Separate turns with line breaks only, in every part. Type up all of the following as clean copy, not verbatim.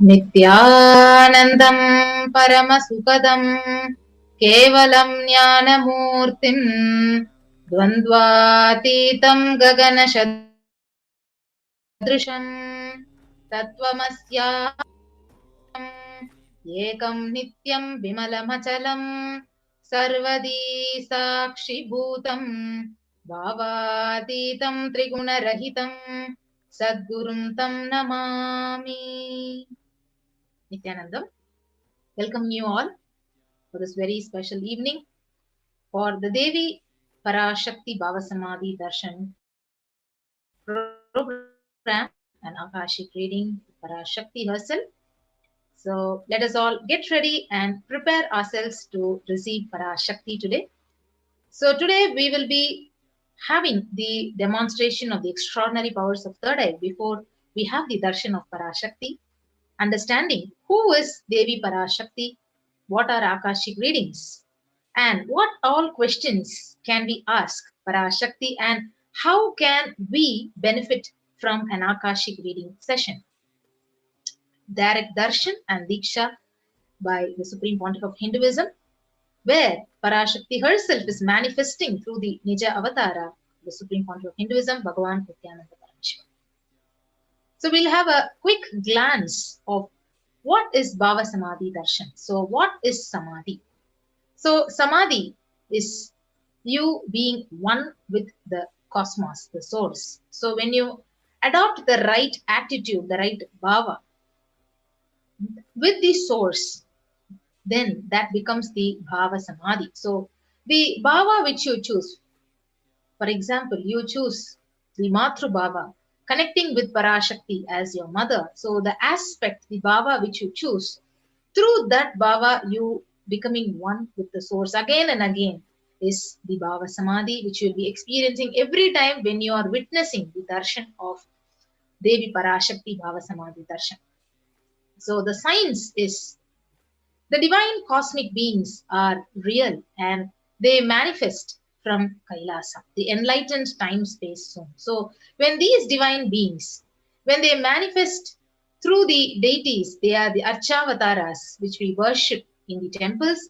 नित्यानन्दं परमसुखदं केवलं ज्ञानमूर्तिं द्वन्द्वातीतं गगनसदृशं तत्त्वमस्याम् एकं नित्यं विमलमचलं सर्वदी साक्षिभूतं भावातीतं त्रिगुणरहितं सद्गुरुं तं Namami. Nityanandam, welcome you all for this very special evening for the Devi PARASHAKTI Bhava Samadhi Darshan program and Akashic reading PARASHAKTI herself. So let us all get ready and prepare ourselves to receive PARASHAKTI today. So today we will be having the demonstration of the extraordinary powers of third eye before we have the darshan of PARASHAKTI. Understanding who is Devi PARASHAKTI, what are Akashic readings, and what all questions can we ask PARASHAKTI, and how can we benefit from an Akashic reading session. Direct darshan and diksha by the Supreme Pontiff of Hinduism, where PARASHAKTI herself is manifesting through the Nija Avatara, the Supreme Pontiff of Hinduism, Bhagavan Nityananda Parameshwar. So we'll have a quick glance of what is Bhava Samadhi Darshan. So what is Samadhi? So Samadhi is you being one with the cosmos, the source. So when you adopt the right attitude, the right Bhava with the source, then that becomes the Bhava Samadhi. So the Bhava which you choose, for example, you choose the Matru Bhava, connecting with PARASHAKTI as your mother. So the aspect, the Bhava which you choose, through that Bhava you becoming one with the source again and again is the Bhava Samadhi, which you will be experiencing every time when you are witnessing the darshan of Devi PARASHAKTI Bhava Samadhi darshan. So the science is the divine cosmic beings are real and they manifest from Kailasa, the enlightened time-space zone. So when these divine beings, when they manifest through the deities, they are the Archavataras, which we worship in the temples.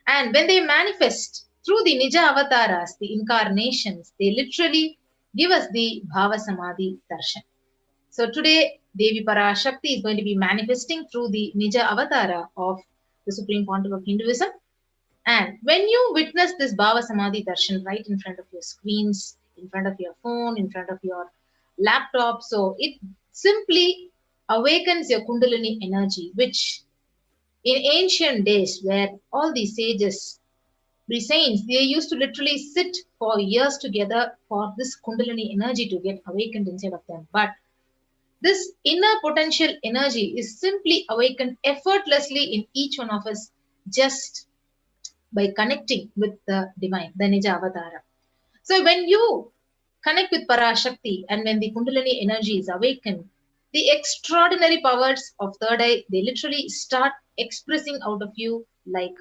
And when they manifest through the Nija Avataras, the incarnations, they literally give us the Bhava Samadhi Darshan. So today, Devi PARASHAKTI is going to be manifesting through the Nija Avatara of the Supreme Pontiff of Hinduism. And when you witness this Bhava Samadhi Darshan right in front of your screens, in front of your phone, in front of your laptop, so it simply awakens your Kundalini energy, which in ancient days, where all the sages, the saints, they used to literally sit for years together for this Kundalini energy to get awakened inside of them. But this inner potential energy is simply awakened effortlessly in each one of us just by connecting with the divine, the Nija Avatara. So when you connect with PARASHAKTI and when the Kundalini energy is awakened, the extraordinary powers of third eye, they literally start expressing out of you, like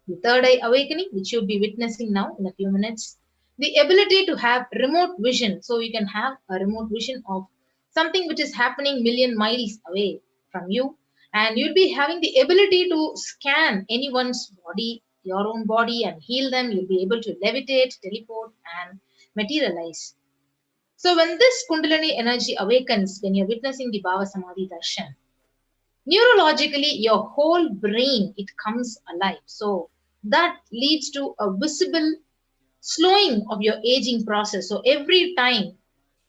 the third eye awakening, which you'll be witnessing now in a few minutes. The ability to have remote vision. So you can have a remote vision of something which is happening million miles away from you. And you'll be having the ability to scan anyone's body, your own body, and heal them. You'll be able to levitate, teleport, and materialize. So when this Kundalini energy awakens, when you're witnessing the Bhava Samadhi Darshan, neurologically, your whole brain, it comes alive. So that leads to a visible slowing of your aging process. So every time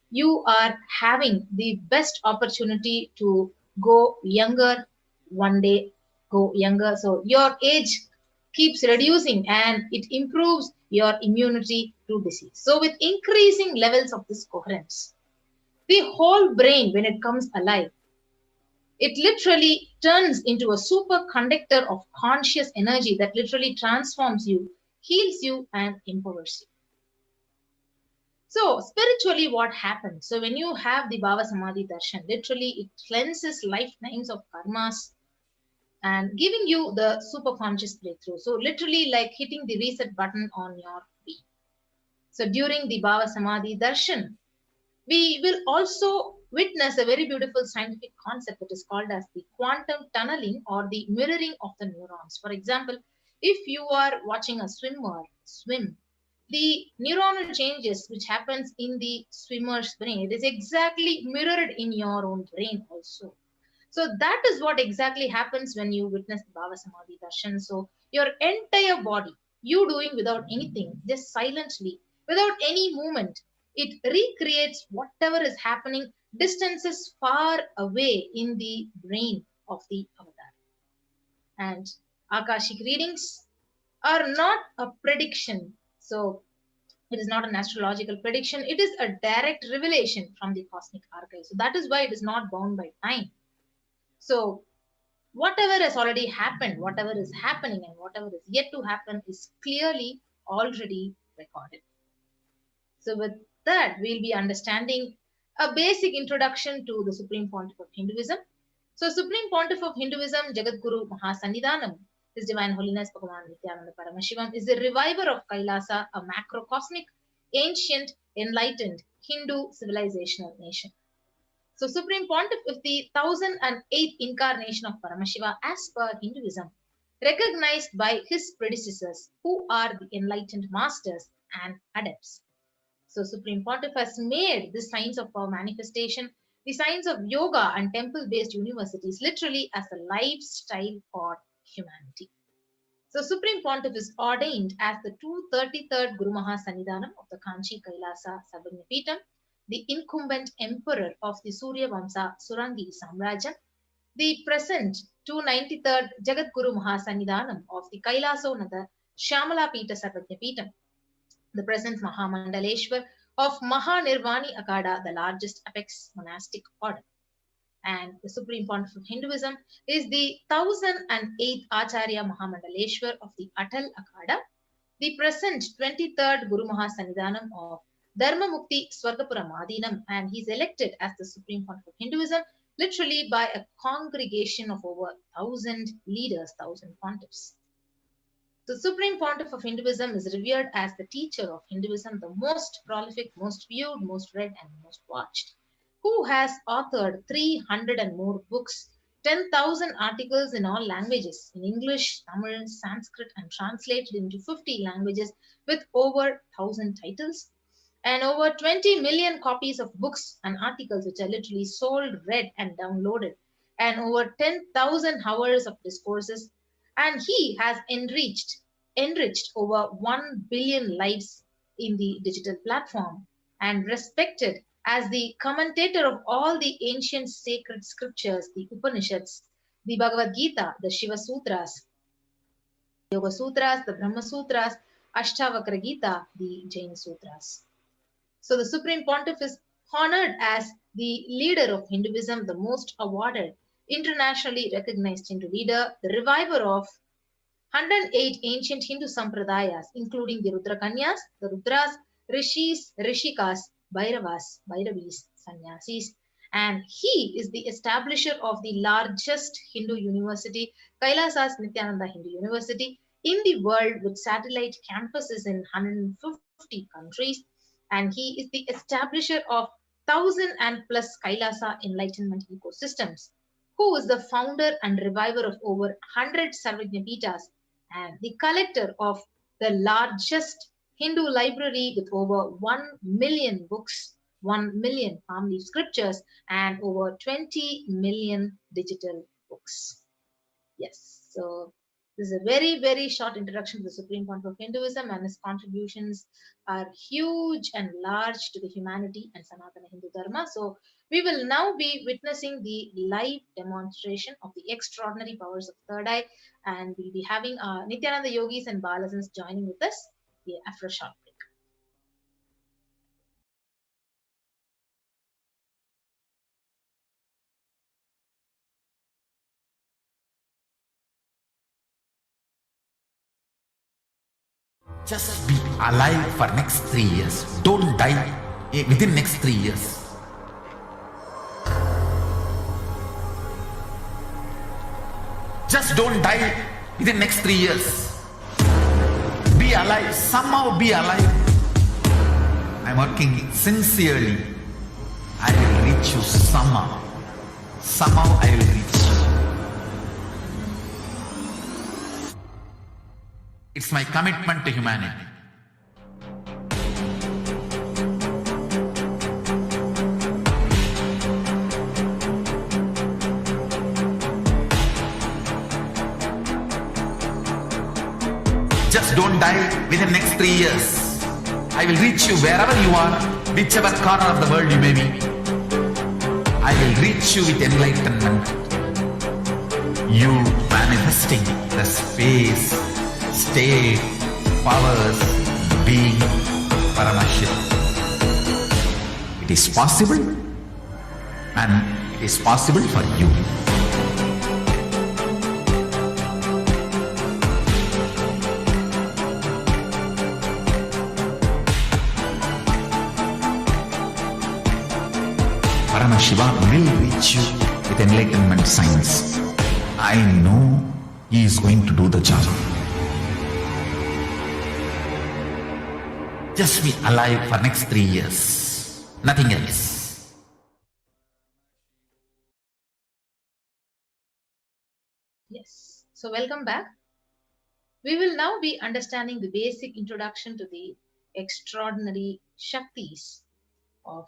you are having the best opportunity to go younger, one day go younger. So your age keeps reducing and it improves your immunity to disease. So with increasing levels of this coherence, the whole brain, when it comes alive, it literally turns into a superconductor of conscious energy that literally transforms you, heals you, and empowers you. So spiritually, what happens? So when you have the Bhava Samadhi Darshan, literally it cleanses lifetimes of karmas and giving you the super conscious breakthrough. So literally like hitting the reset button on your being. So during the Bhava Samadhi Darshan, we will also witness a very beautiful scientific concept that is called as the quantum tunneling or the mirroring of the neurons. For example, if you are watching a swimmer swim, the neuronal changes which happens in the swimmer's brain, it is exactly mirrored in your own brain also. So that is what exactly happens when you witness the Bhava Samadhi Darshan. So your entire body, you doing without anything, just silently, without any movement, it recreates whatever is happening distances far away in the brain of the avatar. And Akashic readings are not a prediction. So it is not an astrological prediction. It is a direct revelation from the cosmic archive. So that is why it is not bound by time. So whatever has already happened, whatever is happening, and whatever is yet to happen is clearly already recorded. So with that, we'll be understanding a basic introduction to the Supreme Pontiff of Hinduism. So Supreme Pontiff of Hinduism, Jagadguru Mahasannidhanam, His Divine Holiness Bhagavan Nityananda Paramashivam, is the reviver of Kailasa, a macrocosmic, ancient, enlightened Hindu civilizational nation. So Supreme Pontiff is the 1008th incarnation of Paramashiva as per Hinduism, recognized by his predecessors who are the enlightened masters and adepts. So Supreme Pontiff has made the science of power manifestation, the science of yoga and temple-based universities literally as a lifestyle for humanity. So Supreme Pontiff is ordained as the 233rd Guru Mahasannidhanam of the Kanchi Kailasa Sarvagnapeetham, the incumbent emperor of the Surya Vamsa Surangi Samrajya, the present 293rd Jagadguru Mahasannidhanam of the Kailasonada Shyamala Peeta Sarvagnapeetham, the present Mahamandaleshwar of Mahanirvani Akada, the largest apex monastic order. And the Supreme Pontiff of Hinduism is the 1008th Acharya Mahamandaleshwar of the Atal Akada, the present 23rd Guru Mahasannidhanam of Dharma Mukti Swargapura Madinam, and he is elected as the Supreme Pontiff of Hinduism literally by a congregation of over 1,000 leaders, 1,000 pontiffs. The Supreme Pontiff of Hinduism is revered as the teacher of Hinduism, the most prolific, most viewed, most read, and most watched, who has authored 300 and more books, 10,000 articles in all languages, in English, Tamil, Sanskrit, and translated into 50 languages with over 1,000 titles, and over 20 million copies of books and articles which are literally sold, read, and downloaded, and over 10,000 hours of discourses. And he has enriched over 1 billion lives in the digital platform and respected as the commentator of all the ancient sacred scriptures, the Upanishads, the Bhagavad Gita, the Shiva Sutras, Yoga Sutras, the Brahma Sutras, Ashtavakra Gita, the Jain Sutras. So the Supreme Pontiff is honored as the leader of Hinduism, the most awarded, internationally recognized Hindu leader, the reviver of 108 ancient Hindu sampradayas, including the Rudrakanyas, the Rudras, Rishis, Rishikas, Bhairavas, Bhairavis, Sannyasis, and he is the establisher of the largest Hindu university, Kailasa's Nityananda Hindu University, in the world with satellite campuses in 150 countries, and he is the establisher of 1,000 and plus Kailasa enlightenment ecosystems, who is the founder and reviver of over 100 Sarvagnapeethas and the collector of the largest Hindu library with over 1 million books, 1 million palm leaf scriptures, and over 20 million digital books. Yes, so this is a very, very short introduction to the Supreme Pontiff of Hinduism, and his contributions are huge and large to the humanity and Sanatana Hindu Dharma. So we will now be witnessing the live demonstration of the extraordinary powers of third eye, and we'll be having Nityananda yogis and Balasans joining with us after a short break.
Just be alive for next 3 years. Don't die within next 3 years. Just don't die within next 3 years. Be alive. Somehow be alive. I'm working sincerely. I will reach you somehow. Somehow I will reach you. It's my commitment to humanity. Just don't die within the next 3 years. I will reach you wherever you are, whichever corner of the world you may be. I will reach you with enlightenment. You manifesting the space, state, powers, being, Paramashakti. It is possible, and it is possible for you. Paramashiva will reach you with enlightenment science. I know he is going to do the job. Just be alive for next 3 years. Nothing else.
Yes. So welcome back. We will now be understanding the basic introduction to the extraordinary Shaktis of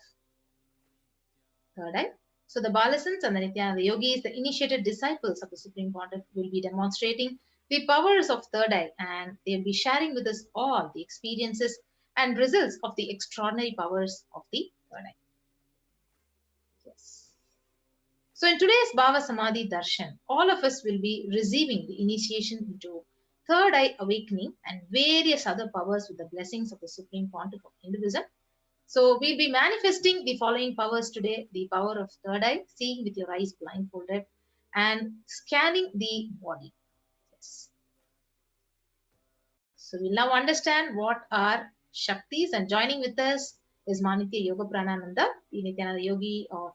third eye. So the Balasans and the Nityananda yogis, the initiated disciples of the Supreme Pontiff, will be demonstrating the powers of third eye, and they will be sharing with us all the experiences and results of the extraordinary powers of the third eye. Yes. So in today's Bhava Samadhi Darshan, all of us will be receiving the initiation into third eye awakening and various other powers with the blessings of the Supreme Pontiff of Hinduism. So we'll be manifesting the following powers today: the power of third eye, seeing with your eyes blindfolded, and scanning the body. Yes. So we'll now understand what are Shaktis, and joining with us is Manitya Yoga Pranananda, the Nityananda yogi of.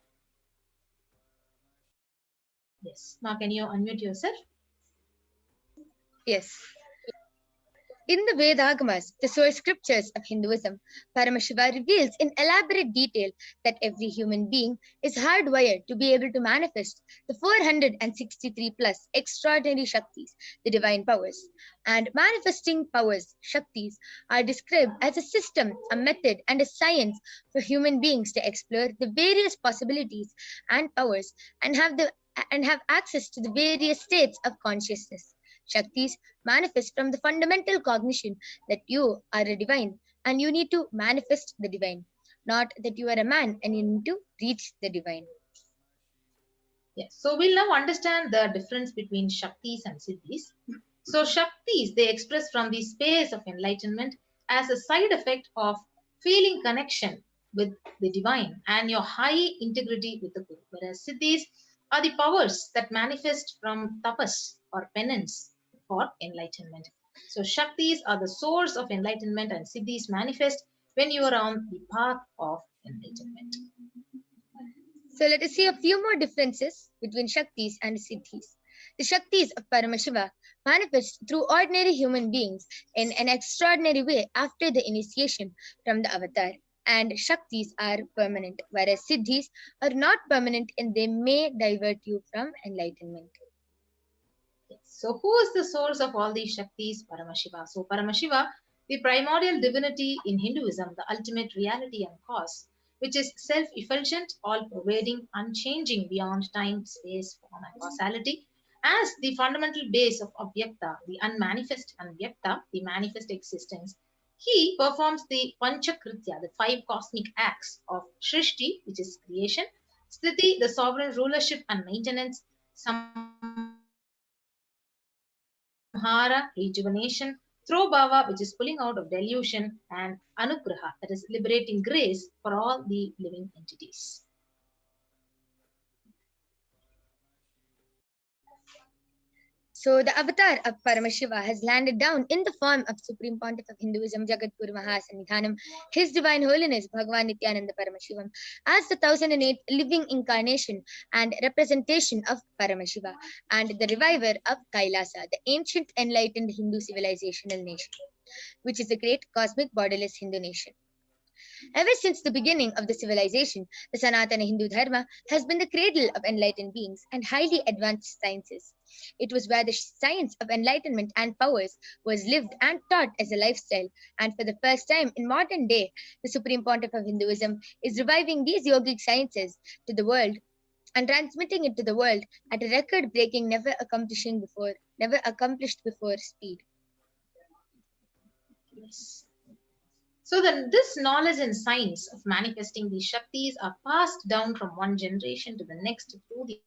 Yes. Now can you unmute yourself?
Yes. In the Vedagamas, the source scriptures of Hinduism, Paramashiva reveals in elaborate detail that every human being is hardwired to be able to manifest the 463 plus extraordinary Shaktis, the divine powers. And manifesting powers, Shaktis, are described as a system, a method, and a science for human beings to explore the various possibilities and powers and have access to the various states of consciousness. Shaktis manifest from the fundamental cognition that you are a divine and you need to manifest the divine, not that you are a man and you need to reach the divine.
Yes, so we'll now understand the difference between Shaktis and Siddhis. So Shaktis, they express from the space of enlightenment as a side effect of feeling connection with the divine and your high integrity with the Guru, whereas Siddhis are the powers that manifest from tapas or penance for enlightenment. So Shaktis are the source of enlightenment, and Siddhis manifest when you are on the path of enlightenment.
So let us see a few more differences between Shaktis and Siddhis. The Shaktis of Paramashiva manifest through ordinary human beings in an extraordinary way after the initiation from the avatar. And Shaktis are permanent, whereas Siddhis are not permanent and they may divert you from enlightenment.
So who is the source of all these Shaktis? Paramashiva. So Paramashiva, the primordial divinity in Hinduism, the ultimate reality and cause, which is self-effulgent, all-pervading, unchanging beyond time, space, form, and causality, as the fundamental base of Avyakta, the unmanifest Avyakta, the manifest existence. He performs the Panchakritya, the 5 cosmic acts of Shrishti, which is creation, Sthiti, the sovereign rulership and maintenance, Samhara, rejuvenation, Throbhava, which is pulling out of delusion, and Anugraha, that is liberating grace for all the living entities.
So the avatar of Paramashiva has landed down in the form of Supreme Pontiff of Hinduism, Jagadguru Mahasannidhanam, His Divine Holiness Bhagavan Nityananda Paramashivam, as the 1008th living incarnation and representation of Paramashiva, and the reviver of Kailasa, the ancient enlightened Hindu civilizational nation, which is a great cosmic borderless Hindu nation. Ever since the beginning of the civilization, the Sanatana Hindu Dharma has been the cradle of enlightened beings and highly advanced sciences. It was where the science of enlightenment and powers was lived and taught as a lifestyle, and for the first time in modern day, the Supreme Pontiff of Hinduism is reviving these yogic sciences to the world and transmitting it to the world at a record-breaking, never accomplished before speed.
Yes. So then this knowledge and science of manifesting these Shaktis are passed down from one generation to the next through the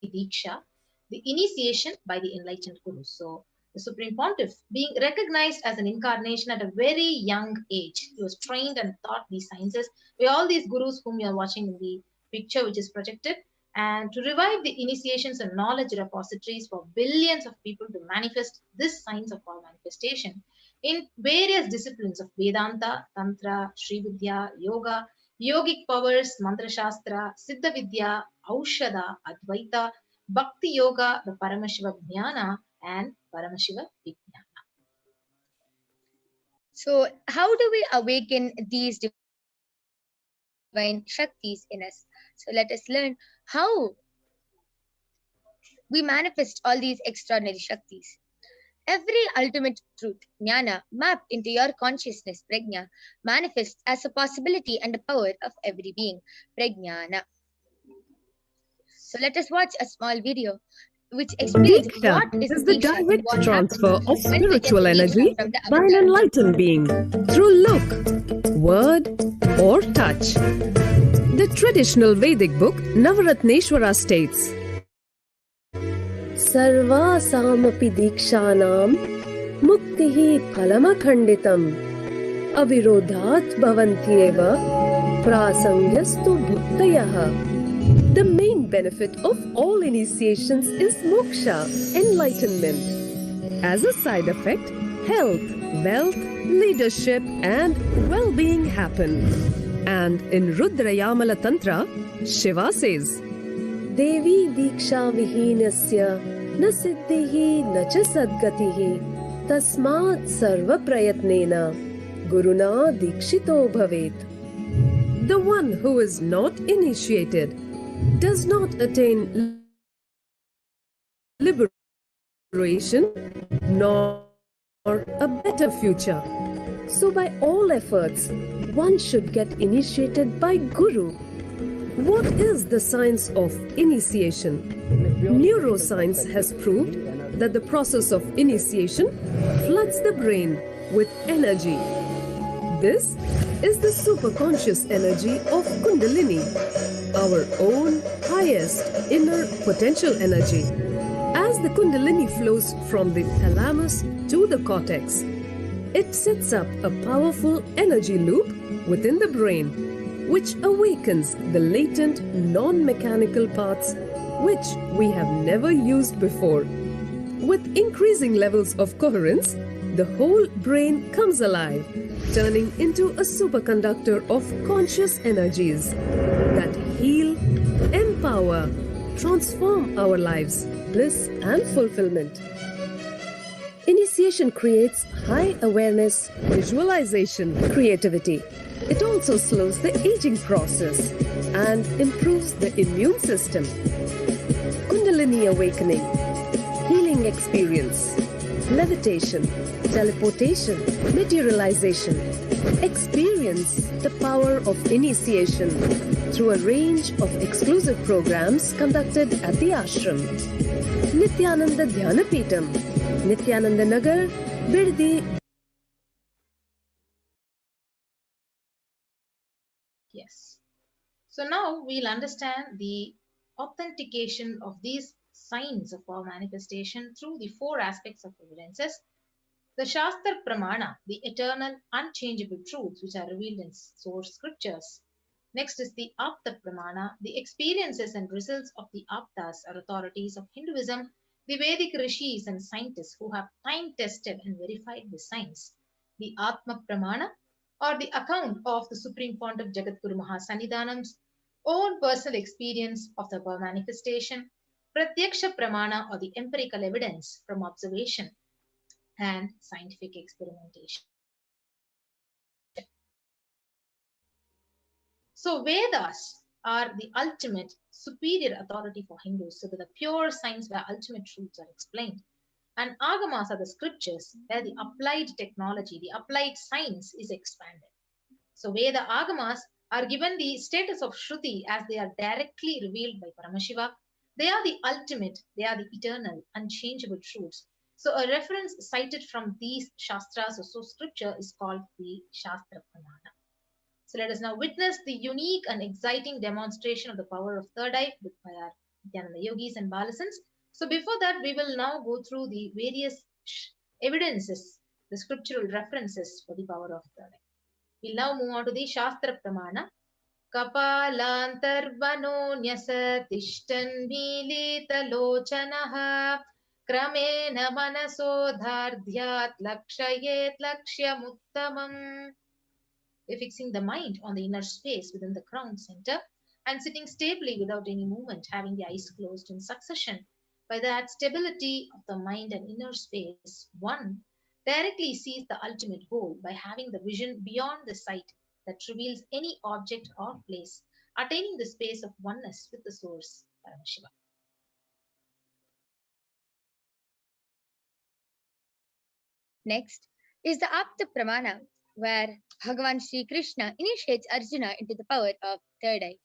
Diksha, the initiation by the enlightened Gurus. So the Supreme Pontiff, being recognized as an incarnation at a very young age, he was trained and taught these sciences by all these Gurus whom you are watching in the picture which is projected, and to revive the initiations and knowledge repositories for billions of people to manifest this science of all manifestation in various disciplines of Vedanta, Tantra, Sri Vidya, Yoga, Yogic powers, Mantra Shastra, Siddha Vidya, Aushadha, Advaita, Bhakti Yoga, the Paramashiva Jnana, and Paramashiva Vijnana.
So how do we awaken these divine Shaktis in us? So let us learn how we manifest all these extraordinary Shaktis. Every ultimate truth, jnana, mapped into your consciousness, prajna, manifests as a possibility and a power of every being, prajnana. So let us watch a small video which explains what is
the direct transfer of spiritual energy by an enlightened being through look, word, or touch. The traditional Vedic book Navaratneshwara states, Sarvasamapi dikshanam muktihi phalamakhanditam avirodhat bhavantyeva prasangyastu bhuktayaha. The main benefit of all initiations is moksha, enlightenment. As a side effect, health, wealth, leadership, and well-being happen. And in Rudrayamala Tantra, Shiva says, Devi diksha vihinasya na siddhihi na cha sadgatihi tasmat sarva prayatnena guruna dikshito bhavet. The one who is not initiated does not attain liberation nor a better future. So by all efforts, one should get initiated by Guru. What is the science of initiation? Neuroscience has proved that the process of initiation floods the brain with energy. This is the superconscious energy of Kundalini, our own highest inner potential energy. As the Kundalini flows from the thalamus to the cortex, it sets up a powerful energy loop within the brain, which awakens the latent non-mechanical parts which we have never used before. With increasing levels of coherence, the whole brain comes alive, turning into a superconductor of conscious energies that heal, empower, transform our lives, bliss and fulfillment. Initiation creates high awareness, visualization, creativity. It also slows the aging process and improves the immune system. Kundalini awakening, healing experience, levitation, teleportation, materialization, Experience the power of initiation through a range of exclusive programs conducted at the ashram. Nityananda Dhyanapitham, Nityananda Nagar, Birdi.
Yes. So now we'll understand the authentication of these signs of our manifestation through the four aspects of evidences. The Shastra Pramana, the eternal, unchangeable truths which are revealed in source scriptures. Next is the Apta Pramana, the experiences and results of the Aptas or authorities of Hinduism, the Vedic rishis and scientists who have time-tested and verified the science. The Atma Pramana, or the account of the Supreme Pontiff Jagadguru Mahasannidhanam's own personal experience of the above manifestation. Pratyaksha Pramana, or the empirical evidence from observation and scientific experimentation. So Vedas are the ultimate superior authority for Hindus, so that the pure science where ultimate truths are explained. And Agamas are the scriptures where the applied technology, the applied science is expanded. So Veda Agamas are given the status of Shruti as they are directly revealed by Paramashiva. They are the ultimate, they are the eternal, unchangeable truths. So a reference cited from these Shastras or so scripture is called the Shastra Pramana. So let us now witness the unique and exciting demonstration of the power of third eye by our Nityananda Yogis and Balasans. So before that, we will now go through the various evidences, the scriptural references for the power of third eye. We'll now move on to the Shastra Pramana. Kapalantarvano nyasa tishtan milita lochanaha kramena manaso dhardhyat lakshayet lakshyamuttamam. Fixing the mind on the inner space within the crown center and sitting stably without any movement, having the eyes closed in succession. By that stability of the mind and inner space, one directly sees the ultimate goal by having the vision beyond the sight that reveals any object or place, attaining the space of oneness with the source, Paramashiva.
Next is the Apta Pramana, where Bhagavan Sri Krishna initiates Arjuna into the power of third eye.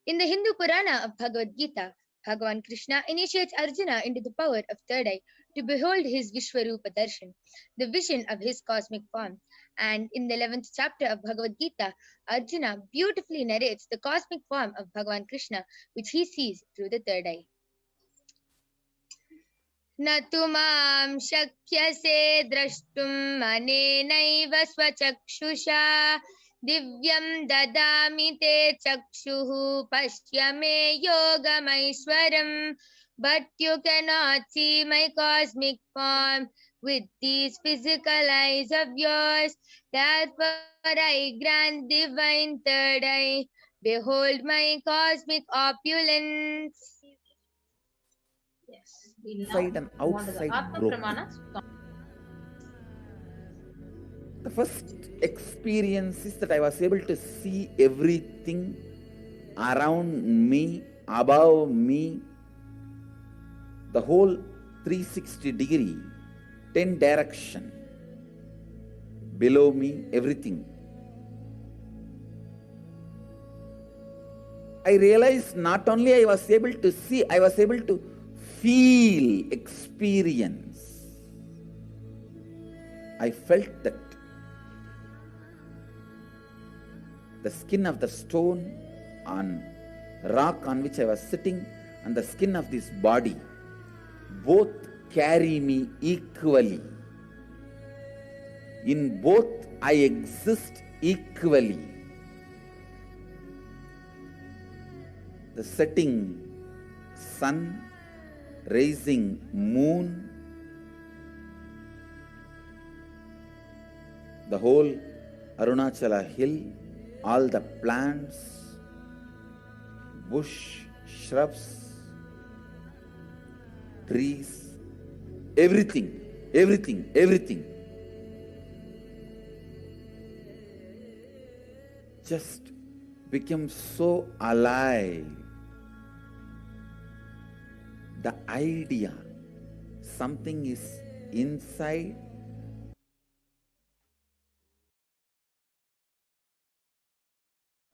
In the Hindu Purana of Bhagavad Gita, Bhagavan Krishna initiates Arjuna into the power of third eye to behold his Vishwarupa Darshan, the vision of his cosmic form. And in the 11th chapter of Bhagavad Gita, Arjuna beautifully narrates the cosmic form of Bhagavan Krishna, which he sees through the third eye. Natumam shakyase drashtum anenaiva swachakshusha divyam dadami te chakshuhu pashyame yogamaishwaram. But you cannot see my cosmic form with these physical eyes of yours. Therefore I grant divine third eye. Behold my cosmic opulence.
Yes, we
Inside and outside broke. The first experience is that I was able to see everything around me, above me, the whole 360 degree, 10 direction, below me, everything. I realized not only I was able to see, I was able to feel, experience. I felt that the skin of the stone on rock on which I was sitting and the skin of this body both carry me equally. In both I exist equally. The setting sun, rising moon, the whole Arunachala hill, all the plants, bush, shrubs, trees, everything, everything, everything. Just became so alive. The idea, something is inside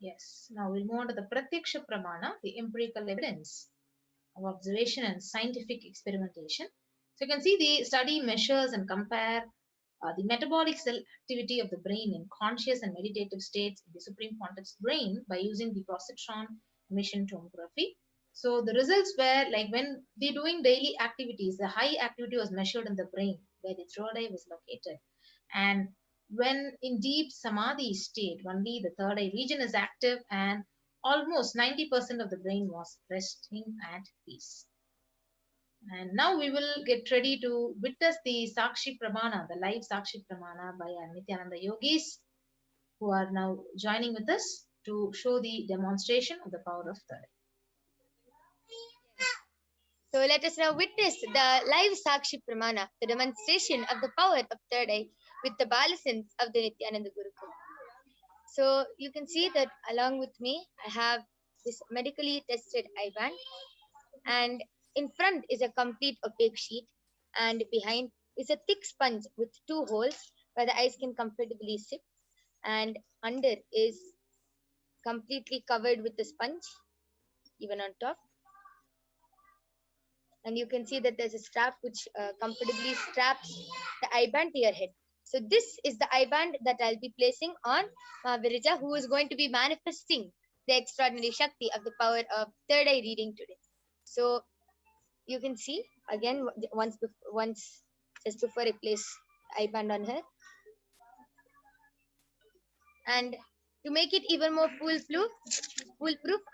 Yes. Now we'll move on to the Pratyaksha Pramana, the empirical evidence of observation and scientific experimentation. So you can see the study measures and compare the metabolic cell activity of the brain in conscious and meditative states in the supreme context brain by using the positron emission tomography. So the results were like when they're doing daily activities, the high activity was measured in the brain where the third eye was located. And when in deep samadhi state, only the third eye region is active and almost 90% of the brain was resting at peace. And now we will get ready to witness the Sakshi Pramana, the live Sakshi Pramana by our Nityananda yogis who are now joining with us to show the demonstration of the power of third eye.
So let us now witness the live Sakshi Pramana, the demonstration of the power of third eye with the balisons of the Nityananda Gurukul. So you can see that along with me, I have this medically tested eye band, and in front is a complete opaque sheet, and behind is a thick sponge with 2 holes where the eyes can comfortably sit, and under is completely covered with the sponge, even on top. And you can see that there's a strap which comfortably straps the eye band to your head. So this is the eye band that I'll be placing on Mahaviraja, who is going to be manifesting the extraordinary Shakti of the power of third eye reading today. So you can see again once just before I place the eye band on her. And to make it even more foolproof,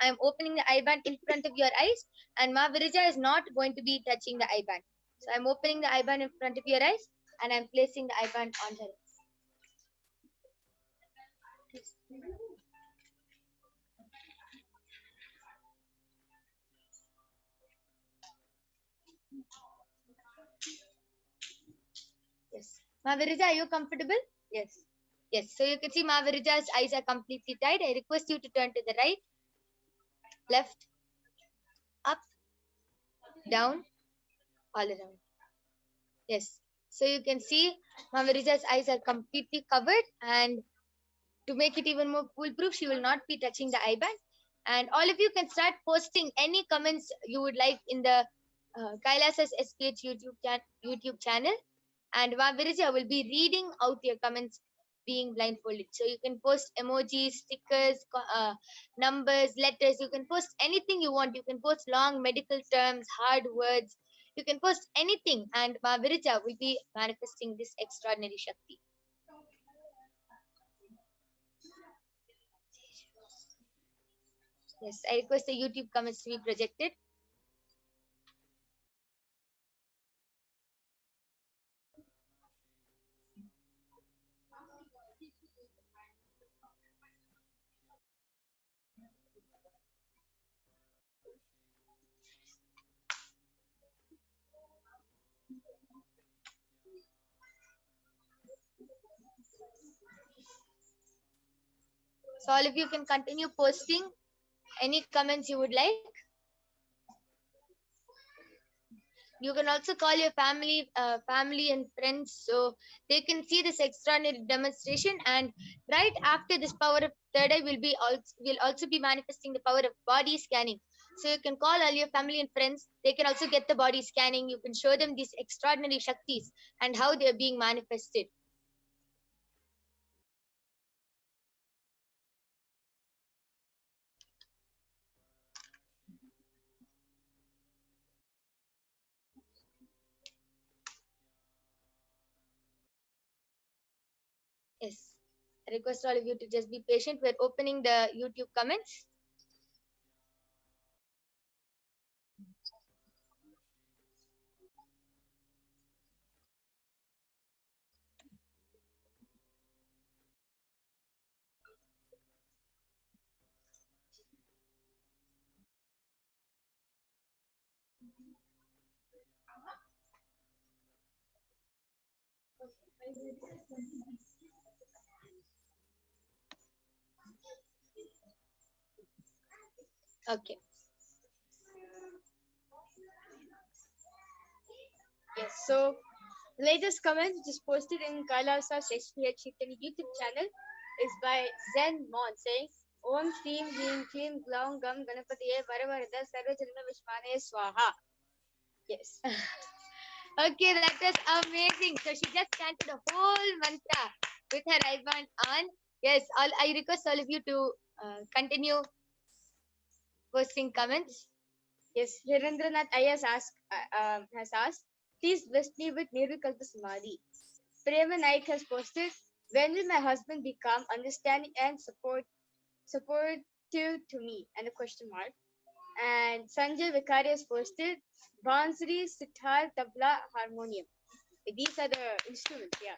I am opening the eye band in front of your eyes, and Mahaviraja is not going to be touching the eye band. So I'm opening the eye band in front of your eyes, and I'm placing the eye band on her eyes. Yes. Mahaviraja, are you comfortable? Yes. Yes. So you can see Mahaviraja's eyes are completely tied. I request you to turn to the right, left, up, down, all around. Yes. So you can see Mahaviraja's eyes are completely covered, and to make it even more foolproof, she will not be touching the eye band. And all of you can start posting any comments you would like in the Kailasa's SPH YouTube channel, and Mahaviraja will be reading out your comments being blindfolded. So you can post emojis, stickers, numbers, letters. You can post anything you want. You can post long medical terms, hard words. You can post anything, and Mahaviraja will be manifesting this extraordinary Shakti. Yes, I request the YouTube comments to be projected. So all of you can continue posting any comments you would like. You can also call your family and friends so they can see this extraordinary demonstration. And right after this power of third eye will also be manifesting the power of body scanning. So you can call all your family and friends. They can also get the body scanning. You can show them these extraordinary Shaktis and how they are being manifested. Yes, I request all of you to just be patient. We're opening the YouTube comments. Okay. Yes, so the latest comment which is posted in Kailasa's SPH YouTube channel is by Zen Mon saying, Om Shreem Hreem Shreem Glaum Gam Ganapatiye Varavarada Sarvajanma Vishmane Swaha. Yes. Okay, that was amazing. So she just chanted the whole mantra with her right band on. Yes, I request all of you to continue posting comments. Yes, Hirendranath Ayas has asked, please bless me with Nirvikalpa Samadhi. Prema Naik has posted, when will my husband become understanding and supportive to me? And a question mark. And Sanjay Vikari has posted, Bansuri, Sitar, Tabla, Harmonium. These are the instruments, yeah.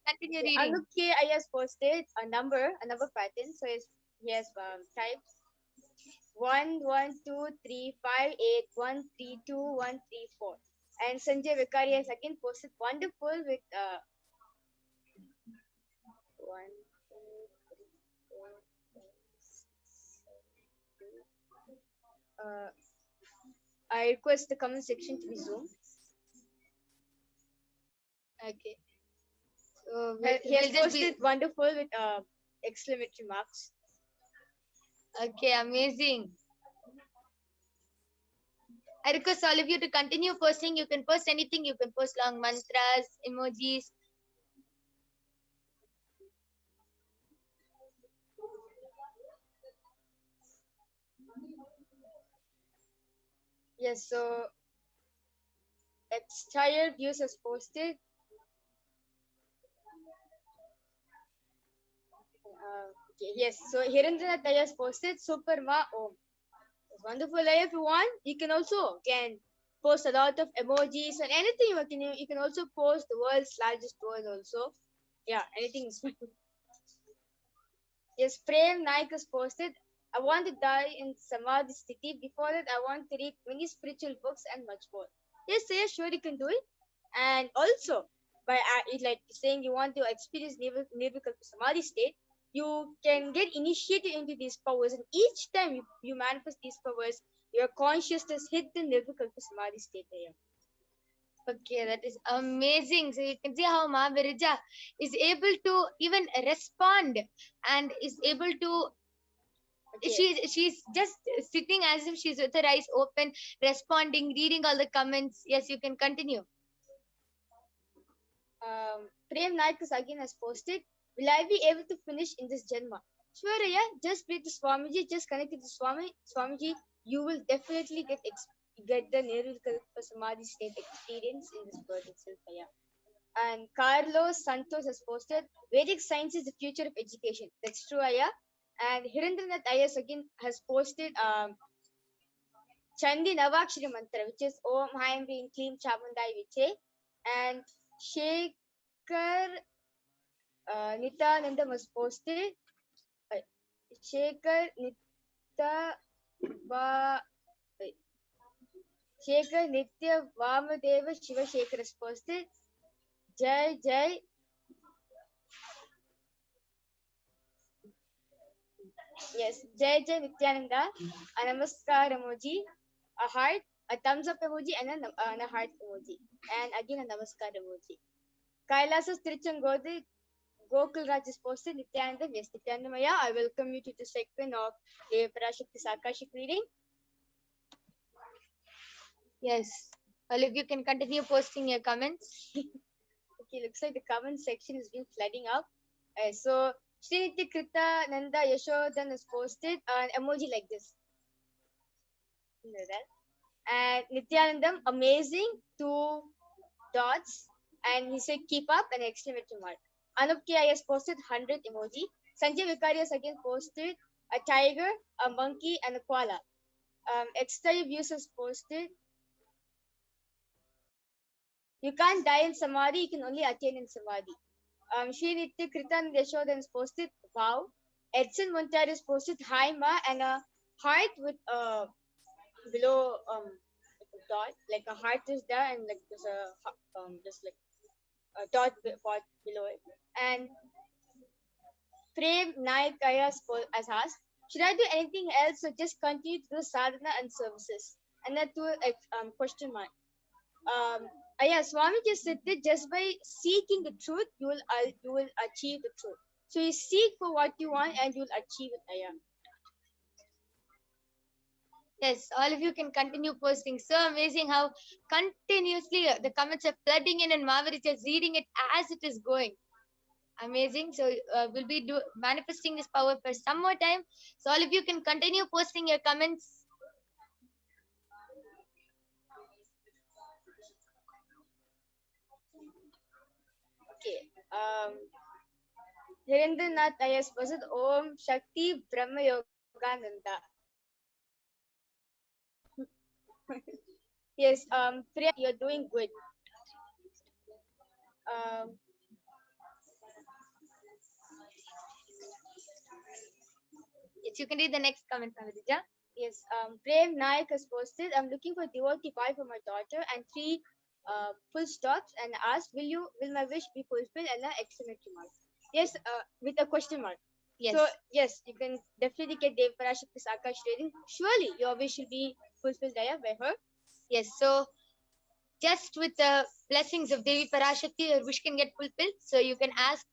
Continue reading. Anup K. Ayas posted a number pattern. So he has typed 1, 1, 2, 3, 5, 8, 1, 3, 2, 1, 3, 4. And Sanjay Vikari has again posted wonderful with 1, 2, 3, 4, 5, 6, 7. I request the comment section to be zoomed. Okay. So he has posted wonderful with exclamatory marks. Okay, amazing. I request all of you to continue posting. You can post anything. You can post long mantras, emojis. Yes, so Extire Views has posted. Yes, so Hirendranath has posted Super Ma Om. It's wonderful. If you want, you can also post a lot of emojis and anything. You can also post the world's largest word also. Yeah, anything is fine. Yes, Prem Naik has posted, I want to die in Samadhi Sthiti. Before that, I want to read many spiritual books and much more. Yes, sure, you can do it. And also, by like saying you want to experience Nirvikalpa Samadhi state, you can get initiated into these powers, and each time you manifest these powers, your consciousness hit the Nirvikalpa Samadhi state there. Okay, that is amazing. So you can see how Ma Virija is able to even respond and is able to. Okay. She's just sitting as if she's with her eyes open, responding, reading all the comments. Yes, you can continue. Prem Naikas again has posted, will I be able to finish in this Janma? Sure, yeah. Just breathe to Swamiji, just connect to Swamiji. You will definitely get the Nirvikalpa Samadhi state experience in this birth itself. Yeah. And Carlos Santos has posted, Vedic science is the future of education. That's true, yeah. And Hirendranath Ayas again has posted Chandi Navakshari Mantra, which is Om Haim Rim Klim Chamundai Viche. And Shekhar Nityananda was posted. Shekhar Nitya Vamadeva Shiva Shekhar has posted. Jai Jai. Yes, Jai Jai Nityananda, a Namaskar emoji, a heart, a thumbs up emoji, and a heart emoji. And again a Namaskar emoji. Kailasas Trichangodi, Gokul Raj is posted, Nityananda, yes, Nityananda Maya, I welcome you to the segment of the PARASHAKTI Akashic reading. Yes, all of you can continue posting your comments. Okay, looks like the comment section has been flooding up. So, Srinitya Krita Nanda Yashodan has posted an emoji like this. You know that. And Nityanandam, amazing, 2 dots. And he said, keep up, an exclamation mark. Anup K. has posted 100 emoji. Sanjay Vikari has again posted a tiger, a monkey, and a koala. Extra Views has posted, you can't die in Samadhi, you can only attain in Samadhi. Sri Nitya Kritan Yashodan has posted, wow. Edson Montero has posted, hi Ma, and a heart with below like a dot, like a heart is there, and like there's a just like a dot below it. And Prem Naik has asked, should I do anything else or just continue to do sadhana and services? And that too, question mark. Swami just said that just by seeking the truth, you will achieve the truth.
So you seek for what you want and you'll achieve it, Aya.
Yes, all of you can continue posting. So amazing how continuously the comments are flooding in and Mahamari is just reading it as it is going. Amazing. So we'll be manifesting this power for some more time. So all of you can continue posting your comments.
Okay. Hirendranath Ayas was it Om Shakti Brahma Yogananda. Yes, Priya, you're doing good.
Yes, you can read the next comment, Navidija.
Yes, Prem Nayak has posted, I'm looking for devotee wife for my daughter and 3 full stops and asked, will my wish be fulfilled? And an exclamation mark. Yes, with a question mark.
Yes.
So, yes, you can definitely get Devi Parashakti's Akash reading. Surely your wish will be fulfilled by her.
Yes, so just with the blessings of Devi Parashakti, your wish can get fulfilled. So you can ask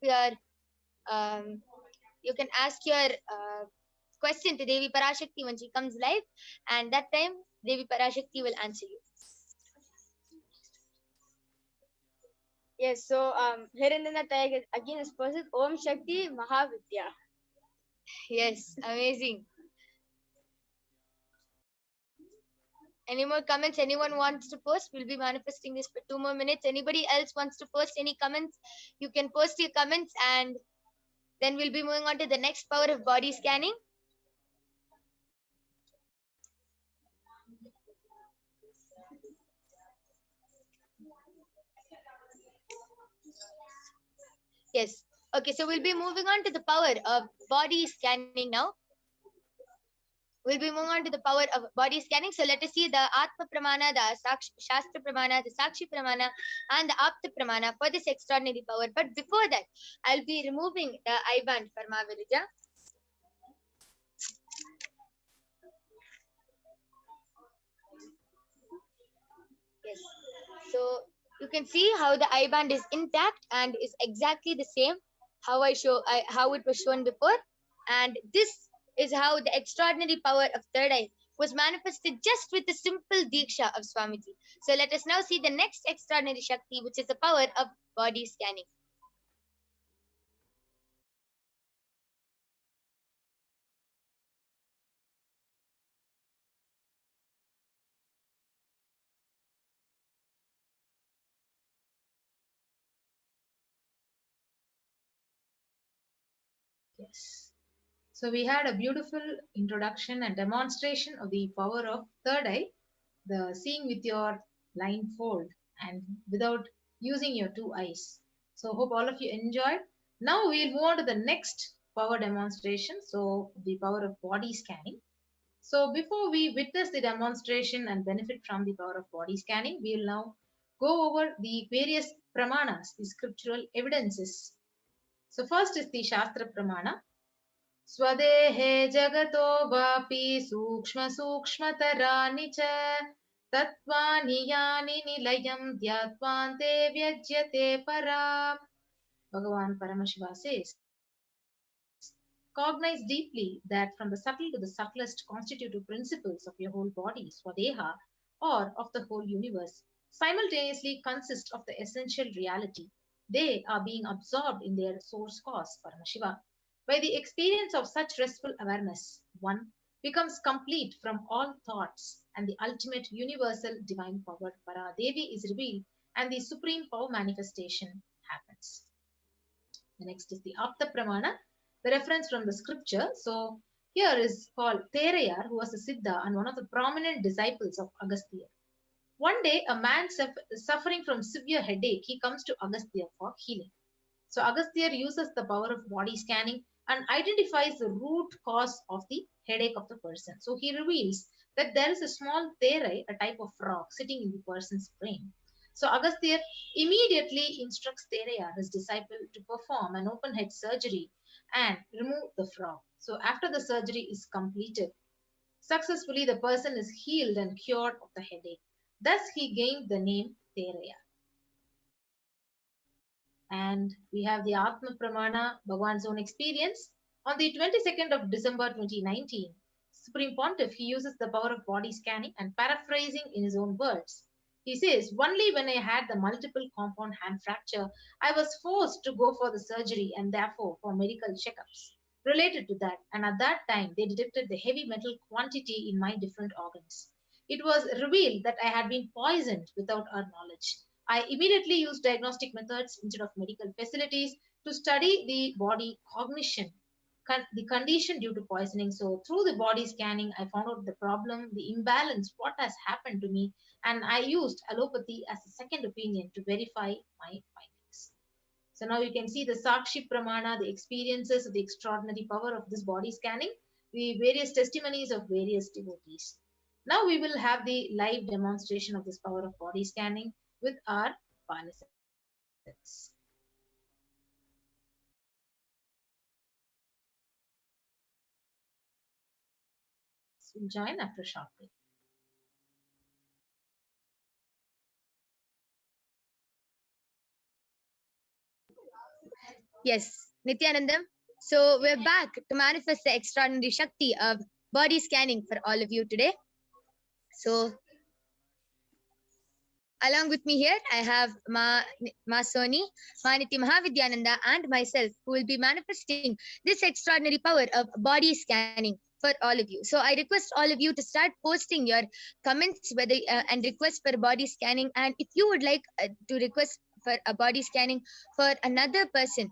your question to Devi Parashakti when she comes live, and that time Devi Parashakti will answer you.
Yes, so Hirendranath Ayag again is posted Om Shakti Mahavidya.
Yes, amazing. Any more comments anyone wants to post? We'll be manifesting this for 2 more minutes. Anybody else wants to post any comments? You can post your comments and then we'll be moving on to the next power of body scanning. Yes. Okay, so we'll be moving on to the power of body scanning now. We'll be moving on to the power of body scanning. So let us see the Atma Pramana, the Shastra Pramana, the Sakshi Pramana, and the Apta Pramana for this extraordinary power. But before that, I'll be removing the eye band for Mahavirija. Yes. So you can see how the eye band is intact and is exactly the same how it was shown before. And this is how the extraordinary power of third eye was manifested just with the simple Diksha of Swamiji. So let us now see the next extraordinary Shakti, which is the power of body scanning.
Yes. So we had a beautiful introduction and demonstration of the power of third eye, the seeing with your blindfold and without using your 2 eyes. So hope all of you enjoyed. Now we'll move on to the next power demonstration. So the power of body scanning. So before we witness the demonstration and benefit from the power of body scanning, we'll now go over the various pramanas, the scriptural evidences. So first is the Shastra Pramana. Swadehe jagato vapi sukshma sukshmataraani cha tattvani yani nilayam dhyattvante vyajyate para. Bhagavan Paramashiva says, cognize deeply that from the subtle to the subtlest constitutive principles of your whole body, Swadeha, or of the whole universe, simultaneously consist of the essential reality. They are being absorbed in their source cause, Paramashiva. By the experience of such restful awareness, one becomes complete from all thoughts, and the ultimate universal divine power, Paradevi, is revealed, and the supreme power manifestation happens. The next is the Apta Pramana, the reference from the scripture. So here is called Terayar, who was a Siddha and one of the prominent disciples of Agastya. One day, a man suffering from severe headache, he comes to Agastya for healing. So Agastya uses the power of body scanning and identifies the root cause of the headache of the person. So he reveals that there is a small terai, a type of frog, sitting in the person's brain. So Agastya immediately instructs Teraya, his disciple, to perform an open head surgery and remove the frog. So after the surgery is completed, successfully the person is healed and cured of the headache. Thus he gained the name Teraya. And we have the Atma Pramana, Bhagwan's own experience. On the 22nd of December 2019, Supreme Pontiff, he uses the power of body scanning and paraphrasing in his own words. He says, only when I had the multiple compound hand fracture, I was forced to go for the surgery and therefore for medical checkups related to that. And at that time, they detected the heavy metal quantity in my different organs. It was revealed that I had been poisoned without our knowledge. I immediately used diagnostic methods instead of medical facilities to study the body cognition, the condition due to poisoning. So through the body scanning, I found out the problem, the imbalance, what has happened to me, and I used allopathy as a second opinion to verify my findings. So now you can see the Sakshi Pramana, the experiences of the extraordinary power of this body scanning, the various testimonies of various devotees. Now we will have the live demonstration of this power of body scanning with our participants. We'll join after a short break.
Yes, Nityanandam. So we're back to manifest the extraordinary Shakti of body scanning for all of you today. So along with me here, I have Ma Soni, Maniti Mahavidyananda, and myself, who will be manifesting this extraordinary power of body scanning for all of you. So I request all of you to start posting your comments whether and requests for body scanning. And if you would like to request for a body scanning for another person,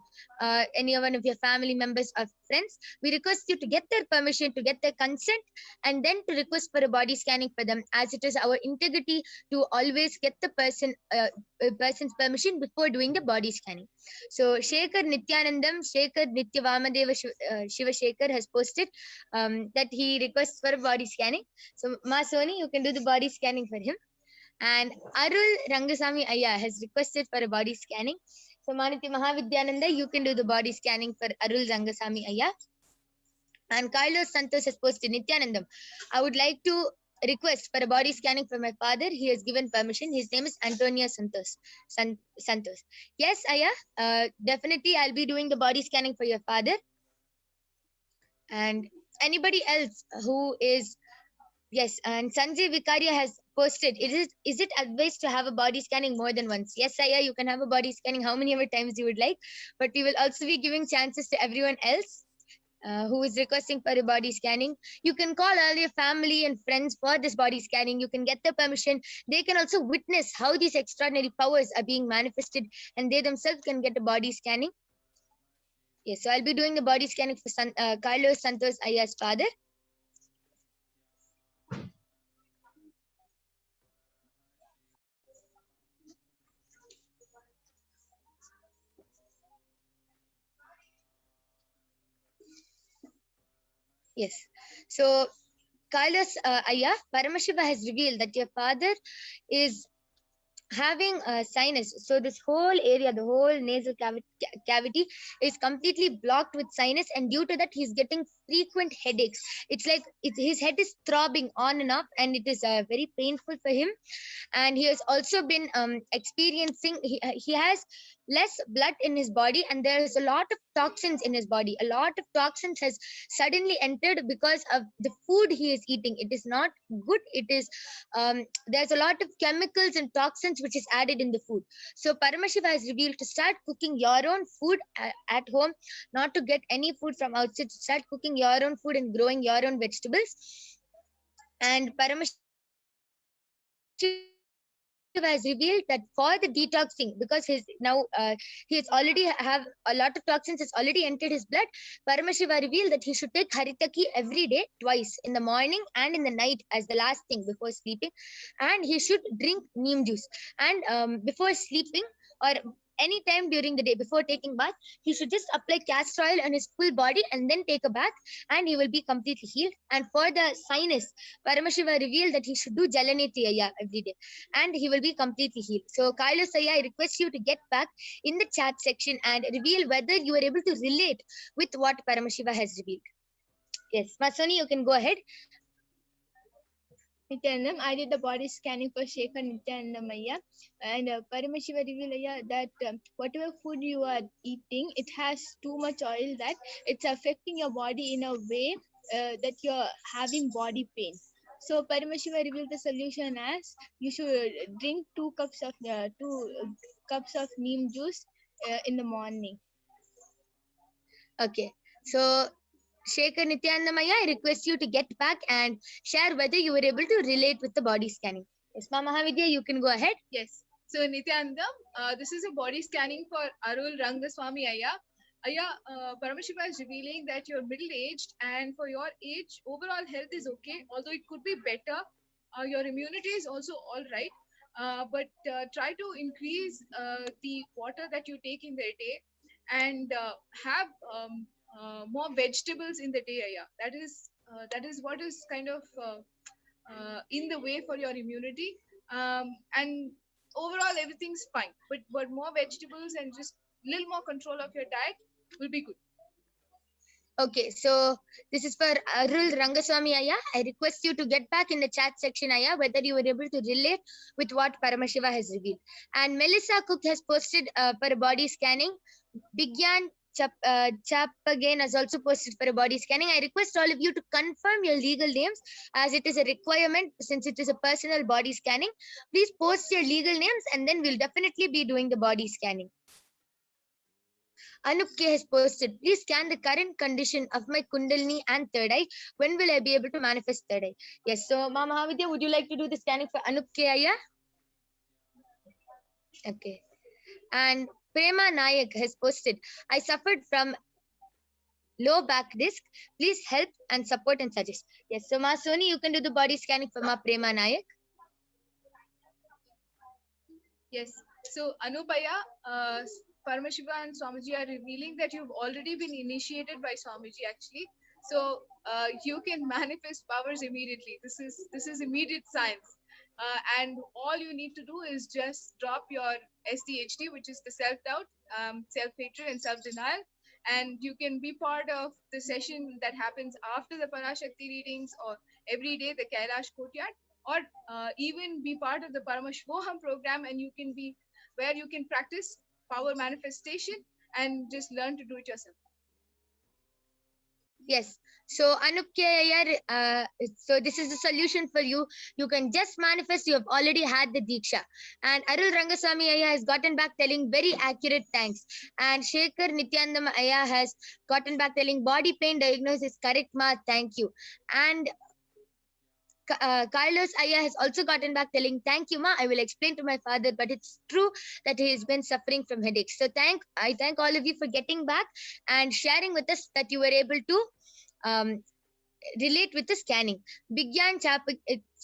any one of your family members or friends, we request you to get their permission, to get their consent, and then to request for a body scanning for them, as it is our integrity to always get the person's permission before doing the body scanning. So Shekhar Nityanandam, Shekhar Nityavamadeva Shiva Shekhar has posted that he requests for a body scanning. So Ma Soni, you can do the body scanning for him. And Arul Rangasamy Ayya has requested for a body scanning. So Maniti Mahavidyananda, you can do the body scanning for Arul Rangasamy Ayya. And Carlos Santos has posted, Nityanandam, I would like to request for a body scanning for my father. He has given permission. His name is Antonio Santos. Yes, Ayya, definitely I'll be doing the body scanning for your father. And anybody else who is, yes, and Sanjay Vikaria has posted, is it advised to have a body scanning more than once? Yes, Ayya, you can have a body scanning how many ever times you would like, but we will also be giving chances to everyone else who is requesting for a body scanning. You can call all your family and friends for this body scanning. You can get their permission. They can also witness how these extraordinary powers are being manifested, and they themselves can get a body scanning. Yes, so I'll be doing the body scanning for Carlos Santos Ayya's father. Yes. So, Kailas Ayya, Paramashiva has revealed that your father is having a sinus. So this whole area, the whole nasal cavity is completely blocked with sinus, and due to that, he's getting frequent headaches. It's like his head is throbbing on and off, and it is very painful for him. And he has also been experiencing, he has less blood in his body, and there is a lot of toxins in his body. A lot of toxins has suddenly entered because of the food he is eating. It is not good. It is there's a lot of chemicals and toxins which is added in the food. So Paramashiva has revealed to start cooking your own food at home, not to get any food from outside. Start cooking your own food and growing your own vegetables. And Paramashiva has revealed that for the detoxing, because he has already have a lot of toxins has already entered his blood, Paramashiva revealed that he should take Haritaki every day, twice, in the morning and in the night as the last thing before sleeping. And he should drink neem juice. And before sleeping or any time during the day before taking bath, he should just apply castor oil on his full body and then take a bath, and he will be completely healed. And for the sinus, Paramashiva revealed that he should do Jalaneti Ayya every day, and he will be completely healed. So Kailas Ayya, I request you to get back in the chat section and reveal whether you are able to relate with what Paramashiva has revealed. Yes, Masoni, you can go ahead.
Nityanandam, I did the body scanning for Shekhar Nityanandam Ayya, and Paramashiva revealed Ayya that whatever food you are eating, it has too much oil that it's affecting your body in a way that you're having body pain. So Paramashiva revealed the solution as you should drink 2 cups of neem juice in the morning.
Okay, so Shekhar Nityanandamaya, I request you to get back and share whether you were able to relate with the body scanning. Yes, Ma Mahavidya, you can go ahead.
Yes. So Nityanandam, this is a body scanning for Arul Rangaswamy Ayya. Paramashiva is revealing that you're middle-aged, and for your age, overall health is okay, although it could be better. Your immunity is also all right, but try to increase the water that you take in the day, and have more vegetables in the day. That is what is kind of in the way for your immunity, and overall everything's fine, but more vegetables and just little more control of your diet will be good.
Okay, so this is for Arul Rangaswamy Ayya. I request you to get back in the chat section, Ayya, whether you were able to relate with what Paramashiva has revealed. And Melissa Cook has posted for a body scanning. Bigyan Chapagain has also posted for a body scanning. I request all of you to confirm your legal names, as it is a requirement since it is a personal body scanning. Please post your legal names, and then we'll definitely be doing the body scanning. Anup K has posted, please scan the current condition of my Kundalini and third eye. When will I be able to manifest third eye? Yes, so Ma Mahavidya, would you like to do the scanning for Anup K Ayya? Okay. And Prema Nayak has posted, I suffered from low back disc. Please help and support and suggest. Yes, so Ma Soni, you can do the body scanning for Ma Prema Nayak.
Yes. So Anupaya, Paramashiva and Swamiji are revealing that you've already been initiated by Swamiji actually. So you can manifest powers immediately. This is immediate science. And all you need to do is just drop your SDHD, which is the self-doubt, self-hatred and self-denial. And you can be part of the session that happens after the PARASHAKTI readings, or every day the Kailash Courtyard, or even be part of the Paramashvoham program, and you can be where you can practice power manifestation and just learn to do it yourself.
Yes. So Anup K. So this is the solution for you. You can just manifest. You have already had the Diksha. And Arul Rangaswamy Ayya has gotten back telling very accurate thanks. And Shekhar Nityanandam Ayya has gotten back telling body pain diagnosis correct ma, thank you. And Carlos Ayya has also gotten back telling, thank you, ma. I will explain to my father, but it's true that he has been suffering from headaches. So I thank all of you for getting back and sharing with us that you were able to relate with the scanning. Bigyan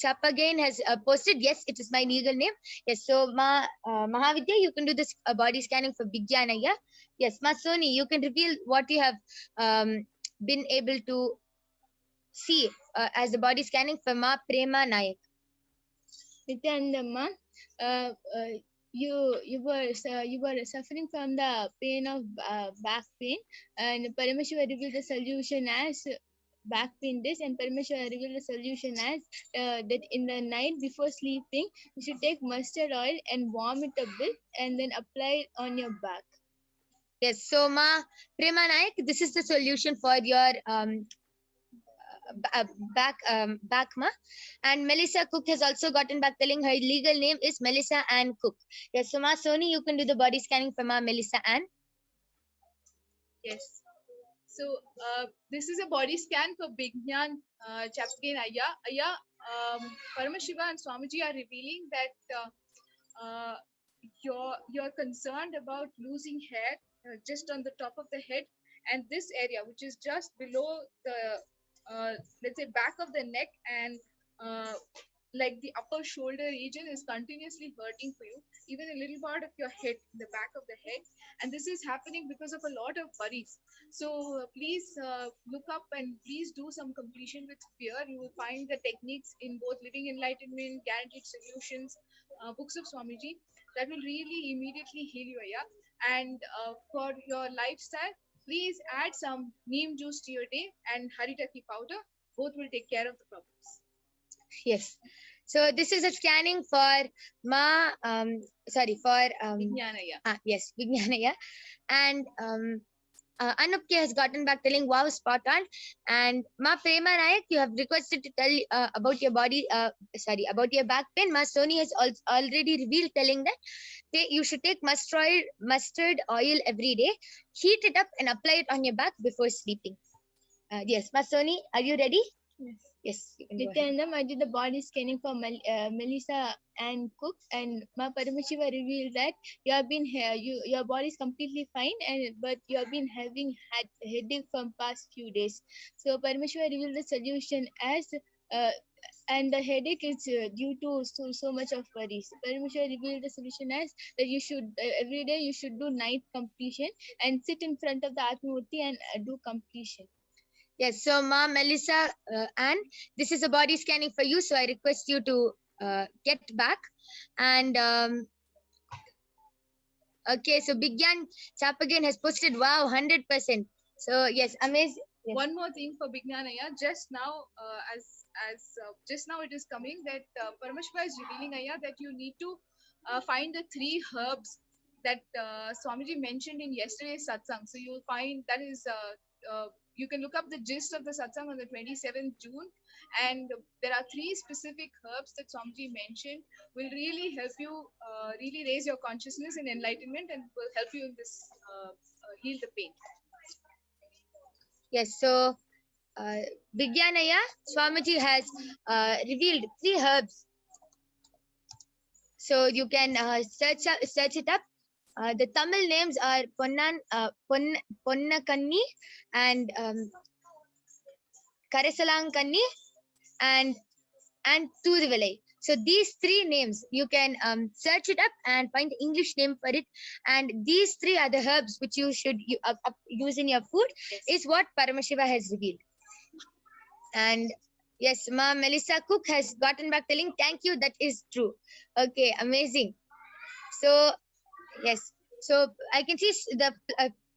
Chapagain has posted, yes, it is my legal name. Yes, so Mahavidya, you can do this body scanning for Bigyan Ayya. Yes, Ma Soni, you can reveal what you have been able to see as the body scanning for Ma Prema Nayak.
Nityanandamma, you were suffering from the pain of back pain, and Paramashiva revealed the solution as back pain this, and Paramashiva revealed the solution as that in the night before sleeping you should take mustard oil and warm it a bit and then apply it on your back.
Yes, so Ma Prema Nayak, this is the solution for your back ma. And Melissa Cook has also gotten back telling her legal name is Melissa Ann Cook. Yes, so Ma Soni, you can do the body scanning for Ma Melissa Ann.
Yes. So this is a body scan for Bigyan Chapagain Ayya. Paramashiva and Swamiji are revealing that you're concerned about losing hair just on the top of the head, and this area, which is just below the let's say back of the neck and like the upper shoulder region, is continuously hurting for you, even a little part of your head, the back of the head, and this is happening because of a lot of worries. So please look up and please do some completion with fear. You will find the techniques in both Living Enlightenment, Guaranteed Solutions, books of Swamiji that will really immediately heal you. And for your lifestyle, please add some neem juice to your day and haritaki powder. Both will take care of the problems.
Yes. So this is a scanning for
Vijnanaya.
Yes, Vijnanaya. And Anupke has gotten back telling, wow, spot on. And Ma Prema Nayak, you have requested to tell about your body, about your back pain. Ma Soni has already revealed, telling that you should take mustard oil every day, heat it up and apply it on your back before sleeping. Yes, Ma Soni, are you ready?
Yes.
Yes. You can go ahead.
Nityanandam, I did the body scanning for Melissa and Cook, and Ma Paramashiva revealed that you have been here. Your body is completely fine, but you have been having headache from past few days. So Paramashiva revealed the solution as and the headache is due to so much of worries. Paramashiva revealed the solution as that you should every day you should do night completion and sit in front of the Atmamurti and do completion.
Yes, so Ma Melissa and this is a body scanning for you. So I request you to get back. And okay, so Bigyan Chapagan has posted, wow, 100%. So yes, amazing. Yes.
One more thing for Vijnanaya. Just now, just now it is coming that Parameshwara is revealing, Aya, that you need to find the 3 herbs that Swamiji mentioned in yesterday's satsang. So you will find that is you can look up the gist of the satsang on the 27th June, and there are 3 specific herbs that Swamiji mentioned will really help you really raise your consciousness and enlightenment, and will help you in this heal the pain.
Yes, so Vijnanaya, Swamiji has revealed 3 herbs. So you can search it up. The Tamil names are Ponnakanni and Karasalankanni and Thuruvalai. So these 3 names, you can search it up and find the English name for it. And these 3 are the herbs which you should use in your food, is what Paramashiva has revealed. And yes, Ma Melissa Cook has gotten back telling, thank you, that is true. Okay, amazing. So yes, so I can see the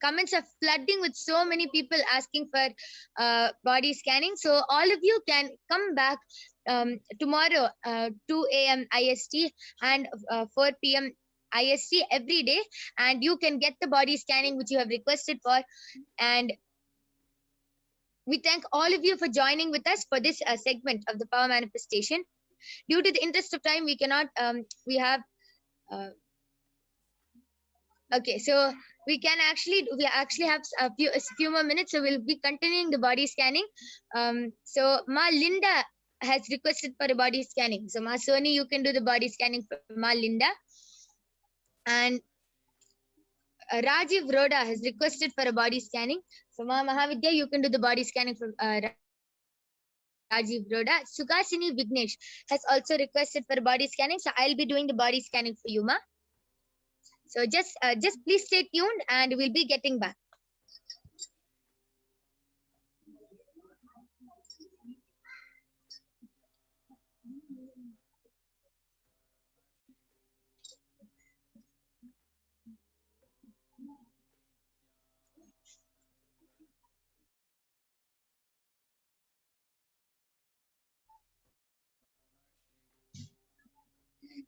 comments are flooding with so many people asking for body scanning. So all of you can come back tomorrow 2 a.m. IST and 4 p.m. IST every day, and you can get the body scanning which you have requested for. And we thank all of you for joining with us for this segment of the power manifestation. Due to the interest of time, we cannot we okay, so we actually have a few more minutes, so we'll be continuing the body scanning. So Ma Linda has requested for a body scanning. So Ma Soni, you can do the body scanning for Ma Linda. And Rajiv Roda has requested for a body scanning. So Ma Mahavidya, you can do the body scanning for Rajiv Roda. Sukasini Vignesh has also requested for a body scanning. So I'll be doing the body scanning for you, Ma. So just please stay tuned and we'll be getting back.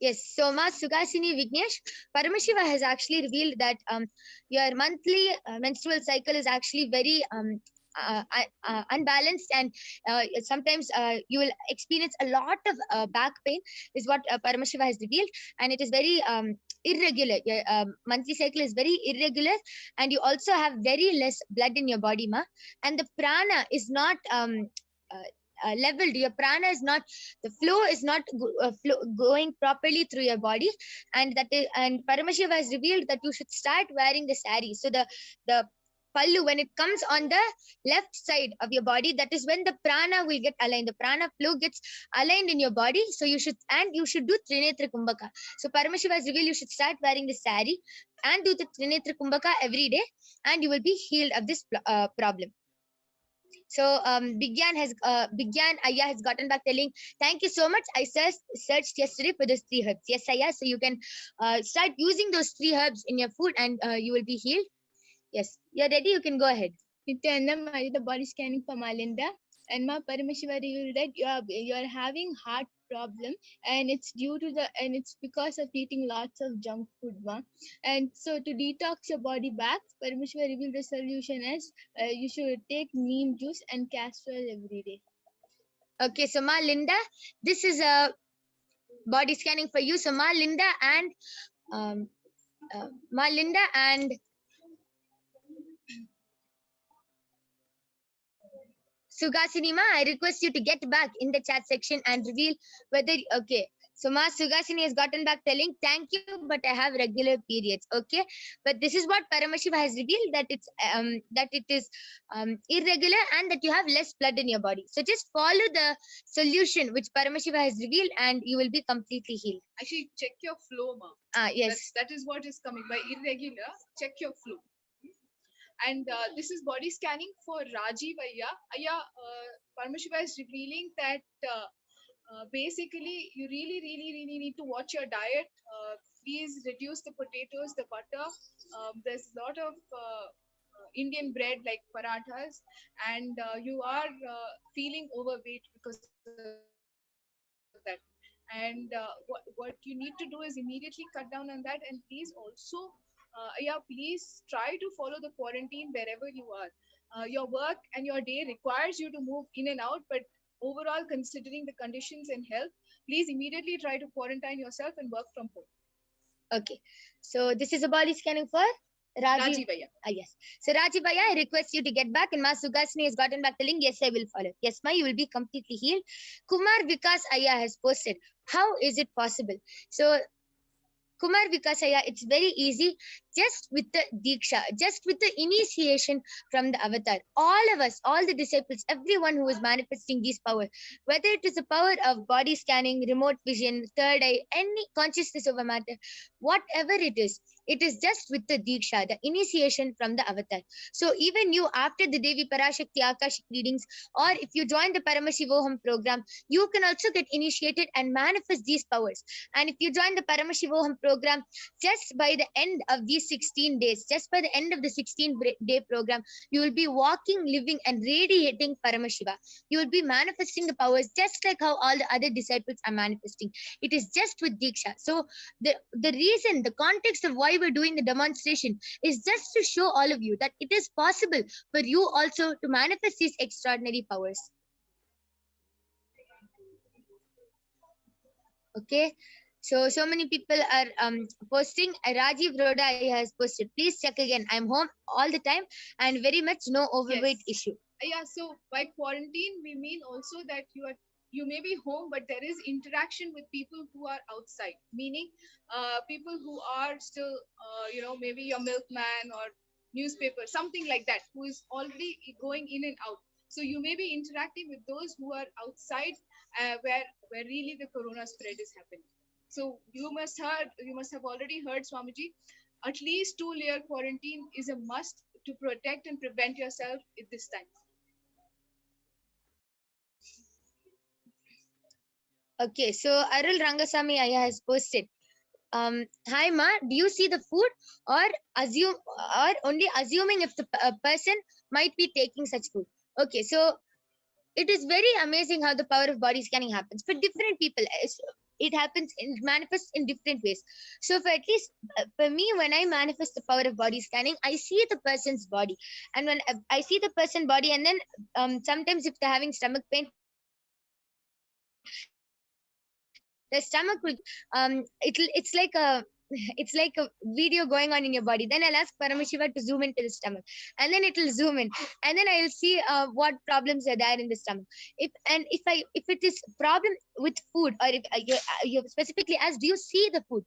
Yes, so Ma Sukasini Vignesh, Paramashiva has actually revealed that your monthly menstrual cycle is actually very unbalanced, and sometimes you will experience a lot of back pain, is what Paramashiva has revealed, and it is very irregular. Your monthly cycle is very irregular, and you also have very less blood in your body, Ma, and the prana is not leveled. Your prana is not, the flow is not going properly through your body, and and Paramashiva has revealed that you should start wearing the sari. So the pallu, when it comes on the left side of your body, that is when the prana will get aligned. The prana flow gets aligned in your body. So you should do Trinetra Kumbhaka. So Paramashiva has revealed you should start wearing the sari and do the Trinetra Kumbhaka every day, and you will be healed of this problem. So Bigyan Aya has gotten back telling, thank you so much. I searched yesterday for those 3 herbs. Yes, Aya. So you can start using those 3 herbs in your food, and you will be healed. Yes, you're ready. You can go ahead.
Nityanandam, I did the body scanning for Malinda, and Ma Paramashiva revealed that you are having heart problem, and it's because of eating lots of junk food, ma. And so to detox your body back, Paramashiva revealed the solution as you should take neem juice and castor oil every day.
Okay, so Ma Linda, this is a body scanning for you. So Ma Linda and Sugasini Ma, I request you to get back in the chat section and reveal whether, okay. So Ma Sugasini has gotten back telling, thank you, but I have regular periods. Okay, but this is what Paramashiva has revealed, that it is irregular and that you have less blood in your body. So just follow the solution which Paramashiva has revealed and you will be completely healed.
Actually, check your flow, ma.
Yes.
That is what is coming by irregular. Check your flow. And this is body scanning for Rajiv Ayya. Paramashiva is revealing that basically you really need to watch your diet. Please reduce the potatoes, the butter. There's a lot of Indian bread like parathas, and you are feeling overweight because of that. And what you need to do is immediately cut down on that, and please also please try to follow the quarantine wherever you are. Your work and your day requires you to move in and out, but overall, considering the conditions and health, please immediately try to quarantine yourself and work from home.
Okay, so this is a body scanning for Rajiv. Yes. So Rajiv Ayya, I request you to get back, and Ma Sugasini has gotten back telling, yes, I will follow. Yes, Ma, you will be completely healed. Kumar Vikas Ayya has posted, how is it possible? So Kumar Vikas Ayya, it's very easy. Just with the Diksha, just with the initiation from the avatar, all of us, all the disciples, everyone who is manifesting these powers, whether it is the power of body scanning, remote vision, third eye, any consciousness over matter, whatever it is just with the Diksha, the initiation from the avatar. So even you, after the Devi PARASHAKTI Akashic readings, or if you join the Paramashivoham program, you can also get initiated and manifest these powers. And if you join the Paramashivoham program, just by the end of these 16 days, just by the end of the 16-day program, you will be walking, living, and radiating Paramashiva. You will be manifesting the powers just like how all the other disciples are manifesting. It is just with Diksha. So the reason, the context of why we're doing the demonstration is just to show all of you that it is possible for you also to manifest these extraordinary powers. Okay. So many people are posting. Rajiv Roda has posted, please check again. I'm home all the time and very much no overweight issue.
Yeah, so by quarantine, we mean also that you may be home, but there is interaction with people who are outside, meaning people who are still, maybe your milkman or newspaper, something like that, who is already going in and out. So you may be interacting with those who are outside where really the corona spread is happening. So you must have already heard, Swamiji, at least 2-layer quarantine is a must to protect and prevent yourself at this time.
Okay, so Arul Rangasamy Ayya has posted, hi Ma, do you see the food or only assuming if the person might be taking such food? Okay, so it is very amazing how the power of body scanning happens for different people. It happens, it manifests in different ways. So for at least for me, when I manifest the power of body scanning, I see the person's body, and when I see the person's body, and then sometimes if they're having stomach pain, the stomach will it's like a video going on in your body. Then I'll ask Paramashiva to zoom into the stomach, and then it will zoom in, and then I'll see what problems are there in the stomach. If it is problem with food, or if you specifically asked, do you see the food?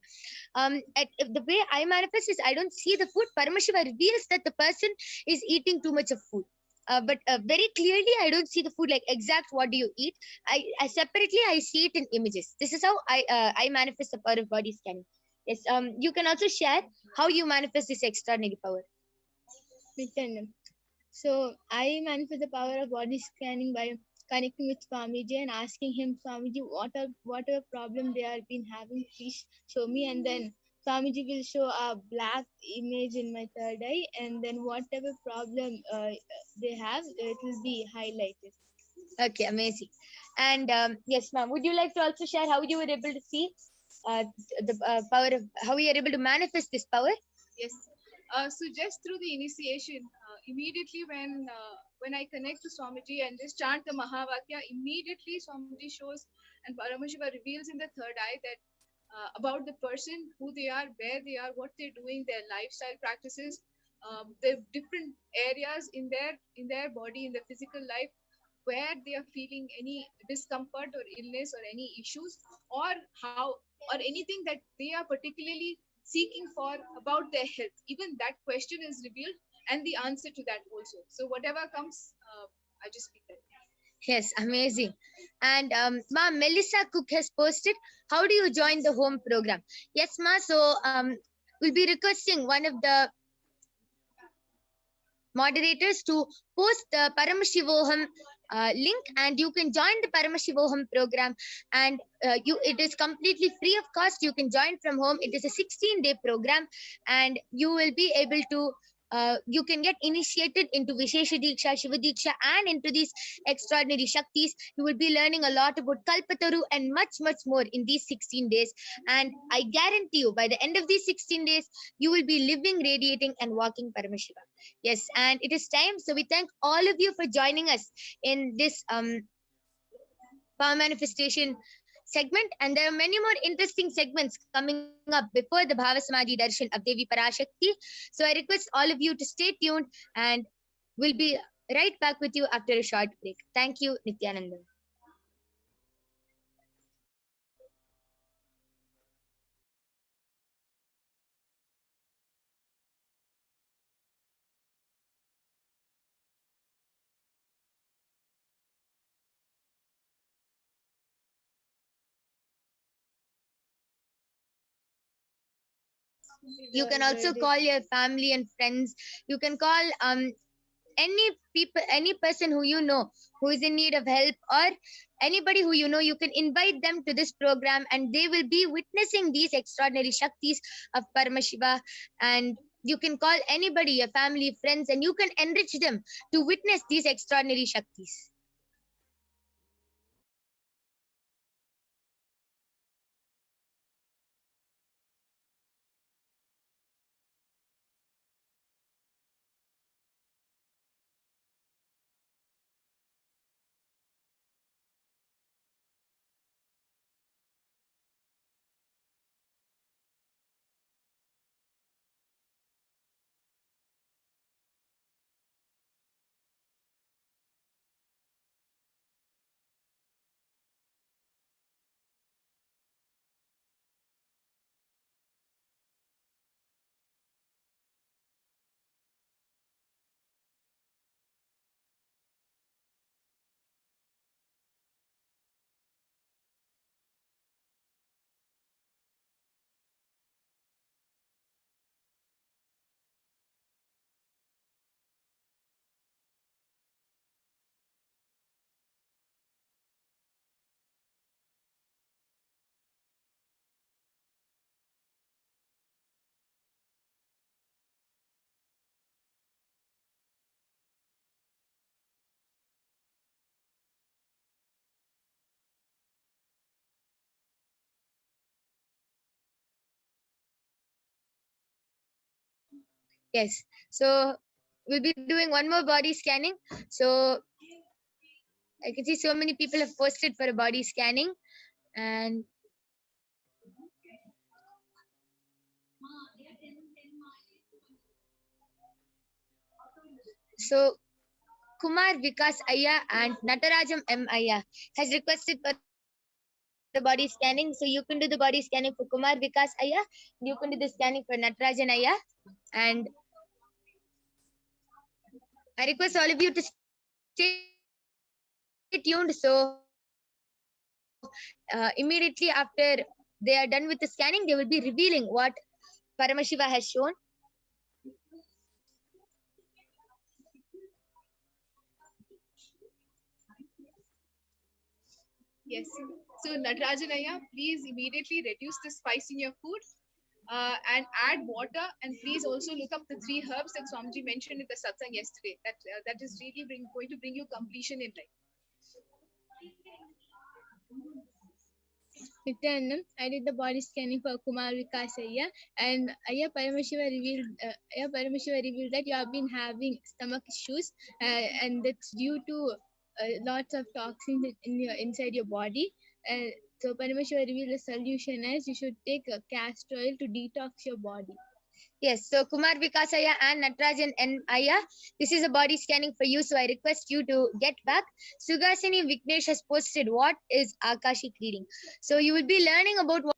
The way I manifest is I don't see the food. Paramashiva reveals that the person is eating too much of food. But very clearly, I don't see the food like exact what do you eat. I separately I see it in images. This is how I manifest the power of body scanning. Yes. You can also share how you manifest this extraordinary power.
So I manifest the power of body scanning by connecting with Swamiji and asking him, Swamiji, what are problem they have been having? Please show me, and then Swamiji will show a black image in my third eye, and then whatever problem they have, it will be highlighted.
Okay, amazing. And yes, ma'am, would you like to also share how you were able to see the power of how we are able to manifest this power?
Yes. So just through the initiation, immediately when I connect to Swamiji and just chant the Mahavakya, immediately Swamiji shows and Paramashiva reveals in the third eye that about the person, who they are, where they are, what they're doing, their lifestyle practices, the different areas in their body, in their physical life, where they are feeling any discomfort or illness or any issues, or how or anything that they are particularly seeking for about their health. Even that question is revealed and the answer to that also. So whatever comes, I just speak that.
Yes, amazing. And ma'am, Melissa Cook has posted, how do you join the home program? Yes, ma. So we'll be requesting one of the moderators to post the Paramashivoham link, and you can join the Paramashivoham program, and it is completely free of cost. You can join from home. It is a 16-day program, and you will be able to you can get initiated into Vishesha Diksha, Shiva Diksha, and into these extraordinary Shaktis. You will be learning a lot about Kalpataru and much, much more in these 16 days. And I guarantee you, by the end of these 16 days, you will be living, radiating, and walking Paramashiva. Yes, and it is time. So we thank all of you for joining us in this power manifestation segment, and there are many more interesting segments coming up before the Bhava Samadhi Darshan of Devi PARASHAKTI. So I request all of you to stay tuned, and we'll be right back with you after a short break. Thank you, Nityananda. You can also call your family and friends. You can call any person who you know who is in need of help, or anybody who you know. You can invite them to this program, and they will be witnessing these extraordinary Shaktis of Paramashiva. And you can call anybody, your family, friends, and you can enrich them to witness these extraordinary Shaktis. Yes, so we'll be doing one more body scanning. So I can see so many people have posted for a body scanning, and so Kumar Vikas Ayya and Natarajam M. Ayya has requested for the body scanning. So you can do the body scanning for Kumar Vikas Ayya. You can do the scanning for Natarajan Ayya. And I request all of you to stay tuned. So immediately after they are done with the scanning, they will be revealing what Paramashiva has shown.
Yes. So Natarajanaya, please immediately reduce the spice in your food and add water, and please also look up the 3 herbs that Swamiji mentioned in the satsang yesterday. That is really going to bring you completion in life.
Nityanam, I did the body scanning for Kumar Vikas Ayya, and Ayya Paramashiva revealed that you have been having stomach issues, and that's due to lots of toxins inside your body. So Paramashiva revealed the solution as you should take a castor oil to detox your body.
Yes, so Kumar Vikasaya and Natarajan and Aya, this is a body scanning for you, so I request you to get back. Sugasini Vignesh has posted what is Akashic reading. So you will be learning about what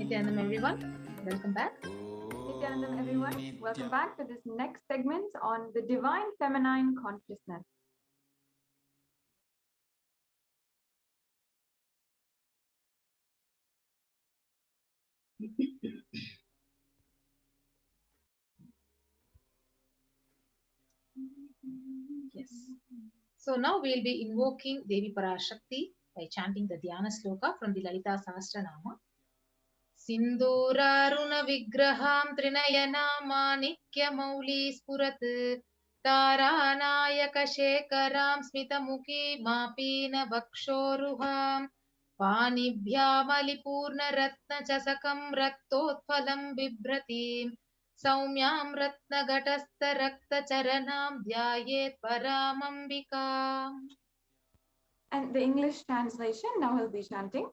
Nityanam, everyone. Welcome back.
Nityanam, everyone. Welcome back to this next segment on the divine feminine consciousness.
Yes. So now we'll be invoking Devi PARASHAKTI by chanting the Dhyana Sloka from the Lalita Sahasranama. Sindhuraruna Vigraham Trinayana Manikya Spurat Taranayaka Shekaram Smitamuki Mapina Vakshoruham Panibhyam Alipurna Ratna Chasakam Raktotphalam Bibratim Saumyam Ratna Gatastha Rakta Charanam Dhyayet Paramambika.
And the English translation, now he'll be chanting.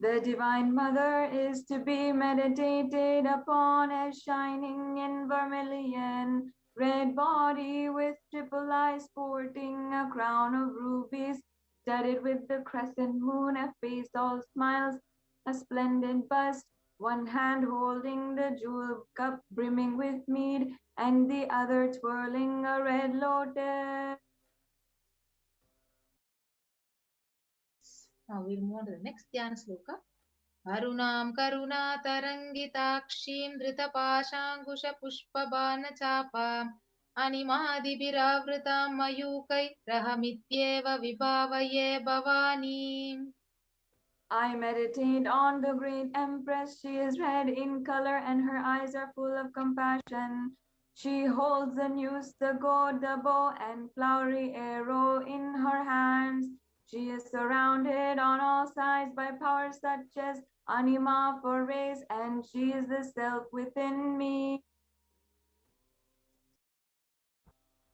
The Divine Mother is to be meditated upon as shining in vermilion, red body with triple eyes sporting a crown of rubies, studded with the crescent moon, a face all smiles, a splendid bust, one hand holding the jewel cup brimming with mead, and the other twirling a red lotus.
Now we'll move on to the next Dhyana Sloka. Arunam Karuna Tarangitakshim Dritapashangusha Pushpabana Chapam Animadi Biravritam Mayukai Rahamityeva Vibhavaye Bhavani.
I meditate on the great Empress. She is red in color and her eyes are full of compassion. She holds the noose, the gourd, the bow, and flowery arrow in her hands. She is surrounded on all sides by powers such as Anima for rays, and she is the self within me.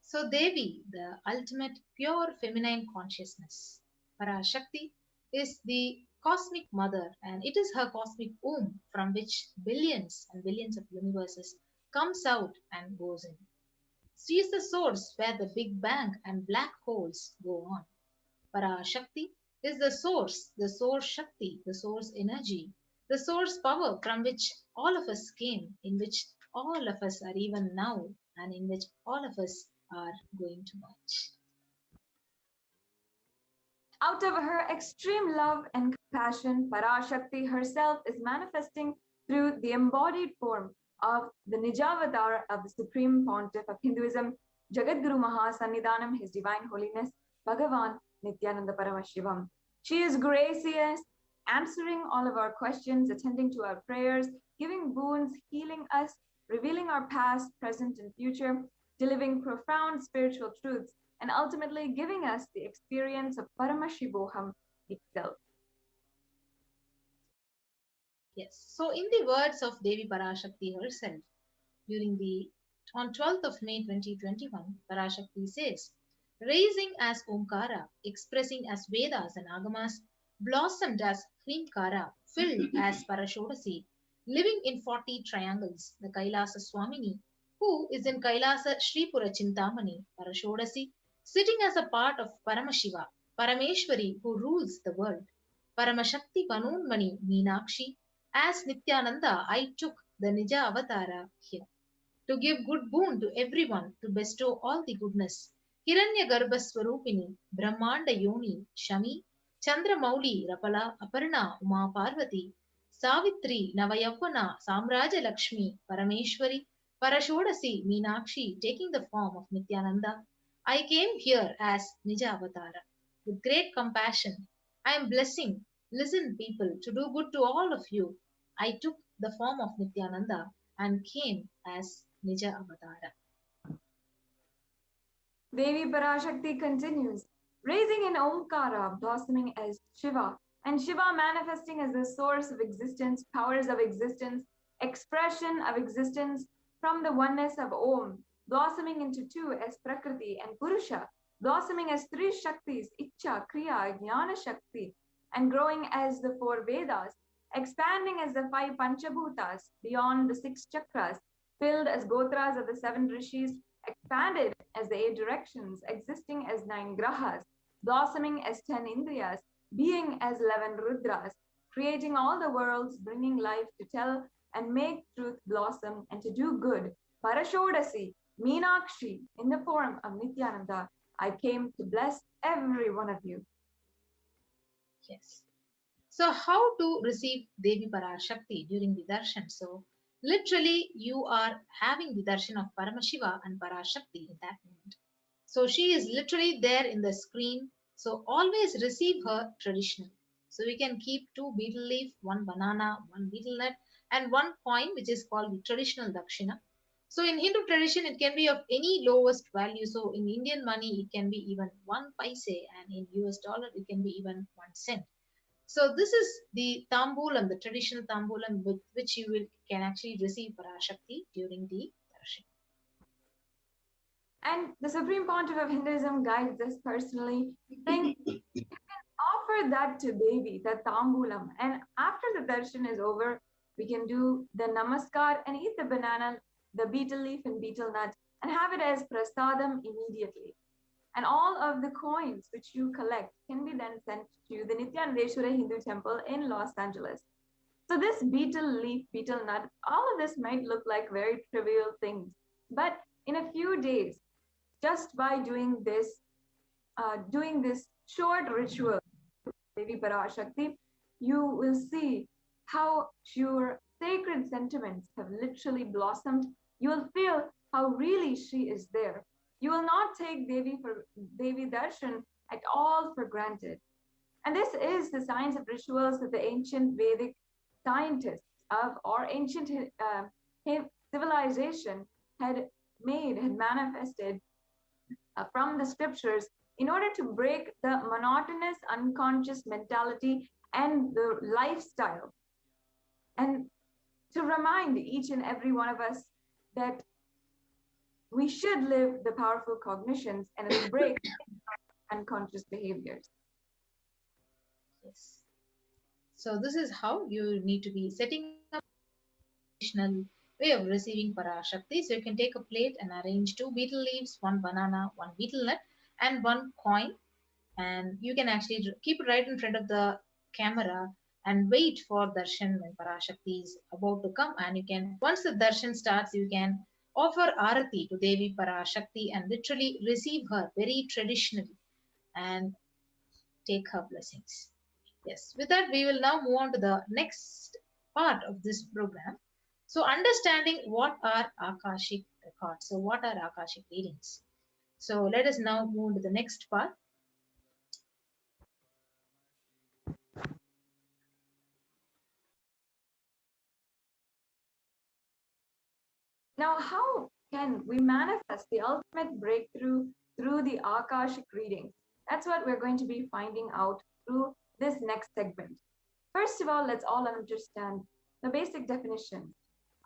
So Devi, the ultimate pure feminine consciousness, PARASHAKTI, is the cosmic mother, and it is her cosmic womb from which billions and billions of universes comes out and goes in. She is the source where the Big Bang and black holes go on. PARASHAKTI is the source Shakti, the source energy, the source power from which all of us came, in which all of us are even now, and in which all of us are going to merge.
Out of her extreme love and compassion, PARASHAKTI herself is manifesting through the embodied form of the Nijavatar of the Supreme Pontiff of Hinduism, Jagadguru Mahasannidhanam, His Divine Holiness, Bhagavan Nityananda Paramashivam. She is gracious, answering all of our questions, attending to our prayers, giving boons, healing us, revealing our past, present, and future, delivering profound spiritual truths, and ultimately giving us the experience of Paramashivoham itself.
Yes. So in the words of Devi PARASHAKTI herself, on 12th of May 2021, PARASHAKTI says, raising as Omkara, expressing as Vedas and Agamas, blossomed as Hrimkara, filled as Parashodasi, living in 40 triangles, the Kailasa Swamini, who is in Kailasa Sripura Chintamani, Parashodasi, sitting as a part of Paramashiva, Parameshwari, who rules the world, Paramashakti Panunmani Meenakshi. As Nityananda, I took the Nija Avatara here to give good boon to everyone, to bestow all the goodness. Hiranya Garbha Swarupini, Brahmanda Yoni, Shami, Chandra Mauli, Rapala, Aparna, Uma Parvati, Savitri, Navayavana, Samraja Lakshmi, Parameshwari, Parashodasi, Meenakshi, taking the form of Nityananda. I came here as Nija Avatara. With great compassion, I am blessing. Listen, people, to do good to all of you. I took the form of Nityananda and came as Nija Avatara.
Devi Parashakti continues, raising in Omkara, blossoming as Shiva, and Shiva manifesting as the source of existence, powers of existence, expression of existence from the oneness of Om, blossoming into two as Prakriti and Purusha, blossoming as three Shaktis, Icha, Kriya, Jnana Shakti, and growing as the four Vedas, expanding as the five Panchabhutas beyond the six chakras, filled as Gotras of the seven Rishis, expanded as the 8 directions, existing as 9 Grahas, blossoming as 10 Indriyas, being as 11 Rudras, creating all the worlds, bringing life to tell and make truth blossom and to do good. Parashodasi, Meenakshi, in the form of Nityananda, I came to bless every one of you.
Yes. So how to receive Devi Parashakti during the darshan? So literally you are having the darshan of Paramashiva and Parashakti in that moment. So she is literally there in the screen. So always receive her traditional. So we can keep 2 betel leaf, 1 banana, 1 betel nut, and 1 coin, which is called the traditional dakshina. So in Hindu tradition, it can be of any lowest value. So in Indian money, it can be even 1 paise, and in US dollar, it can be even 1 cent. So this is the tambulam, the traditional tambulam with which you can actually receive Parashakti during the darshan.
And the Supreme Pontiff of Hinduism guides us personally, saying you can offer that to Devi, the tambulam. And after the darshan is over, we can do the namaskar and eat the banana, the betel leaf and betel nut, and have it as prasadam immediately. And all of the coins which you collect can be then sent to the Nityanandeshwara Hindu temple in Los Angeles. So this betel leaf, betel nut, all of this might look like very trivial things, but in a few days, just by doing this short ritual, Devi Parashakti, you will see how your sacred sentiments have literally blossomed. You will feel how really she is there. You will not take Devi Darshan at all for granted. And this is the science of rituals that the ancient Vedic scientists of or ancient civilization had manifested from the scriptures in order to break the monotonous, unconscious mentality and the lifestyle, and to remind each and every one of us that we should live the powerful cognitions and break unconscious behaviors.
Yes. So this is how you need to be setting up traditional way of receiving Parashakti. So you can take a plate and arrange 2 betel leaves, 1 banana, 1 betel nut, and 1 coin. And you can actually keep it right in front of the camera and wait for darshan when Parashakti is about to come. And you can, once the darshan starts, you can offer arati to Devi Parashakti and literally receive her very traditionally and take her blessings. Yes, with that, we will now move on to the next part of this program. So understanding what are Akashic records. So what are Akashic readings? So let us now move to the next part.
Now, how can we manifest the ultimate breakthrough through the Akashic readings? That's what we're going to be finding out through this next segment. First of all, let's all understand the basic definition.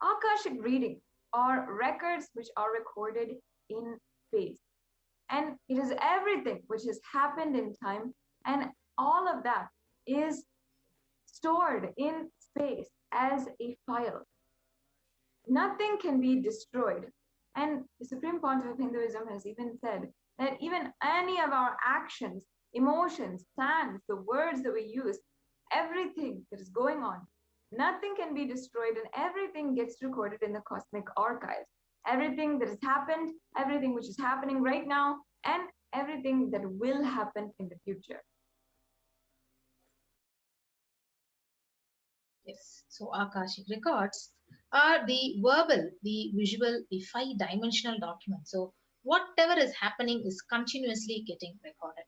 Akashic readings are records which are recorded in space. And it is everything which has happened in time, and all of that is stored in space as a file. Nothing can be destroyed. And the Supreme Pontiff of Hinduism has even said that even any of our actions, emotions, plans, the words that we use, everything that is going on, nothing can be destroyed, and everything gets recorded in the cosmic archives. Everything that has happened, everything which is happening right now, and everything that will happen in the future.
Yes, so Akashic records are the verbal, the visual, the 5-dimensional document. So whatever is happening is continuously getting recorded.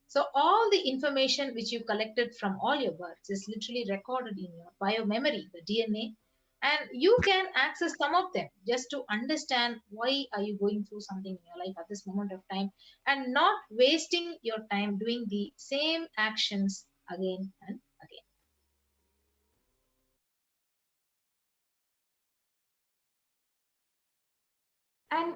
So all the information which you collected from all your births is literally recorded in your biomemory, the DNA, and you can access some of them just to understand why are you going through something in your life at this moment of time, and not wasting your time doing the same actions again and again.
And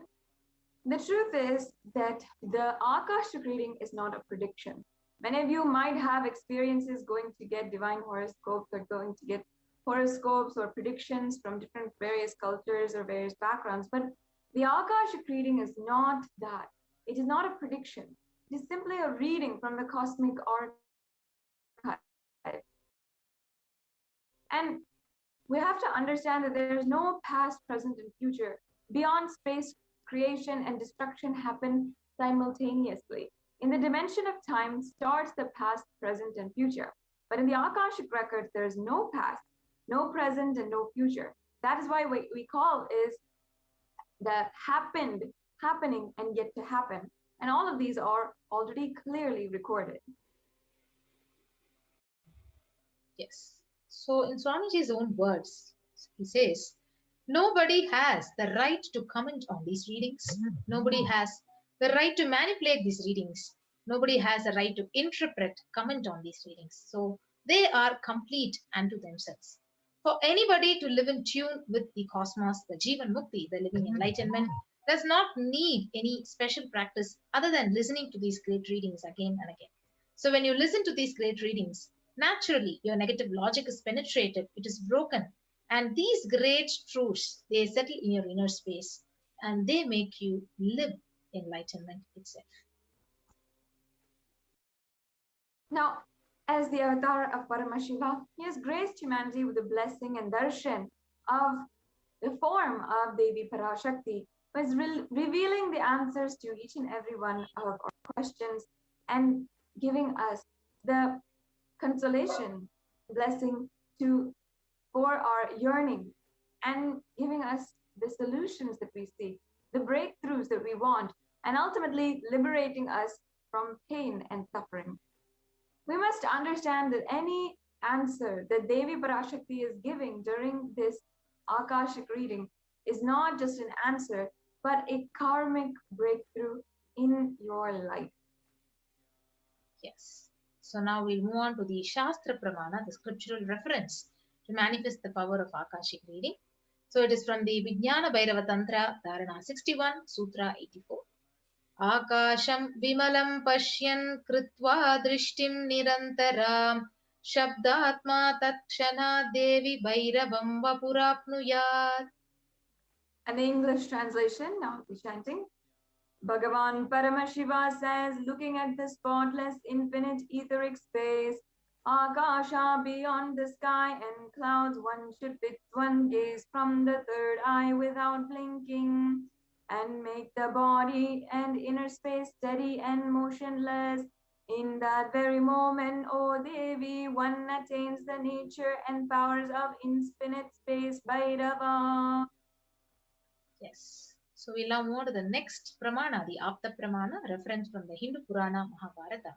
the truth is that the Akashic reading is not a prediction. Many of you might have experiences going to get divine horoscopes, or going to get horoscopes or predictions from different various cultures or various backgrounds, but the Akashic reading is not that. It is not a prediction. It is simply a reading from the cosmic archive. And we have to understand that there is no past, present, and future. Beyond space, creation and destruction happen simultaneously. In the dimension of time starts the past, present, and future. But in the Akashic records, there is no past, no present, and no future. That is why what we call is the happened, happening, and yet to happen. And all of these are already clearly recorded.
Yes. So in Swamiji's own words, he says, nobody has the right to comment on these readings. Nobody has the right to manipulate these readings. Nobody has the right to interpret, comment on these readings. So they are complete unto themselves. For anybody to live in tune with the cosmos, the Jivan Mukti, the living enlightenment, does not need any special practice other than listening to these great readings again and again. So when you listen to these great readings, naturally your negative logic is penetrated, it is broken, and these great truths, they settle in your inner space and they make you live enlightenment itself.
Now, as the avatar of Paramashiva, he has graced humanity with the blessing and darshan of the form of Devi Parashakti, who is revealing the answers to each and every one of our questions and giving us the consolation, blessing for our yearning, and giving us the solutions that we seek, the breakthroughs that we want, and ultimately liberating us from pain and suffering. We must understand that any answer that Devi Parashakti is giving during this Akashic reading is not just an answer, but a karmic breakthrough in your life.
Yes. So now we'll move on to the Shastra Pramana, the scriptural reference to manifest the power of Akashic reading. So it is from the Vijnana Bhairava Tantra, Dharana 61, Sutra 84. Akasham vimalam pashyan kritva drishtim nirantaram shabdatma tatshana devi bhairavam vapurapnuyat.
And the English translation, now we'll be chanting. Bhagavan Paramashiva says, looking at the spotless infinite etheric space, Akasha beyond the sky and clouds, one should fix one gaze from the third eye without blinking, and make the body and inner space steady and motionless. In that very moment, O Devi, one attains the nature and powers of infinite space, Bhairava.
Yes. So we'll now move on to the next Pramana, the Apta Pramana, reference from the Hindu Purana Mahabharata,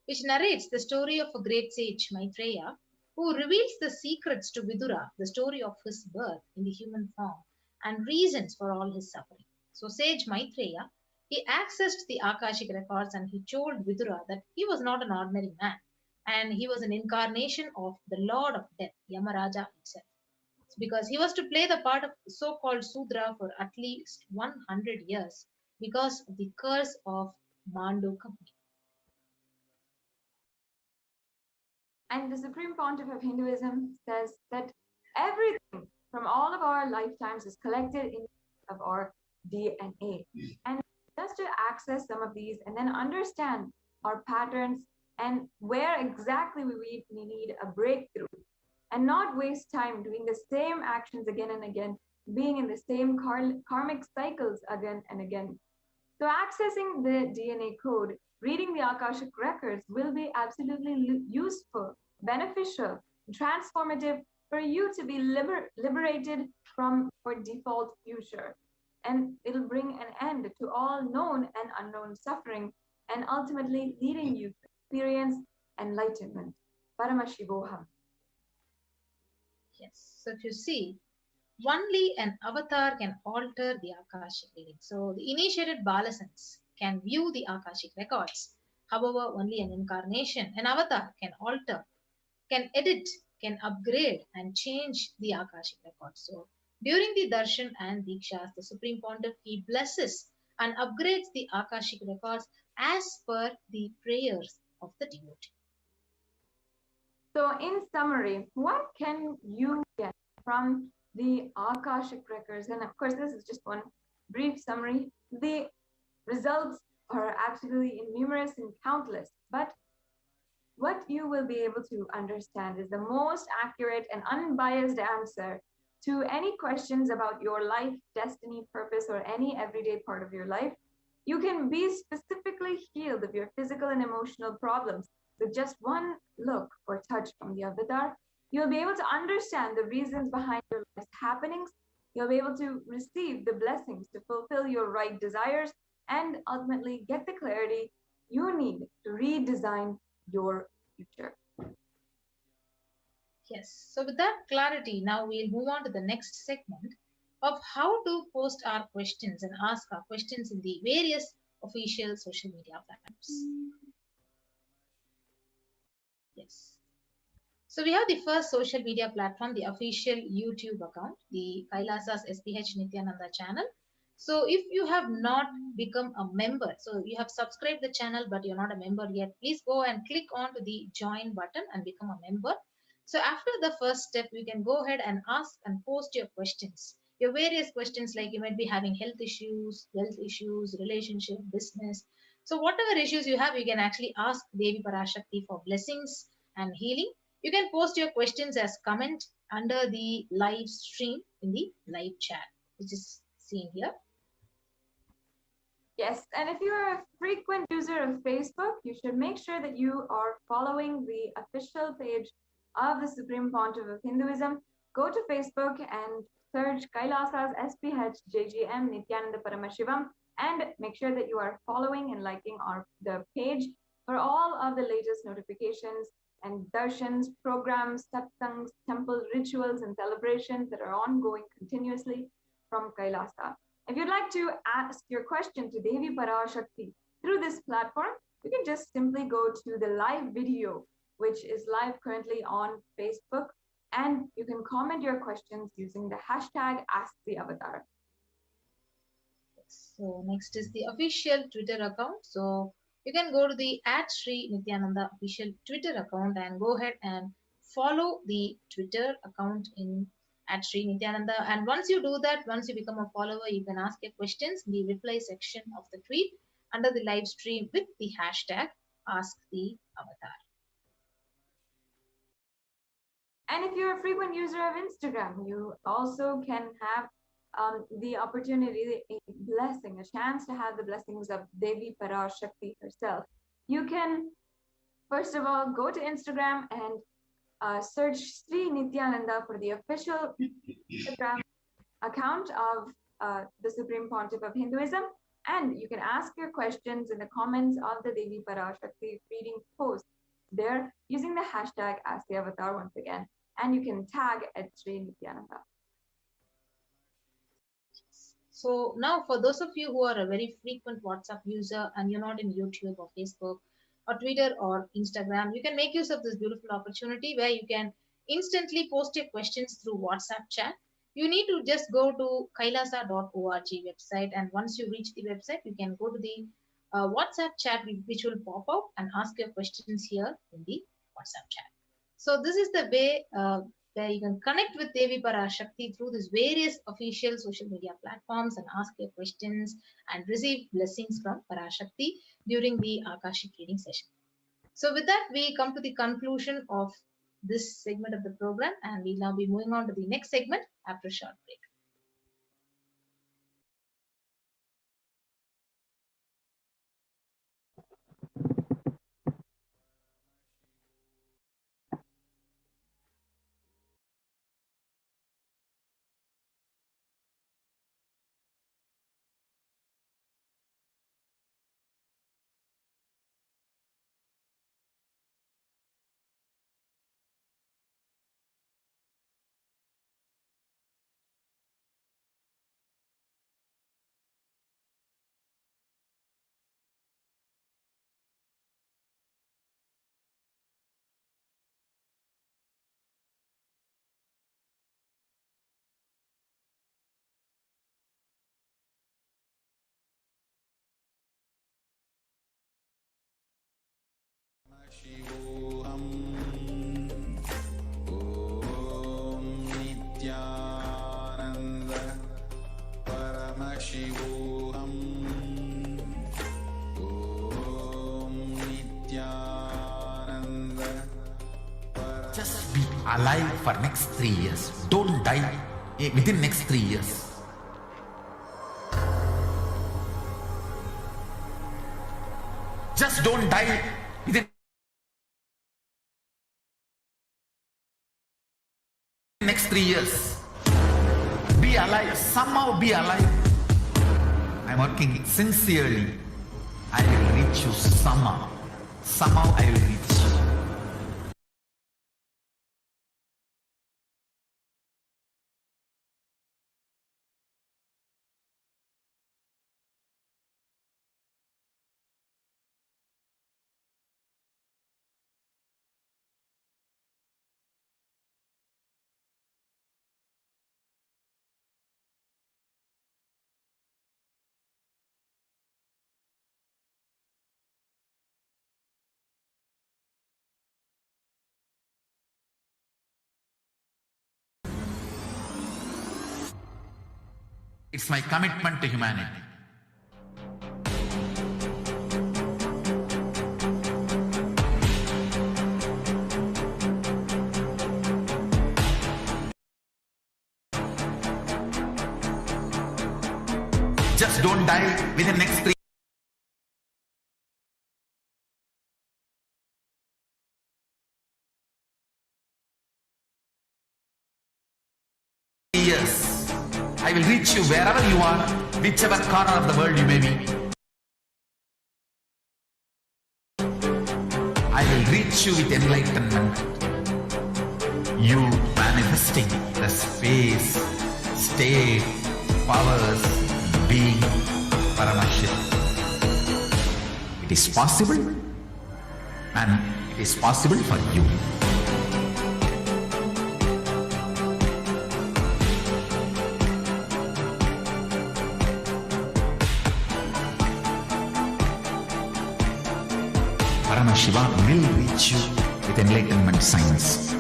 which narrates the story of a great sage, Maitreya, who reveals the secrets to Vidura, the story of his birth in the human form, and reasons for all his suffering. So sage Maitreya, he accessed the Akashic records and he told Vidura that he was not an ordinary man, and he was an incarnation of the Lord of Death, Yamaraja himself, because he was to play the part of so-called Sudra for at least 100 years because of the curse of Mandu company.
And the Supreme Pontiff of Hinduism says that everything from all of our lifetimes is collected in of our DNA. And just to access some of these and then understand our patterns and where exactly we need a breakthrough, and not waste time doing the same actions again and again, being in the same karmic cycles again and again. So accessing the DNA code, reading the Akashic records will be absolutely useful, beneficial, transformative for you to be liberated from your default future. And it'll bring an end to all known and unknown suffering, and ultimately leading you to experience enlightenment. Paramashivoham.
Yes, so if you see, only an avatar can alter the Akashic reading. So the initiated Balasans can view the Akashic records. However, only an incarnation, an avatar, can alter, can edit, can upgrade and change the Akashic records. So during the darshan and dikshas, the Supreme Pontiff, he blesses and upgrades the Akashic records as per the prayers of the devotee.
So in summary, what can you get from the Akashic records? And of course, this is just one brief summary. The results are absolutely numerous and countless, but what you will be able to understand is the most accurate and unbiased answer to any questions about your life, destiny, purpose, or any everyday part of your life. You can be specifically healed of your physical and emotional problems with just one look or touch from the avatar. You'll be able to understand the reasons behind your life's happenings. You'll be able to receive the blessings to fulfill your right desires and ultimately get the clarity you need to redesign your future.
Yes, so with that clarity, now we'll move on to the next segment of how to post our questions and ask our questions in the various official social media platforms. Yes. So we have the first social media platform, the official YouTube account, the Kailasa's SPH Nityananda channel. So if you have not become a member, so you have subscribed the channel but you're not a member yet, please go and click on to the join button and become a member. So after the first step, you can go ahead and ask and post your questions. Your various questions, like you might be having health issues, wealth issues, relationship, business. So whatever issues you have, you can actually ask Devi PARASHAKTI for blessings and healing. You can post your questions as comment under the live stream in the live chat, which is seen here.
Yes, and if you're a frequent user of Facebook, you should make sure that you are following the official page of the Supreme Pontiff of Hinduism. Go to Facebook and search Kailasa's SPH JGM Nityananda Paramashivam and make sure that you are following and liking the page for all of the latest notifications and darshans, programs, satsangs, temple rituals, and celebrations that are ongoing continuously from Kailasa. If you'd like to ask your question to Devi PARASHAKTI through this platform, you can just simply go to the live video, which is live currently on Facebook, and you can comment your questions using the hashtag #AskTheAvatar.
So next is the official Twitter account. So you can go to the @Sri Nityananda official Twitter account and go ahead and follow the Twitter account in @Sri Nityananda. And once you do that, once you become a follower, you can ask your questions in the reply section of the tweet under the live stream with the hashtag #AskTheAvatar.
And if you're a frequent user of Instagram, you also can have the opportunity, a blessing, a chance to have the blessings of Devi PARASHAKTI herself. You can, first of all, go to Instagram and search Sri Nityananda for the official Instagram account of the Supreme Pontiff of Hinduism. And you can ask your questions in the comments of the Devi PARASHAKTI reading post there using the hashtag #AskTheAvatar once again. And you can tag @Sri Nityananda.
So now for those of you who are a very frequent WhatsApp user and you're not in YouTube or Facebook or Twitter or Instagram, you can make use of this beautiful opportunity where you can instantly post your questions through WhatsApp chat. you need to just go to kailasa.org website, and once you reach the website, you can go to the WhatsApp chat, which will pop up, and ask your questions here in the WhatsApp chat. So this is the way where you can connect with Devi PARASHAKTI through these various official social media platforms and ask your questions and receive blessings from PARASHAKTI during the Akashic reading session. So with that, we come to the conclusion of this segment of the program, and we'll now be moving on to the next segment after a short break.
Just be alive for next 3 years. Don't die within next 3 years. Just don't die within next 3 years. Be alive, somehow be alive. I'm working sincerely. I will reach you somehow. Somehow I will reach you. It's my commitment to humanity. Just don't die within the next 3 years. I will reach you wherever you are, whichever corner of the world you may be. I will reach you with enlightenment. You manifesting the space, state, powers, being, Paramashit. It is possible, and it is possible for you. Shiva will reach you with enlightenment science.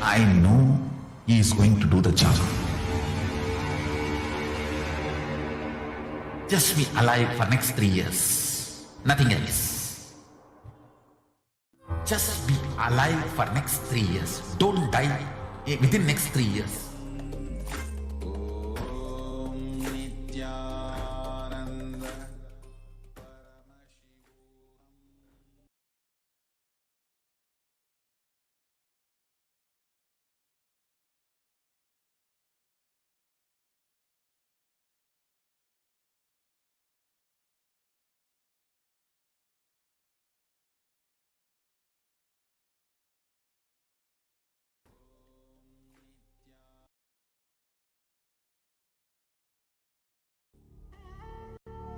I know he is going to do the job. Just be alive for next 3 years. Nothing else. Just be alive for next 3 years. Don't die within next 3 years.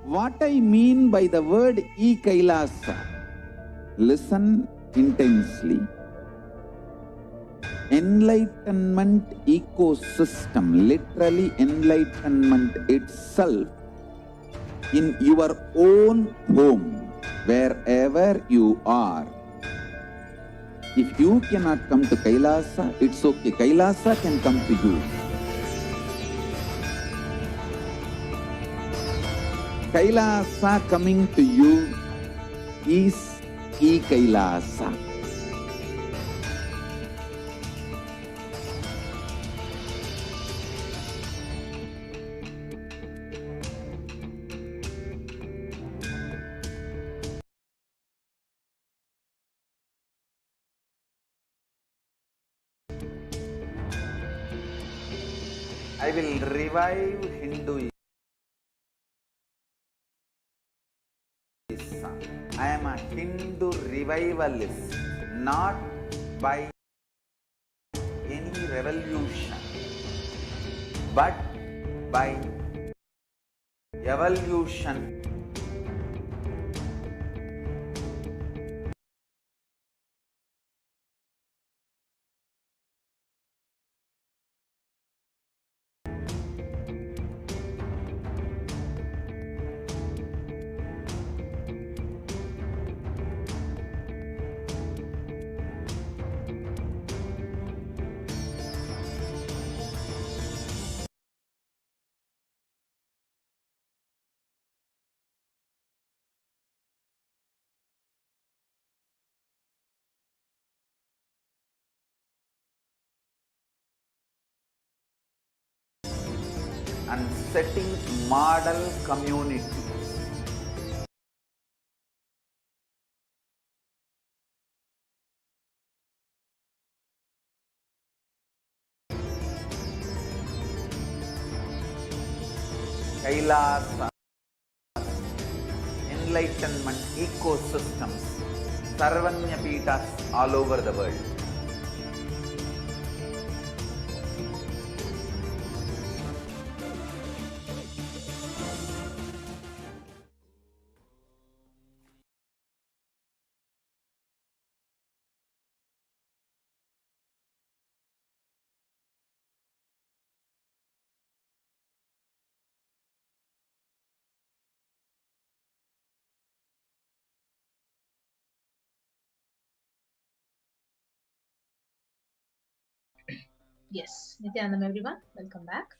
What I mean by the word E-Kailasa, listen intensely. enlightenment ecosystem, literally enlightenment itself, in your own home, wherever you are. If you cannot come to Kailasa, it's okay. Kailasa can come to you. Kailasa coming to you is e-Kailasa. I will revive Hinduism. I am a Hindu revivalist, not by any revolution, but by evolution. And setting model communities. Kailasa, enlightenment ecosystems, Sarvanya Pitas all over the world.
Yes, Nityanandam everyone, welcome back.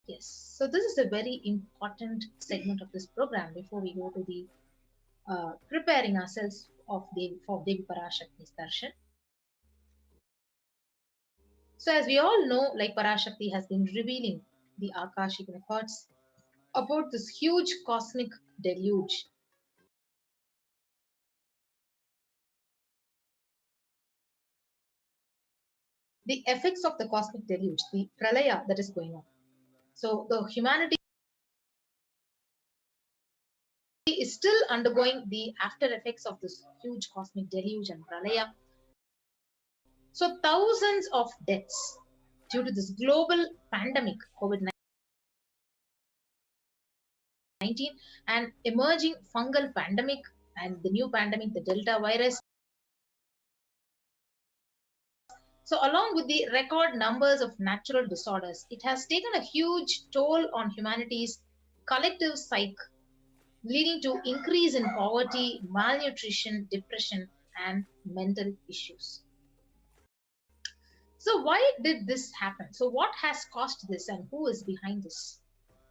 Yes, so this is a very important segment of this program before we go to the preparing ourselves for Devi Parashakti's darshan. So as we all know, like Parashakti has been revealing the Akashic records about this huge cosmic deluge. The effects of the cosmic deluge, the pralaya that is going on. So the humanity is still undergoing the after effects of this huge cosmic deluge and pralaya. So thousands of deaths due to this global pandemic, COVID-19, and emerging fungal pandemic and the new pandemic, the Delta virus. So along with the record numbers of natural disorders, it has taken a huge toll on humanity's collective psyche, leading to increase in poverty, malnutrition, depression, and mental issues. So why did this happen? So what has caused this and who is behind this?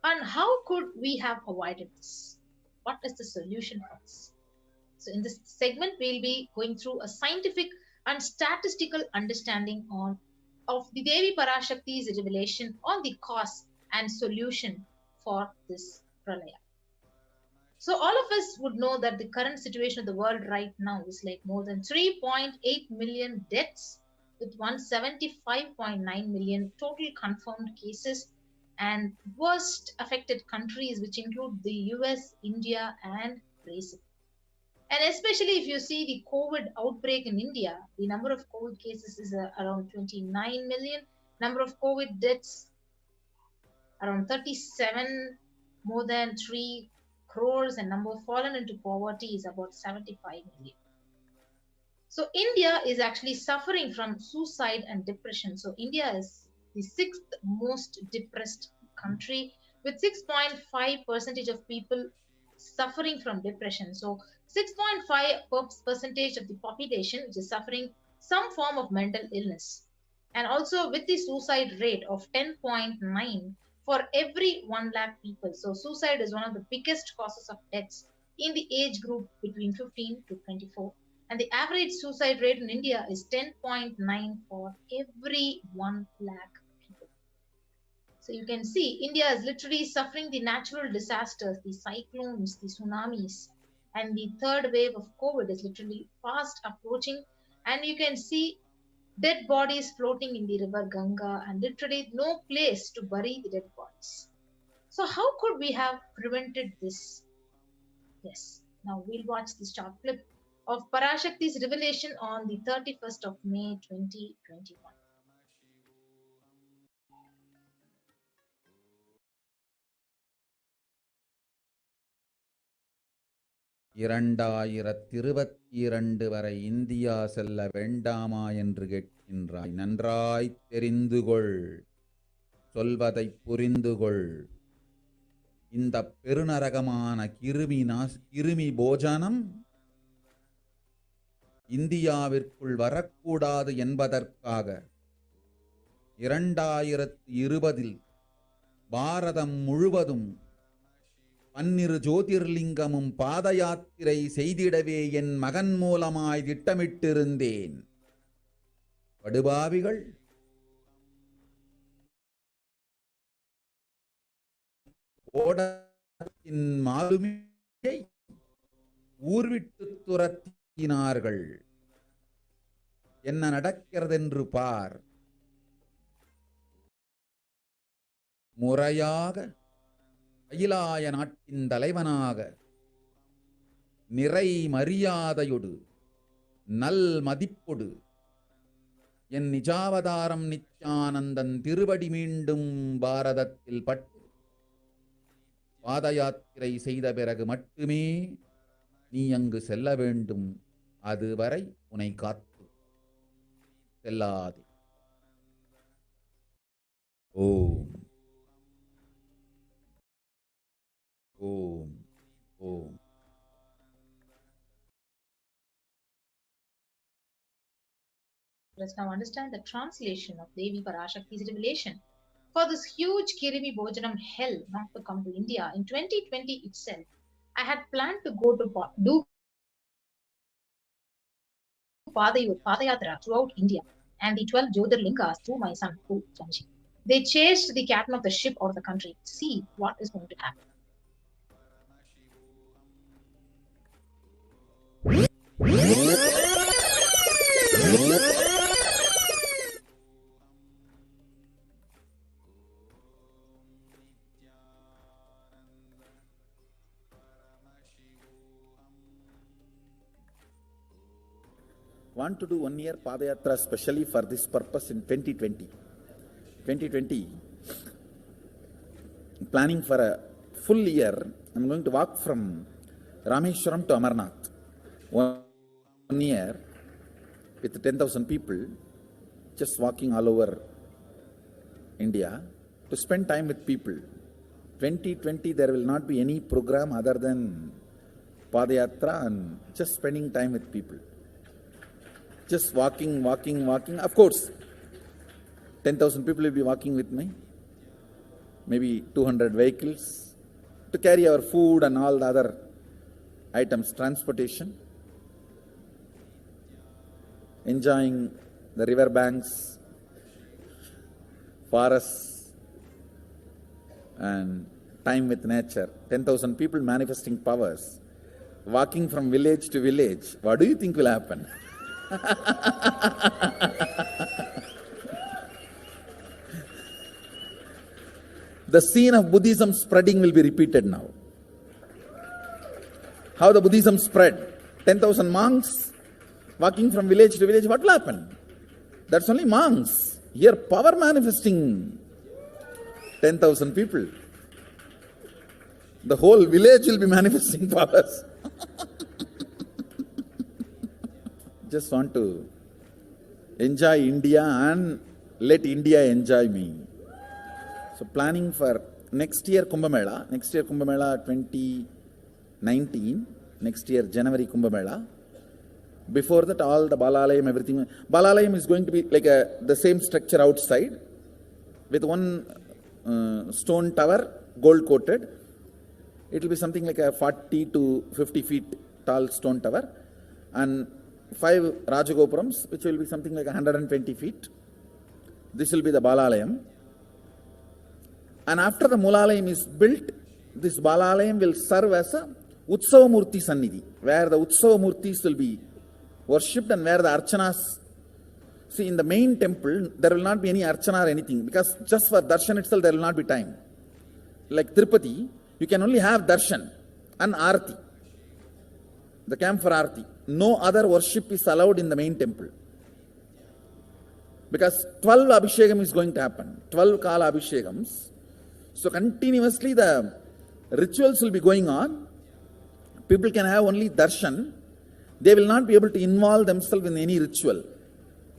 And how could we have avoided this? What is the solution for this? So in this segment, we'll be going through a scientific and statistical understanding of the Devi Parashakti's revelation on the cause and solution for this pralaya. So all of us would know that the current situation of the world right now is like more than 3.8 million deaths with 175.9 million total confirmed cases, and worst affected countries which include the US, India and Brazil. And especially if you see the COVID outbreak in India, the number of COVID cases is around 29 million, number of COVID deaths around 37, more than 3 crores, and number fallen into poverty is about 75 million. So India is actually suffering from suicide and depression. So India is the 6th most depressed country with 6.5% of people suffering from depression. So 6.5% of the population which is suffering some form of mental illness. And also with the suicide rate of 10.9 for every 1 lakh people. So suicide is one of the biggest causes of deaths in the age group between 15 to 24. And the average suicide rate in India is 10.9 for every 1 lakh people. So you can see India is literally suffering the natural disasters, the cyclones, the tsunamis, and the third wave of COVID is literally fast approaching. And you can see dead bodies floating in the river Ganga and literally no place to bury the dead bodies. So how could we have prevented this? Yes, now we'll watch this short clip of PARASHAKTI's revelation on the 31st of May 2021.
இரண்டாயிரத்திருபத்திரண்டு வரை India செல்ல வேண்டாமா என்று கேட்கின்றாய். நன்றாய் தெரிந்துகொள், சொல்வதை புரிந்துகொள். இந்த பெருநரகமான கிருமி போஜனம் இந்தியாவிற்குள் வரக்கூடாது என்பதற்காக 2020 பாரதம் முழுவதும் 12 ஜோதிர்லிங்கமும் பாத யாத்திரை செய்திடவே என் மகன் மூலமாய் திட்டமிட்டிருந்தேன். படுபாவிகள் ஓடத்தின் மாலுமியை ஊர்விட்டு துரத்தினார்கள். என்ன நடக்கிறதென்று பார். முறையாக அகிலாய நாட்டின் தலைவனாக நிறை மரியாதையொடு நல் மதிப்பொடு என் நிஜாவதாரம் நித்யானந்தன் திருவடி மீண்டும் பாரதத்தில் பட்டு பாத யாத்திரை செய்த பிறகு மட்டுமே நீ அங்கு செல்ல வேண்டும். அதுவரை உன்னை காத்து செல்லாதே. ஓம் ஓம் ஓம்.
Let's now understand the translation of Devi Parashakti's revelation. For this huge Kirimi Bojanam hell not to come to India in 2020 itself, I had planned to go to do Padayatra throughout India and the 12 Jyotirlingas through my son, Swamiji. They chased the captain of the ship out of the country to see what is going to happen.
Want to do 1 year Padayatra specially for this purpose in 2020. 2020, planning for a full year. I'm going to walk from Rameshwaram to Amarnath. 1 year with 10,000 people, just walking all over India to spend time with people. 2020, there will not be any program other than Padayatra and just spending time with people. Just walking. Of course, 10,000 people will be walking with me. Maybe 200 vehicles to carry our food and all the other items, transportation. Enjoying the river banks, forests, and time with nature. 10,000 people manifesting powers, walking from village to village. What do you think will happen? The scene of Buddhism spreading will be repeated now. How the Buddhism spread. 10,000 monks walking from village to village. What will happen? That's only monks. Here power manifesting. 10,000 people. The whole village will be manifesting powers. just want to enjoy India and let India enjoy me. So planning for next year Kumbh Mela 2019, next year January Kumbh Mela. Before that, all the Balalayam, everything. Balalayam is going to be like the same structure outside with one stone tower, gold coated. It will be something like a 40 to 50 feet tall stone tower, and 5 Rajagopurams, which will be something like 120 feet. This will be the Balalayam. And after the Mulalayam is built, this Balalayam will serve as a Utsava Murti Sannidhi, where the Utsava Murtis will be worshipped and where the Archanas. See, in the main temple, there will not be any Archana or anything, because just for Darshan itself, there will not be time. Like Tirupati, you can only have Darshan and Arati, the camp for Arati. No other worship is allowed in the main temple. Because 12 Abhishekam is going to happen, 12 Kala Abhishekams. So continuously the rituals will be going on. People can have only darshan. They will not be able to involve themselves in any ritual.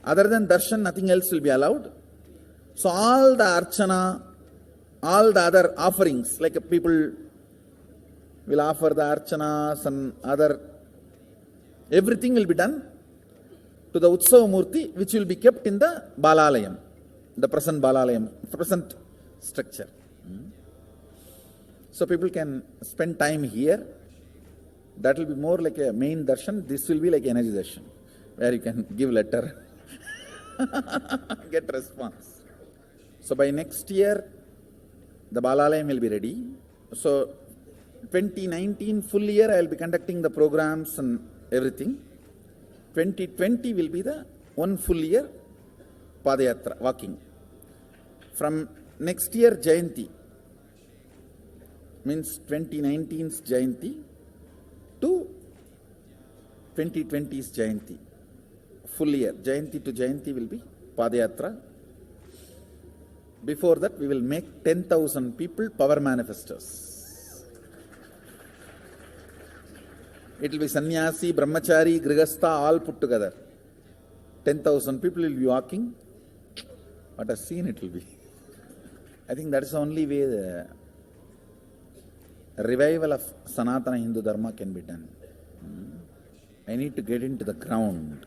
Other than darshan, nothing else will be allowed. So all the archana, all the other offerings, like people will offer the archanas and other, everything will be done to the Utsava Murti, which will be kept in the Balalayam, the present Balalayam, present structure. So people can spend time here. That will be more like a main darshan. This will be like energy darshan, where you can give letter, get response. So by next year, the Balalayam will be ready. So 2019 full year, I will be conducting the programs and everything. 2020 will be the one full year Padayatra, walking. From next year, Jayanti, means 2019's Jayanti to 2020's Jayanti. Full year, Jayanti to Jayanti will be Padayatra. Before that, we will make 10,000 people power manifestors. It will be sannyasi, brahmachari, grihastha, all put together. 10,000 people will be walking. What a scene it will be. I think that is the only way the revival of Sanatana Hindu Dharma can be done. I need to get into the ground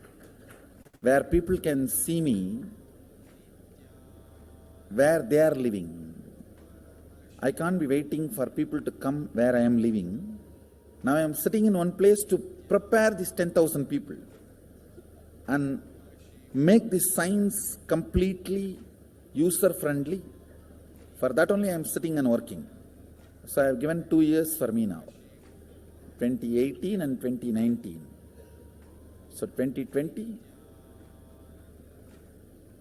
where people can see me, where they are living. I can't be waiting for people to come where I am living. Now I am sitting in one place to prepare these 10,000 people and make this science completely user-friendly. For that only I am sitting and working. So I have given 2 years for me now, 2018 and 2019. So 2020,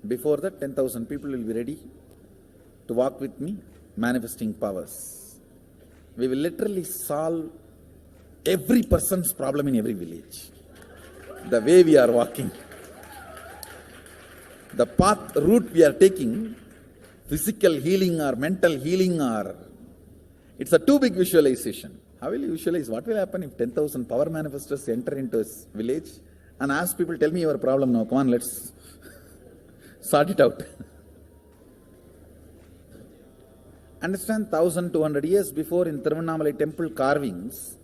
before that 10,000 people will be ready to walk with me, manifesting powers. We will literally solve every person's problem in every village. The way we are walking, the path, route we are taking, physical healing or mental healing, or it's a too big visualization. How will you visualize? What will happen if 10,000 power manifestors enter into a village and ask people, tell me your problem now, come on, let's sort it out. Understand 1,200 years before in Tiruvannamalai temple carvings,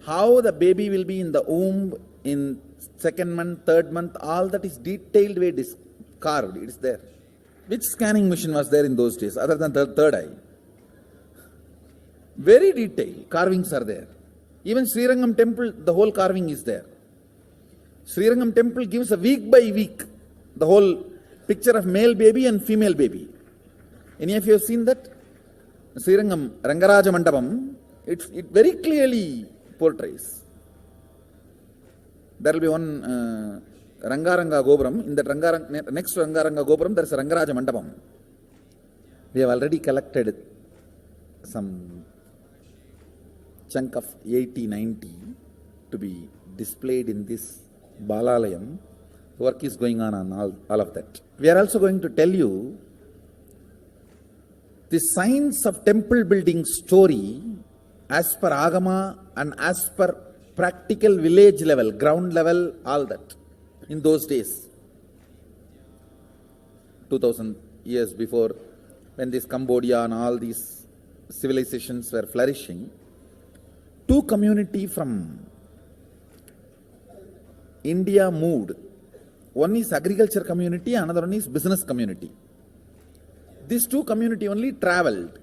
how the baby will be in the womb in 2nd month, 3rd month, all that is detailed way carved, it is there. Which scanning machine was there in those days other than the third eye? Very detailed carvings are there. Even Srirangam temple, the whole carving is there. Srirangam temple gives a week by week the whole picture of male baby and female baby. Any of you have seen that? Srirangam Rangaraja Mandapam, it very clearly portrays. There will be one Rangaranga Gopuram. In that next to Rangaranga Gopuram, there is a Rangaraja Mandapam. We have already collected some chunk of 80-90 to be displayed in this Balalayam. Work is going on all of that. We are also going to tell you the science of temple building story as per Agama and as per practical village level, ground level, all that. In those days, 2000 years before, when this Cambodia and all these civilizations were flourishing, two communities from India moved. One is agriculture community, another one is business community. These two community only traveled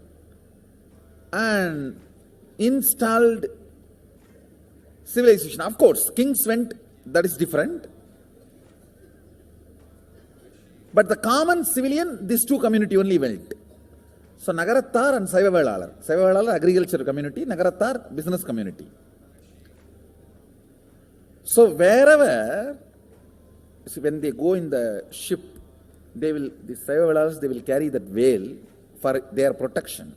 and installed civilization. Of course, kings went, that is different. But the common civilian, these two community only went. So Nagarattar and Saivavalalar. Saivavalalar agriculture community, Nagarattar business community. So wherever, see, when they go in the ship, the Saivavalalars, they will carry that veil for their protection.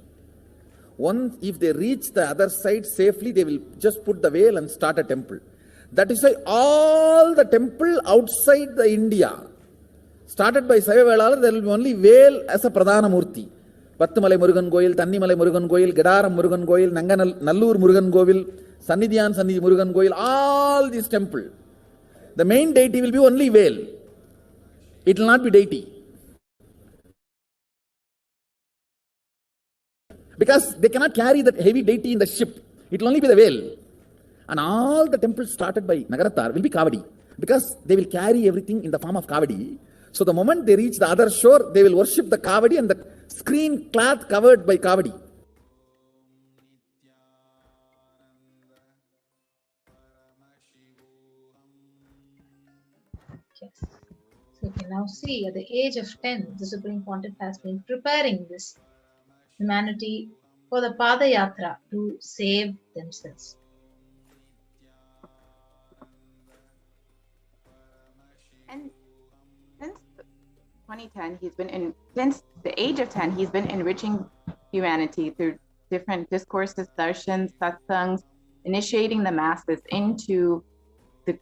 Once, if they reach the other side safely, they will just put the veil and start a temple. That is why all the temple outside the India, started by Saivavalalar, there will be only veil as a Pradhana Murti. Pattumalai Murugan Goyil, Tannimalai Murugan Goyil, Gedaram Murugan Goyil, Nallur Murugan Govil, Sannidhiyan Sannidhi Murugan Goyil, all these temples. The main deity will be only veil. It will not be deity. Because they cannot carry that heavy deity in the ship. It will only be the veil. And all the temples started by Nagarattar will be Kavadi. Because they will carry everything in the form of Kavadi. So the moment they reach the other shore, they will worship the Kavadi and the screen cloth covered by Kavadi.
Yes. So you can now see at the age of 10, the Supreme Pontiff has been preparing this humanity for the Padayatra to save themselves.
And since 2010, since the age of 10, he's been enriching humanity through different discourses, darshans, satsangs, initiating the masses into the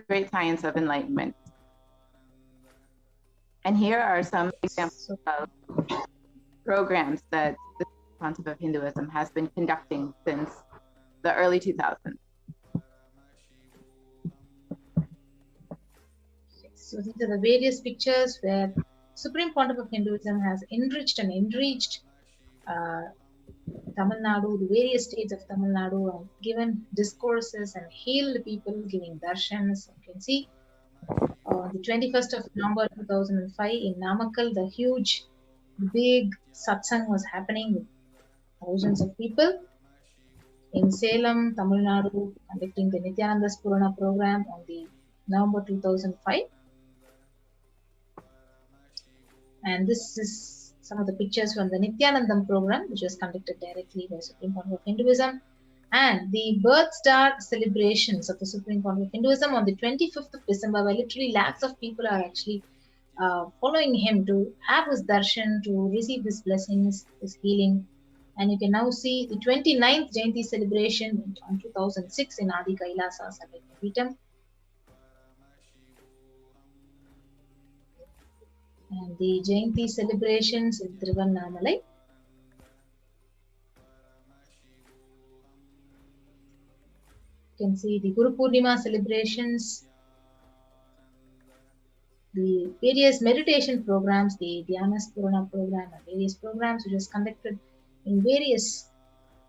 great science of enlightenment. And here are some examples of programs that the Pontiff of Hinduism has been conducting since the early 2000s.
So these are the various pictures where Supreme Pontiff of Hinduism has enriched Tamil Nadu, the various states of Tamil Nadu, and given discourses and healed people, giving darshans. You can see the 21st of November 2005 in Namakkal, the huge, big satsang was happening with thousands of people. In Salem, Tamil Nadu, conducting the Nityananda Spurana program on the November 2005. And this is some of the pictures from the Nityanandam program, which was conducted directly by Supreme Pontiff of Hinduism, and the birth star celebrations of the Supreme Pontiff of Hinduism on the 25th of December, where literally lakhs of people are actually following him to have his darshan, to receive his blessings, his healing. And you can now see the 29th Jayanti celebration in 2006 in Adi Kailasa Sabhyapitam. And the Jayanti celebrations in Tiruvannamalai. You can see the Guru Purnima celebrations, the various meditation programs, the Dhyana Spurana program, and various programs which was conducted in various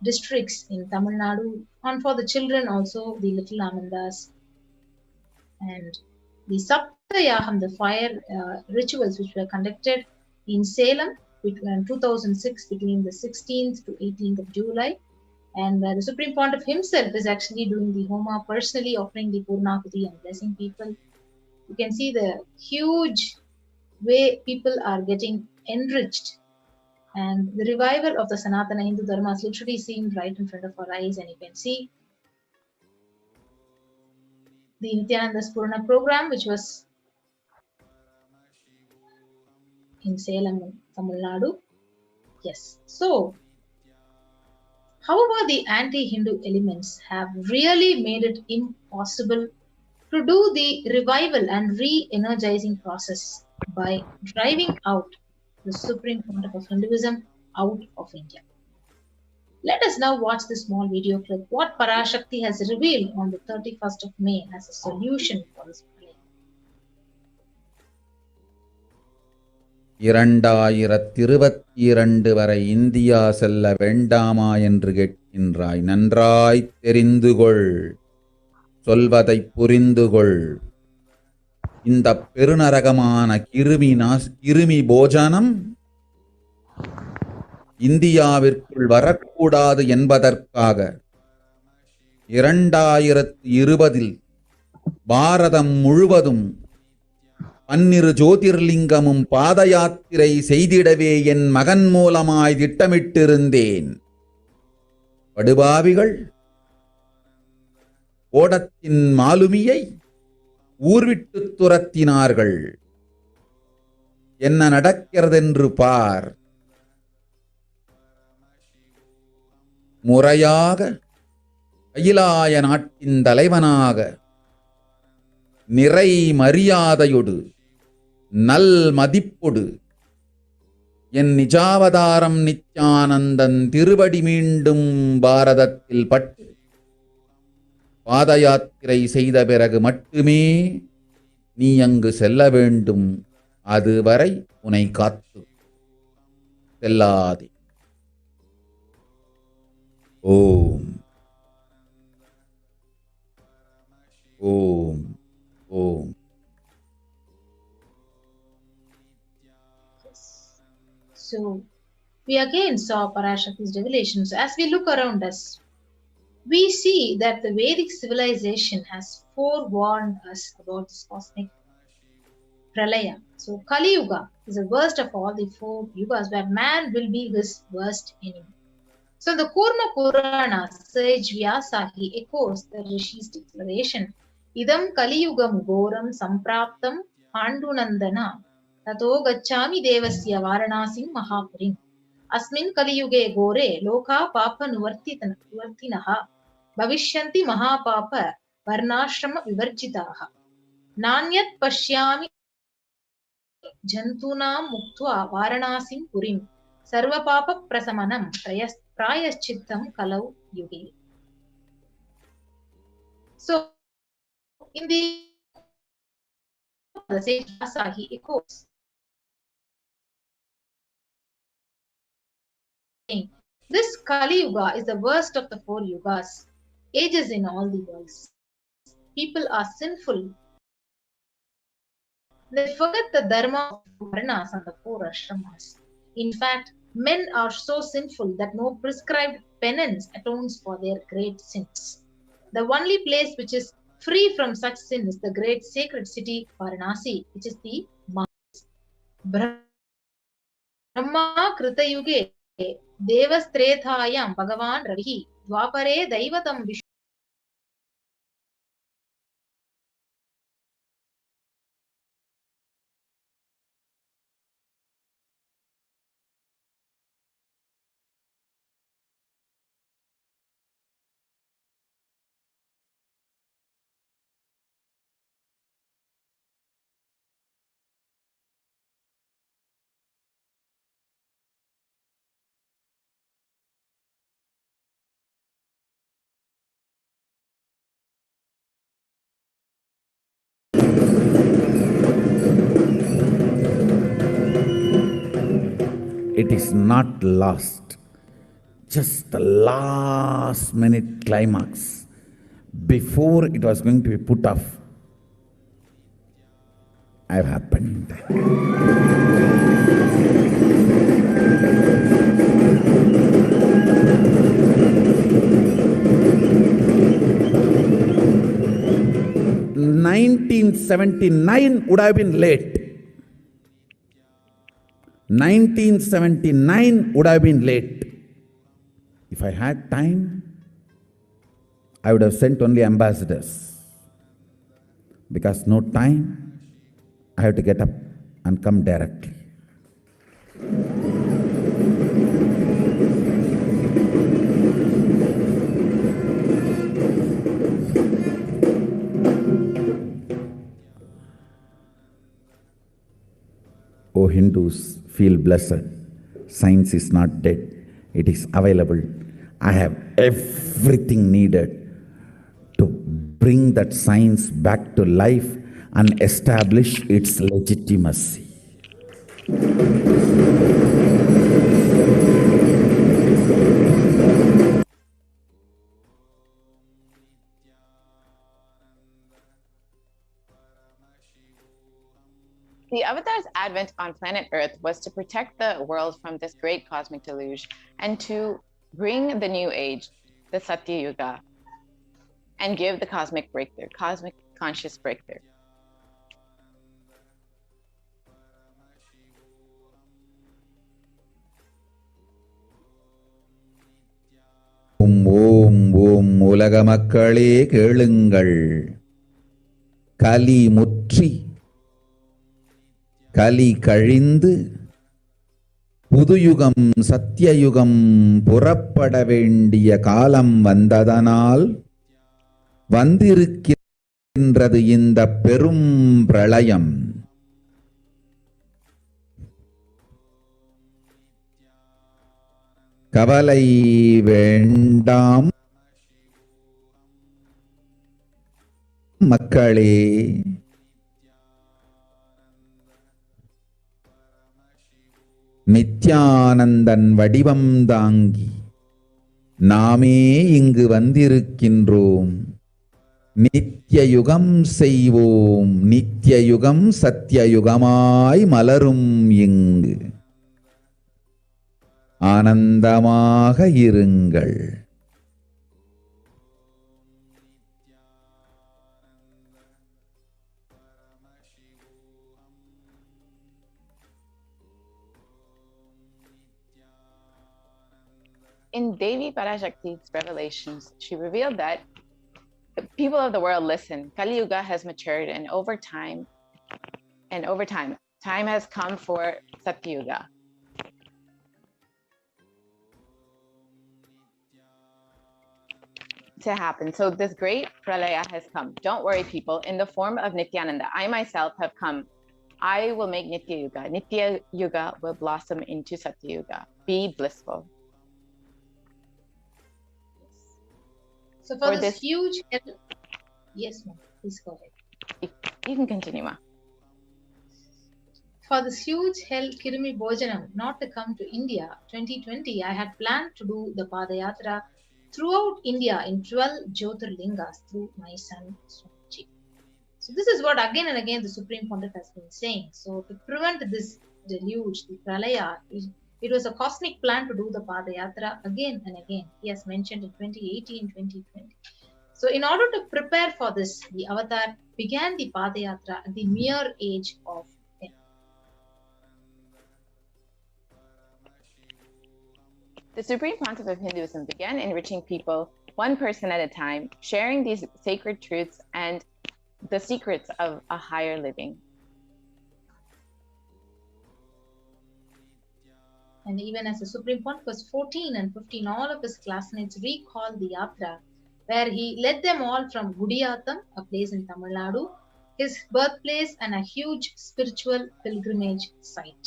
districts in Tamil Nadu, and for the children also, the little Anandas, and the Saptayaham, the fire rituals which were conducted in Salem between 2006, between the 16th to 18th of July. And the Supreme Pontiff himself is actually doing the Homa, personally offering the Purnahuti and blessing people. You can see the huge way people are getting enriched. And the revival of the Sanatana Hindu Dharma is literally seen right in front of our eyes. And you can see the Nityananda Spurana program, which was in Salem, Tamil Nadu. Yes. So, however, the anti-Hindu elements have really made it impossible to do the revival and re-energizing process by driving out the Supreme Pontiff of Hinduism out of India. Let us now watch this small video clip, what PARASHAKTI has revealed on the 31st of May as a solution for this problem.
2022 வரை India செல்ல வேண்டாமா என்று கேட்கின்றாய். நன்றாய் தெரிந்து கொள், சொல்வதை புரிந்து கொள். இந்த பெருநரகமான கிருமி போஜனம் இந்தியாவிற்குள் வரக்கூடாது என்பதற்காக 2020 பாரதம் முழுவதும் 12 ஜோதிர்லிங்கமும் பாத யாத்திரை செய்திடவே என் மகன் மூலமாய் திட்டமிட்டிருந்தேன். படுபாவிகள் ஓடத்தின் மாலுமியை ஊர்விட்டு துரத்தினார்கள். என்ன நடக்கிறதென்று பார். முறையாக கைலாய நாட்டின் தலைவனாக நிறை மரியாதையொடு நல் மதிப்பொடு என் நிஜாவதாரம் நித்யானந்தன் திருவடி மீண்டும் பாரதத்தில் பட்டு பாத யாத்திரை செய்த பிறகு மட்டுமே நீ அங்கு செல்ல வேண்டும். அதுவரை உன்னை காத்து செல்லாதே. ஓம் ஓம் ஓம்.
So we again saw Parashakti's revelations. As we look around us, we see that the Vedic civilization has forewarned us about this cosmic pralaya. So Kali Yuga is the worst of all the 4 yugas, where man will be his worst enemy. So the Kurma Purana sage Vyasa, he echoes the Rishi's declaration, Idam Kali Yugam Goram Sampraptam Pandunandana Tato Gacchami Devasya Varanasim Mahapurim Asmin Kali Yuge Gore Loka Papa Nuvartinaha Bhavishyanti Mahapapa Varnashrama Vivarjitaha Nanyat Pashyami Jantunam Muktva Varanasim Purim Sarva Papa Prasamanam Prayaschittam Kalau Yuge. So in the sage Vyasa, he echoes, this Kali Yuga is the worst of the 4 yugas, ages in all the worlds. People are sinful. They forget the dharma of the varnas and the 4 ashramas. In fact, men are so sinful that no prescribed penance atones for their great sins. The only place which is free from such sin is the great sacred city Varanasi, which is the Mars. Brahma Kritayuge Devasthrethayam Bhagavan Ravihi Dwapare Daivatam Vishnu.
It is not lost. Just the last minute climax before it was going to be put off have happened. (1979) would have been late. 1979 would have been late. If I had time, I would have sent only ambassadors. Because no time, I have to get up and come directly. O Hindus, feel blessed. Science is not dead. It is available. I have everything needed to bring that science back to life and establish its legitimacy.
The Avatar's advent on planet Earth was to protect the world from this great cosmic deluge and to bring the new age, the Satya Yuga, and give the cosmic breakthrough, cosmic conscious breakthrough.
ஓம் உலக மக்களே கேளுங்கள். கலி முற்றி கலி கழிந்து புதுயுகம் சத்தியயுகம் புறப்பட வேண்டிய காலம் வந்ததனால் வந்திருக்கின்றது இந்த பெரும் பிரளயம். கவலை வேண்டாம் மக்களே. நித்யானந்தன் வடிவம் தாங்கி நாமே இங்கு வந்திருக்கின்றோம். நித்யயுகம் செய்வோம், நித்யயுகம் சத்தியயுகமாய் மலரும் இங்கு. ஆனந்தமாக இருங்கள்.
In Devi Parashakti's revelations, she revealed that the people of the world listen. Kali Yuga has matured, and over time, time has come for Satya Yuga. To happen. So this great pralaya has come. Don't worry, people. In the form of Nityananda, I myself have come. I will make Nitya Yuga. Nitya Yuga will blossom into Satya Yuga. Be blissful.
So for this huge help, yes, ma'am, please go ahead.
You can continue, ma.
For this huge hell Kirimi Bhojanam not to come to India 2020, I had planned to do the Padayatra throughout India in 12 Jyotirlingas through my son Swamiji. So this is what again and again the Supreme Pontiff has been saying. So to prevent this deluge, the Pralaya, it was a cosmic plan to do the Padayatra again and again. He has mentioned in 2018, 2020. So in order to prepare for this, the Avatar began the Padayatra at the mere age of 10.
The Supreme Pontiff of Hinduism began enriching people one person at a time, sharing these sacred truths and the secrets of a higher living.
And even as the Supreme Pontiff was 14 and 15, all of his classmates recalled the Yatra, where he led them all from Gudiyatham, a place in Tamil Nadu, his birthplace and a huge spiritual pilgrimage site.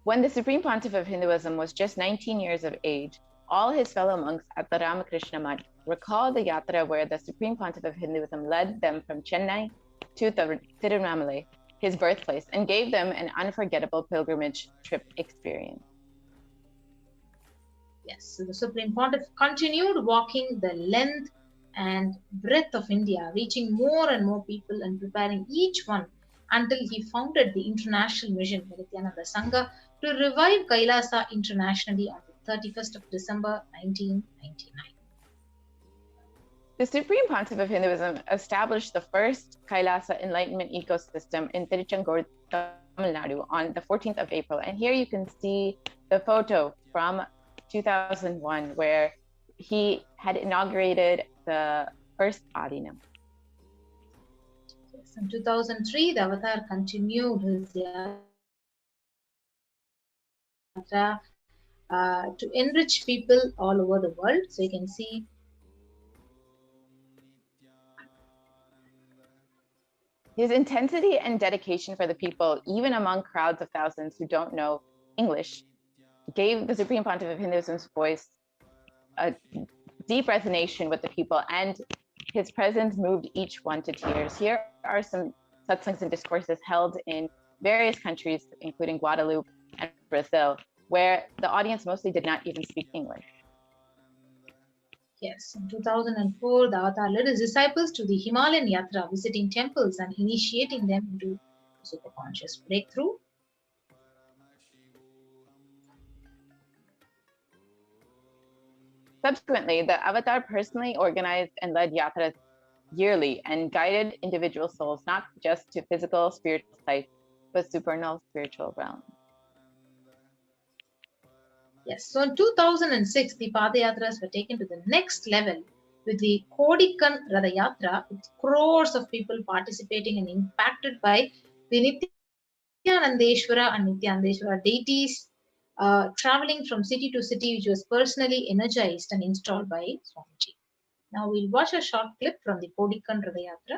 When the Supreme Pontiff of Hinduism was just 19 years of age, all his fellow monks at the Ramakrishna Mutt recalled the Yatra where the Supreme Pontiff of Hinduism led them from Chennai to Tirunelveli, his birthplace, and gave them an unforgettable pilgrimage trip experience.
Yes, so the Supreme Pontiff continued walking the length and breadth of India, reaching more and more people and preparing each one until he founded the international mission, the Nityananda Sangha, to revive Kailasa internationally on the 31st of December 1999.
The Supreme Pontiff of Hinduism established the first Kailasa enlightenment ecosystem in Tiruchendur, Tamil Nadu on the 14th of April. And here you can see the photo from 2001 where he had inaugurated the first Adinam.
Yes, in 2003, the Avatar continued his yatra to enrich people all over the world. So you can see
his intensity and dedication for the people, even among crowds of thousands who don't know English, gave the Supreme Pontiff of Hinduism's voice a deep resonation with the people, and his presence moved each one to tears. Here are some satsangs and discourses held in various countries, including Guadeloupe and Brazil, where the audience mostly did not even speak English.
Yes, in 2004, the Avatar led his disciples to the Himalayan Yatra, visiting temples and initiating them into superconscious breakthrough.
Subsequently, the Avatar personally organized and led yatras yearly and guided individual souls not just to physical, spiritual sites, but supernal spiritual realms.
Yes, so in 2006, the Padayatras were taken to the next level with the Kodikan Ratha Yatra, with crores of people participating and impacted by the Nityanandeshwara and Nityanandeshwara deities, traveling from city to city, which was personally energized and installed by Swamiji. Now we'll watch a short clip from the Kodikan Ratha Yatra.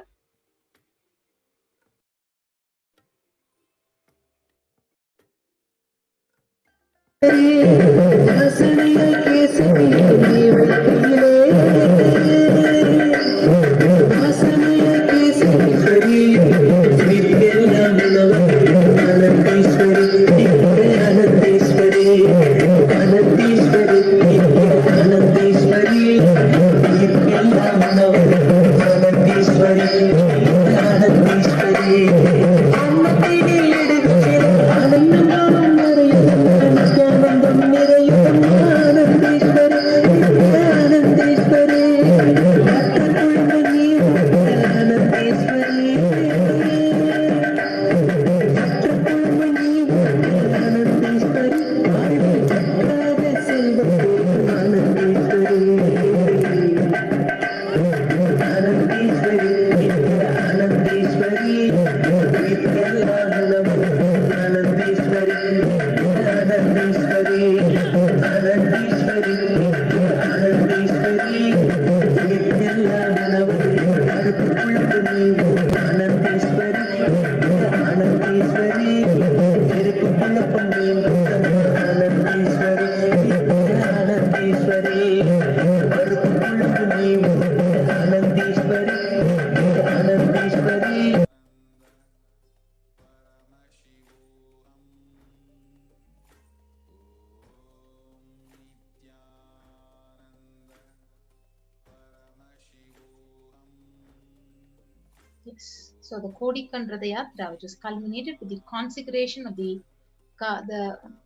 Yes. So the Kodikan Ratha Yatra, which was culminated with the consecration of the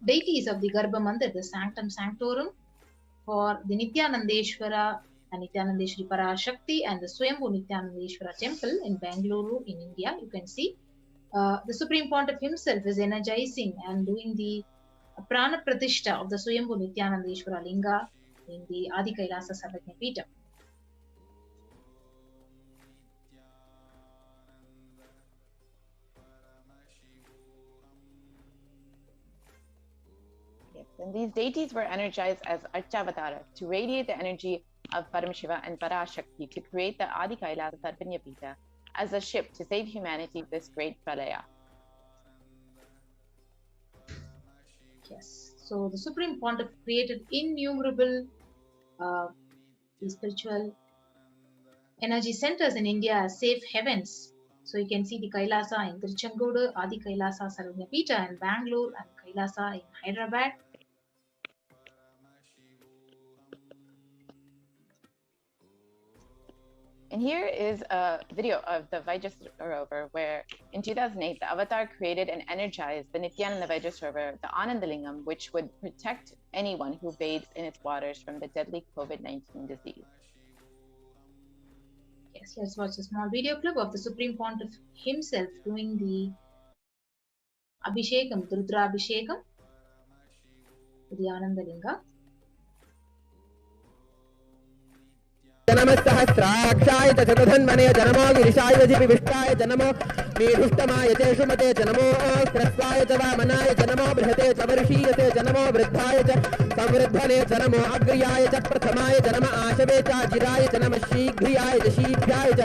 deities of the Garbha Mandir, the Sanctum Sanctorum, for the Nityanandeshwara and Nityanandeshwari PARASHAKTI and the Swayambhu Nityanandeshwara temple in Bangalore in India. You can see the Supreme Pontiff himself is energizing and doing the Prana Pratishta of the Swayambhu Nityanandeshwara Linga in the Adi Kailasa Sarvajna Peetham.
And these deities were energized as Archavataras to radiate the energy of Paramashiva and Parashakti to create the Adi Kailasa Sarvajna Peetha as a ship to save humanity this great pralaya.
Yes, so the Supreme Pontiff created innumerable spiritual energy centers in India as safe havens. So you can see the Kailasa in Tiruchengodu, Adi Kailasa Sarvajna Peetha in Bangalore, and Kailasa in Hyderabad.
And here is a video of the Vajrasarovar where in 2008, the Avatar created and energized the Nityananda Vajrasarovar, the Anandalingam, which would protect anyone who bathes in its waters from the deadly COVID-19 disease.
Yes, let's watch a small video clip of the Supreme Pontiff himself doing the Abhishekam, Rudra Abhishekam, the Anandalinga.
जनमस्सहस्राक्षाय च शतधन्वने जनमो गिरिशाय विविष्टाय जनमो मीढुष्टमाय च शुमते जनमो स्रस्वाय च वामनाय जनमो बृहते च वर्षीयते जनमो वृद्धाय च संवृद्धने जनमो अग्र्याय च प्रथमाय जनम आशवे च जिराय च नमः शीघ्रियाय च शीघ्राय च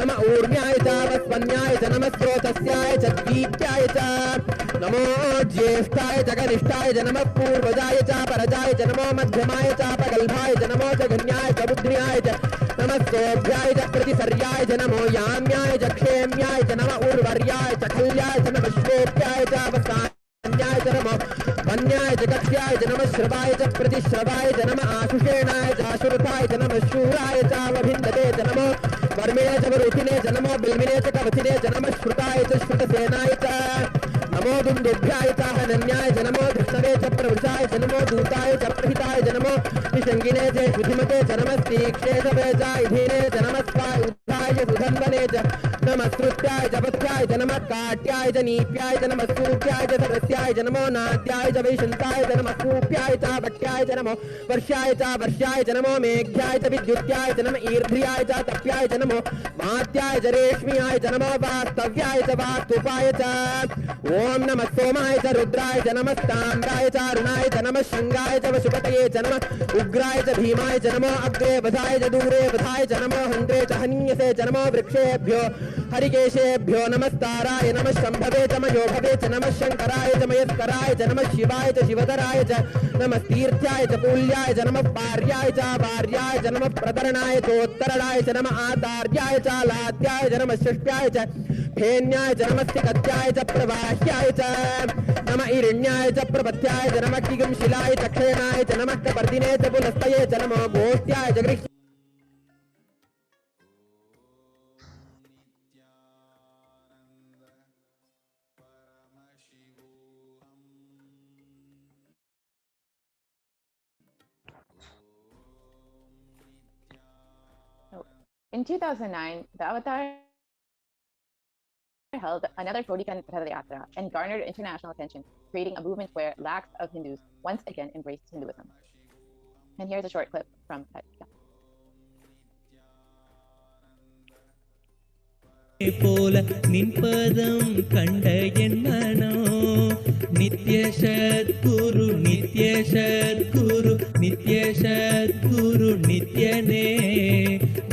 नम ऊर्ण्याय च वस्वन्याय च नमः स्रोतस्याय च दीप्त्याय च नमो ज्येष्ठाय च कनिष्ठाय च नमः पूर्वजाय च परजाय च नमो मध्यमाय च अपगल्भाय च नमो च गण्याय च बुद्ध्याय च नमस्तोभ्याय च प्रतिसर्याय च नमो याम्याय च क्षेम्याय च नम उर्वर्याय च खल्याय च नमः श्वेप्याय च अवसान्याय च नमो वन्याय च कक्ष्याय च नमः श्रवाय च प्रतिश्रवाय च नमः आशुषेणाय च आशुरथाय च नमः शूराय च अवभिन्दते च नमो वर्मिणे च वरुथिने च नमो बिल्मिने च कवथिने च नमः श्रुताय च श्रुतसेनाय च नमो दुन्दुभ्याय च हनन्याय च नमो धृष्णवे च प्रवृषाय च नमो दूताय च प्रहिताय च नमो निषङ्गिने च शुधिमते च नमस्तीक्षे च वेजायुधीने च नमस्काय उद्धाय च सुधन्वने च नमस्कृत्याय च पथ्याय च नमः काट्याय च नीप्याय च नमः सूप्याय च सरस्याय च नमो नाद्याय च वैशन्ताय च नमः कूप्याय च भट्याय च नमो वर्ष्याय च नमो मेघ्याय च विद्युत्याय च नमः ईर्ध्याय च तप्याय च नमो मात्याय च रेश्म्याय च नमो वास्तव्याय च वास्तुपाय च ओम नमः सोमाय च रुद्राय च नमः ताम्राय च अरुणाय च नमः शृंगाय च वशुपतये च नमः उग्राय च भीमाय च नमो अग्रे वधाय च दूरे वधाय च नमो हन्त्रे च हनीयसे च नमो वृक्षेभ्यो हरिकेशेभ्यो नमस्ताराय नमः शम्भवे च मयोभवे च नमः शङ्कराय च मयस्कराय च नमः शिवाय च शिवधराय च नमः तीर्थ्याय च पुल्याय च नमः पार्याय च वार्याय च नमः प्रतरणाय चोत्तरणाय च नमः आतार्याय च लाद्याय च नमः षष्ट्याय च फेन्याय च नमः स्थिकत्याय च प्रवाह्याय च नमः ईरण्याय च प्रपथ्याय च नमः किगंशिलाय च क्षेणाय च नमः कपर्दिने च पुलस्तये च नमो गोष्ट्याय च गृह्य
In 2009, the Avatar held another Podikan Rathayatra and garnered international attention, creating a movement where lakhs of Hindus once again embraced Hinduism. And here's a short clip from that.
போல நின்பதம் கண்ட என் மனோ நித்ய சத்குரு நித்ய சத்குரு நித்ய சத்குரு நித்யனே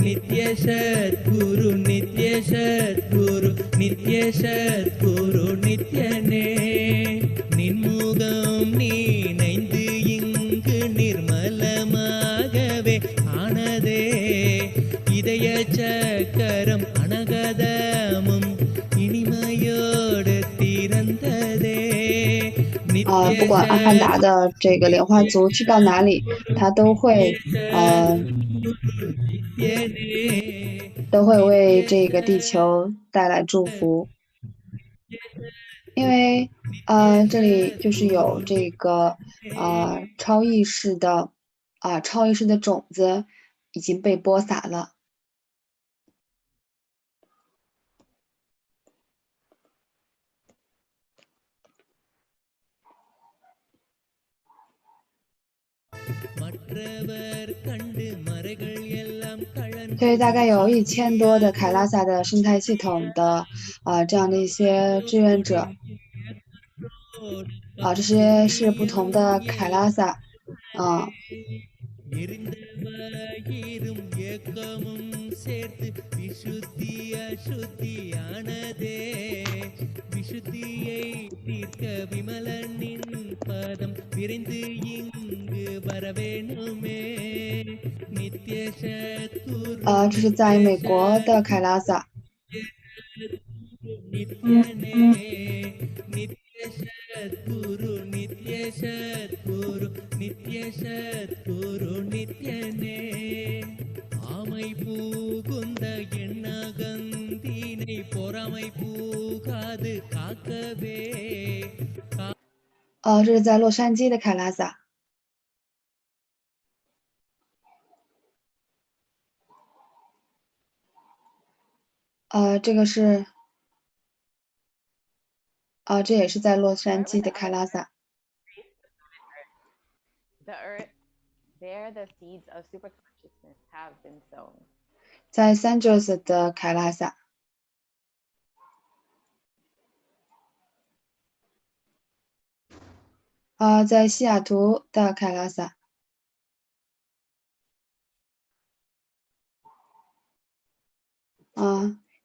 நித்ய சத்குரு நித்ய சத்குரு நித்ய சத்குரு நித்யனே நின்முகம் நீனைந்து இங்கு நிர்மலமாகவே ஆனதே இதய சக்கரம் அனகதமும் இனிமையோடு திறந்ததே
不管阿凡达的这个莲花族去到哪里，他都会为这个地球带来祝福，因为这里就是有这个超意识的种子已经被播撒了。所以大概有1000多的凯拉萨的生态系统的这样的一些志愿者这些是不同的凯拉萨这是在美国的凯拉萨。这是在洛杉矶的凯拉萨。这个是这也是在洛杉矶的凯拉萨。在 San Jose 的凯拉萨。在西雅图的凯拉萨。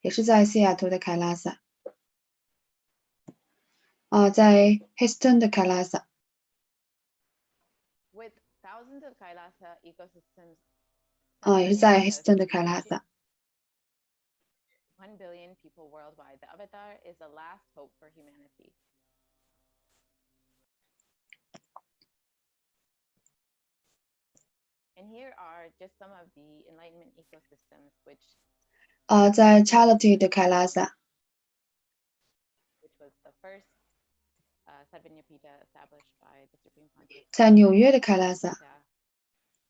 也是在西雅图的凯拉萨。在 Houston 的凯拉萨。
With thousands of Kailasa ecosystems
也是在黑斯顿的凯拉萨。
1 billion people worldwide. The avatar is the last hope for humanity. And here are just some of the enlightenment ecosystems which
在 Charity 的凯拉萨，
which was the first Sarvanyapita established by the Supreme Pontiff.
在纽约的凯拉萨，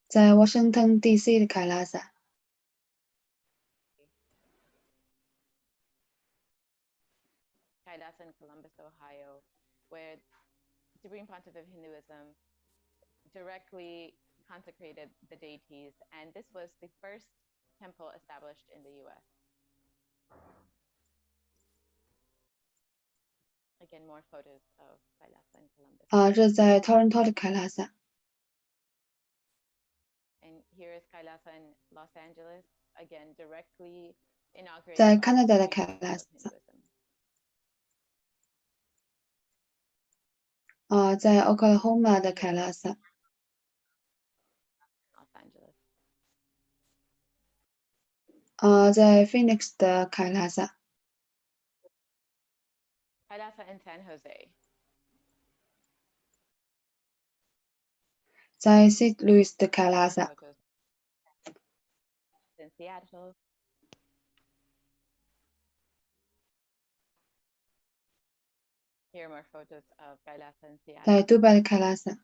在 Washington DC 的凯拉萨，
Kailasa in Columbus, Ohio, where the Supreme Pontiff of Hinduism directly consecrated the deities, and this was the first temple established in the U.S. Again, more photos of Kailasa in Columbus.
这是在 Toronto 的凯拉萨。
And here is Kailasa in Los Angeles, again directly inaugurated
在
by
加拿大的
the
凯
Supreme
拉
Pontiff of
萨。
Hinduism.
在 Oklahoma 的凯拉萨。
Los Angeles.
在 Phoenix 的凯拉萨。
Kailasa in San Jose.
在 St. Louis 的凯拉萨。
Photos in Seattle. Here are more photos of Kailasa in
在
Seattle.
杜拜的凯拉萨。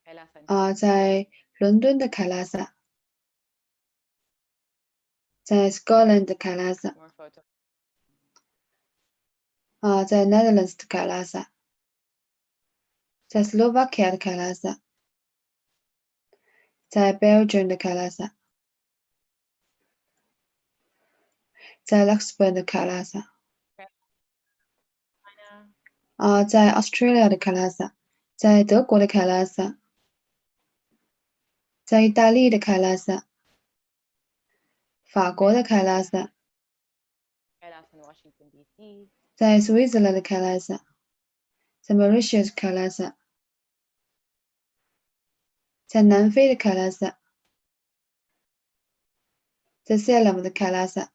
Kailasa in
在伦敦的凯拉萨。在 Scotland 的凯拉萨。
more photos.
在 Netherlands 的凯拉萨。在 Slovakia 的凯拉萨。在 Belgium 的凯拉萨。在 Luxembourg 的凯拉萨。在 Australia 的凯拉萨。在德国的凯拉萨。在意大利的凯拉萨。法国的凯拉萨。
Kailasa in Washington, D.C.
在 Switzerland 的凯拉萨。在 Mauritius 凯拉萨。在南非的凯拉萨。在 Salem 的凯拉萨。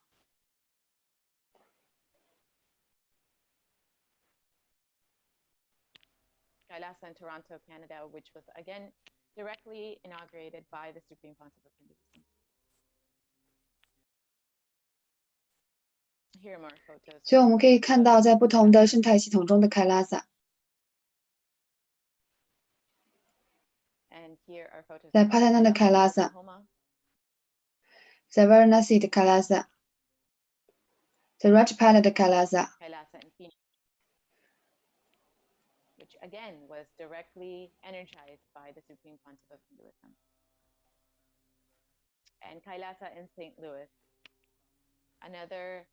Kailasa in Toronto, Canada, which was again directly inaugurated by the Supreme Pontiff of Hinduism. Here are more photos.
所以我们可以看到，在不同的生态系统中的凯拉萨。
And here are photos
在
of
帕坦纳的凯拉萨。
Oklahoma.
在 Varanasi 的凯拉萨。在 Rajpala 的凯拉萨。
Kailasa in Phoenix, which again was directly energized by the Supreme Pontiff of Hinduism. And Kailasa in St. Louis, another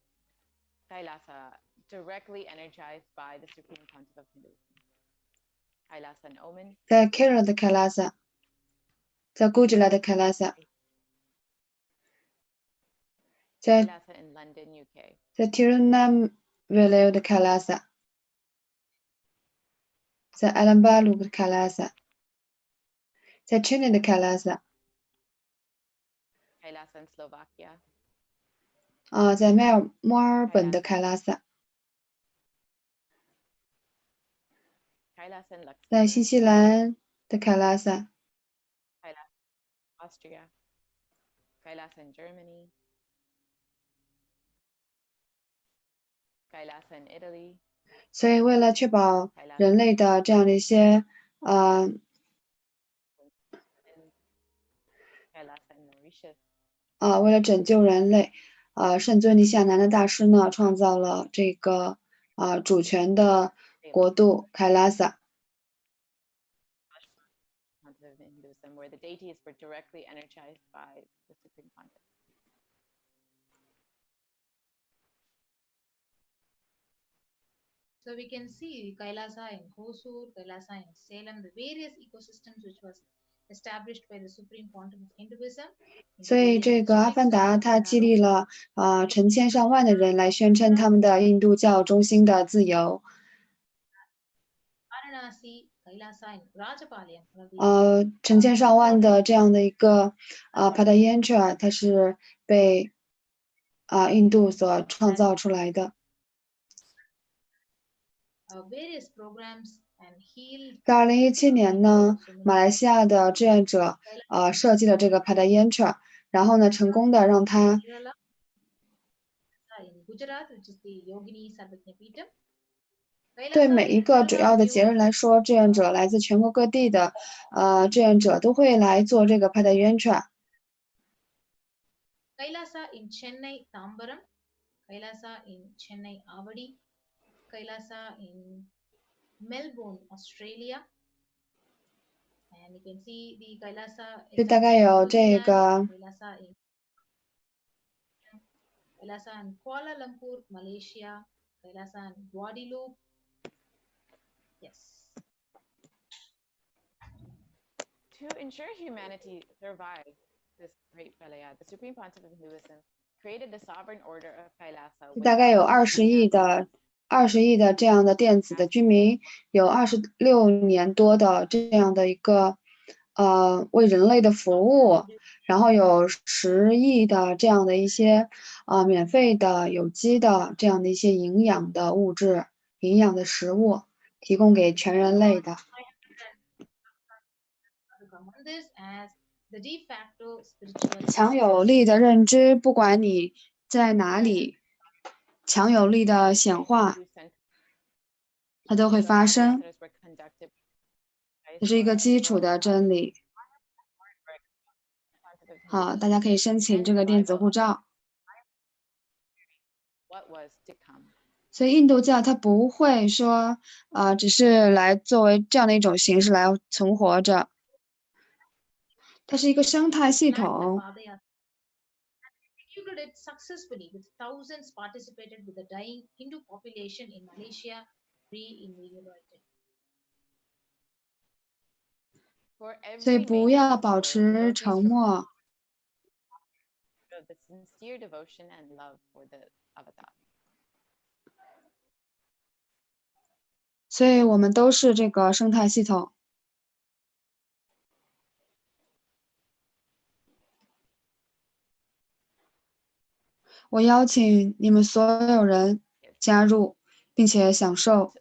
Kailasa directly energized by the Supreme Pontiff of Hinduism. Kailasa in Oman.
在 Kerala 的凯拉萨。在 Gujarat 的凯拉萨。在
Kailasa in London, UK.
在 Tirunelveli 的凯拉萨。在 Alambalu 的凯拉萨。在 Chennai 的凯拉萨。
Kailasa in Slovakia.
在墨尔本的凯拉萨。
Kailasa in Luxembourg.
在新西兰的凯拉萨。
Kailasa in Austria. Kailasa in Germany. Kailasa in Italy.
所以，为了确保人类的这样的一些
Kailasa in Mauritius.
为了拯救人类，圣尊尼希亚南达大师呢创造了这个主权的国度凯拉萨。
Where the deities were directly energized by the Supreme Pontiff.
So we can see Kailasa in Hosur, Kailasa in Salem, the various ecosystems which was established by the Supreme Pontiff of Hinduism.
所以，这个阿凡达它激励了成千上万的人来宣称他们的印度教中心的自由。
Varanasi,
成千上万的这样的一个帕达延彻，它是被印度所创造出来的。在2017年呢，马来西亚的志愿者设计了这个帕达延彻，然后呢，成功的让它对每一个主要的节日来说，志愿者来自全国各地的志愿者都会来做这个帕达延彻。
Kailasa in Chennai, Tambaram, Kailasa in Chennai, Avadi, Kailasa in Melbourne, Australia, and you can see the Kailasa.
就大概有这个
Kailasa in Kuala Lumpur, Malaysia, Kailasa in Guadeloupe. Yes.
To ensure humanity survives this great pralaya, the Supreme Pontiff of Hinduism created the sovereign order of Kailasa.
大概有20亿的这样的电子的居民，有26年多的这样的一个为人类的服务，然后有10亿的这样的一些免费的有机的这样的一些营养的物质、营养的食物提供给全人类的。强有力的认知，不管你在哪里，强有力的显化，它都会发生。这是一个基础的真理。好，大家可以申请这个电子护照。所以印度教它不会说只是来作为这样的一种形式来存活着。它是一个生态系统。
Successfully with thousands participated with the dying Hindu population in Malaysia reinvigorated.
所以不要保持沉默。
The sincere devotion and love for the avatar.
所以我们都是这个生态系统。我邀请你们所有人加入，并且享受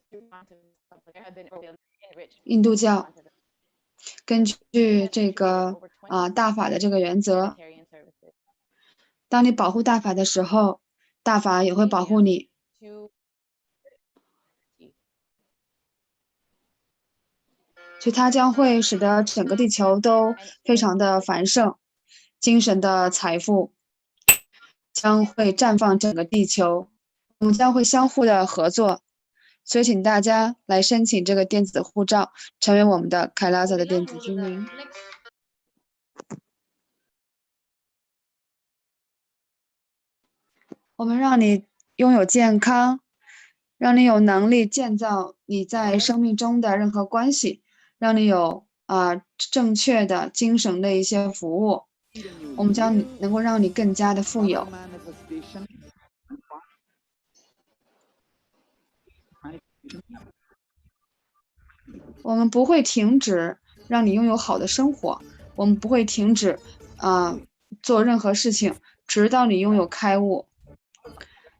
印度教。根据这个大法的这个原则，当你保护大法的时候，大法也会保护你。所以它将会使得整个地球都非常的繁盛，精神的财富将会绽放整个地球，我们将会相互的合作。所以请大家来申请这个电子护照，成为我们的凯拉萨的电子居民。我们让你拥有健康，让你有能力建造你在生命中的任何关系，让你有正确的精神的一些服务，我们将能够让你更加的富有。我们不会停止让你拥有好的生活，我们不会停止做任何事情，直到你拥有开悟，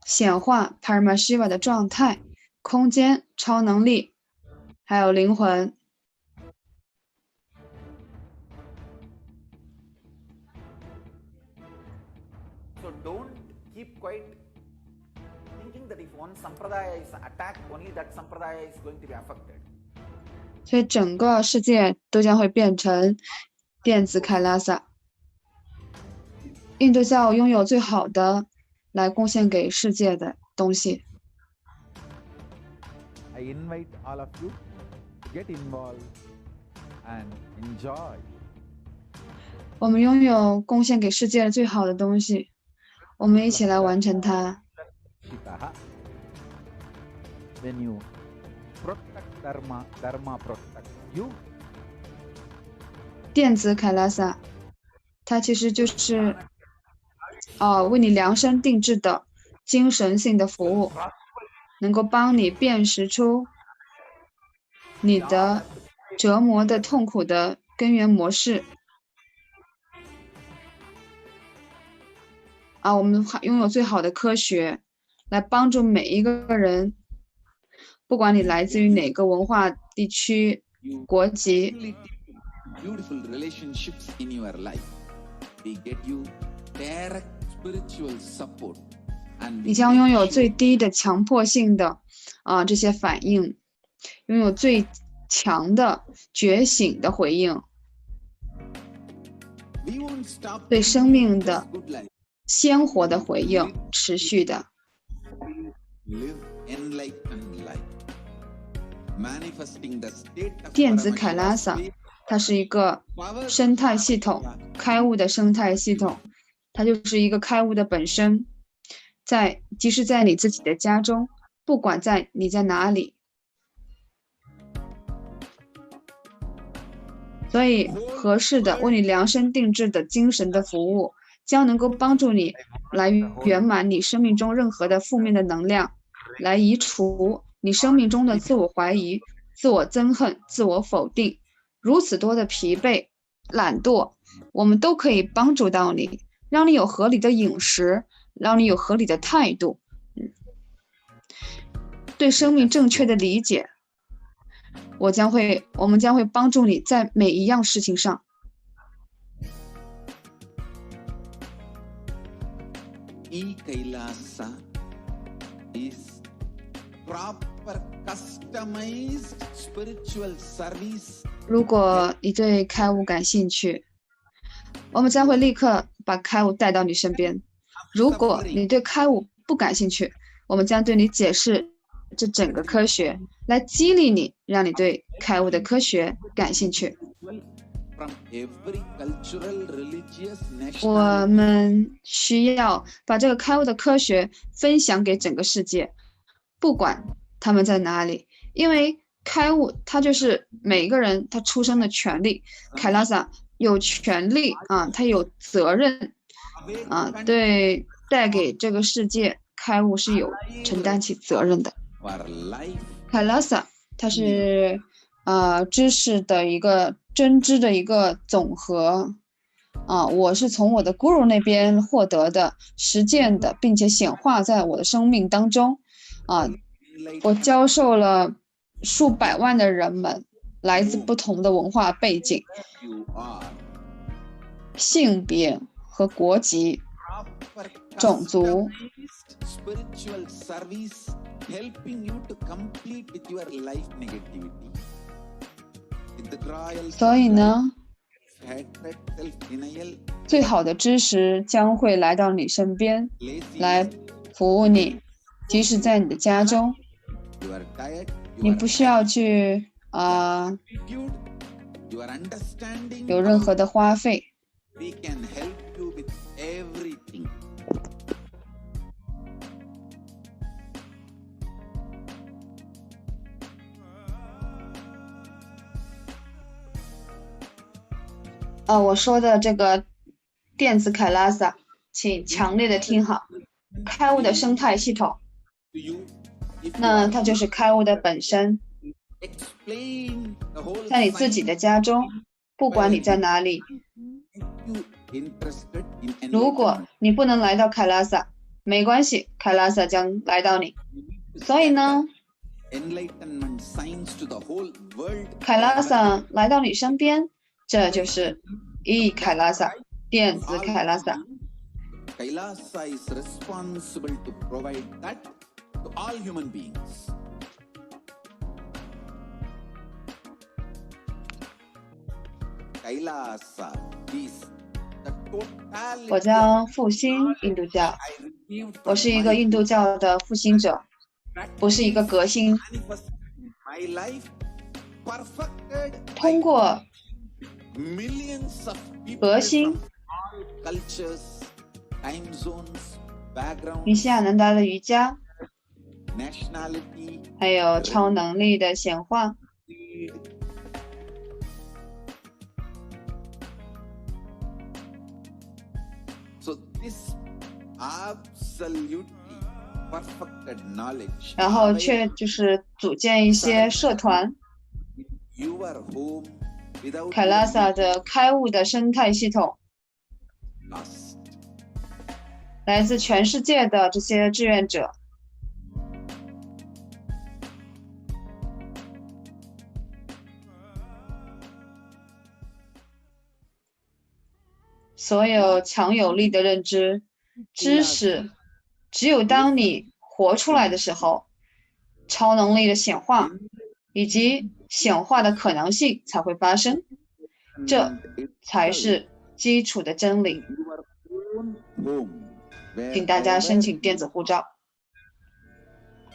显化帕尔玛希瓦的状态、空间、超能力，还有灵魂。
So don't keep quiet thinking that if one sampradaya is attacked, only that sampradaya is going to be affected.
所以整个世界都将会变成电子凯拉萨。印度教拥有最好的来贡献给世界的东西。
I invite all of you to get involved and enjoy.
我们拥有贡献给世界最好的东西，我们一起来完成它。
When you protect dharma, dharma protect you.
电子凯拉萨，它其实就是为你量身定制的精神性的服务，能够帮你辨识出你的折磨的痛苦的根源模式。我们拥有最好的科学来帮助每一个人，不管你来自于哪个文化地区、国籍。
Beautiful relationships in your life. We get you direct spiritual support.
你将拥有最低的强迫性的这些反应，拥有最强的觉醒的回应，对生命的鲜活的回应，持续的。电子凯拉萨，它是一个生态系统，开悟的生态系统，它就是一个开悟的本身。即使在你自己的家中，不管你在哪里，所以合适的为你量身定制的精神的服务，将能够帮助你来圆满你生命中任何的负面的能量，来移除你生命中的自我怀疑、自我憎恨、自我否定，如此多的疲惫、懒惰，我们都可以帮助到你，让你有合理的饮食，让你有合理的态度，对生命正确的理解。我们将会帮助你在每一样事情上。
E-Kailasa is proper customized spiritual service.
如果你对开悟感兴趣，我们将会立刻把开悟带到你身边。如果你对开悟不感兴趣，我们将对你解释这整个科学，来激励你，让你对开悟的科学感兴趣。我们需要把这个开悟的科学分享给整个世界，不管他们在哪里，因为开悟它就是每一个人他出生的权利。凯拉萨有权利他有责任对带给这个世界开悟是有承担起责任的。凯拉萨它是知识的一个真知的一个总和我是从我的 Guru 那边获得的、实践的，并且显化在我的生命当中我教授了数百万的人们，来自不同的文化背景、性别和国籍、种族。所以呢，最好的知识将会来到你身边，来服务你，即使在你的家中，你不需要去有任何的花费。我说的这个电子凯拉萨，请强烈的听好，开悟的生态系统，那它就是开悟的本身，在你自己的家中，不管你在哪里。如果你不能来到凯拉萨，没关系，凯拉萨将来到你。所以呢，凯拉萨来到你身边，这就是凯拉萨，电子凯拉萨。
Kailasa is responsible to provide that to all human beings. Kailasa is the totality.
我将复兴印度教，我是一个印度教的复兴者，不是一个革新。通过革新尼西亚南达的瑜伽，还有超能力的显化，然后就是组建一些社团，
your home without
凯拉萨的开悟的生态系统，
lost.
来自全世界的这些志愿者，所有强有力的认知、知识，只有当你活出来的时候，超能力的显化以及显化的可能性才会发生，这才是基础的真理。
Your own home.
请大家申请电子护照。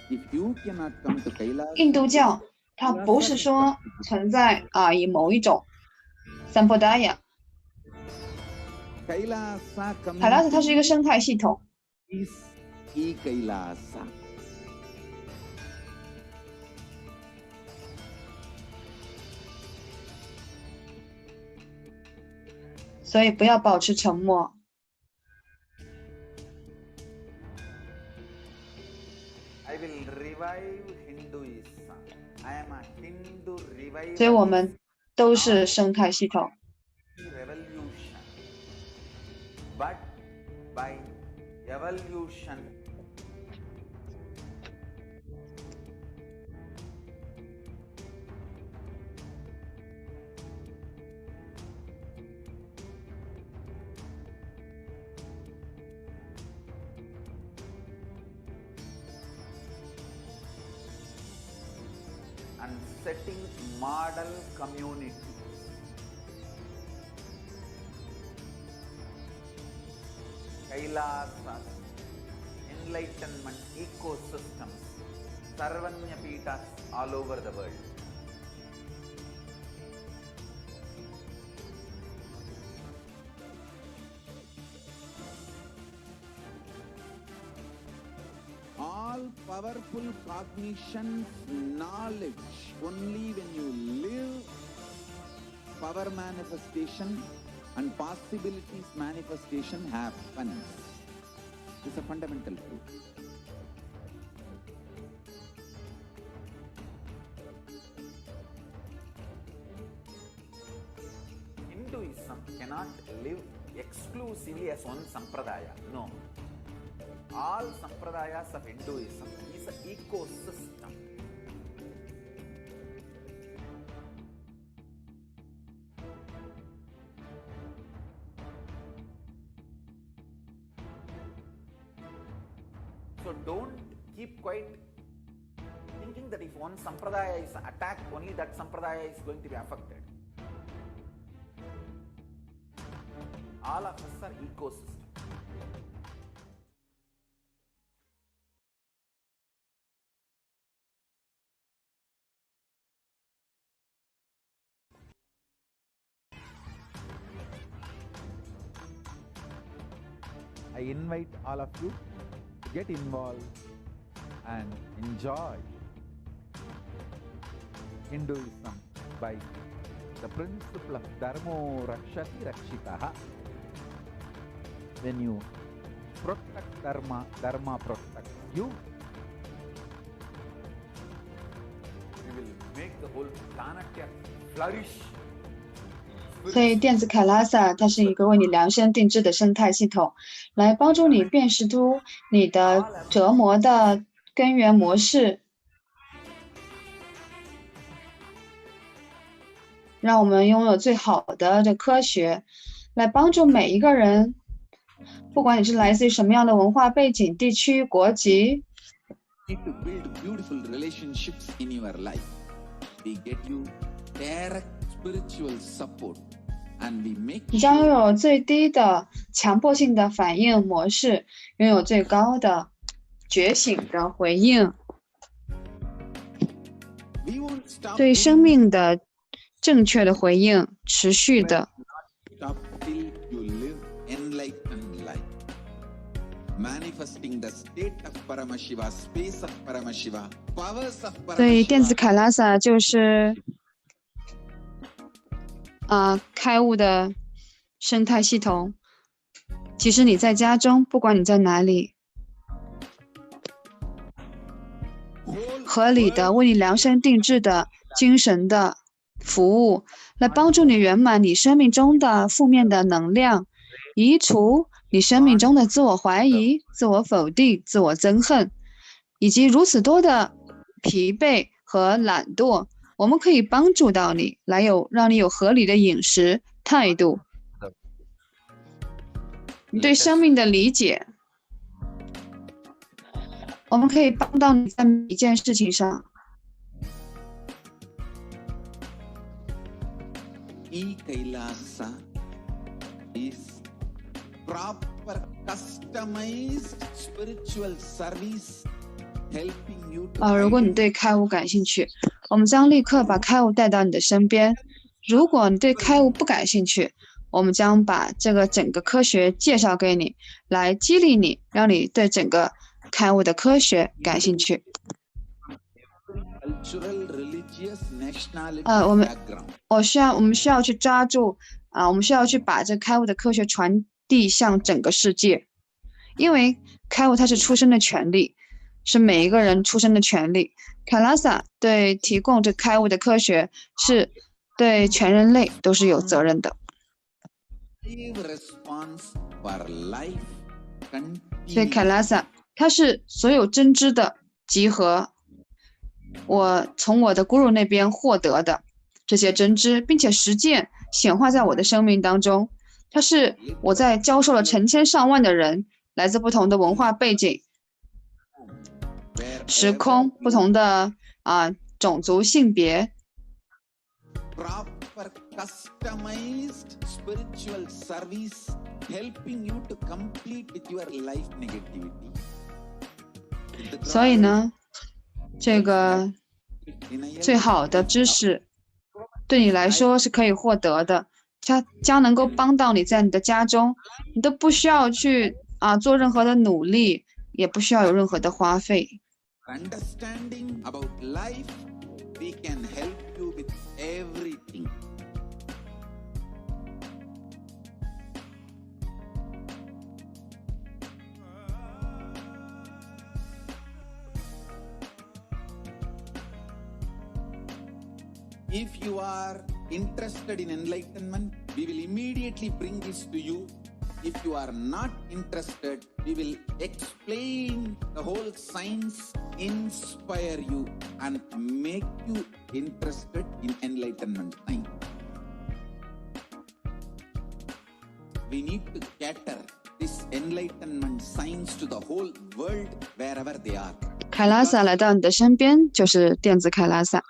If you cannot come to Kailas,
印度教它不是说存在以某一种三波达雅，
Kailasa
凯拉萨它
community
是一个生态系统，
is Kailasa.
所以不要保持沉默。
I will revive Hinduism. I am a Hindu
所以我
revival
们都是生态系统。
revolution. But by evolution, and setting model communities. Kailasas, enlightenment ecosystems, Sarvanyapitas all over the world.
All powerful cognition, knowledge, only when you live power manifestation and possibilities manifestation happens. It's a fundamental truth.
Hinduism cannot live exclusively as one sampradaya. No. All sampradayas of Hinduism is an ecosystem. So don't keep quiet thinking that if one sampradaya is attacked, only that sampradaya is going to be affected. All of us are ecosystem. I invite all of you to get involved and enjoy Hinduism by the principle of Dharmo Rakshati Rakshitaha. When you protect Dharma, Dharma protects you. You will make the whole planet flourish.
所以电子凯拉萨它是一个为你量身定制的生态系统，来帮助你辨识出你的折磨的根源模式，让我们拥有最好的这科学，来帮助每一个人，不管你是来自于什么样的文化背景、地区、国籍。
You need to build beautiful relationships in your life. We get you direct spiritual support, and we make
你将拥
sure
有最低的强迫性的反应模式，拥有最高的觉醒的回应，
we won't stop
对生命的正确的回应，持续的。
stop till you live enlightened life, manifesting the state of Paramashiva, space of Paramashiva, powers of
所以电子
Paramashiva.
凯拉萨就是开悟的生态系统。即使你在家中，不管你在哪里，合理的为你量身定制的精神的服务，来帮助你圆满你生命中的负面的能量，移除你生命中的自我怀疑、自我否定、自我憎恨，以及如此多的疲惫和懒惰。我们可以帮助到你，让你有合理的饮食态度，你对生命的理解。我们可以帮到你在每一件事情上。
E-Kailasa is proper customized spiritual service helping you to
如果你对开悟感兴趣，我们将立刻把开悟带到你的身边。如果你对开悟不感兴趣，我们将把这个整个科学介绍给你，来激励你，让你对整个开悟的科学感兴趣。
cultural, religious, nationality
我们
background.
需要去抓住我们需要去把这开悟的科学传递向整个世界，因为开悟它是出生的权利，是每一个人出生的权利。凯拉萨对提供这开悟的科学是对全人类都是有责任的。
Response for life
所以凯拉萨它是所有真知的集合，我从我的 Guru 那边获得的这些真知，并且实践显化在我的生命当中。它是我在教授了成千上万的人，来自不同的文化背景、时空、不同的种族、性别。
proper customized spiritual service helping you to complete with your life negativity.
所以呢，这个最好的知识对你来说是可以获得的，它将能够帮到你在你的家中，你都不需要去做任何的努力，也不需要有任何的花费。
Understanding about life, we can help you with everything. If you are interested in enlightenment, we will immediately bring this to you. If you are not interested, we will explain the whole science, inspire you, and make you interested in enlightenment time. We need to cater this enlightenment science to the whole world wherever they are.
凯拉萨来到你的身边，就是电子凯拉萨。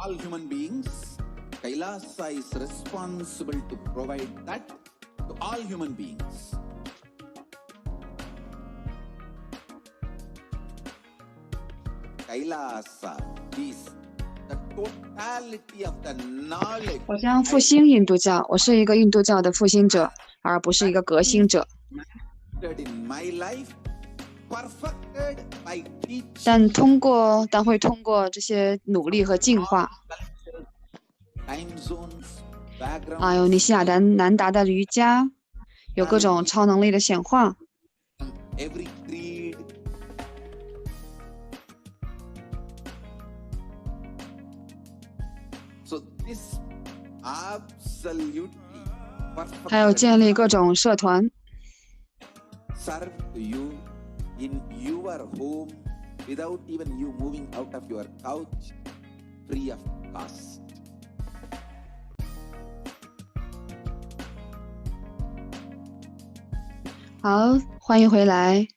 All human beings, Kailasa is responsible to provide that to all human beings. Kailasa is the totality of the knowledge.
我将复兴印度教，我是一个印度教的复兴者，而不是一个革新者。
In my life, perfected by teaching.
但会通过这些努力和进化。
Time zones, background.
有尼西亚南达的瑜伽，有各种超能力的显化。
Every creed. So this absolutely perfect.
还有建立各种社团。
Serve to you in your home without even you moving out of your couch, free of cost.
好，欢迎回来。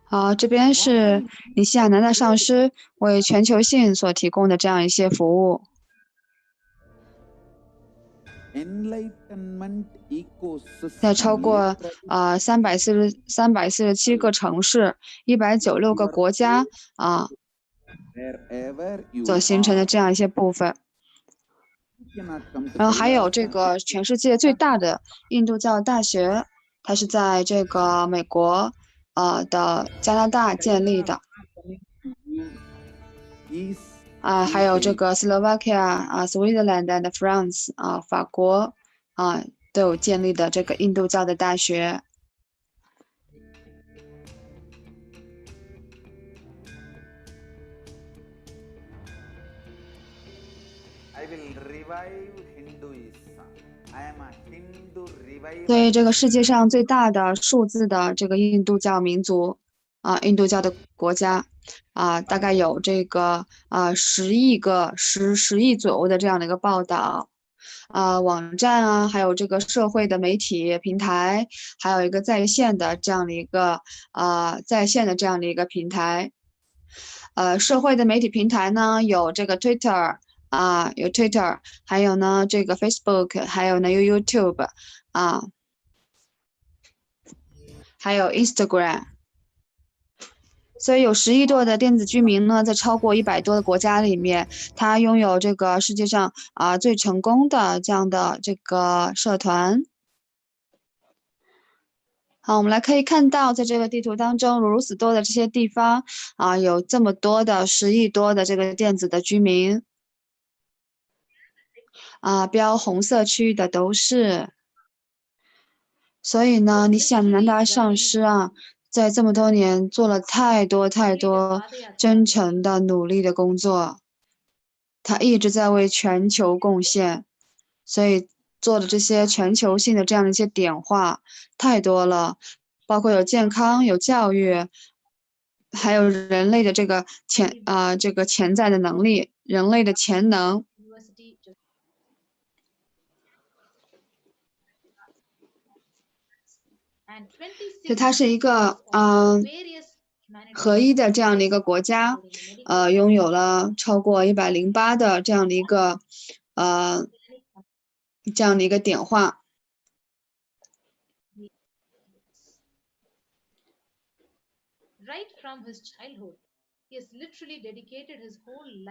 好，这边是尼西亚南达上师为全球性所提供的这样一些服务。在超过347个城市、196个国家所形成的这样一些部分。然后还有这个全世界最大的印度教大学，它是在这个美国的加拿大建立的。还有这个 Slovakia、Switzerland and France 法国都有建立的这个印度教的大学。所以这个世界上最大的数字的这个印度教民族印度教的国家大概有这个10亿左右的这样的一个报道网站还有这个社会的媒体平台，还有一个在线的这样的一个平台。社会的媒体平台呢有这个 Twitter 有 Twitter， 还有呢这个 Facebook， 还有呢有 YouTube 还有 Instagram。所以有10亿多的电子居民呢，在超过100多的国家里面，它拥有这个世界上最成功的这样的这个社团。好，我们可以看到，在这个地图当中，如此多的这些地方有这么多的10亿多的这个电子的居民标红色区域的都是。所以呢，尼希亚南达上师在这么多年做了太多真诚的努力的工作，他一直在为全球贡献，所以做的这些全球性的这样的一些点化太多了，包括有健康、有教育，还有人类的这个潜在的能力，人类的潜能。所以它是一个合一的这样的一个国家，拥有了超过108的这样的一个点化。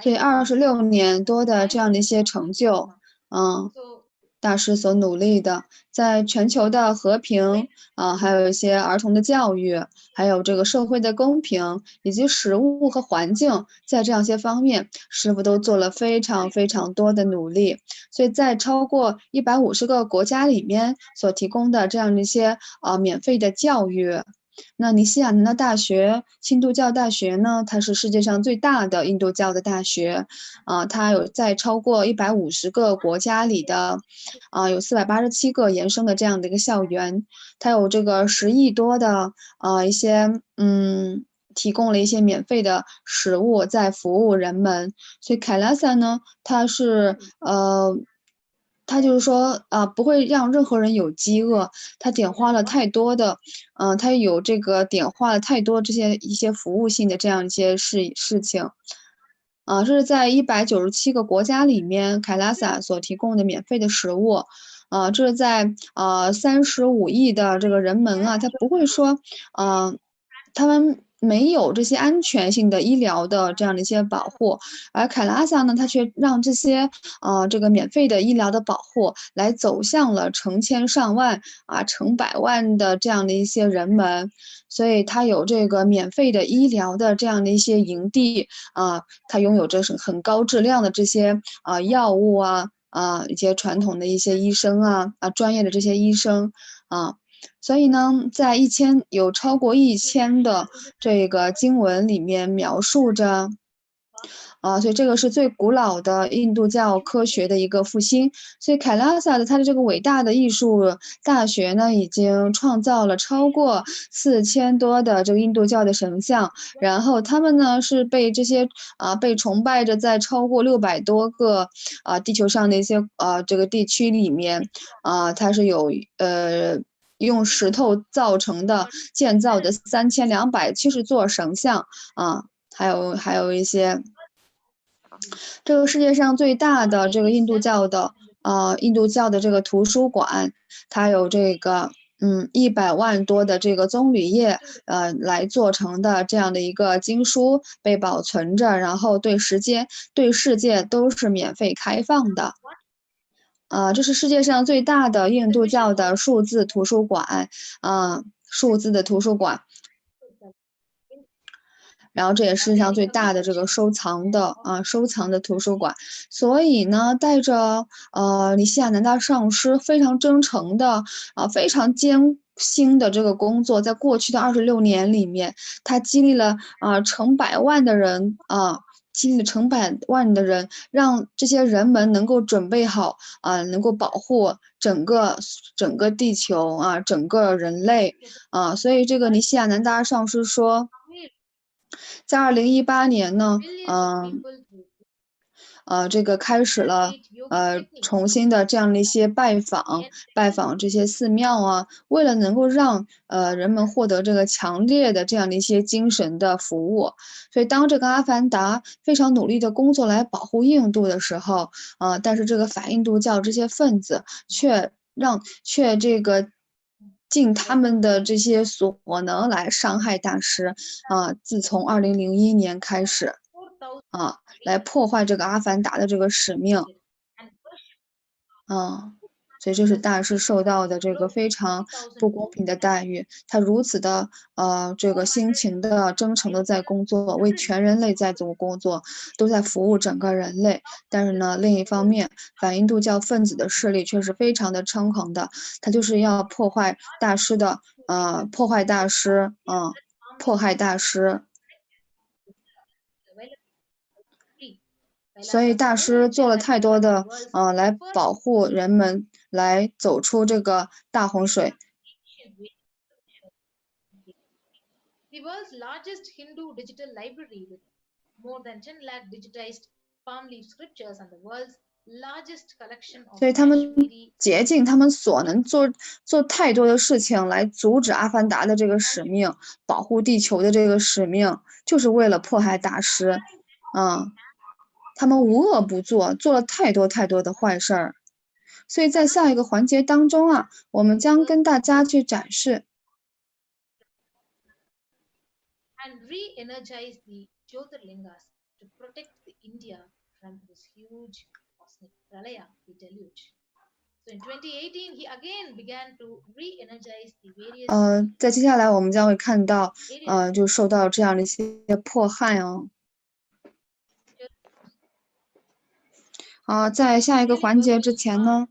所以26年多的这样的一些成就，大师所努力的，在全球的和平还有一些儿童的教育，还有这个社会的公平，以及食物和环境，在这样一些方面，师父都做了非常多的努力。所以在超过150个国家里面所提供的这样一些免费的教育。那尼希亚南达大学印度教大学呢，它是世界上最大的印度教的大学它有在超过150个国家里的有487个延伸的这样的一个校园，它有这个10亿多的一些提供了一些免费的食物在服务人们。所以凯拉萨呢，它是他就是说不会让任何人有饥饿，他点化了太多的他有这个点化了太多一些服务性的这样一些事情这是在197个国家里面凯拉萨所提供的免费的食物这是在35亿的这个人们他不会说他们没有这些安全性的医疗的这样的一些保护，而凯拉萨呢，它却让这些这个免费的医疗的保护来走向了成千上万成百万的这样的一些人们，所以它有这个免费的医疗的这样的一些营地它拥有着很高质量的这些药物一些传统的一些医生专业的这些医生所以呢，在有超过1000的这个经文里面描述着所以这个是最古老的印度教科学的一个复兴。所以凯拉萨的它的这个伟大的艺术大学呢，已经创造了超过4000多的这个印度教的神像，然后他们呢是被这些被崇拜着在超过600多个地球上的一些这个地区里面它是有用石头建造的3270座神像还有一些这个世界上最大的这个印度教的这个图书馆，它有这个100万多的这个棕榈叶来做成的这样的一个经书被保存着，然后对世界都是免费开放的这是世界上最大的印度教的数字图书馆数字的图书馆。然后这也是世界上最大的这个收藏的图书馆。所以呢，带着尼希亚南达上师非常真诚的非常艰辛的这个工作，在过去的26年里面，他激励了成百万的人吸引了成百万的人，让这些人们能够准备好能够保护整个地球整个人类所以这个尼西亚南达上师说，在2018年呢，这个开始了重新的这样的一些拜访这些寺庙为了能够让人们获得这个强烈的这样的一些精神的服务，所以当这个阿凡达非常努力的工作来保护印度的时候但是这个反印度教这些分子却这个尽他们的这些所能来伤害大师自从2001年开始来破坏这个阿凡达的这个使命所以这是大师受到的这个非常不公平的待遇。他如此的这个辛勤的真诚的在工作，为全人类在做工作，都在服务整个人类。但是呢，另一方面，反印度教分子的势力却是非常的猖狂的，他就是要破坏大师的迫害大师。所以大师做了太多的来保护人们，来走出这个大洪水。
The world's largest Hindu digital library with more than 10 lakh digitized palm leaf scriptures and the world's largest collection of
所以他们竭尽他们所能做太多的事情来阻止阿凡达的这个使命，保护地球的这个使命，就是为了迫害大师他们无恶不作，做了太多的坏事儿。所以在下一个环节当中我们将跟大家去展示
and re-energize the Jyotirlingas to protect the India from this huge cosmic pralaya, the deluge. So in 2018, he again began to re-energize the various
在接下来我们将会看到就受到这样的一些迫害在下一个环节之前呢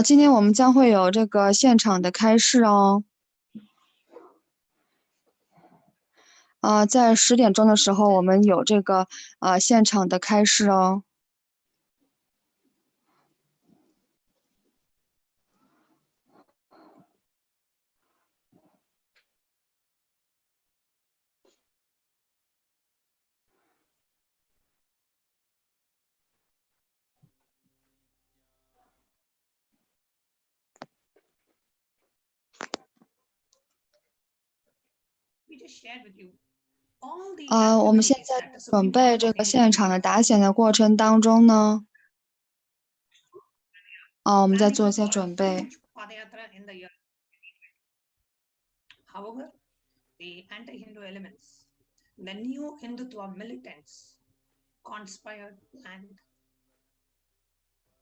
今天我们将会有这个现场的开示在10点钟的时候我们有这个现场的开示我们现在准备这个现场的答显的过程当中呢我们在做一些准备。
However, the anti-Hindu elements, the neo-Hindutva militants, conspired, planned,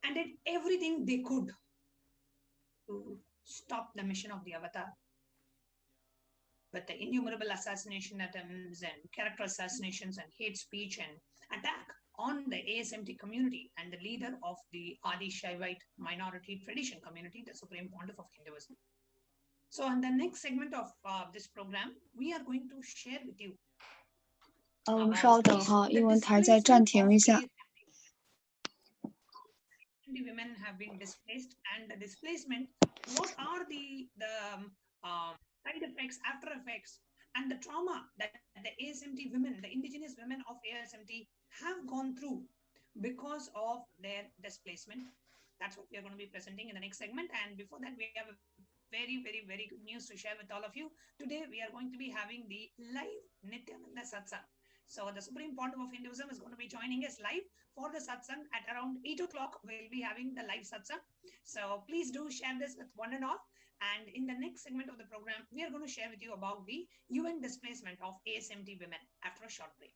and did everything they could to stop the mission of the Avatar. With the innumerable assassination attempts and character assassinations and hate speech and attack on the ASMT community and the leader of the Adi Shaivite minority tradition community, the Supreme Pontiff of Hinduism. So in the next segment of this program, we are going to share with you
稍等英文台再暂停一下。
Women have been displaced, and the displacement, what are the side effects, after effects, and the trauma that the ASMT women, the indigenous women of ASMT have gone through because of their displacement. That's what we are going to be presenting in the next segment. And before that, we have a very, very, very good news to share with all of you. Today, we are going to be having the live Nityananda Satsang. So the Supreme Pontiff of Hinduism is going to be joining us live for the Satsang at around 8 o'clock. We'll be having the live Satsang. So please do share this with one and all. And in the next segment of the program, we are going to share with you about the UN displacement of ASMT women after a short break.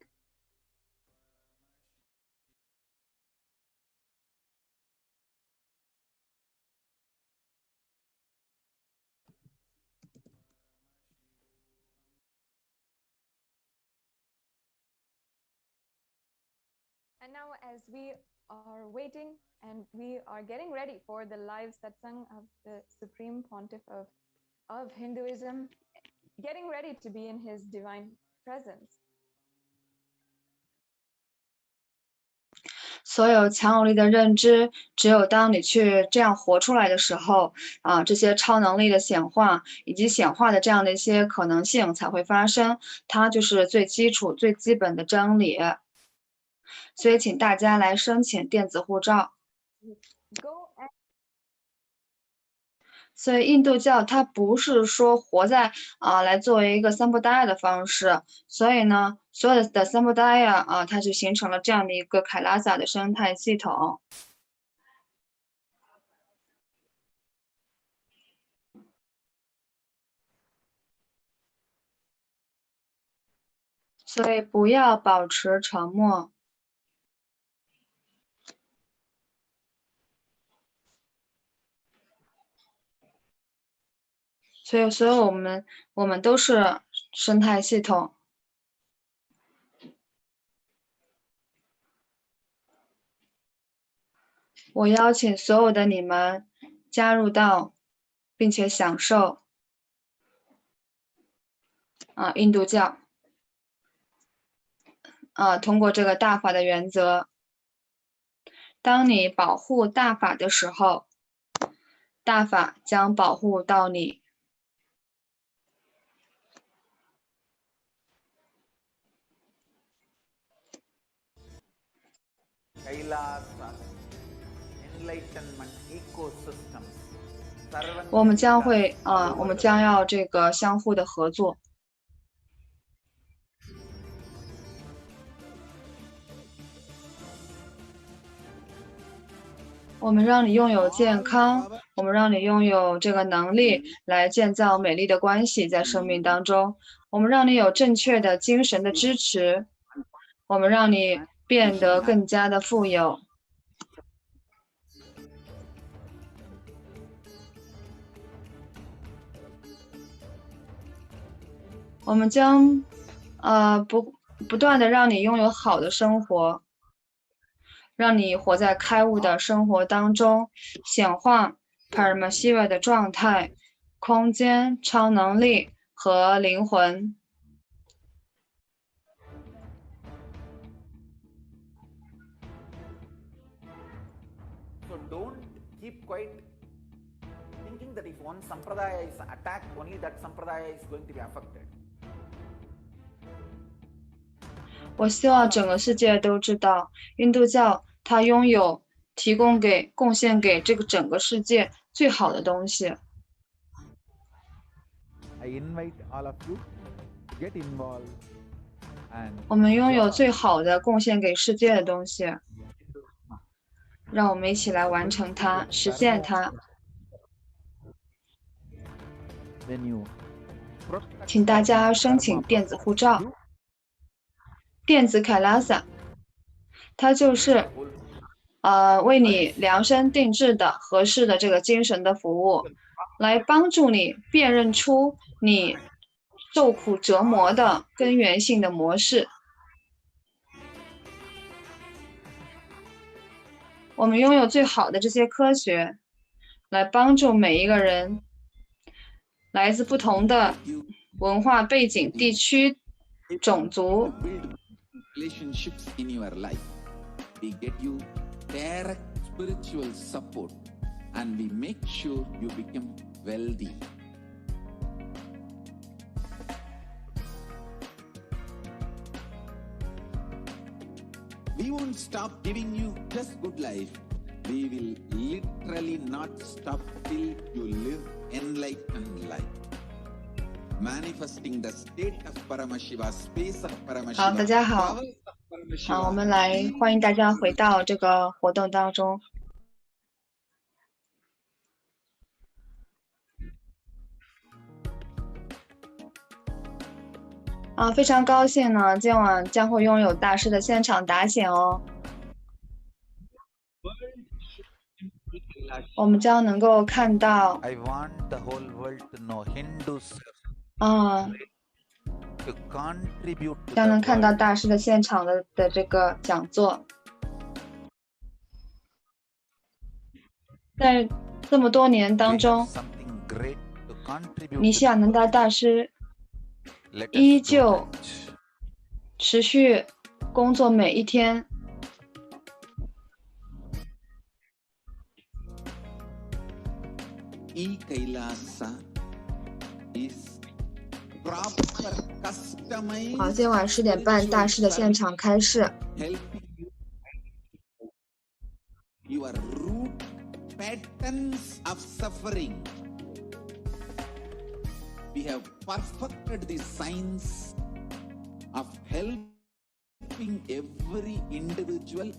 And now, as we are waiting and we are getting ready for the live satsang of the Supreme Pontiff of Hinduism, getting ready to be in his divine presence.
所有强有力的认知，只有当你去这样活出来的时候，这些超能力的显化以及显化的这样的一些可能性才会发生，它就是最基础、最基本的真理。所以，请大家来申请电子护照。所以印度教它不是说活在来作为一个三不达的方式，所以呢，所有的三不达它就形成了这样的一个凯拉萨的生态系统。所以不要保持沉默。所以我们都是生态系统。我邀请所有的你们加入到，并且享受印度教通过这个大法的原则，当你保护大法的时候，大法将保护到你。我们将要这个相互的合作。我们让你拥有健康，我们让你拥有这个能力来建造美丽的关系在生命当中，我们让你有正确的精神的支持，我们让你变得更加的富有。我们将不断的让你拥有好的生活，让你活在开悟的生活当中，显化帕尔玛希瓦的状态、空间、超能力和灵魂。
So don't keep quiet thinking that if one sampradaya is attacked, only that sampradaya is going to be affected.
我希望整个世界都知道，印度教它拥有贡献给这个整个世界最好的东西。
I invite all of you to get involved and
我们拥有最好的贡献给世界的东西，让我们一起来完成它，实现它。请大家申请电子护照。电子凯拉萨，它就是为你量身定制的合适的这个精神的服务，来帮助你辨认出你受苦折磨的根源性的模式。我们拥有最好的这些科学，来帮助每一个人，来自不同的文化背景、地区、种族。
relationships in your life. We get you direct spiritual support and we make sure you become wealthy. We won't stop giving you just good life. We will literally not stop till you live enlightened life. Manifesting the state of Paramashiva, space of Paramashiva.
好，大家好，我们来欢迎大家回到这个活动当中。非常高兴呢，今晚将会拥有大师的现场答显哦。我们将能够看到。
I want the whole world to know Hindus.
将能看到大师的现场的这个讲座。在这么多年当中，尼希亚南达大师依旧持续工作每一天。
E Kailasa is proper customized.
好，今天晚上10点半，大师的现场开示。
Your root patterns of suffering. We have perfected the science of helping every individual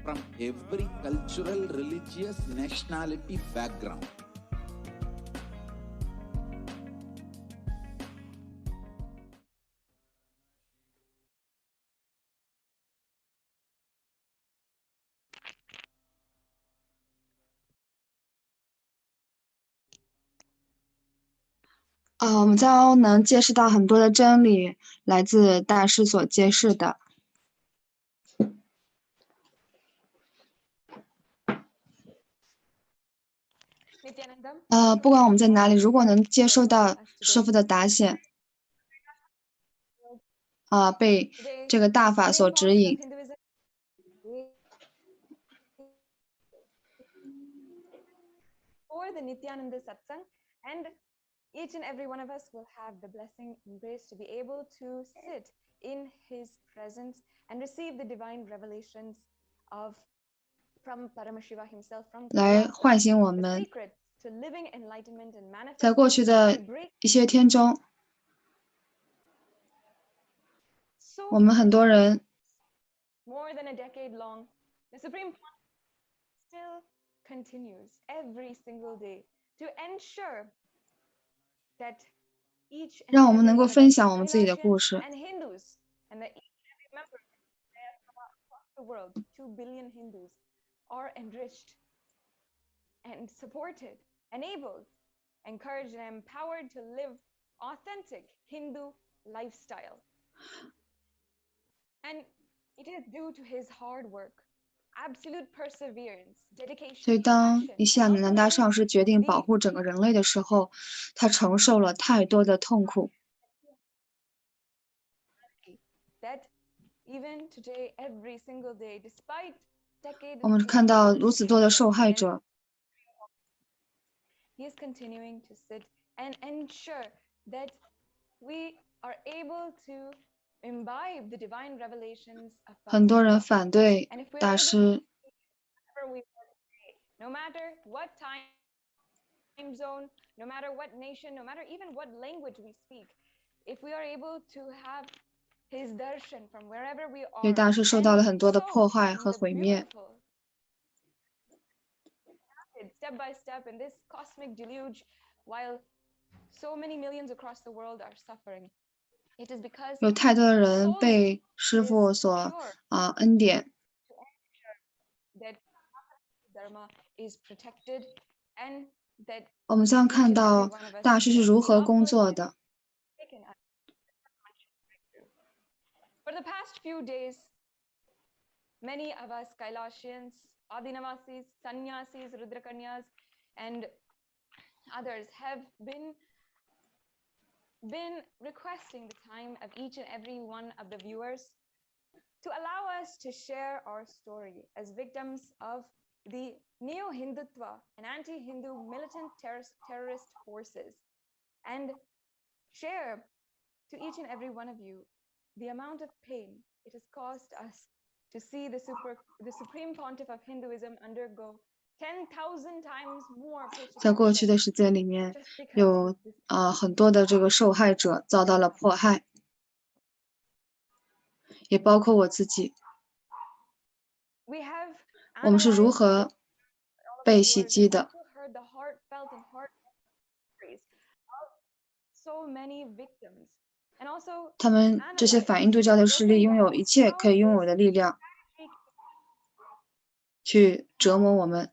from every cultural, religious, nationality background.
我们将能揭示到很多的真理，来自大师所揭示的。不管我们在哪里，如果能接受到师父的达显，被这个大法所指引。
Each and every one of us will have the blessing and grace to be able to sit in his presence and receive the divine revelations from Paramashiva himself, from
来唤醒我们。
to living enlightenment and manifesting
在过去的一些天中，我们很多人
more than a decade long, the Supreme still continues every single day to ensure that each
让我们能够分享我们自己的故事。
and Hindus and that each and every member across the world, 2 billion Hindus, are enriched and supported, enabled, encouraged, and empowered to live authentic Hindu lifestyle. And it is due to his hard work, absolute perseverance, dedication.
所以，当尼希亚南达上师决定保护整个人类的时候，他承受了太多的痛苦。
That even today, every single day, despite decades
我们看到如此多的受害者，
he is continuing to sit and ensure that we are able to imbibe the divine revelations of
很多人反对大师。
No matter what time zone, no matter what nation, no matter even what language we speak, if we are able to have his darshan from wherever we are,
所以大师受到了很多的迫害和毁灭。
Step by step in this cosmic deluge, while so many millions across the world are suffering, it is because
有太多的人被师父所恩典。
that dharma is protected and that
我们将看到大师是如何工作的。
For the past few days, many of us Kailashians, Adinavasis, Sannyasis, Rudrakanyas, and others have been requesting the time of each and every one of the viewers to allow us to share our story as victims of the neo-Hindutva and anti-Hindu militant terrorist forces, and share to each and every one of you the amount of pain it has caused us to see the Supreme Pontiff of Hinduism undergo 10,000 times more.
在过去的时间里面，有很多的这个受害者遭到了迫害，也包括我自己。我们是如何被袭击的？ 他们这些反印度教的势力拥有一切可以拥有的力量，去折磨我们。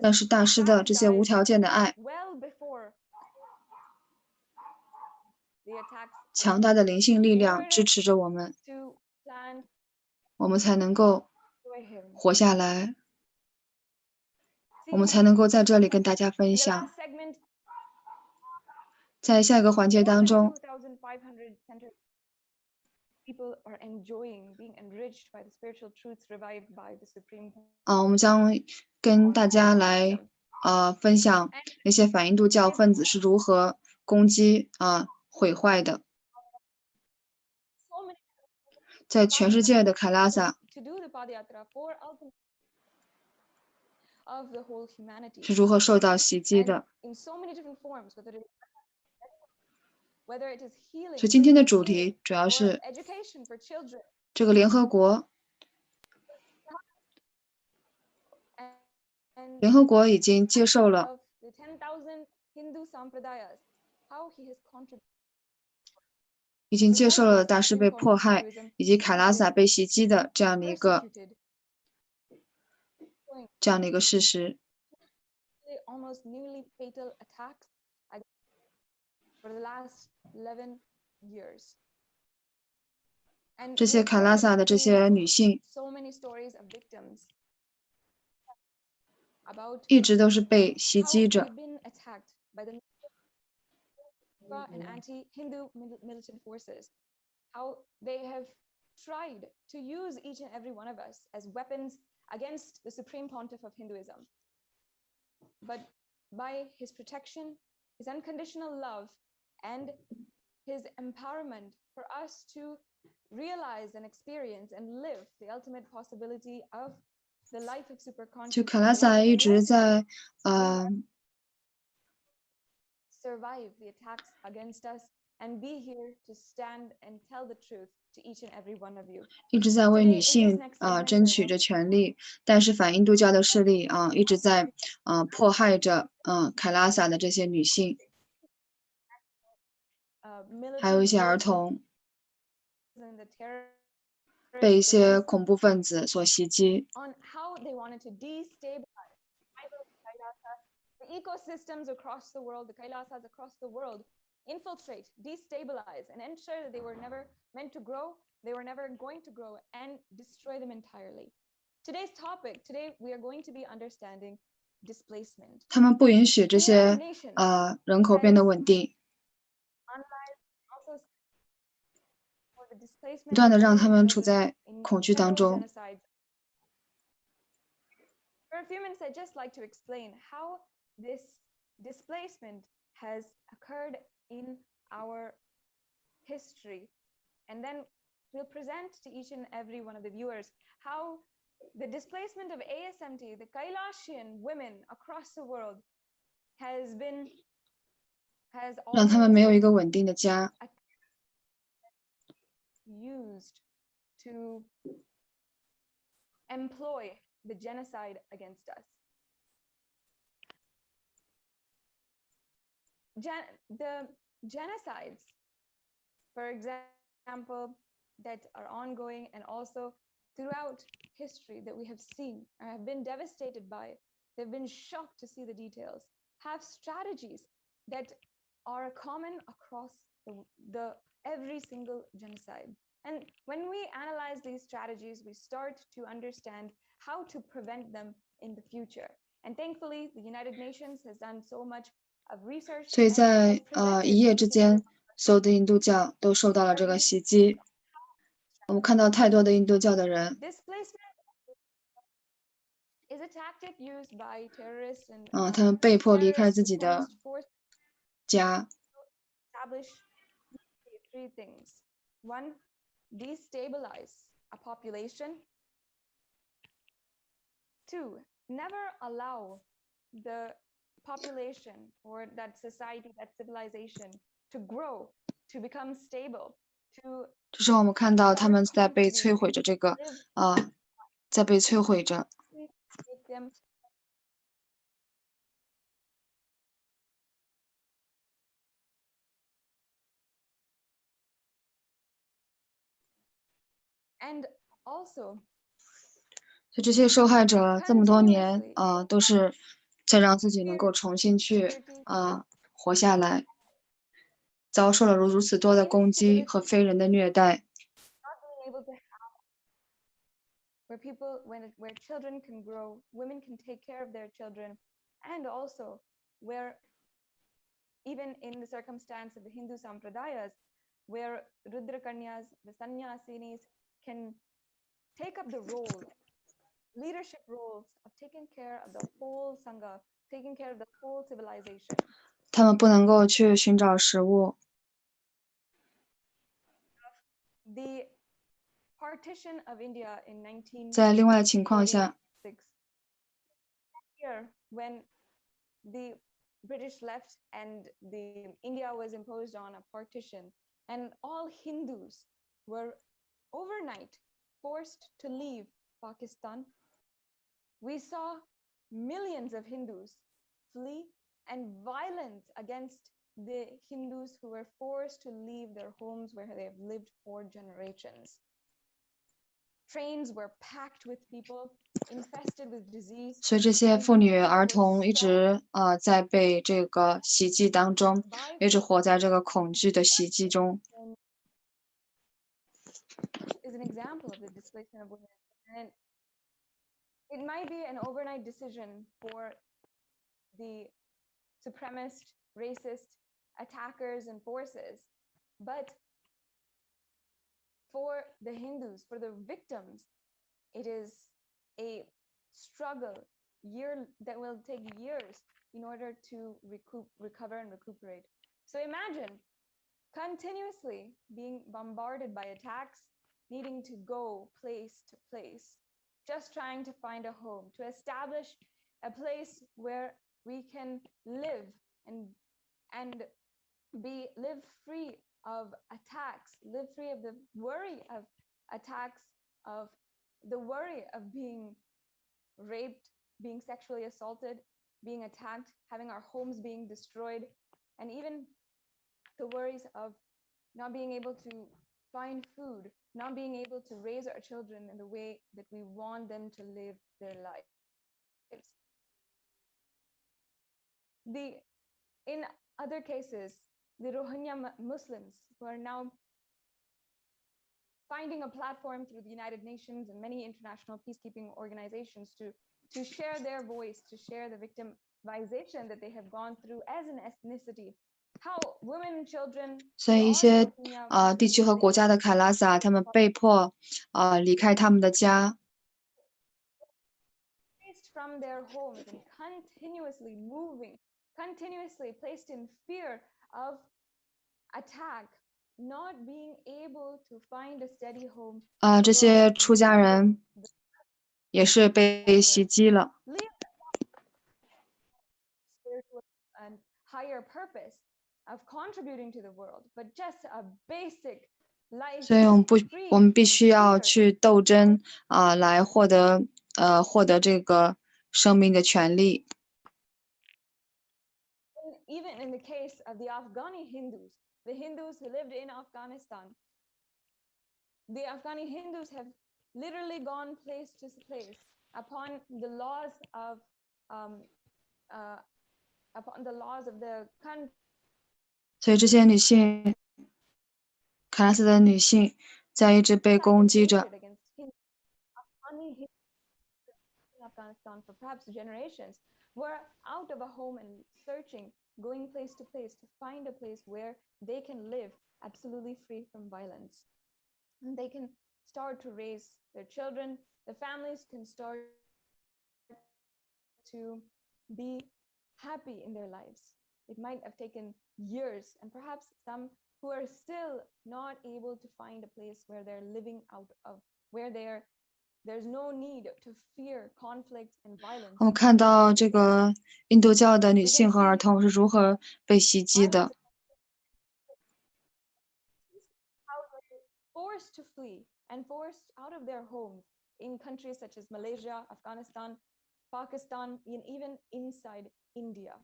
但是大师的这些无条件的爱，强大的灵性力量支持着我们，我们才能够活下来，我们才能够在这里跟大家分享。在下一个环节当中，
people are enjoying being enriched by the spiritual truths revived by the Supreme.
我们将跟大家来分享那些反印度教分子是如何攻击毁坏的。在全世界的凯拉萨 是如何受到袭击的。所以今天的主题主要是这个联合国已经接受了大师被迫害以及凯拉萨被袭击的这样的一个事实。这些凯拉萨的这些女性一直都是被袭击着。
and anti-Hindu militant forces, how they have tried to use each and every one of us as weapons against the Supreme Pontiff of Hinduism. But by his protection, his unconditional love, and his empowerment for us to realize and experience and live the ultimate possibility of the life of superconscious.
就凯拉萨一直在
survive the attacks against us and be here to stand and tell the truth to each and every one of you.
一直在为女性争取着权利，但是反印度教的势力一直在迫害着凯拉萨的这些女性，还有一些儿童被一些恐怖分子所袭击。
Ecosystems across the world, the Kailasas across the world, infiltrate, destabilize, and ensure that they were never meant to grow, they were never going to grow, and destroy them entirely. Today's topic, today we are going to be understanding displacement.
他们不允许这些人口变得稳定，不断的让他们处在恐惧当中。
For a few minutes, I'd just like to explain how this displacement has occurred in our history, and then we'll present to each and every one of the viewers how the displacement of ASMT, the Kailashian women across the world, has
让他们没有一个稳定的家。
used to employ the genocide against us. The genocides, for example, that are ongoing and also throughout history that we have seen or have been devastated by, they've been shocked to see the details, have strategies that are common across the every single genocide. And when we analyze these strategies, we start to understand how to prevent them in the future. And thankfully, the United Nations has done so much of research.
所以在一夜之间，所有的印度教都受到了这个袭击。我们看到太多的印度教的人，
is a tactic used by terrorists and
他们被迫离开自己的家。
establish three things. One, destabilize a population. Two, never allow the population or that society, that civilization to grow, to become stable, to
就是我们看到他们在被摧毁着在被摧毁着。
And also,
所以这些受害者这么多年都是在让自己能够重新去活下来，遭受了如此多的攻击和非人的虐待。
where people, where children can grow, women can take care of their children, and also where even in the circumstance of the Hindu sampradayas, where Rudrakanyas, the sannyasinis, can take up the role, leadership roles of taking care of the whole sangha, taking care of the whole civilization.
他们不能够去寻找食物。
The partition of India in 1946,
在另外的情况下，
here when the British left and the India was imposed on a partition, and all Hindus were overnight forced to leave Pakistan. We saw millions of Hindus flee, and violence against the Hindus who were forced to leave their homes where they have lived for generations. Trains were packed with people infested with disease.
所以这些妇女儿童一直在被这个袭击当中，一直活在这个恐惧的袭击中。
Is an example of the displacement of women, and it might be an overnight decision for the supremacist, racist attackers and forces, but for the Hindus, for the victims, it is a struggle that will take years in order to recover and recuperate. So imagine continuously being bombarded by attacks, needing to go place to place, just trying to find a home, to establish a place where we can live and live free of attacks, live free of the worry of attacks, of the worry of being raped, being sexually assaulted, being attacked, having our homes being destroyed, and even the worries of not being able to find food, not being able to raise our children in the way that we want them to live their lives. In other cases, the Rohingya Muslims who are now finding a platform through the United Nations and many international peacekeeping organizations to share their voice, to share the victimization that they have gone through as an ethnicity. How women and children
所以一些地区和国家的凯拉萨，他们被迫离开他们的家，
placed from their homes and continuously moving, continuously placed in fear of attack, not being able to find a steady home.
这些出家人也是被袭击了。
And higher purpose of contributing to the world, but just a basic life.
所以我们必须要去斗争来获得这个生命的权利。
Even in the case of the Afghani Hindus, the Hindus who lived in Afghanistan, the Afghani Hindus have literally gone place to place upon the laws of the country.
所以这些女性，凯拉斯的女性，在一直被攻击着。
Afghanistan for perhaps generations were out of a home and searching, going place to place to find a place where they can live absolutely free from violence. And they can start to raise their children, the families can start to be happy in their lives. It might have taken years, and perhaps some who are still not able to find a place where they're living out of, where there's no need to fear conflict and violence.
我们看到这个印度教的女性和儿童是如何被袭击的。
How they're forced to flee and forced out of their homes in countries such as Malaysia, Afghanistan, Pakistan, and even inside India.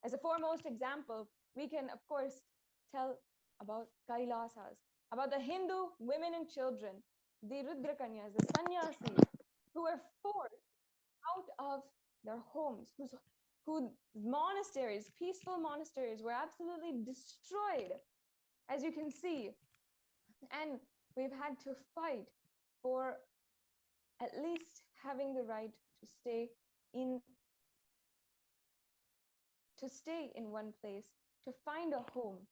As a foremost example, we can of course tell about Kailasas, about the Hindu women and children, the Rudrakanyas, the sannyasis, who were forced out of their homes, whose monasteries, peaceful monasteries, were absolutely destroyed, as you can see. And we've had to fight for at least having the right to stay in one place, to find a home.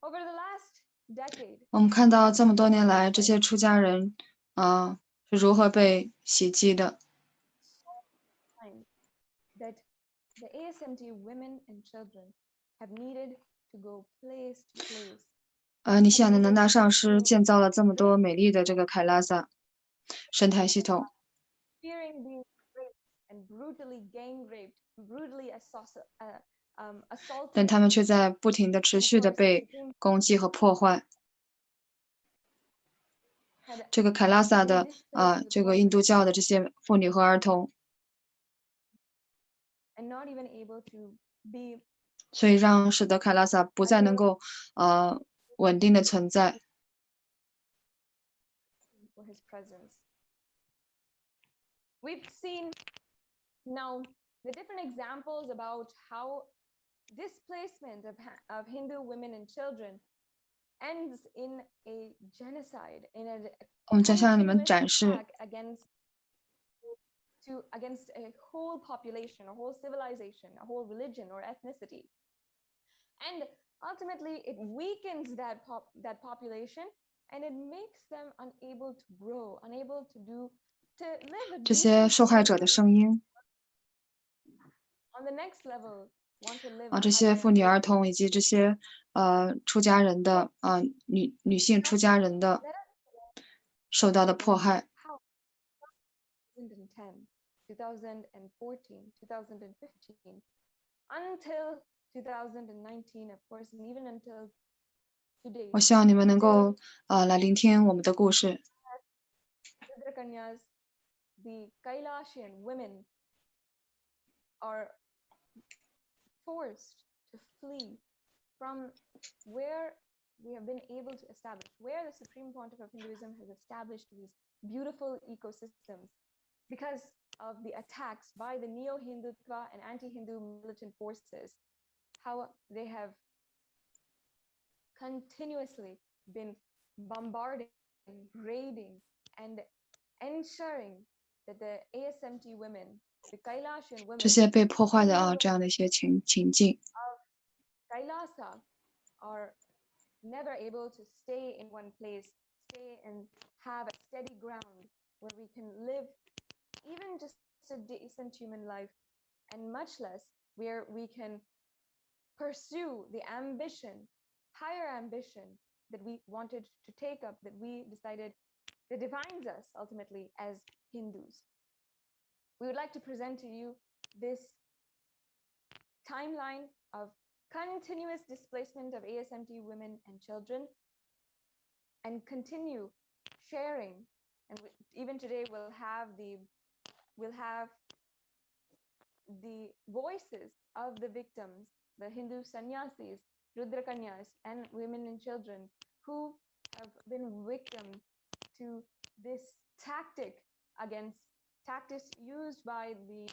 Over the last decade,
我们看到这么多年来，这些出家人是如何被袭击的。
that the ASMT women and children have needed to go place to place.
尼希亚南达上师建造了这么多美丽的这个凯拉萨生态系统，
Fearing being raped and brutally gang raped, brutally assaulted.
但他们却在不停的、持续的被攻击和破坏。这个凯拉萨的这个印度教的这些妇女和儿童，
and not even able to be
所以使得凯拉萨不再能够稳定的存在。
for his presence. We've seen now the different examples about how displacement of Hindu women and children ends in a genocide, in a
我们将向你们展示
against a whole population, a whole civilization, a whole religion or ethnicity. And ultimately, it weakens that population, and it makes them unable to grow, unable to live a
这些受害者的声音。
On the next level, want to live
这些妇女儿童以及这些出家人的女性出家人的受到的迫害。
2010, 2014, 2015, until 2019, of course, and even until today.
我希望你们能够来聆听我们的故事。
The Kailashian women are forced to flee from where we have been able to establish, where the Supreme Pontiff of Hinduism has established these beautiful ecosystems, because of the attacks by the neo-Hindutva and anti-Hindu militant forces, how they have continuously been bombarding, raiding, and ensuring that the ASMT women, the Kailashian women,
这些被破坏的这样的一些情境。
Kailasa are never able to stay in one place, stay and have a steady ground where we can live even just a decent human life, and much less where we can pursue the ambition, higher ambition that we wanted to take up, that we decided that defines us ultimately as Hindus. We would like to present to you this timeline of continuous displacement of ASMT women and children, and continue sharing. And even today we'll have the voices of the victims, the Hindu sannyasis, Rudrakanyas, and women and children who have been victim to this tactics used by the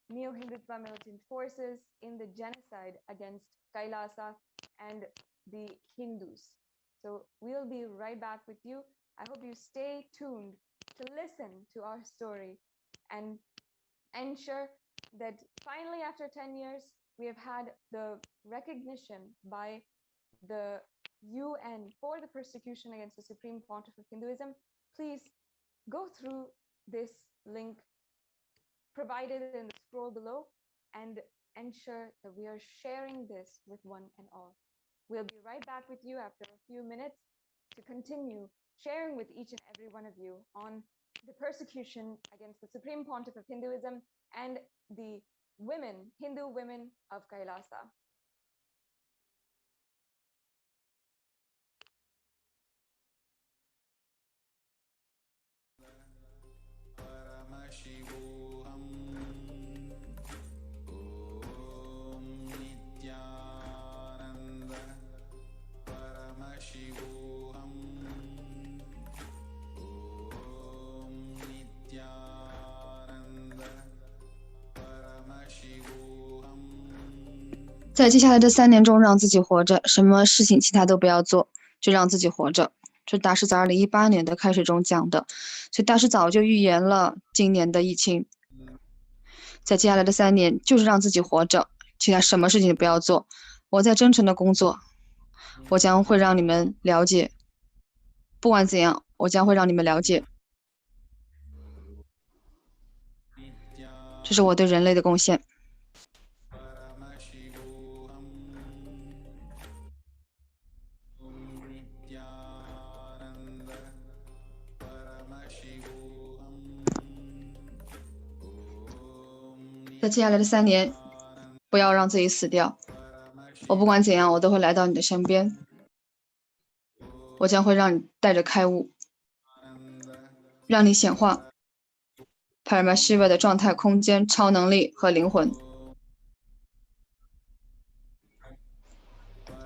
neo-Hindutva militant forces in the genocide against Kailasa and the Hindus. So we'll be right back with you. I hope you stay tuned to listen to our story and ensure that finally, after 10 years, we have had the recognition by the UN for the persecution against the Supreme Pontiff of Hinduism. Please go through this link provided in the scroll below and ensure that we are sharing this with one and all. We'll be right back with you after a few minutes to continue sharing with each and every one of you on the persecution against the Supreme Pontiff of Hinduism and the women, Hindu women of Kailasa.
Nityananda
在接下来的3年中，让自己活着，什么事情其他都不要做，就让自己活着。这大师在2018年的开始中讲的，所以大师早就预言了今年的疫情。在接下来的3年，就是让自己活着，其他什么事情都不要做。我在真诚的工作，我将会让你们了解。不管怎样，我将会让你们了解。这是我对人类的贡献。在接下来的3年，不要让自己死掉。我不管怎样，我都会来到你的身边。我将会让你带着开悟，让你显化帕冉玛希瓦的状态、空间、超能力和灵魂。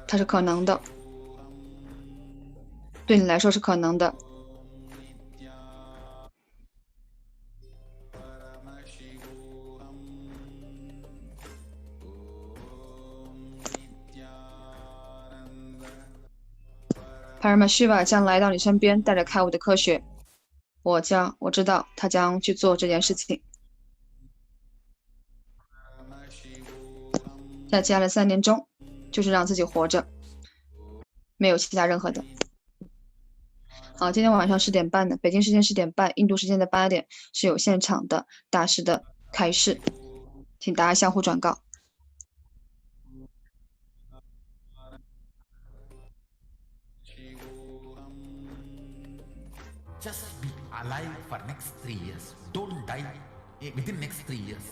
它是可能的，对你来说是可能的。帕冉玛希瓦将来到你身边，带着开悟的科学。我知道他将去做这件事情。在接下来3年中，就是让自己活着，没有其他任何的。好，今天晚上10点半的，北京时间10点半，印度时间的8点是有现场的大师的开示，请大家相互转告。
Just be alive for next 3 years. Don't die within next 3 years.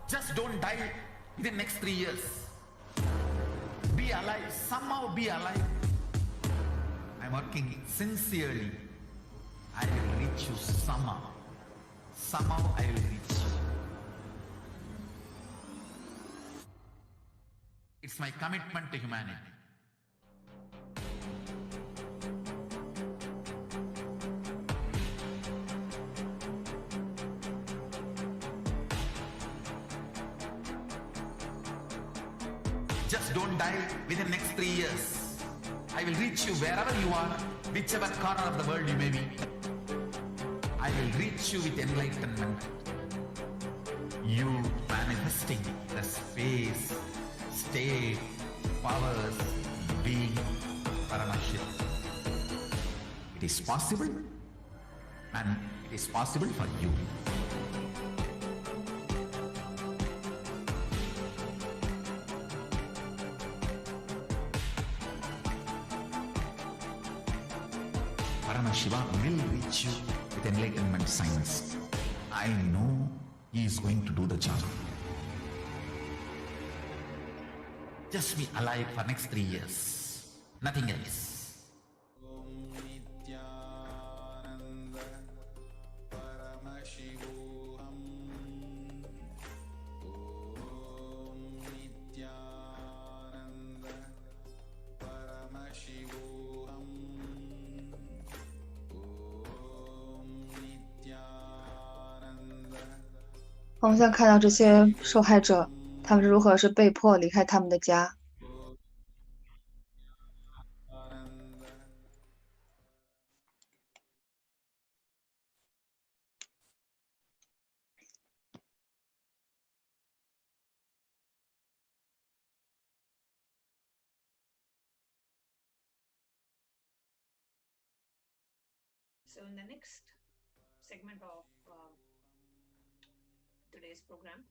Just don't die within next 3 years. Be alive, somehow be alive. I'm working sincerely. I will reach you somehow. Somehow I will reach you. It's my commitment to humanity. Just don't die within the next 3 years. I will reach you wherever you are, whichever corner of the world you may be. I will reach you with enlightenment. You manifesting the space, state, powers, being, Paramashakti. It is possible, and it is possible for you. Paramashiva will reach you with enlightenment science. I know he is going to do the job. Just be alive for next 3 years. Nothing else.
Nityananda.
我们现在看到这些受害者，他们是如何是被迫离开他们的家。
So in the next segment of today's program,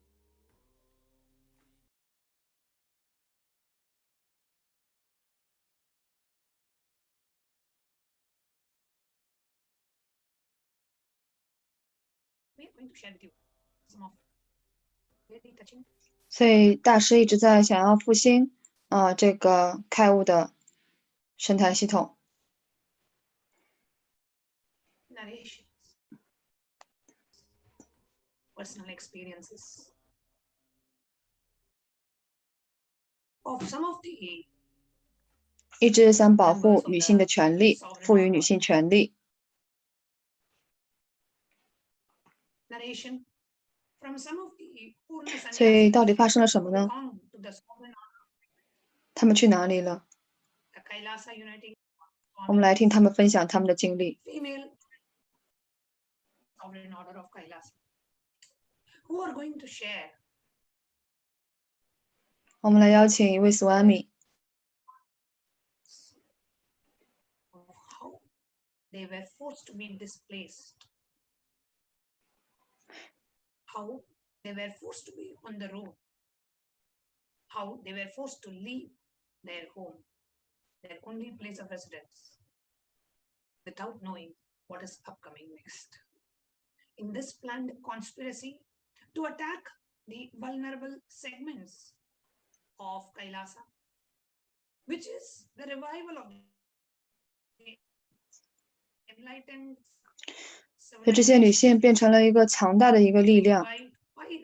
we are going to share with you some of really touching.
所以大师一直在想要复兴这个开悟的生态系统。
Narrations, personal experiences of some of the
一直想保护女性的权利，赋予女性权利。
narration from some of the Purna
所以到底发生了什么呢？
belong to the sovereign
他们去哪里了？
the Kailasa unity
我们来听他们分享他们的经历。
female sovereign order of Kailasa. who are going to share
我们来邀请一位 Swami，
of how they were forced to be displaced, how they were forced to be on the road, how they were forced to leave their home, their only place of residence, without knowing what is upcoming next. In this planned conspiracy to attack the vulnerable segments of Kailasa, which is the revival of the enlightened
所以这些女性变成了一个强大的一个力量。
by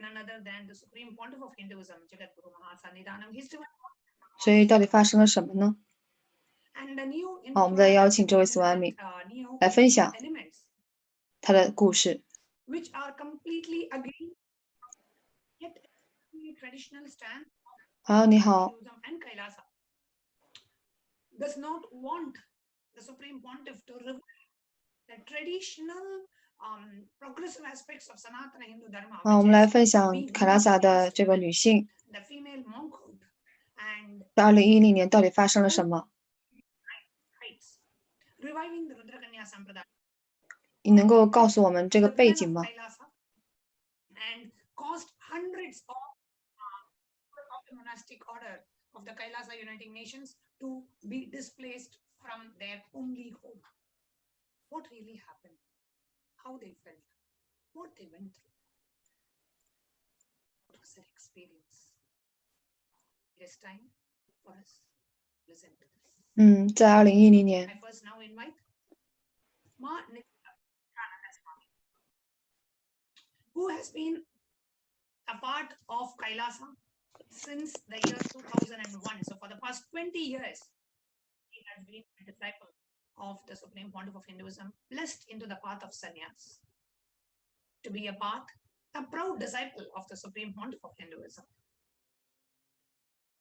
none other than the Supreme Pontiff of Hinduism, Jagadguru Mahasannidhanam. His divine
所以到底发生了什么呢？
and the new
好，我们再邀请这位 Swami 来分享
elements
他的故事。
which are completely against yet traditional stance
好，你好。
and Kailasa does not want the Supreme Pontiff to reveal the traditional progressive aspects of Sanatana Hindu Dharma.
我们来分享凯拉萨的这个女性，
The female monkhood and
在2010年到底发生了什么？
reviving the Rudrakanya Sampradaya.
你能够告诉我们这个背景吗？
And caused hundreds of the monastic order of the Kailasa Uniting Nations to be displaced from their only home. What really happened? How they felt? What they went through? What was their experience? It is time for us to listen to this.
在2010年。
I first now invite who has been a part of Kailasa since the year 2001. So for the past 20 years, he has been a disciple of the Supreme Pontiff of Hinduism, blessed into the path of sannyas. To be a proud disciple of the Supreme Pontiff of Hinduism.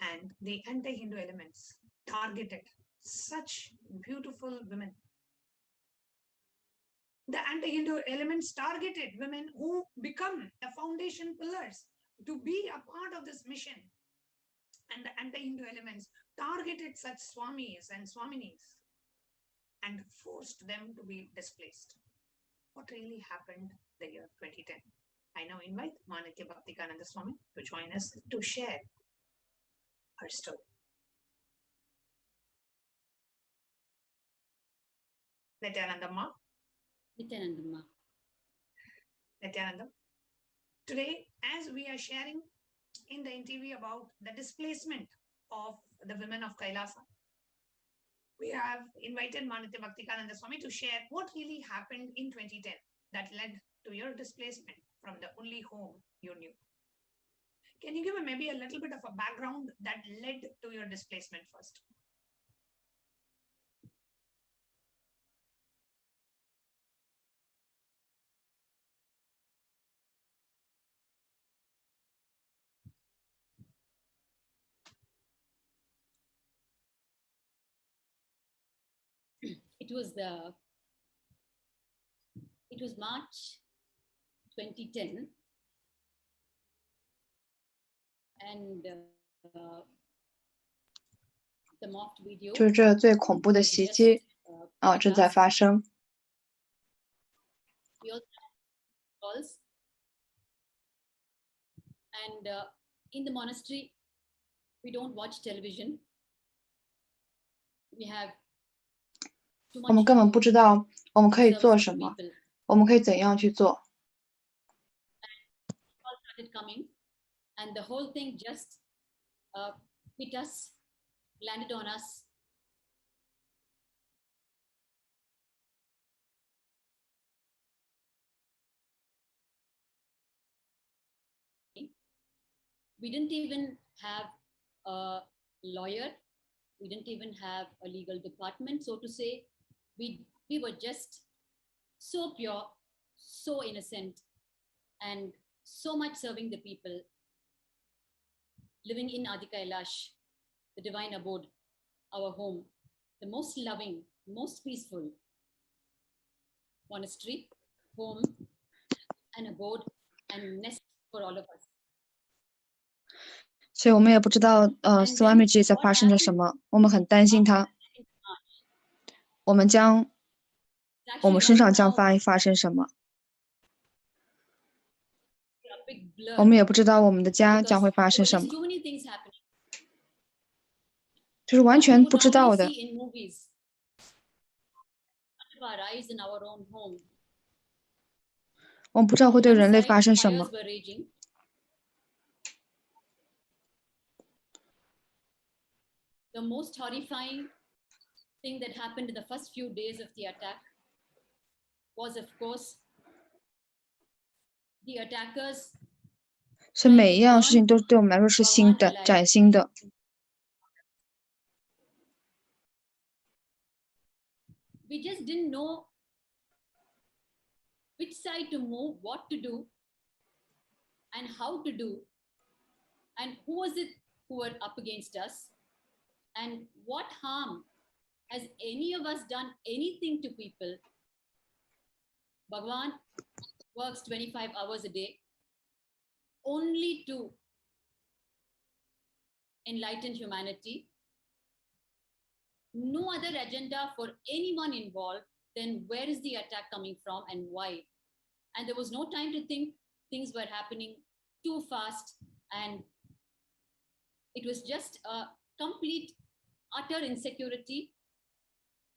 And the anti-Hindu elements targeted such beautiful women. The anti-Hindu elements targeted women who become the foundation pillars to be a part of this mission. And the anti-Hindu elements targeted such swamis and swaminis and forced them to be displaced. What really happened the year 2010? I now invite Manitya Bhaktikananda Swami to join us to share her story. Nityanandamma.
Nityanandamma.
Nityanandam. Today, as we are sharing in the interview about the displacement of the women of Kailasa, we have invited Manitya Bhaktikananda Swami to share what really happened in 2010 that led to your displacement from the only home you knew. Can you give maybe a little bit of a background that led to your displacement first?
It was March 2010, and the mocked video
就是这最恐怖的袭击正在发生。
And in the monastery, we don't watch television. We have
我们根本不知道我们可以做什么，我们可以怎样去做。
started coming, and the whole thing just hit us, landed on us. We didn't even have a lawyer. We didn't even have a legal department, so to say. We were just so pure, so innocent, and so much serving the people, living in Adi Kailash, the divine abode, our home, the most loving, most peaceful monastery, home, and abode, and nest for all of us.
所以我们也不知道Swamiji 在发生着什么，我们很担心他，我们身上将发生什么，我们也不知道我们的家将会发生什么，就是完全不知道的。我们不知道会对人类发生什么。
The most horrifying thing that happened in the first few days of the attack was, of course, the attackers.
是每一样事情都对我们来说是新的、崭新的。
We just didn't know which side to move, what to do, and how to do, and who was it who were up against us, and what harm has any of us done anything to people. Bhagavan works 25 hours a day only to enlighten humanity. No other agenda for anyone involved, then where is the attack coming from and why? And there was no time to think. Things were happening too fast, and it was just a complete, utter insecurity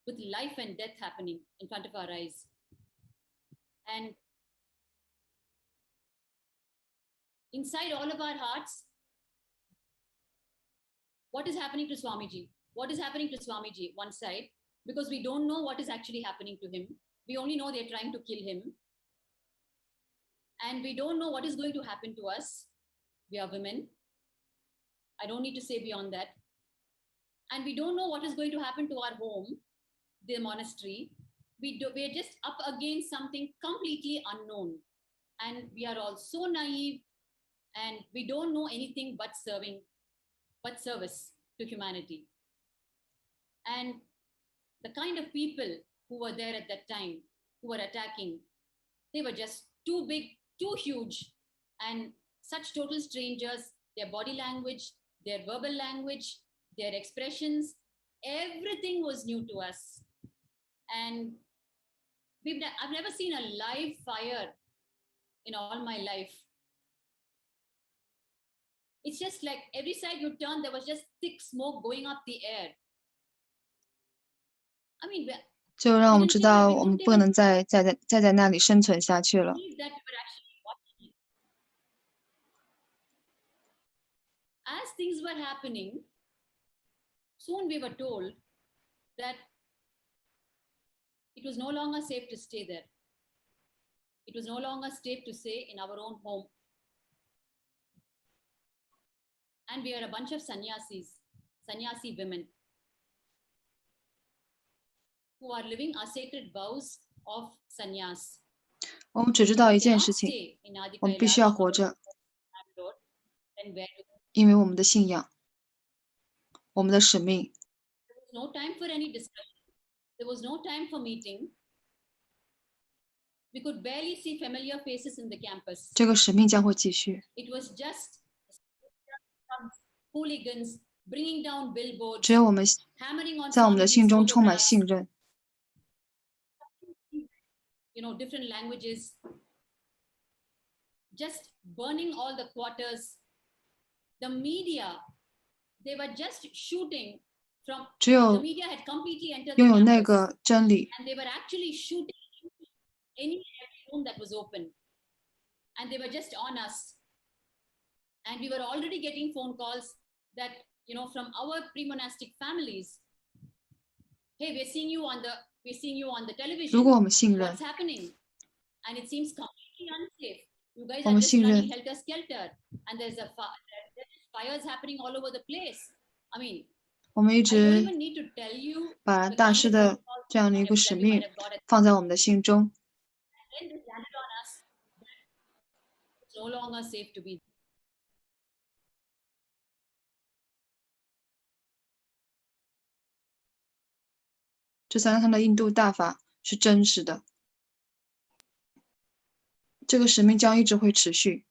with life and death happening in front of our eyes. And inside all of our hearts, what is happening to Swamiji? What is happening to Swamiji? One side, because we don't know what is actually happening to him. We only know they're trying to kill him. And we don't know what is going to happen to us. We are women. I don't need to say beyond that. And we don't know what is going to happen to our home, the monastery. We're just up against something completely unknown. And we are all so naive, and we don't know anything but service to humanity. And the kind of people who were there at that time, who were attacking, they were just too big, too huge, and such total strangers. Their body language, their verbal language, their expressions, everything was new to us. And I've never seen a live fire in all my life. It's just like every side you turn, there was just thick smoke going up the air. I mean,
就让我们知道我们不能再在那里生存下去了。
As things were happening, soon we were told that it was no longer safe to stay there. It was no longer safe to stay in our own home. And we are a bunch of sannyasi women, who are living our sacred vows of sannyas.
我们只知道一件事情，我们必须要活着，因为我们的信仰，我们的使命。
There was no time for any discussion. There was no time for meeting. We could barely see familiar faces in the campus.
这个使命将会继续。
It was just hooligans bringing down billboards.
只有我们在我们的心中充满信任。
Different languages, just burning all the quarters. The media, they were just shooting from.
只有
the media had completely entered
拥有
the
那
campus,
个真理，
and they were actually shooting every room that was open, and they were just on us. And we were already getting phone calls that from our pre-monastic families. Hey, we're seeing you on the television.
如果我们信任，
What's happening? And it seems completely unsafe. You guys
我
are
们
just
信任
running helter skelter, and there's fires happening all over the place. I mean,
我们一
I don't
直
even need to tell you
把
the
大
kind
师
of
的
phone calls
这样的一个
that
使
we
命
might have got at
放在我们的心中。
then this landed on us. It's no longer safe to be.
这才让他的印度大法是真实的。这个使命将一直会持续。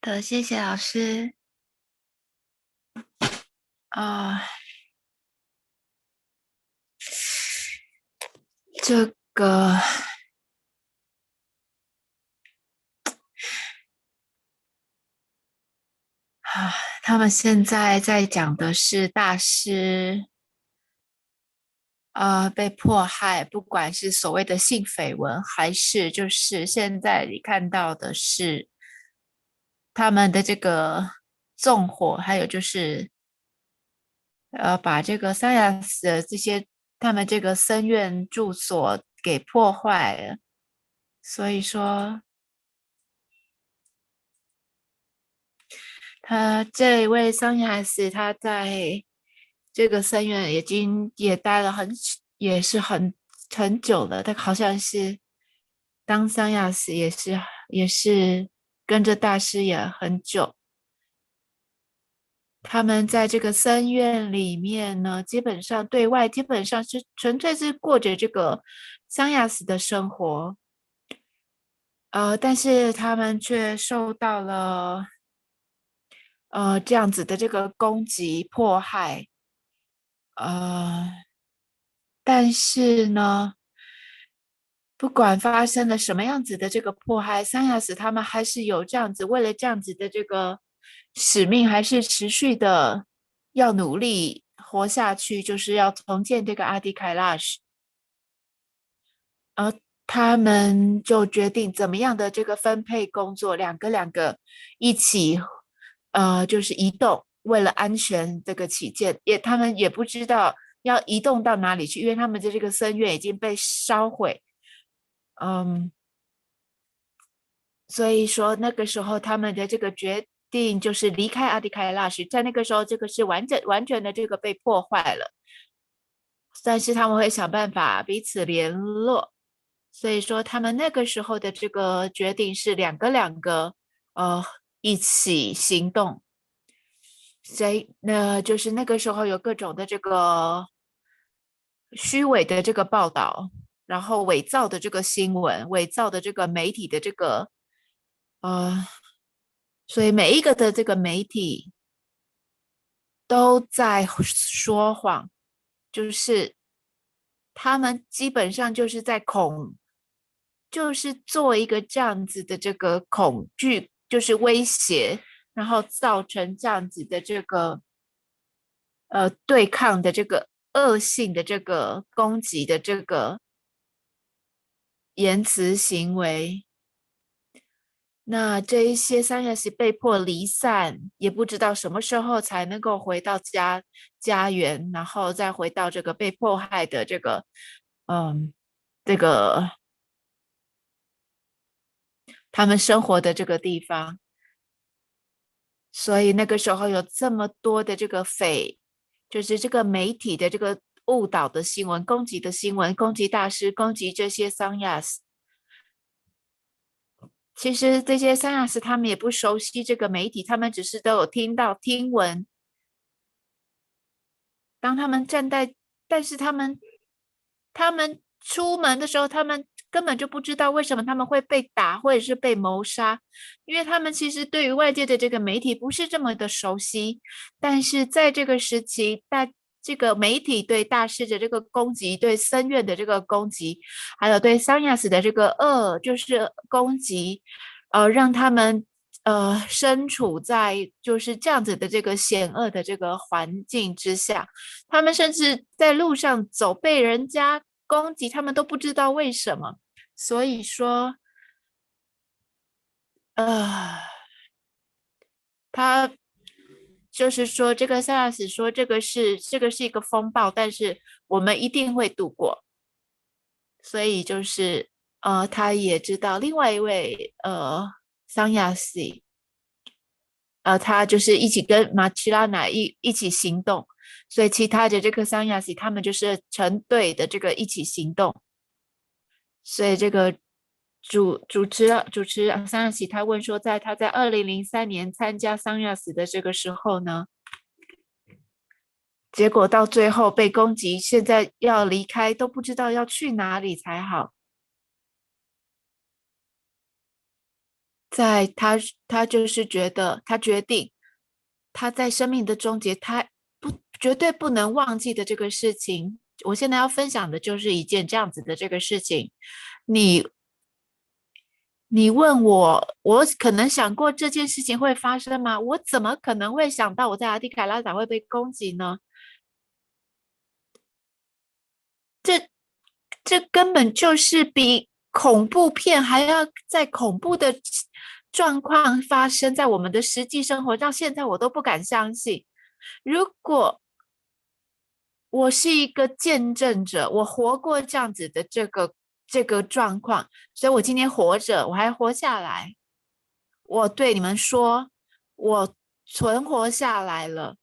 的，谢谢老师。这个他们现在在讲的是大师被迫害，不管是所谓的性绯闻，还是就是现在你看到的是他们的这个纵火，还有就是把这个桑雅斯的这些他们这个僧院住所给破坏了，所以说他这一位桑雅斯他在这个僧院也待了也是很久了，他好像是当桑雅斯也是跟着大师也很久。他们在这个僧院里面呢，基本上对外基本上是纯粹是过着这个桑雅斯的生活，但是他们却受到了这样子的这个攻击迫害，但是呢，不管发生了什么样子的这个迫害，桑雅斯他们还是有这样子，为了这样子的这个使命，还是持续的要努力活下去，就是要重建这个阿迪凯拉什。他们就决定怎么样的这个分配工作，两个一起就是移动，为了安全这个起见，他们也不知道要移动到哪里去，因为他们的这个僧院已经被烧毁。所以说那个时候他们的这个决定就是离开阿迪凯拉什，在那个时候这个是完全的这个被破坏了，但是他们会想办法彼此联络，所以说他们那个时候的这个决定是两个一起行动。就是那个时候有各种的这个虚伪的这个报道，然后伪造的这个新闻，伪造的这个媒体的这个所以每一个的这个媒体都在说谎，就是他们基本上就是在就是做一个这样子的这个恐惧，就是威胁，然后造成这样子的这个对抗的这个恶性的这个攻击的这个言辞行为。那这一些桑雅斯被迫离散，也不知道什么时候才能够回到家园，然后再回到这个被迫害的这个这个他们生活的这个地方。所以那个时候有这么多的这个就是这个媒体的这个误导的新闻、攻击的新闻、攻击大师、攻击这些桑雅斯。其实这些桑雅斯他们也不熟悉这个媒体，他们只是都有听闻。当他们但是他们出门的时候，他们根本就不知道为什么他们会被打或者是被谋杀，因为他们其实对于外界的这个媒体不是这么的熟悉。但是在这个时期，这个媒体对大师的这个攻击，对僧院的这个攻击，还有对桑雅斯的这个就是攻击，让他们身处在就是这样子的这个险恶的这个环境之下，他们甚至在路上走被人家攻击，他们都不知道为什么。所以说他就是说这个萨拉斯说这个是一个风暴，但是我们一定会度过。所以就是他也知道另外一位桑雅斯他就是一起跟马奇拉乃一起行动，所以其他的这个桑雅斯他们就是成队的这个一起行动。所以这个主持桑雅斯他问说，他在2003年参加桑雅斯的这个时候呢，结果到最后被攻击，现在要离开都不知道要去哪里才好。在他就是觉得他决定他在生命的终结，他绝对不能忘记的这个事情。我现在要分享的就是一件这样子的这个事情。你问我，我可能想过这件事情会发生吗？我怎么可能会想到我在阿迪卡拉岛会被攻击呢？这根本就是比恐怖片还要在恐怖的状况发生在我们的实际生活，到现在我都不敢相信。如果我是一个见证者，我活过这样子的这个状况，所以我今天活着，我还活下来。我对你们说，我存活下来了。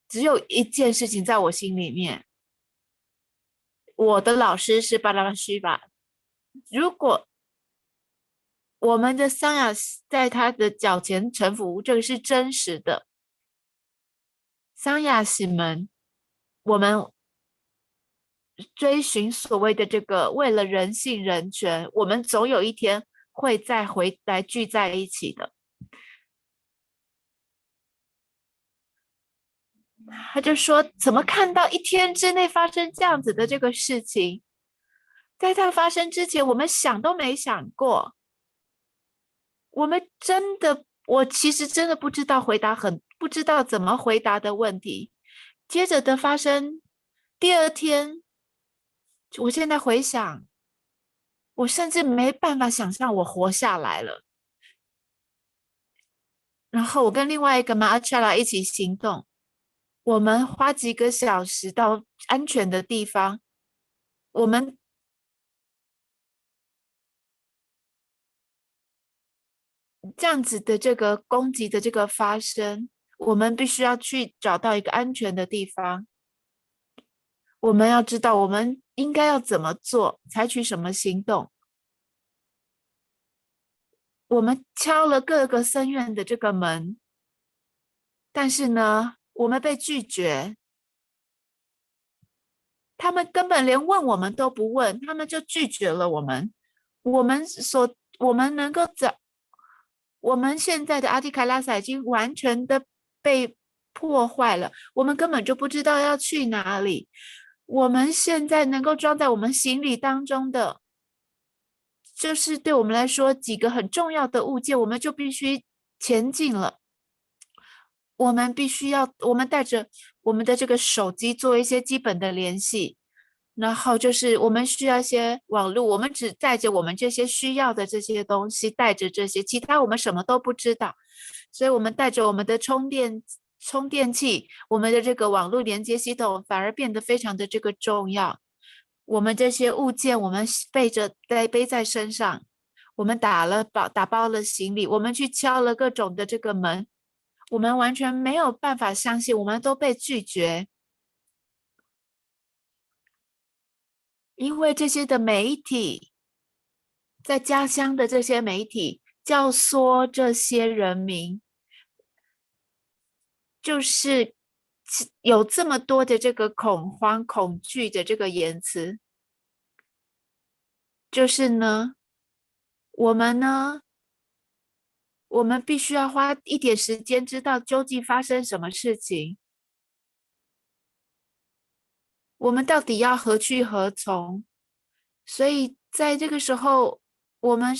只有一件事情在我心里面，我的老师是巴拉巴西巴。如果我们的桑雅在他的脚前臣服，这个是真实的。桑雅士们，我们追寻所谓的这个为了人性人权，我们总有一天会再回来聚在一起的。他就说，怎么看到一天之内发生这样子的这个事情？在它发生之前，我们想都没想过。我其实真的不知道不知道怎么回答的问题。接着的发生，第二天，我现在回想，我甚至没办法想象我活下来了。然后我跟另外一个马阿恰拉一起行动，我们花几个小时到安全的地方，我们这样子的这个攻击的这个发生，我们必须要去找到一个安全的地方。我们要知道我们应该要怎么做，采取什么行动。我们敲了各个僧院的这个门，但是呢，我们被拒绝。他们根本连问我们都不问，他们就拒绝了我们。我们能够我们现在的阿提卡拉萨已经完全的被破坏了，我们根本就不知道要去哪里。我们现在能够装在我们行李当中的，就是对我们来说几个很重要的物件，我们就必须前进了。我们带着我们的这个手机做一些基本的联系，然后就是我们需要一些网络，我们只带着我们这些需要的这些东西，带着这些，其他我们什么都不知道。所以我们带着我们的充电器，我们的这个网络连接系统反而变得非常的这个重要。我们这些物件，我们背在身上，我们打包了行李，我们去敲了各种的这个门，我们完全没有办法相信，我们都被拒绝。因为这些的媒体，在家乡的这些媒体教唆这些人民，就是有这么多的这个恐慌、恐惧的这个言辞，就是呢，我们必须要花一点时间，知道究竟发生什么事情。我们到底要何去何从？所以在这个时候，我们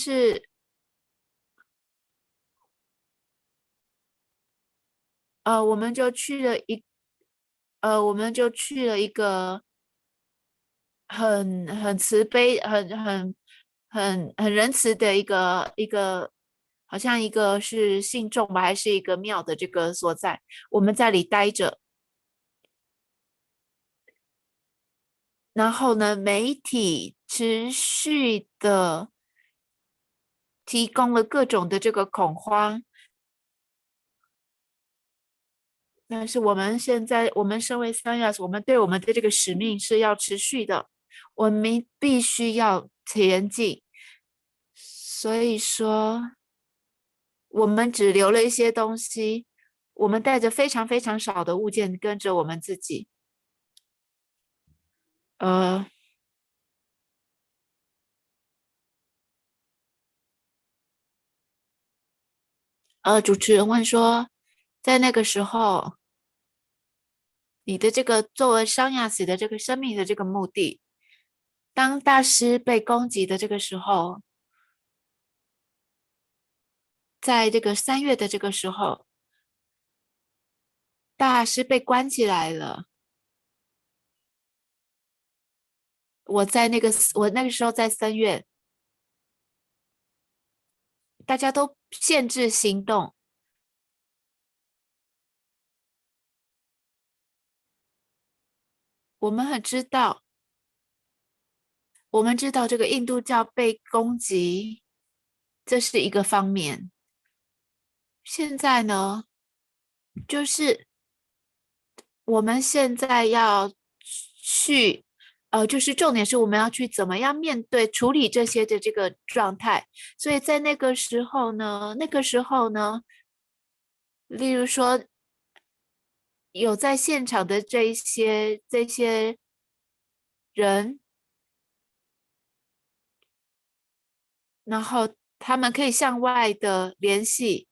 就去了一个很慈悲、很仁慈的一个，好像一个是信众吧，还是一个庙的这个所在。我们在里待着。然后呢，媒体持续的提供了各种的这个恐慌，但是我们身为三亚，我们对我们的这个使命是要持续的，我们必须要前进。所以说，我们只留了一些东西，我们带着非常非常少的物件跟着我们自己。主持人问说，在那个时候，你的这个作为商亚死的这个生命的这个目的，当大师被攻击的这个时候，在这个3月的这个时候，大师被关起来了。我那个时候在3月，大家都限制行动。我们知道这个印度教被攻击，这是一个方面。现在呢，就是我们现在要去，就是重点是我们要去怎么样面对处理这些的这个状态。所以在那个时候呢，例如说有在现场的这些人，然后他们可以向外的联系，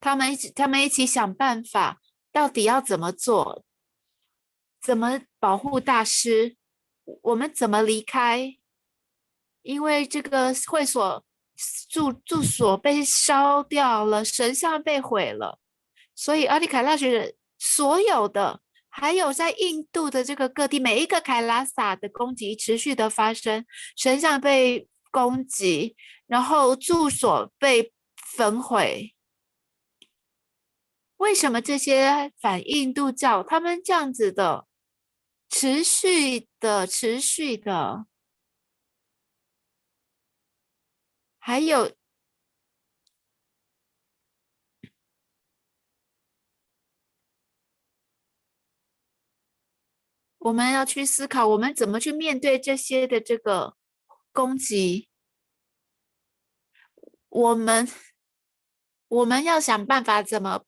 他们一起想办法，到底要怎么做，怎么保护大师，我们怎么离开？因为这个会所住所被烧掉了，神像被毁了，所以阿里凯拉学所有的，还有在印度的这个各地，每一个凯拉萨的攻击持续的发生，神像被攻击，然后住所被焚毁。为什么这些反印度教他们这样子的持续的，还有我们要去思考，我们怎么去面对这些的这个攻击？我们要想办法怎么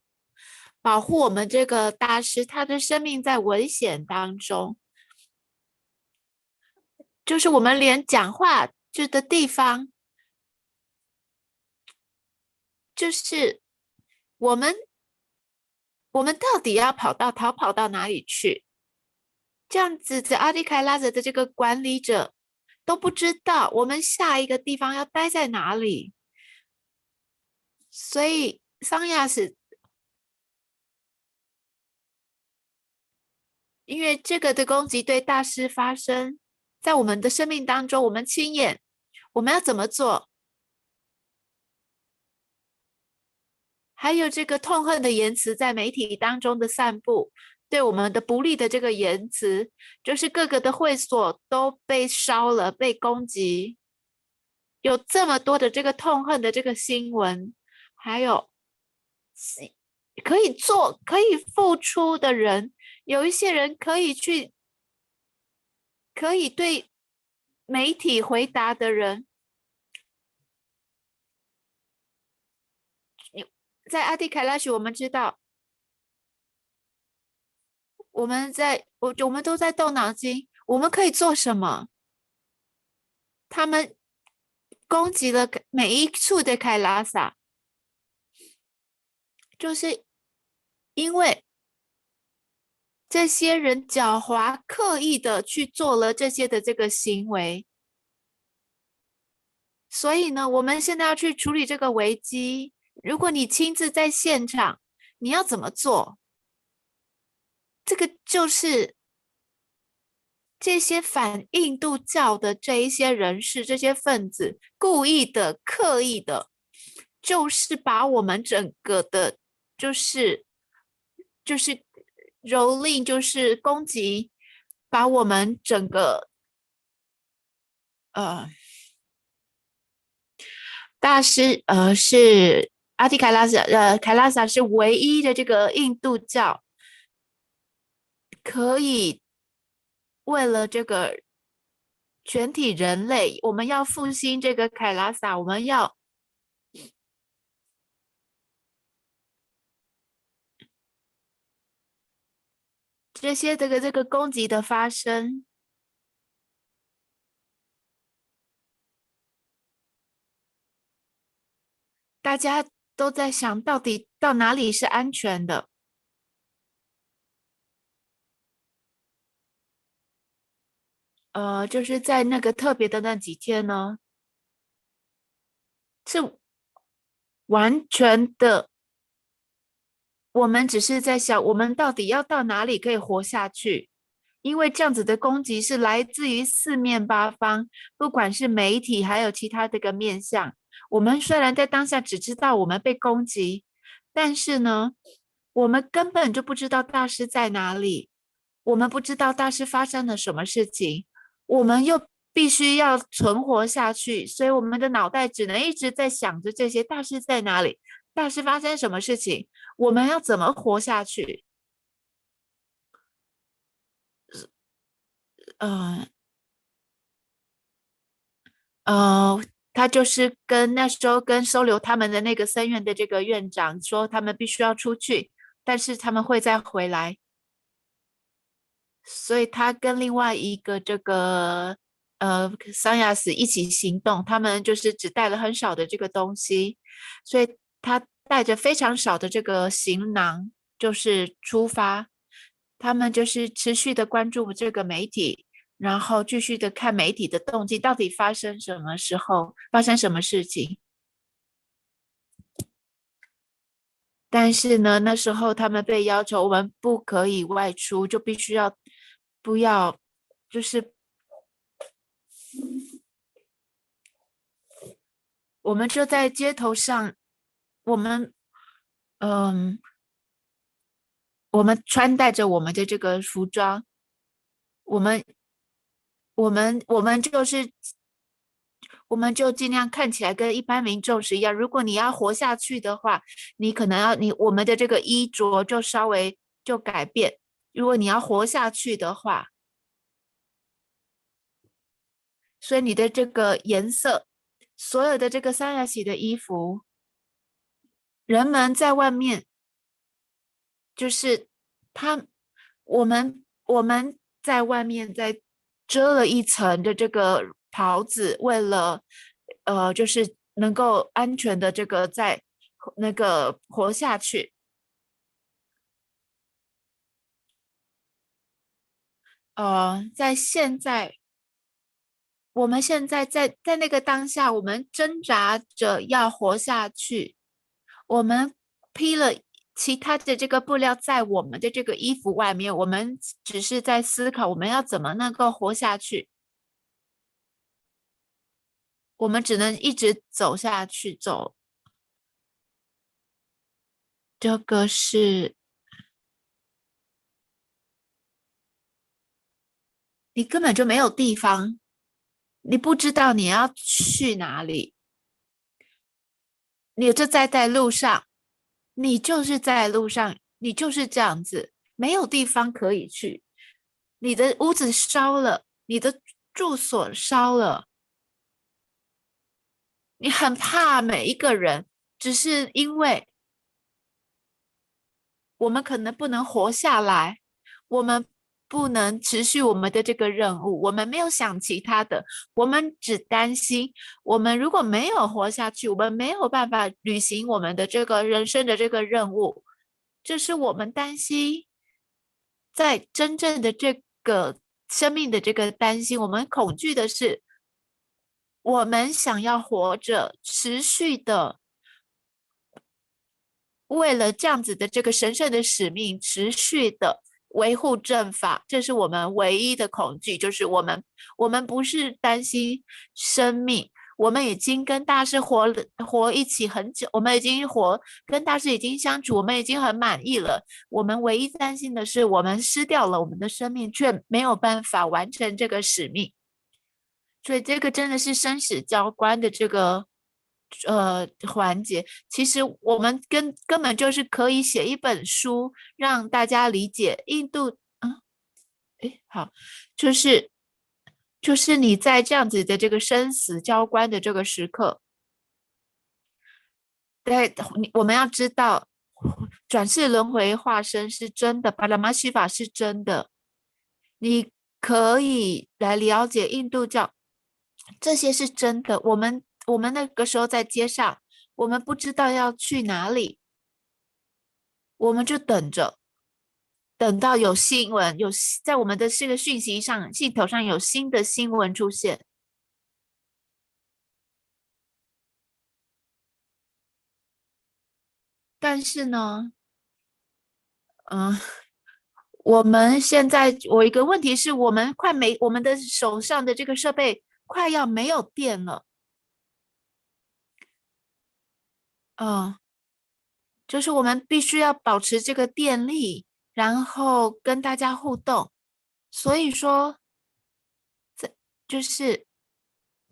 保护我们这个大师，他的生命在危险当中。就是我们连讲话的地方，就是我们到底要逃跑到哪里去？这样子的阿迪凯拉泽的这个管理者都不知道我们下一个地方要待在哪里。所以桑亚斯，因为这个的攻击对大师发生在我们的生命当中，我们亲眼，我们要怎么做？还有这个痛恨的言辞在媒体当中的散布，对我们的不利的这个言辞，就是各个的会所都被烧了，被攻击，有这么多的这个痛恨的这个新闻，还有可以做、可以付出的人，有一些人可以对媒体回答的人，在阿蒂凯拉许，我们知道，我们都在动脑筋，我们可以做什么？他们攻击了每一处的凯拉萨，就是因为这些人狡猾、刻意的去做了这些的这个行为，所以呢，我们现在要去处理这个危机。如果你亲自在现场，你要怎么做？这个就是这些反印度教的这一些人士、这些分子故意的、刻意的，就是把我们整个的，就是蹂躏，就是攻击，把我们整个大师是阿提凯拉萨凯拉萨是唯一的这个印度教可以为了这个全体人类，我们要复兴这个凯拉萨，我们要这些这个攻击的发生，大家都在想到底到哪里是安全的。就是在那个特别的那几天呢，是完全的，我们只是在想，我们到底要到哪里可以活下去？因为这样子的攻击是来自于四面八方，不管是媒体还有其他的一个面向。我们虽然在当下只知道我们被攻击，但是呢，我们根本就不知道大师在哪里，我们不知道大师发生了什么事情，我们又必须要存活下去，所以我们的脑袋只能一直在想着这些：大师在哪里？大师发生什么事情？我们要怎么活下去？他就是那时候跟收留他们的那个僧院的这个院长说，他们必须要出去，但是他们会再回来。所以他跟另外一个这个桑亚斯一起行动，他们就是只带了很少的这个东西，所以他带着非常少的这个行囊就是出发。他们就是持续的关注这个媒体，然后继续的看媒体的动静，到底发生什么时候，发生什么事情。但是呢，那时候他们被要求我们不可以外出，就必须要不要，就是我们就在街头上，我们穿戴着我们的这个服装，我们就尽量看起来跟一般民众是一样。如果你要活下去的话，你可能我们的这个衣着就稍微就改变。如果你要活下去的话，所以你的这个颜色，所有的这个桑亚洗的衣服，人们在外面，就是我们在外面再遮了一层的这个袍子，为了就是能够安全的这个在那个活下去。我们现在在那个当下，我们挣扎着要活下去，我们披了其他的这个布料在我们的这个衣服外面，我们只是在思考我们要怎么能够活下去。我们只能一直走下去，走。这个是你根本就没有地方，你不知道你要去哪里，你就在路上，你就是在路上，你就是这样子，没有地方可以去。你的屋子烧了，你的住所烧了，你很怕每一个人，只是因为我们可能不能活下来，我们不能持续我们的这个任务，我们没有想其他的，我们只担心我们如果没有活下去，我们没有办法履行我们的这个人生的这个任务，这是我们担心。在真正的这个生命的这个担心，我们恐惧的是我们想要活着，持续的为了这样子的这个神圣的使命，持续的维护正法，这是我们唯一的恐惧。就是我们不是担心生命，我们已经跟大师活一起很久，我们已经跟大师已经相处，我们已经很满意了。我们唯一担心的是我们失掉了我们的生命，却没有办法完成这个使命。所以这个真的是生死交关的这个环节。其实我们根本就是可以写一本书，让大家理解印度。好，就是你在这样子的这个生死交关的这个时刻，我们要知道转世轮回化身是真的，巴拉玛西法是真的，你可以来了解印度教，这些是真的。我们那个时候在街上，我们不知道要去哪里，我们就等着，等到有新闻，在我们的这个讯息上系统上有新的新闻出现。但是呢，我们现在我一个问题是我们我们的手上的这个设备快要没有电了。就是我们必须要保持这个电力，然后跟大家互动。所以说，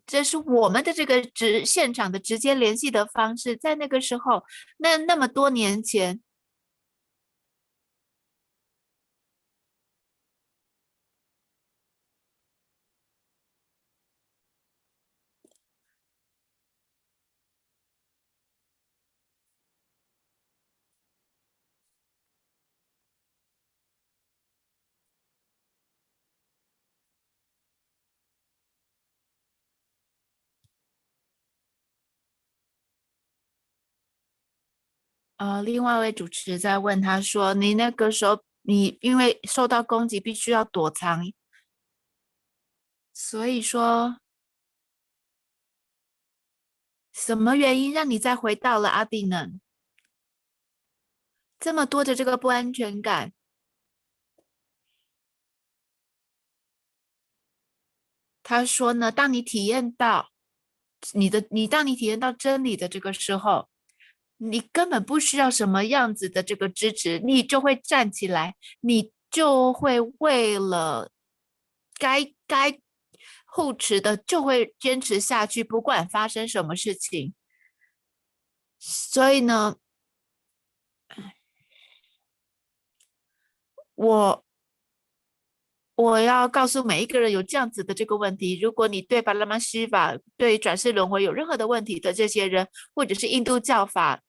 这是我们的这个现场的直接联系的方式。在那个时候，那么多年前，另外一位主持在问他说：“你那个时候，你因为受到攻击，必须要躲藏，所以说，什么原因让你再回到了阿蒂能？这么多的这个不安全感。”他说呢，当你体验到当你体验到真理的这个时候，你根本不需要什么样子的这个支持，你就会站起来，你就会为了该护持的就会坚持下去，不管发生什么事情。所以呢，我要告诉每一个人有这样子的这个问题，如果你对巴拉玛西法、对转世轮回有任何的问题的这些人，或者是印度教法，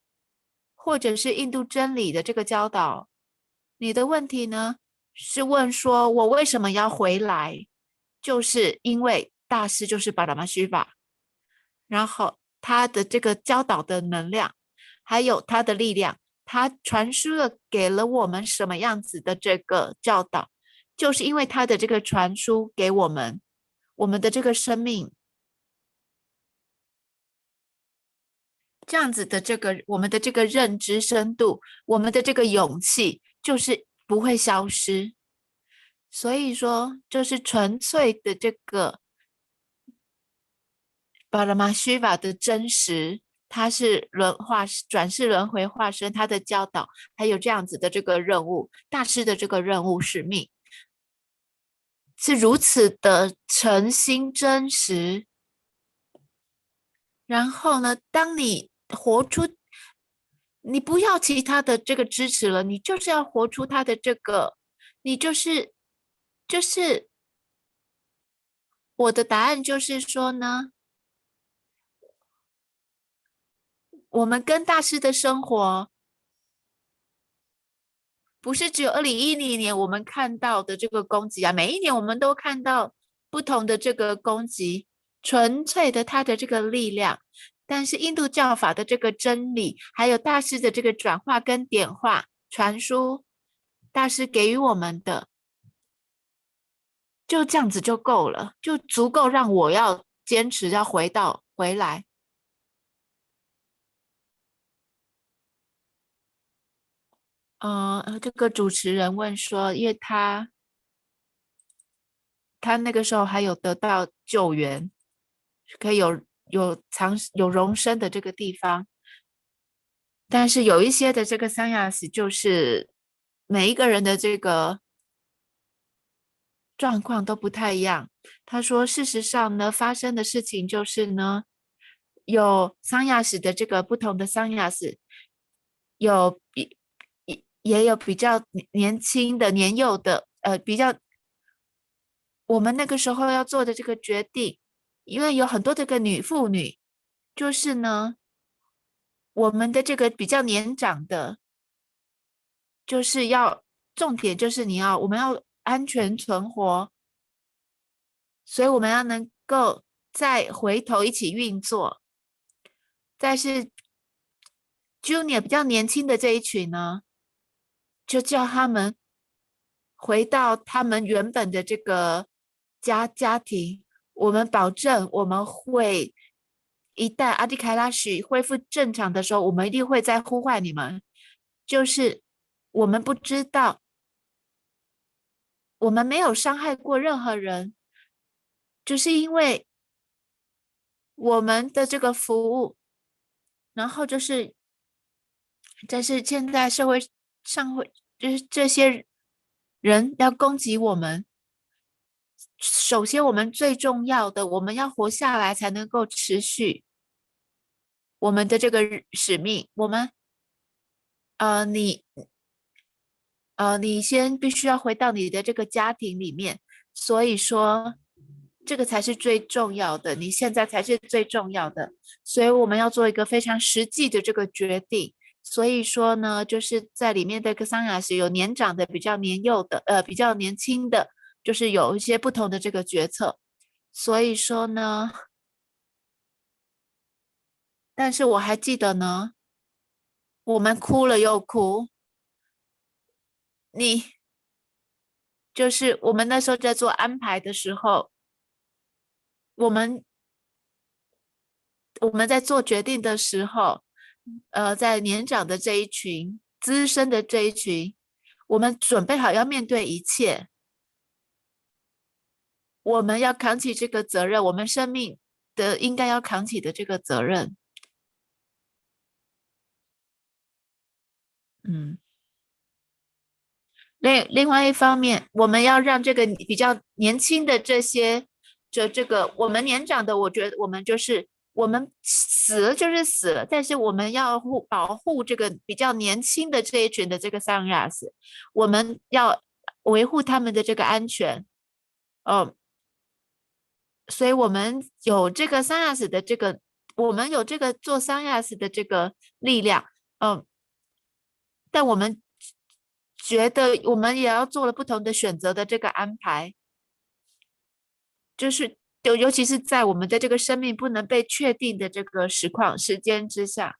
或者是印度真理的这个教导，你的问题呢是问说我为什么要回来，就是因为大师就是巴拉玛西法，然后他的这个教导的能量，还有他的力量，他传输了给了我们什么样子的这个教导，就是因为他的这个传输给我们的这个生命这样子的这个我们的这个认知深度，我们的这个勇气就是不会消失。所以说就是纯粹的这个巴拉玛西法的真实，它是转世轮回化身，他的教导还有这样子的这个任务，大师的这个任务使命是如此的诚心真实。然后呢，当你活出，你不要其他的这个支持了，你就是要活出他的这个，你就是我的答案就是说呢，我们跟大师的生活不是只有2010年我们看到的这个攻击啊，每一年我们都看到不同的这个攻击，纯粹的他的这个力量。但是印度教法的这个真理，还有大师的这个转化跟点化传输，大师给予我们的，就这样子就够了，就足够让我要坚持要回来。这个主持人问说，因为他那个时候还有得到救援，可以有容身的这个地方，但是有一些的这个三亚死，就是每一个人的这个状况都不太一样。他说，事实上呢，发生的事情就是呢，有桑亚死的这个不同的桑亚死，也有比较年轻的、年幼的，比较我们那个时候要做的这个决定，因为有很多这个妇女，就是呢，我们的这个比较年长的，就是重点就是我们要安全存活，所以我们要能够再回头一起运作。但是 junior 比较年轻的这一群呢，就叫他们回到他们原本的这个家庭。我们保证我们会一旦阿迪凯拉许恢复正常的时候，我们一定会再呼唤你们。就是我们不知道，我们没有伤害过任何人，就是因为我们的这个服务，然后就是现在社会上会就是这些人要攻击我们。首先我们最重要的，我们要活下来才能够持续我们的这个使命。我们你先必须要回到你的这个家庭里面，所以说这个才是最重要的，你现在才是最重要的，所以我们要做一个非常实际的这个决定。所以说呢，就是在里面的个桑雅是有年长的，比较年幼的，比较年轻的，就是有一些不同的这个决策。所以说呢，但是我还记得呢，我们哭了又哭。就是我们那时候在做安排的时候，我们在做决定的时候，在年长的这一群、资深的这一群，我们准备好要面对一切，我们要扛起这个责任，我们生命的应该要扛起的这个责任。另外一方面，我们要让这个比较年轻的这些，这个我们年长的，我觉得我们死了就是死了，但是我们要保护这个比较年轻的这一群的这个桑雅斯，我们要维护他们的这个安全。所以我们有这个桑雅斯的这个，我们有这个做桑雅斯的这个力量。但我们觉得我们也要做了不同的选择的这个安排，就是尤其是在我们的这个生命不能被确定的这个时间之下，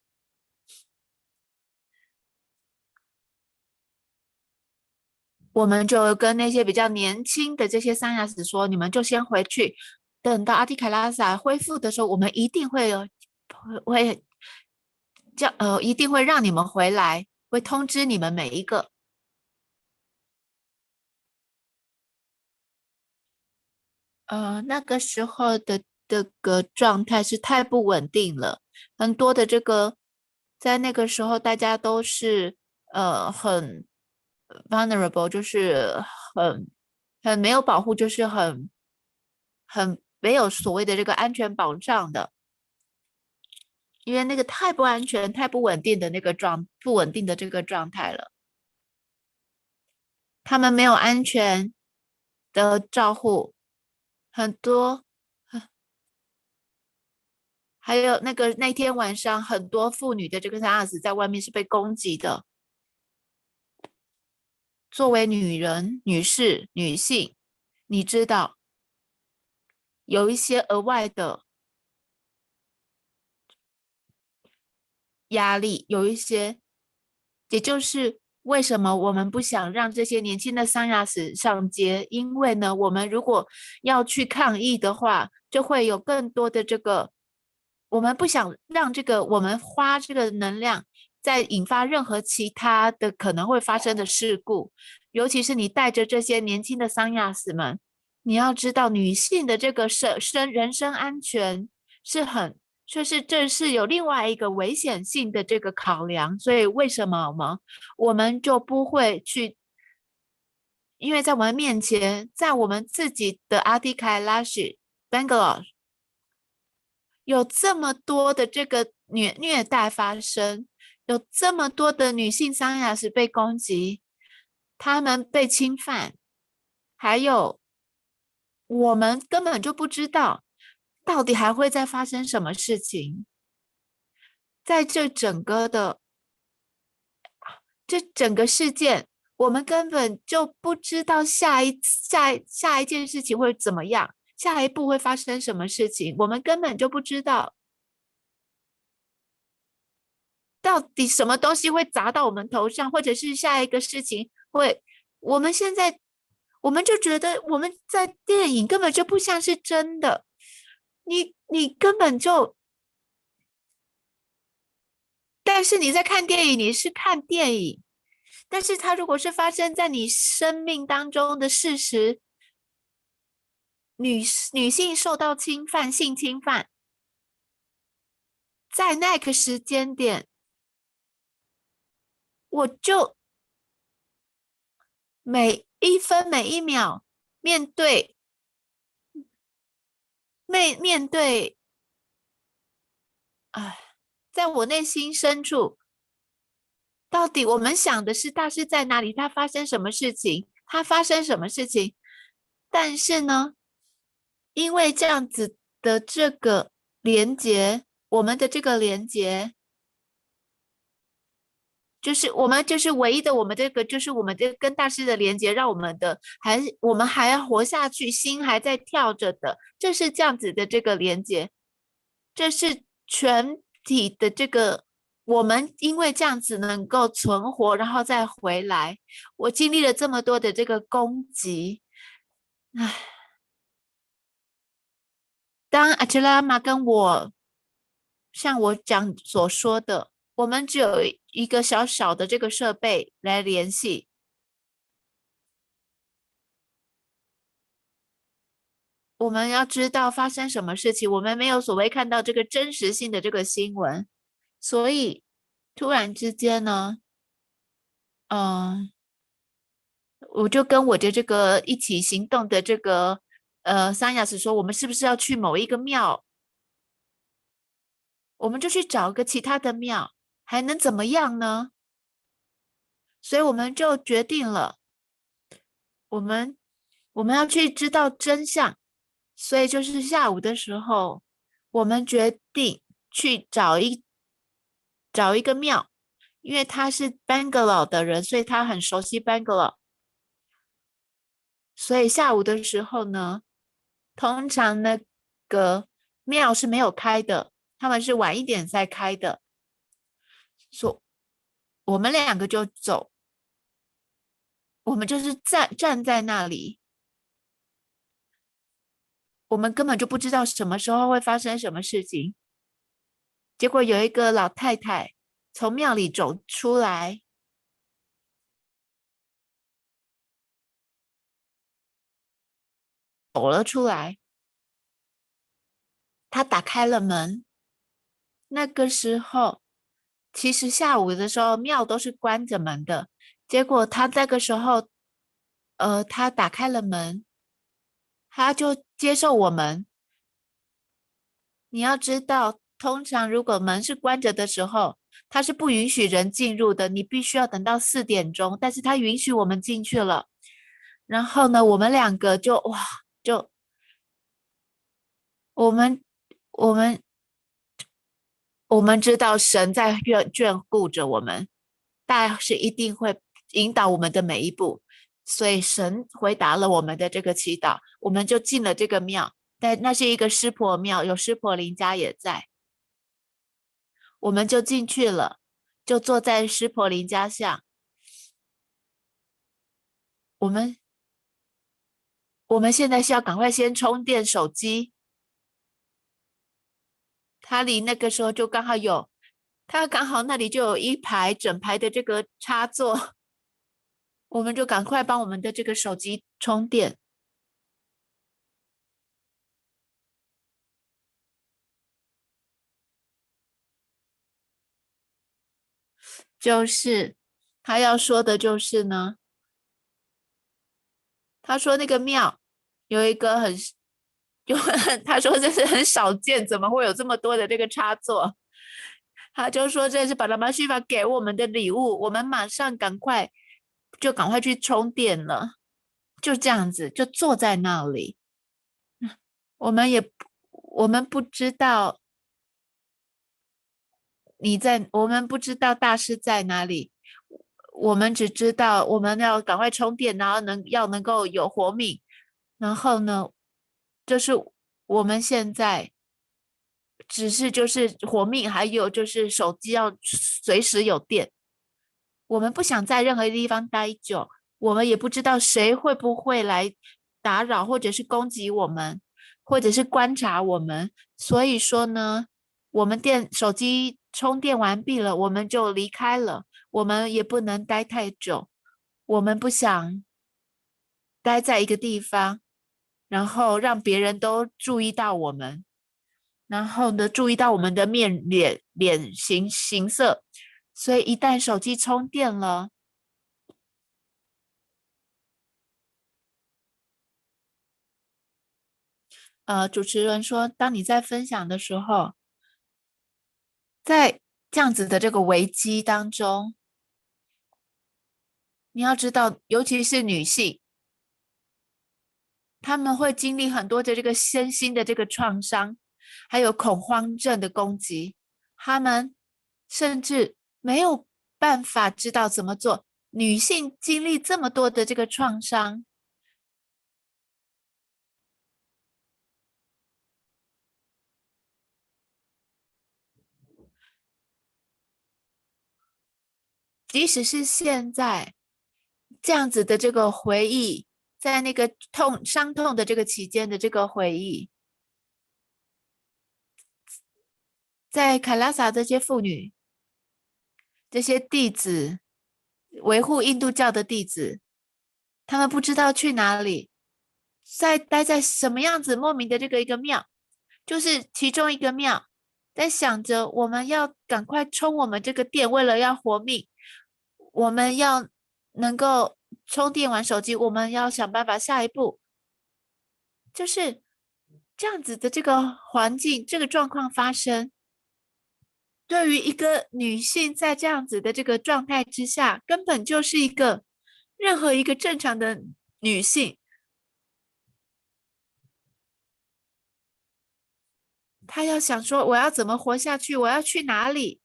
我们就跟那些比较年轻的这些桑雅斯说，你们就先回去，等到阿提凯拉萨恢复的时候，我们一定会一定会让你们回来，会通知你们每一个。那个时候的这个状态是太不稳定了，很多的这个在那个时候大家都是很 vulnerable， 就是很没有保护，就是很没有所谓的这个安全保障的，因为那个太不安全、太不稳定的那个不稳定的这个状态了，他们没有安全的照护。很多，还有那天晚上，很多妇女的这个桑雅斯在外面是被攻击的。作为女人、女士、女性，你知道有一些额外的压力，有一些，也就是为什么我们不想让这些年轻的桑雅斯上街？因为呢，我们如果要去抗议的话，就会有更多的这个，我们不想让我们花这个能量再引发任何其他的可能会发生的事故。尤其是你带着这些年轻的桑雅斯们，你要知道女性的这个人身安全是这是有另外一个危险性的这个考量，所以为什么我们就不会去？因为在我们面前，在我们自己的阿迪凯拉什 Bangalore 有这么多的这个虐待发生，有这么多的女性桑雅斯被攻击，她们被侵犯，还有我们根本就不知道到底还会再发生什么事情。在这整个事件，我们根本就不知道下一件事情会怎么样，下一步会发生什么事情，我们根本就不知道。到底什么东西会砸到我们头上，或者是下一个事情会，我们现在我们就觉得我们在电影根本就不像是真的，你根本就，但是你在看电影，你是看电影，但是它如果是发生在你生命当中的事实，女性受到侵犯、性侵犯，在那个时间点，我就每一分每一秒面对，在我内心深处，到底我们想的是它是在哪里？它发生什么事情？它发生什么事情？但是呢，因为这样子的这个连结，我们的这个连结，就是我们就是唯一的，我们这个就是我们这跟大师的连接，让我们还要活下去，心还在跳着的，这是这样子的这个连接，这是全体的这个，我们因为这样子能够存活，然后再回来。我经历了这么多的这个攻击，当阿吉拉玛跟我像我讲所说的，我们只有一个小小的这个设备来联系，我们要知道发生什么事情，我们没有所谓看到这个真实性的这个新闻，所以突然之间呢，我就跟我的这个一起行动的这个三亚斯说，我们是不是要去某一个庙？我们就去找个其他的庙，还能怎么样呢？所以我们就决定了，我们要去知道真相，所以就是下午的时候，我们决定去找一个庙，因为他是 Bangalore 的人，所以他很熟悉 Bangalore。所以下午的时候呢，通常那个庙是没有开的，他们是晚一点才开的。我们两个就走，我们就是站在那里，我们根本就不知道什么时候会发生什么事情。结果有一个老太太从庙里走出来，走了出来，她打开了门。那个时候其实下午的时候庙都是关着门的，结果她那个时候她打开了门，她就接受我们。你要知道，通常如果门是关着的时候，它是不允许人进入的，你必须要等到4点钟，但是它允许我们进去了。然后呢，我们两个就我们知道神在眷顾着我们，大是一定会引导我们的每一步，所以神回答了我们的这个祈祷，我们就进了这个庙。但那是一个湿婆庙，有湿婆林家也在，我们就进去了，就坐在湿婆林家下。我们现在是要赶快先充电手机，他离那个时候就刚好那里就有一排整排的这个插座，我们就赶快帮我们的这个手机充电。就是他要说的就是呢，他说那个庙有一个他说这是很少见，怎么会有这么多的这个插座？他就说这是帕拉玛希瓦给我们的礼物，我们马上赶快去充电了，就这样子就坐在那里。我们不知道我们不知道大师在哪里，我们只知道我们要赶快充电，然后能够有活命。然后呢，就是我们现在只是就是活命，还有就是手机要随时有电。我们不想在任何地方待久，我们也不知道谁会不会来打扰，或者是攻击我们，或者是观察我们。所以说呢，我们手机充电完毕了，我们就离开了。我们也不能待太久，我们不想待在一个地方，然后让别人都注意到我们，然后呢，注意到我们的脸形色。所以一旦手机充电了，主持人说，当你在分享的时候，在这样子的这个危机当中，你要知道，尤其是女性，她们会经历很多的这个身心的这个创伤，还有恐慌症的攻击，她们甚至没有办法知道怎么做。女性经历这么多的这个创伤，即使是现在这样子的这个回忆，在那个伤痛的这个期间的这个回忆，在卡拉萨这些妇女，这些弟子，维护印度教的弟子，他们不知道去哪里，待在什么样子莫名的这个一个庙，就是其中一个庙，在想着我们要赶快充我们这个电，为了要活命，我们要能够充电完手机，我们要想办法下一步，就是这样子的这个环境，这个状况发生。对于一个女性在这样子的这个状态之下，根本就是任何一个正常的女性，她要想说我要怎么活下去，我要去哪里，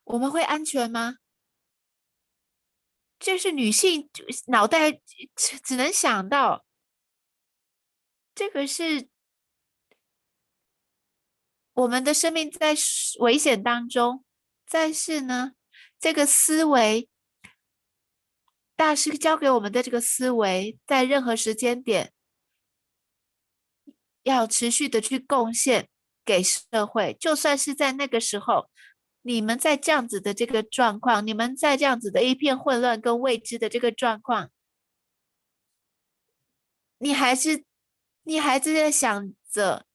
我们会安全吗？这是女性脑袋只能想到，这个是我们的生命在危险当中，但是呢，这个思维，大师教给我们的这个思维，在任何时间点，要持续的去贡献给社会，就算是在那个时候，你们在这样子的这个状况，你们在这样子的一片混乱跟未知的这个状况，你还是在想着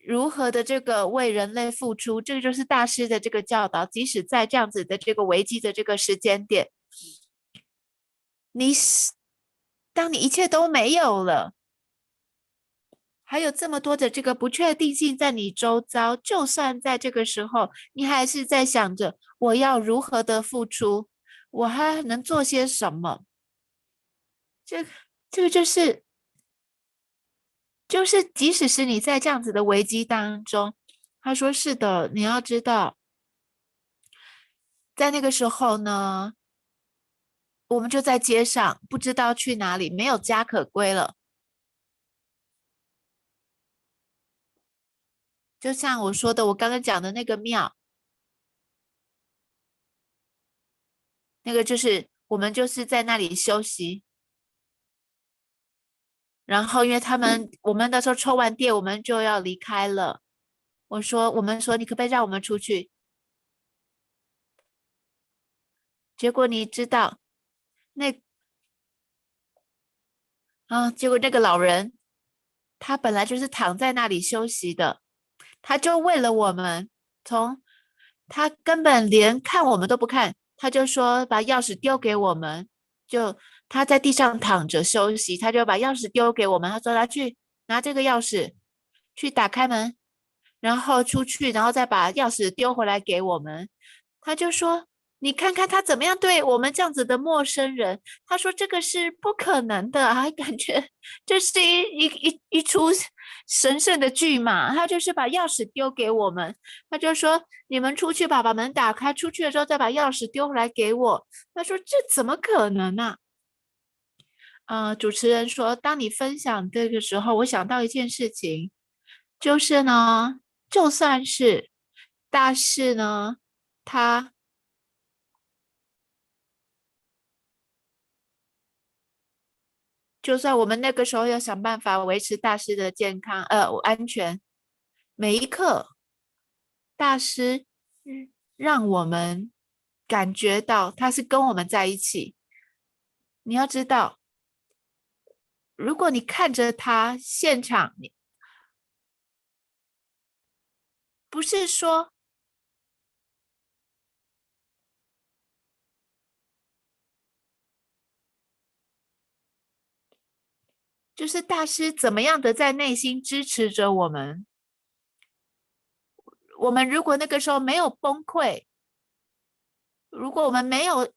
如何的这个为人类付出，这个就是大师的这个教导。即使在这样子的这个危机的这个时间点，当你一切都没有了，还有这么多的这个不确定性在你周遭，就算在这个时候，你还是在想着我要如何的付出，我还能做些什么？这个就是即使是你在这样子的危机当中，他说是的，你要知道，在那个时候呢，我们就在街上，不知道去哪里，没有家可归了。就像我说的，我刚刚讲的那个庙，那个就是我们就是在那里休息。然后因为我们那时候充完电，我们就要离开了。我们说你可不可以让我们出去？结果你知道，结果那个老人，他本来就是躺在那里休息的，他就为了我们，他根本连看我们都不看，他就说把钥匙丢给我们，他在地上躺着休息，他就把钥匙丢给我们，他说他去拿这个钥匙去打开门，然后出去，然后再把钥匙丢回来给我们。他就说你看看他怎么样对我们这样子的陌生人，他说这个是不可能的，还感觉这是一出神圣的剧嘛。他就是把钥匙丢给我们，他就说你们出去吧，把门打开，出去的时候再把钥匙丢回来给我。他说这怎么可能呢？主持人说，当你分享这个时候，我想到一件事情，就是呢，就算是大师呢，他就算我们那个时候要想办法维持大师的健康安全，每一刻大师让我们感觉到他是跟我们在一起。你要知道，如果你看着他现场，你不是说就是大师怎么样的在内心支持着我们。我们如果那个时候没有崩溃，如果我们没有，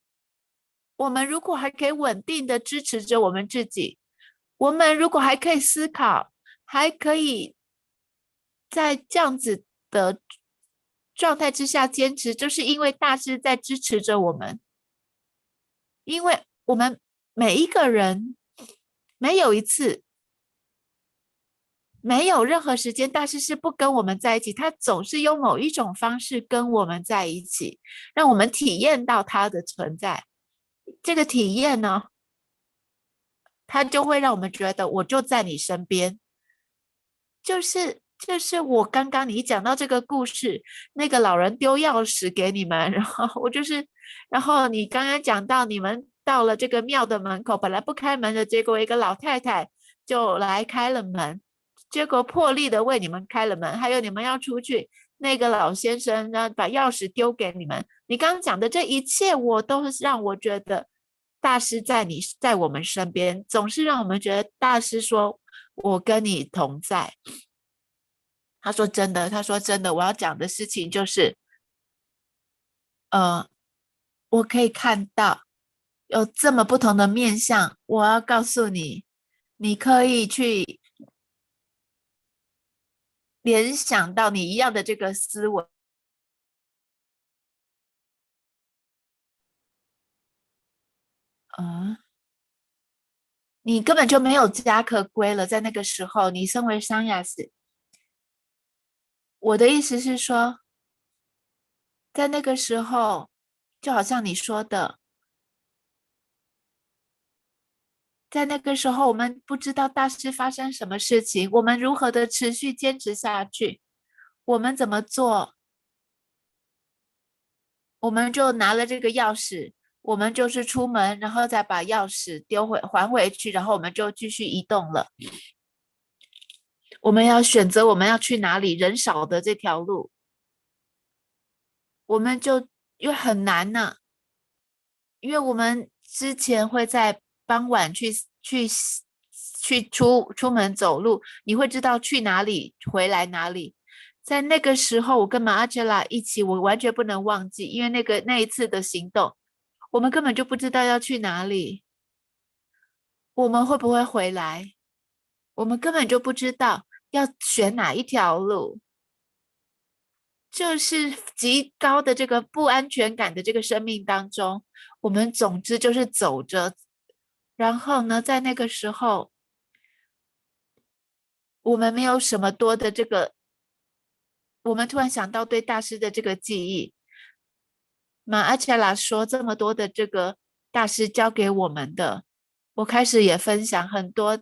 我们如果还可以稳定的支持着我们自己，我们如果还可以思考，还可以在这样子的状态之下坚持，就是因为大师在支持着我们。因为我们每一个人没有一次，没有任何时间大师是不跟我们在一起，他总是用某一种方式跟我们在一起，让我们体验到他的存在。这个体验呢，他就会让我们觉得我就在你身边。就是我刚刚你讲到这个故事，那个老人丢钥匙给你们，然后你刚刚讲到你们到了这个庙的门口，本来不开门的，结果一个老太太就来开了门，结果破例的为你们开了门，还有你们要出去，那个老先生呢把钥匙丢给你们。你刚刚讲的这一切，我都是让我觉得大师在我们身边，总是让我们觉得大师说我跟你同在。他说真的，我要讲的事情就是我可以看到有这么不同的面向，我要告诉你，你可以去联想到你一样的这个思维。你根本就没有家可归了，在那个时候，你身为桑亚斯，我的意思是说，在那个时候，就好像你说的，在那个时候，我们不知道大师发生什么事情，我们如何的持续坚持下去，我们怎么做，我们就拿了这个钥匙，我们就是出门，然后再把钥匙还回去，然后我们就继续移动了。我们要选择我们要去哪里，人少的这条路，我们就因为很难呢，因为我们之前会在傍晚出门走路，你会知道去哪里，回来哪里。在那个时候，我跟马阿切拉一起，我完全不能忘记，因为那一次的行动，我们根本就不知道要去哪里，我们会不会回来，我们根本就不知道要选哪一条路，就是极高的这个不安全感的这个生命当中，我们总之就是走着，然后呢，在那个时候，我们没有什么多的这个，我们突然想到对大师的这个记忆，马阿切拉说这么多的这个大师教给我们的，我开始也分享很多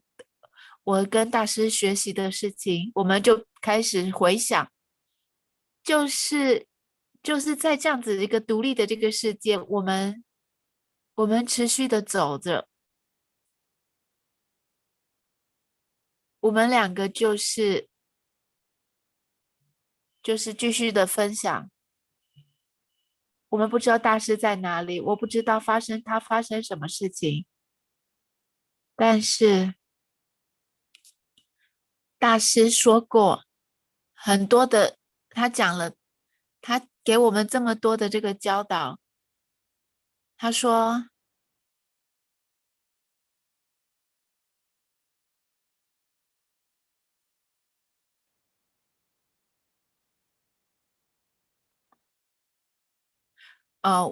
我跟大师学习的事情，我们就开始回想，就是在这样子一个独立的这个世界，我们持续的走着，我们两个就是继续的分享。我们不知道大师在哪里，我不知道他发生什么事情，但是大师说过很多的，他讲了，他给我们这么多的这个教导。他说，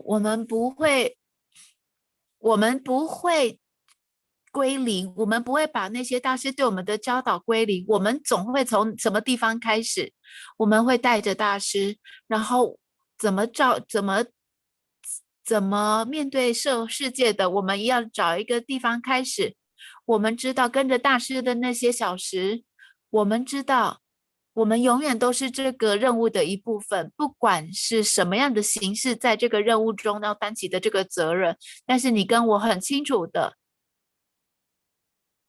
我们不会归零，我们不会把那些大师对我们的教导归零，我们总会从什么地方开始？我们会带着大师，然后怎么面对世界的，我们要找一个地方开始。我们知道跟着大师的那些小时，我们知道我们永远都是这个任务的一部分，不管是什么样的形式，在这个任务中要担起的这个责任。但是你跟我很清楚的，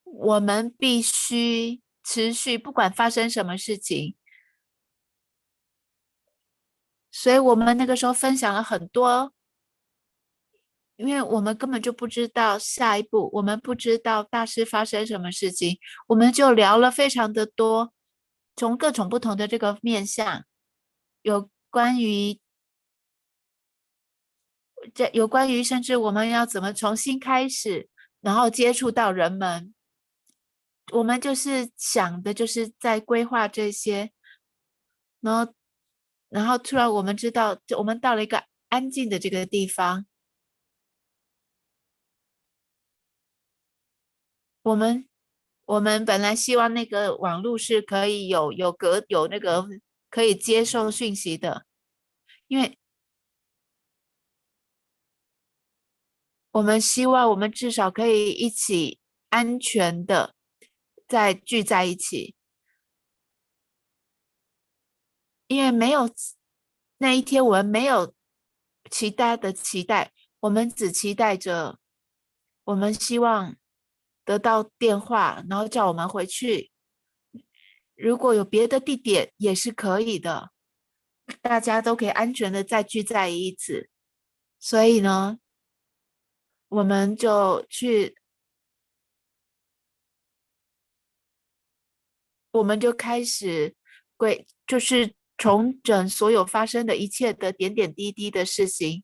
我们必须持续，不管发生什么事情。所以我们那个时候分享了很多，因为我们根本就不知道下一步，我们不知道大师发生什么事情，我们就聊了非常的多，从各种不同的这个面向，有关于甚至我们要怎么重新开始，然后接触到人们，我们就是想的就是在规划这些，然后突然我们知道，我们到了一个安静的这个地方，我们本来希望那个网络是可以有那个可以接受讯息的，因为我们希望我们至少可以一起安全的再聚在一起，因为没有那一天，我们没有期待，我们只期待着，我们希望得到电话，然后叫我们回去。如果有别的地点也是可以的，大家都可以安全的再聚在一起。所以呢，我们就开始就是重整所有发生的一切的点点滴滴的事情。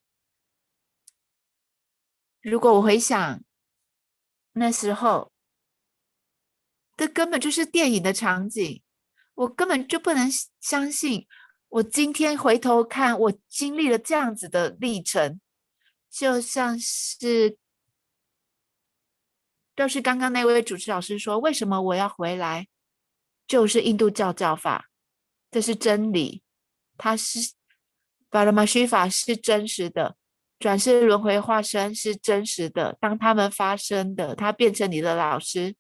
如果我回想那时候，这根本就是电影的场景，我根本就不能相信，我今天回头看，我经历了这样子的历程，就是刚刚那位主持老师说，为什么我要回来？就是印度教教法，这是真理，它是巴拉玛须法是真实的，转世轮回化身是真实的，当他们发生的，他变成你的老师，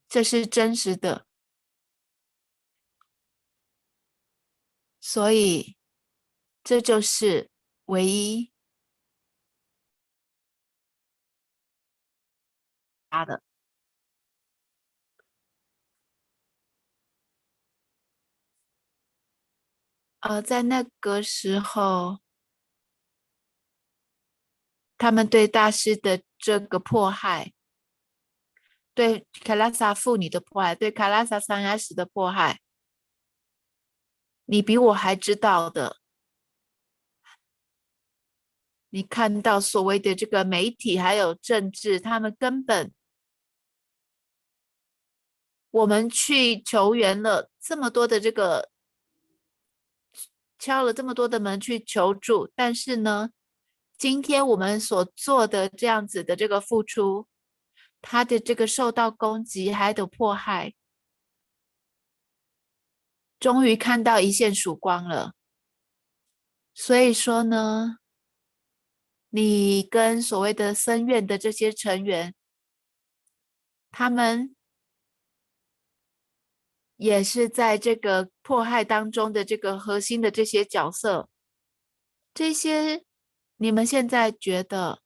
这是真实的。所以这就是唯一的。在那个时候，他们对大师的这个迫害，对卡拉萨妇女的迫害，对卡拉萨桑亚什的迫害，你比我还知道的。你看到所谓的这个媒体还有政治，他们根本，我们去求援了这么多的这个，敲了这么多的门去求助，但是呢，今天我们所做的这样子的这个付出，他的这个受到攻击还有迫害，终于看到一线曙光了。所以说呢，你跟所谓的僧院的这些成员，他们也是在这个迫害当中的这个核心的这些角色，这些你们现在觉得，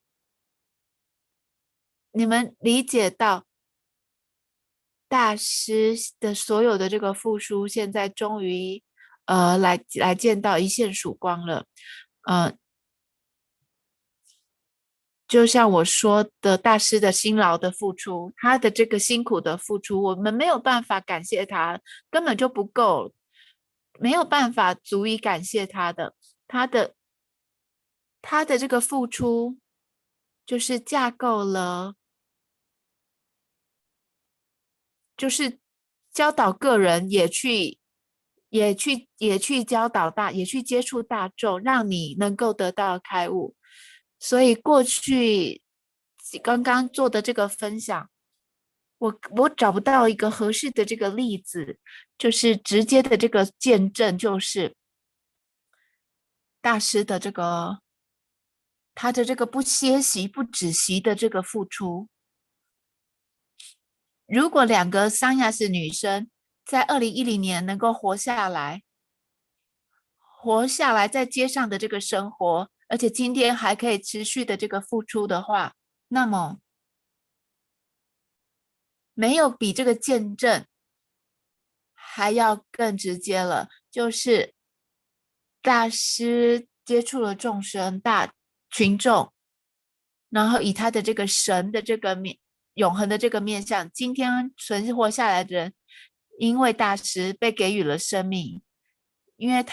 你们理解到大师的所有的这个付出，现在终于来见到一线曙光了。就像我说的，大师的辛劳的付出，他的这个辛苦的付出，我们没有办法感谢他，根本就不够，没有办法足以感谢他的，他的这个付出，就是架构了，就是教导个人，也去教导也去接触大众，让你能够得到开悟。所以过去刚刚做的这个分享，我找不到一个合适的这个例子，就是直接的这个见证，就是大师的他的这个不歇息、不止息的这个付出。如果2个桑亚斯女生在2010年能够活下来在街上的这个生活，而且今天还可以持续的这个付出的话，那么没有比这个见证还要更直接了，就是大师接触了众生大群众，然后以他的这个神的这个永恒的这个面向，今天存活下来的人，因为大师被给予了生命，因为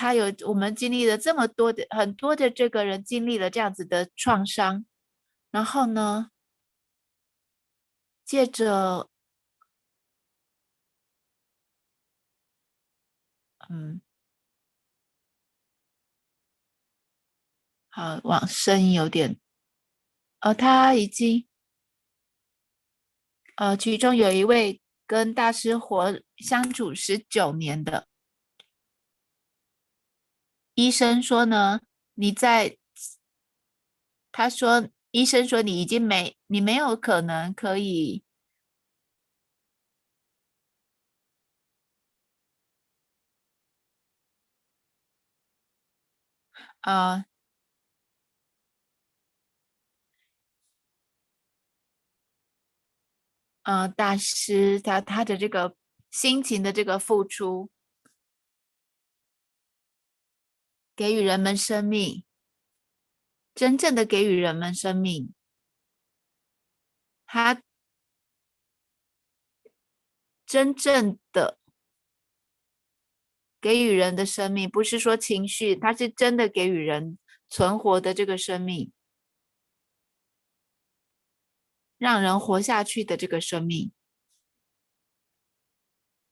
我们经历了这么多的很多的这个人经历了这样子的创伤，然后呢，借着好，声音有点他已经其中有一位跟大师相处19年的医生说呢，医生说你没有可能可以大师他的这个辛勤的这个付出，给予人们生命，真正的给予人们生命，他真正的给予人的生命，不是说情绪，他是真的给予人存活的这个生命，让人活下去的这个生命。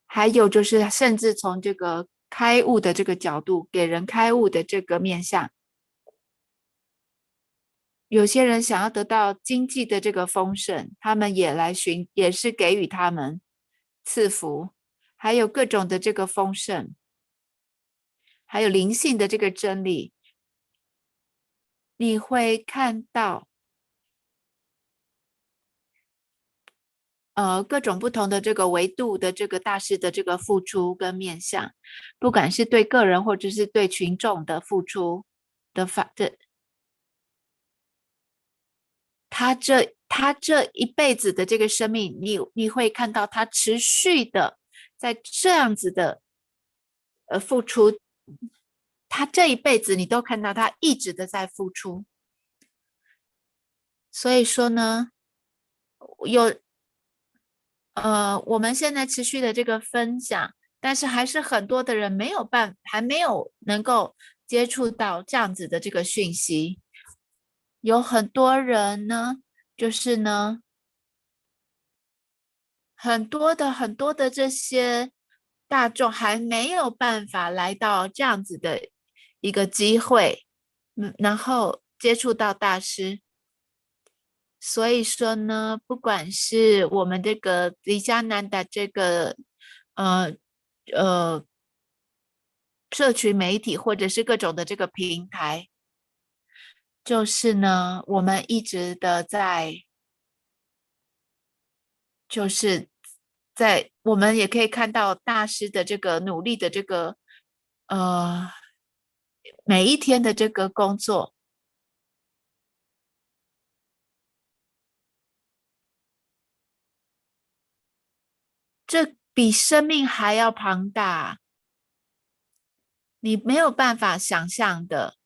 还有就是甚至从这个开悟的这个角度，给人开悟的这个面向，有些人想要得到经济的这个丰盛，他们也是给予他们赐福，还有各种的这个丰盛，还有灵性的这个真理，你会看到各种不同的这个维度的这个大师的这个付出跟面向，不管是对个人或者是对群众的付出的他这一辈子的这个生命，你会看到他持续的在这样子的付出，他这一辈子你都看到他一直的在付出。所以说呢，我们现在持续的这个分享，但是还是很多的人还没有能够接触到这样子的这个讯息。有很多人呢，就是呢，很多的这些大众还没有办法来到这样子的一个机会，然后接触到大师。所以说呢，不管是我们这个尼迦南达这个社群媒体，或者是各种的这个平台，就是呢，我们一直的我们也可以看到大师的这个努力的这个每一天的这个工作。这比生命还要庞大，你没有办法想象的，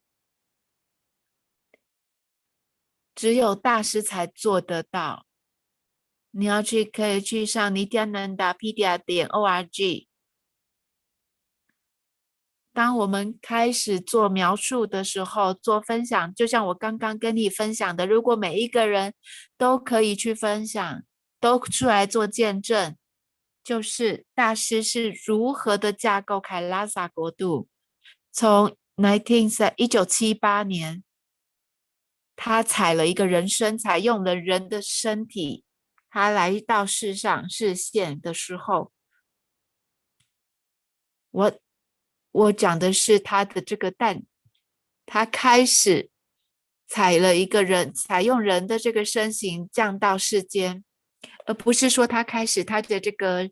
只有大师才做得到。你可以去上nityanandapedia.org。当我们开始做描述的时候，做分享，就像我刚刚跟你分享的，如果每一个人都可以去分享，都出来做见证，就是大师是如何的架构凯拉萨国度。从1978年，他采了一个人身，采用了人的身体，他来到世上视线的时候，我讲的是他的这个他开始采用人的这个身形降到世间，而不是说他开始他的这个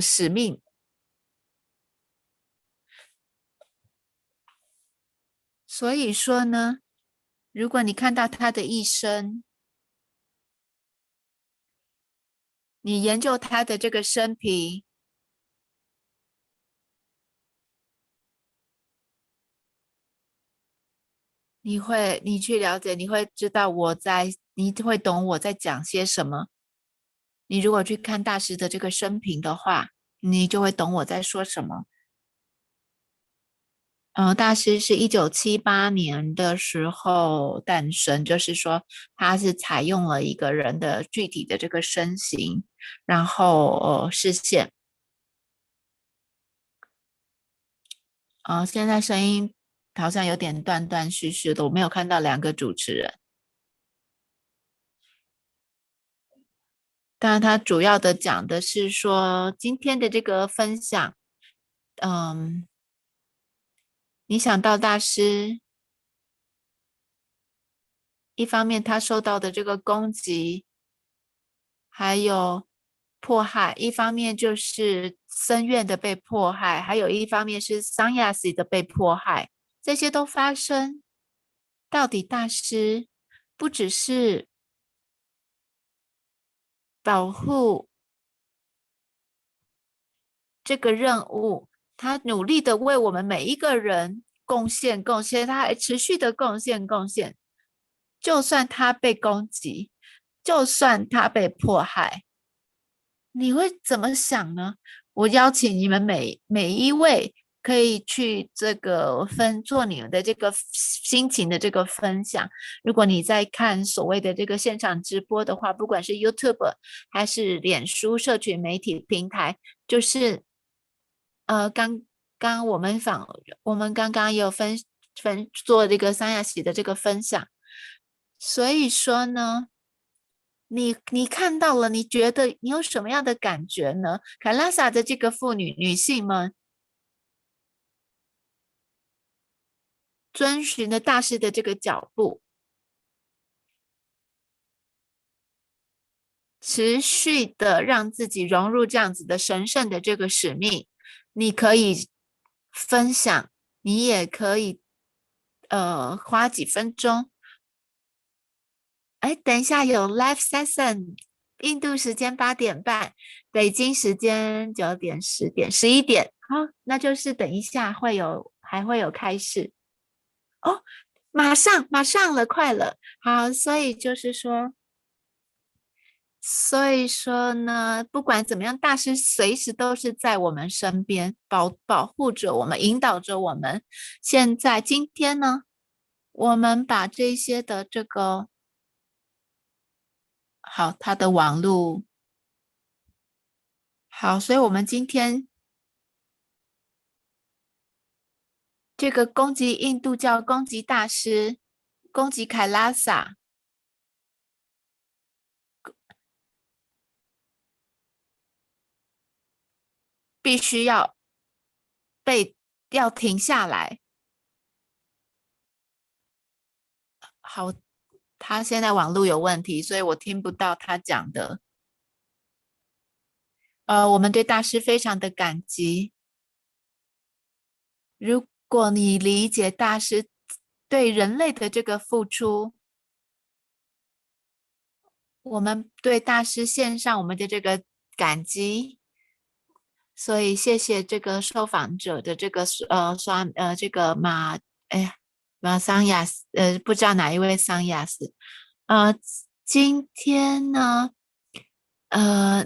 使命。所以说呢，如果你看到他的一生，你研究他的这个生平，你去了解，你会知道你会懂我在讲些什么。你如果去看大师的这个生平的话，你就会懂我在说什么。大师是1978年的时候诞生，就是说他是采用了一个人的具体的这个身形，然后视线。现在声音好像有点断断续续的，我没有看到2个主持人。当然他主要的讲的是说今天的这个分享，你想到大师一方面他受到的这个攻击还有迫害，一方面就是僧院的被迫害，还有一方面是桑亚西的被迫害，这些都发生。到底大师不只是保护这个任务，他努力的为我们每一个人贡献，他还持续的贡献。就算他被攻击，就算他被迫害，你会怎么想呢？我邀请你们每一位可以去这个做你们的这个心情的这个分享。如果你在看所谓的这个现场直播的话，不管是 YouTube 还是脸书社群媒体平台，就是刚我们刚刚有做这个桑亚喜的这个分享。所以说呢，你看到了，你觉得你有什么样的感觉呢？卡拉萨的这个女性们遵循了大师的这个脚步，持续的让自己融入这样子的神圣的这个使命。你可以分享，你也可以花几分钟。等一下有 live session， 印度时间8点半，北京时间9点、10点、11点。好，那就是等一下还会有开始。马上了，快了。好，所以说呢，不管怎么样，大师随时都是在我们身边，保护着我们，引导着我们。今天呢，我们把这些的这个好，他的网路好，所以我们今天这个攻击印度教、攻击大师、攻击凯拉萨，必须要停下来。好，他现在网络有问题，所以我听不到他讲的。我们对大师非常的感激。如果你理解大师对人类的这个付出，我们对大师献上我们的这个感激。所以谢谢这个受访者的这个这个马桑亚斯，不知道哪一位桑亚斯。今天呢，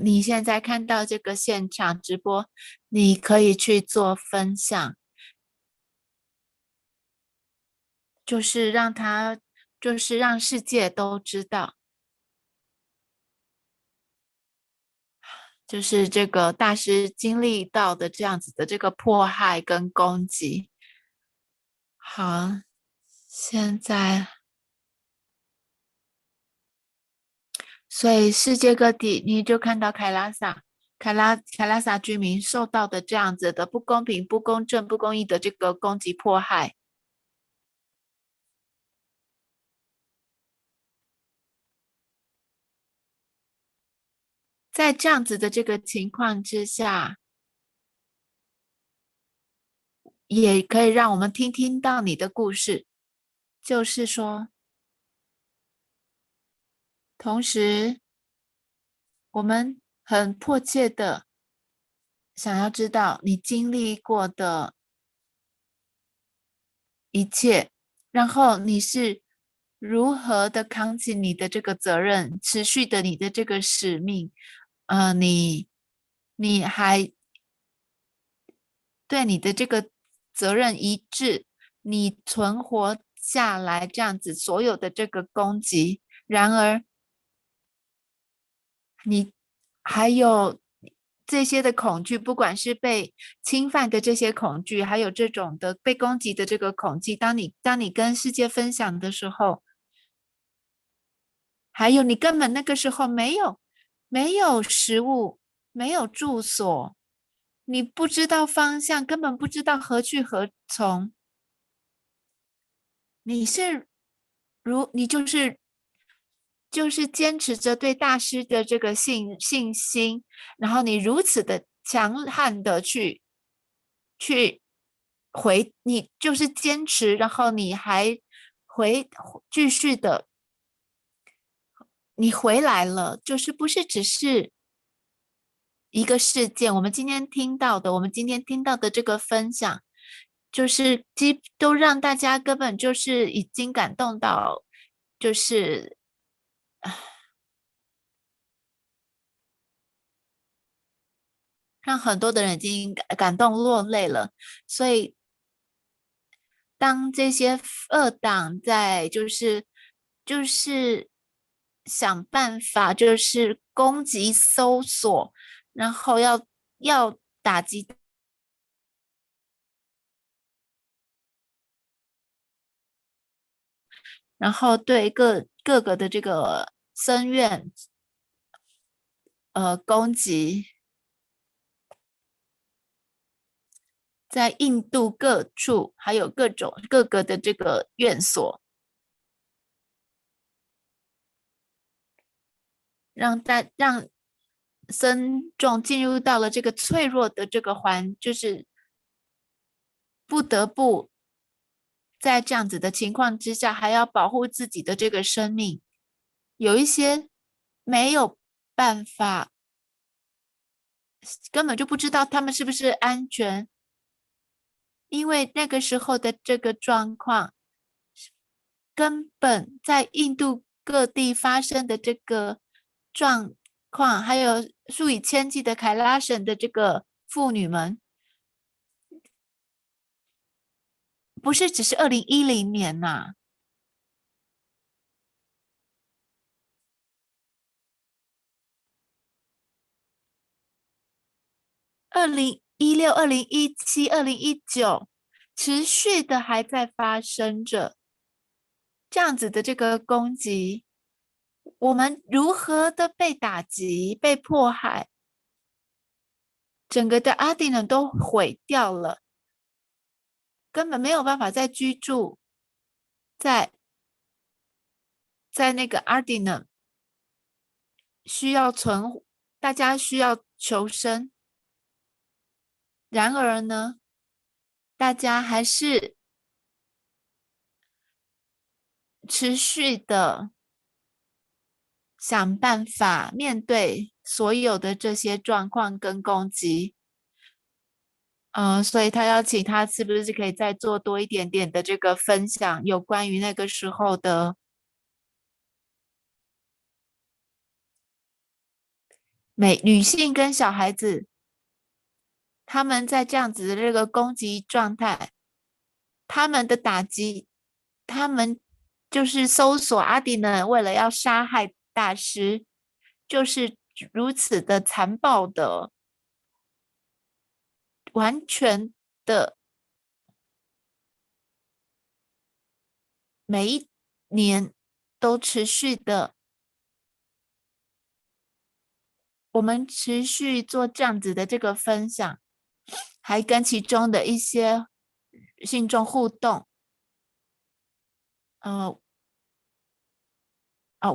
你现在看到这个现场直播，你可以去做分享，就是让世界都知道，就是这个大师经历到的这样子的这个迫害跟攻击。好，所以世界各地你就看到凯拉萨居民受到的这样子的不公平、不公正、不公义的这个攻击迫害。在这样子的这个情况之下，也可以让我们听到你的故事，就是说，同时我们很迫切的想要知道你经历过的一切，然后你是如何的扛起你的这个责任，持续的你的这个使命，你还对你的这个责任一致，你存活下来这样子所有的这个攻击，然而你还有这些的恐惧，不管是被侵犯的这些恐惧，还有这种的被攻击的这个恐惧，当你跟世界分享的时候，还有你根本那个时候没有食物，没有住所，你不知道方向，根本不知道何去何从。你就是坚持着对大师的这个信心，然后你如此的强悍的去你就是坚持，然后你还继续的，你回来了，就是不是只是一个事件。我们今天听到的这个分享，就是都让大家根本就是已经感动到，就是让很多的人已经感动落泪了。所以当这些恶党在就是想办法就是攻击搜索，然后要打击然后对各个的这个僧院攻击，在印度各处还有各个的这个院所，让僧众进入到了这个脆弱的这个就是不得不在这样子的情况之下，还要保护自己的这个生命。有一些没有办法，根本就不知道他们是不是安全，因为那个时候的这个状况，根本在印度各地发生的这个状况，还有数以千计的凯拉省的这个妇女们，不是只是2010年呐、2016、2017、2019，持续的还在发生着这样子的这个攻击，我们如何的被打击、被迫害，整个的阿迪呢都毁掉了，根本没有办法再居住在那个阿迪呢，大家需要求生。然而呢，大家还是持续的想办法面对所有的这些状况跟攻击。所以他邀请他是不是可以再做多一点点的这个分享，有关于那个时候的女性跟小孩子，他们在这样子的这个攻击状态，他们的打击，他们就是搜索阿迪呢，为了要杀害大师，就是如此的残暴的，完全的，每一年都持续的我们持续做这样子的这个分享，还跟其中的一些信众互动。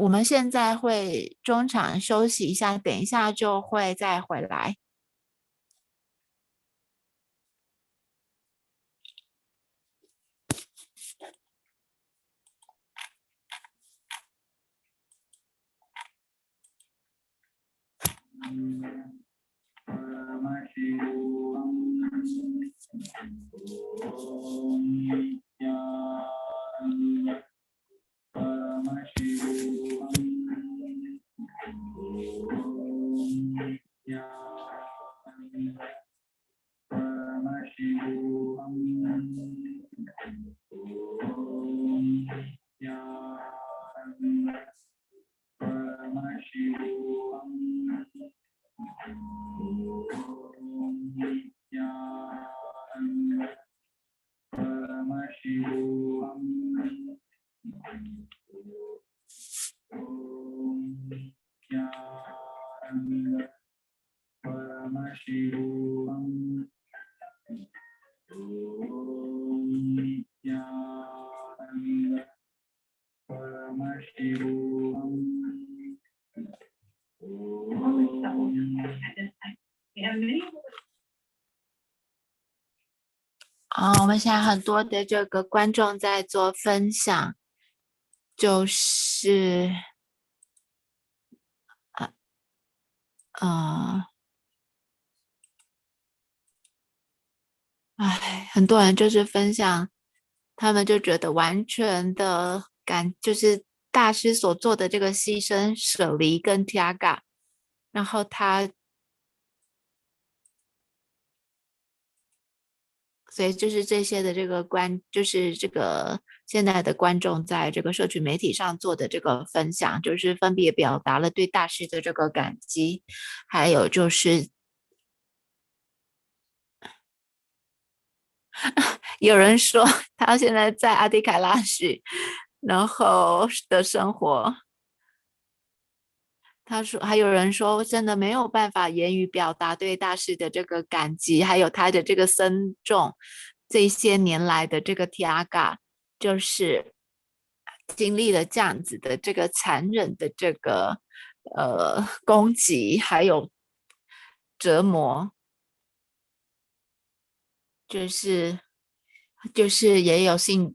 我们现在会中场休息一下，等一下就会再回来。我们现在很多的这个观众在做分享，就是很多人就是分享，他们就觉得完全的就是大师所做的这个牺牲、舍离跟 Tyaga， 然后所以就是这些的这个就是这个现在的观众在这个社群媒体上做的这个分享，就是分别表达了对大师的这个感激，还有就是有人说他现在在阿迪凯拉什，然后的生活。他说，还有人说，真的没有办法言语表达对大师的这个感激，还有他的这个僧众这些年来的这个 Tyaga， 就是经历了这样子的这个残忍的这个攻击，还有折磨，就是也有信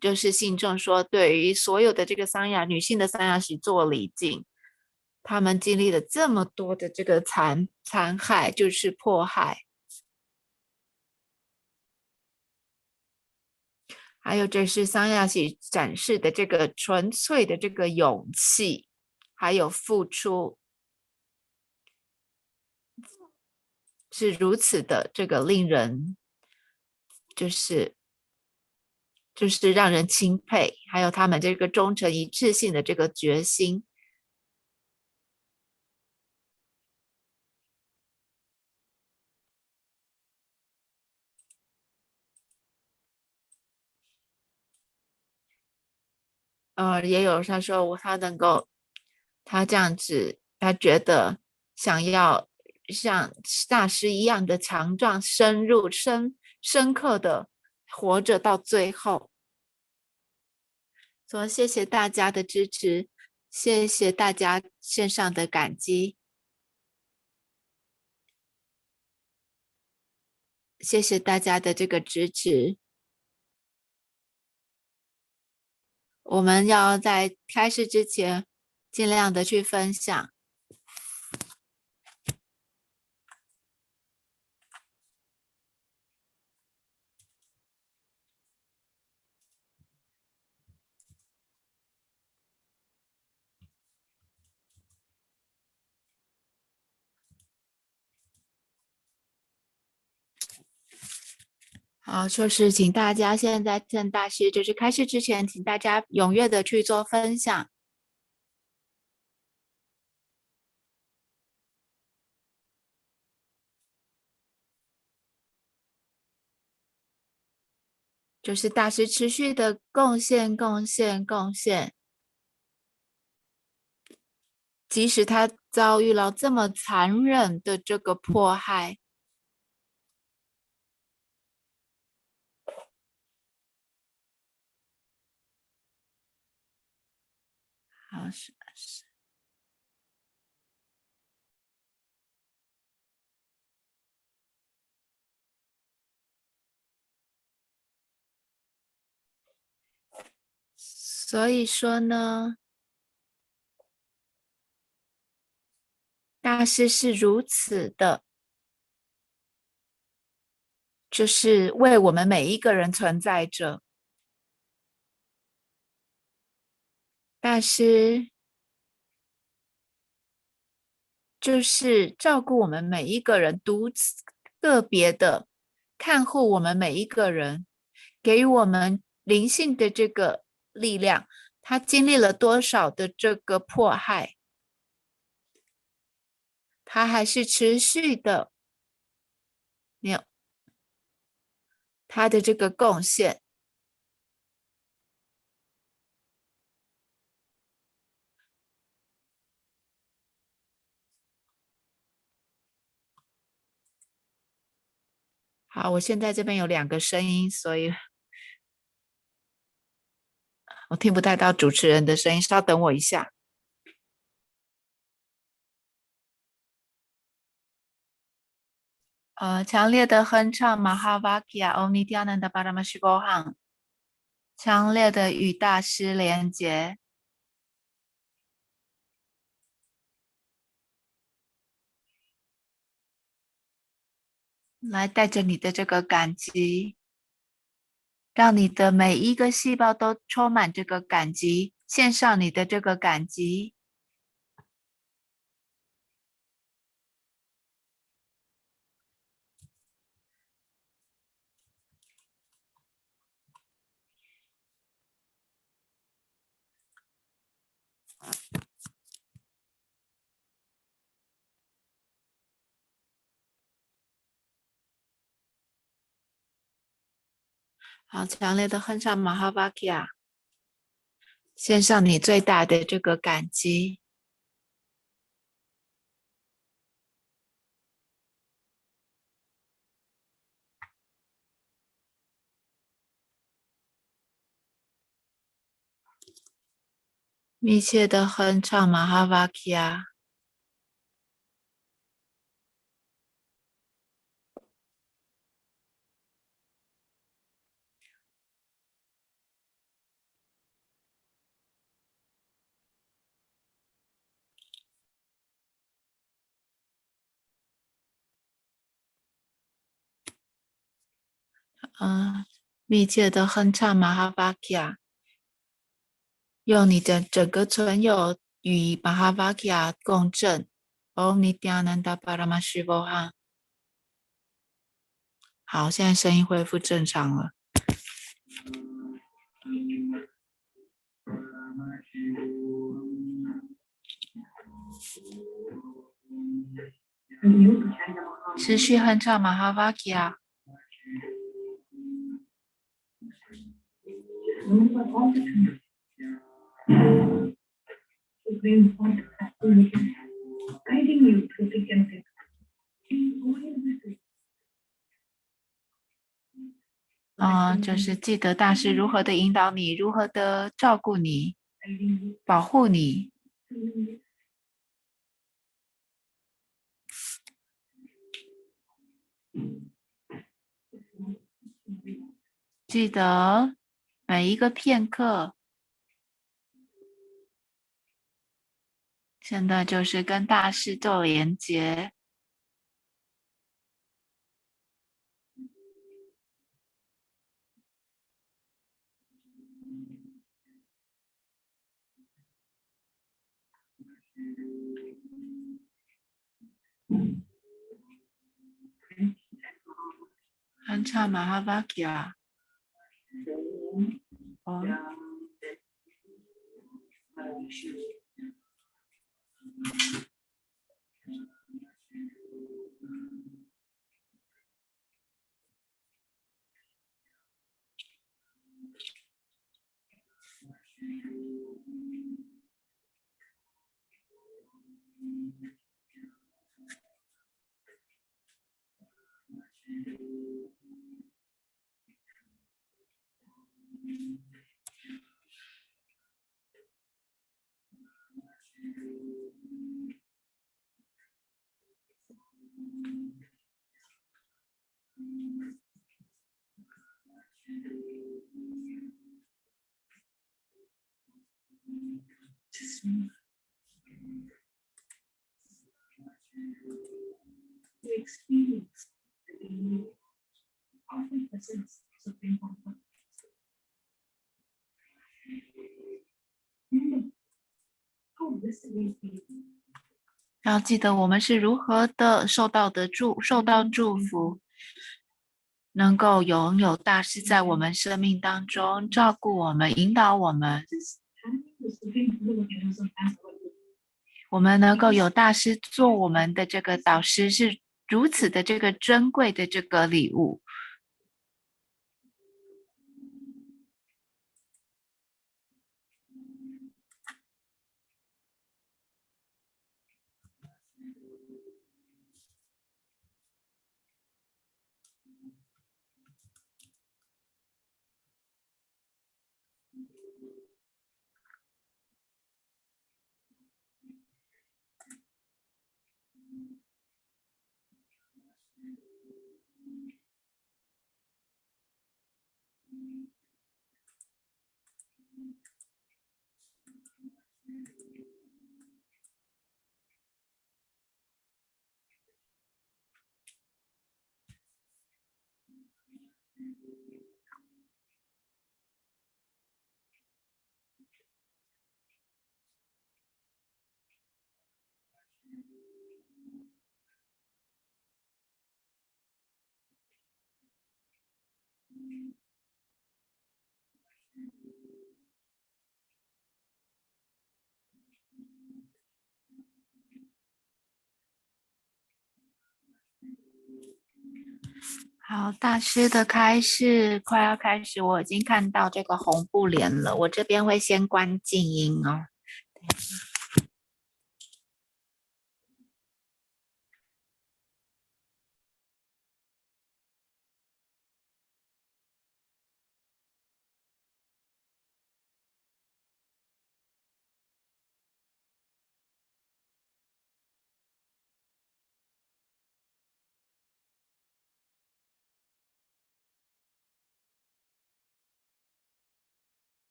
众说，对于所有的这个女性的桑雅许做礼敬。他们经历了这么多的这个残害，就是迫害，还有这是桑雅喜展示的这个纯粹的这个勇气，还有付出，是如此的这个令人就是让人钦佩，还有他们这个忠诚一致性的这个决心。也有他说他这样子，他觉得想要像大师一样的强壮、深刻的活着到最后。说谢谢大家的支持，谢谢大家线上的感激，谢谢大家的这个支持。我们要在开始之前尽量的去分享。好，就是请大家现在趁大师就是开始之前，请大家踊跃的去做分享。就是大师持续的贡献，即使他遭遇了这么残忍的这个迫害。好，是。所以说呢，大师是如此的，就是为我们每一个人存在着。大师就是照顾我们每一个人，独自个别的看护我们每一个人，给予我们灵性的这个力量。他经历了多少的这个迫害，他还是持续的有他的这个贡献。好，我现在这边有2个声音，所以我听不太到主持人的声音，稍等我一下。强烈的哼唱马哈瓦基亚欧尼迪亚南达巴拉玛西波汉，强烈的与大师连结。来带着你的这个感激，让你的每一个细胞都充满这个感激，献上你的这个感激。好，强烈的哼唱马哈瓦基亚，献上你最大的这个感激。密切的哼唱马哈瓦基亚，密切的哼唱马哈瓦基亚，用你的整个存有与马哈瓦基亚共振。Om Nityananda Paramashivah。好，现在声音恢复正常了。持续哼唱马哈瓦基亚。就是记得大师如何的引导你，如何的照顾你，保护你。记得每一个片刻，现在就是跟大师做连结。哼唱马哈瓦基亚。
To experience the powerful presence of Supreme Comfort. And how blessed we feel.
要记得我们是如何的受到祝福，能够拥有大师在我们生命当中照顾我们、引导我们。我们能够有大师做我们的这个导师，是如此的这个珍贵的这个礼物。好，大师的开示快要开始，我已经看到这个红布帘了，我这边会先关静音哦。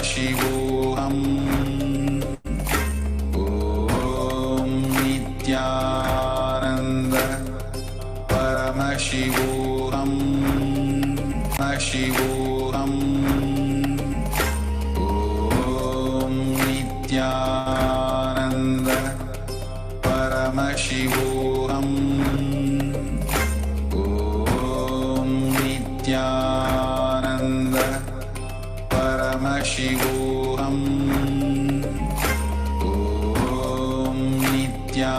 परमशिवोऽहम् ॐ नित्यानन्द परमशिवोऽहम् शिवोऽहम् ॐ नित्यानन्द परमशिवोऽहम् ॐ नित्यानन्द परमशिवोऽहम् ॐ नित्यानन्द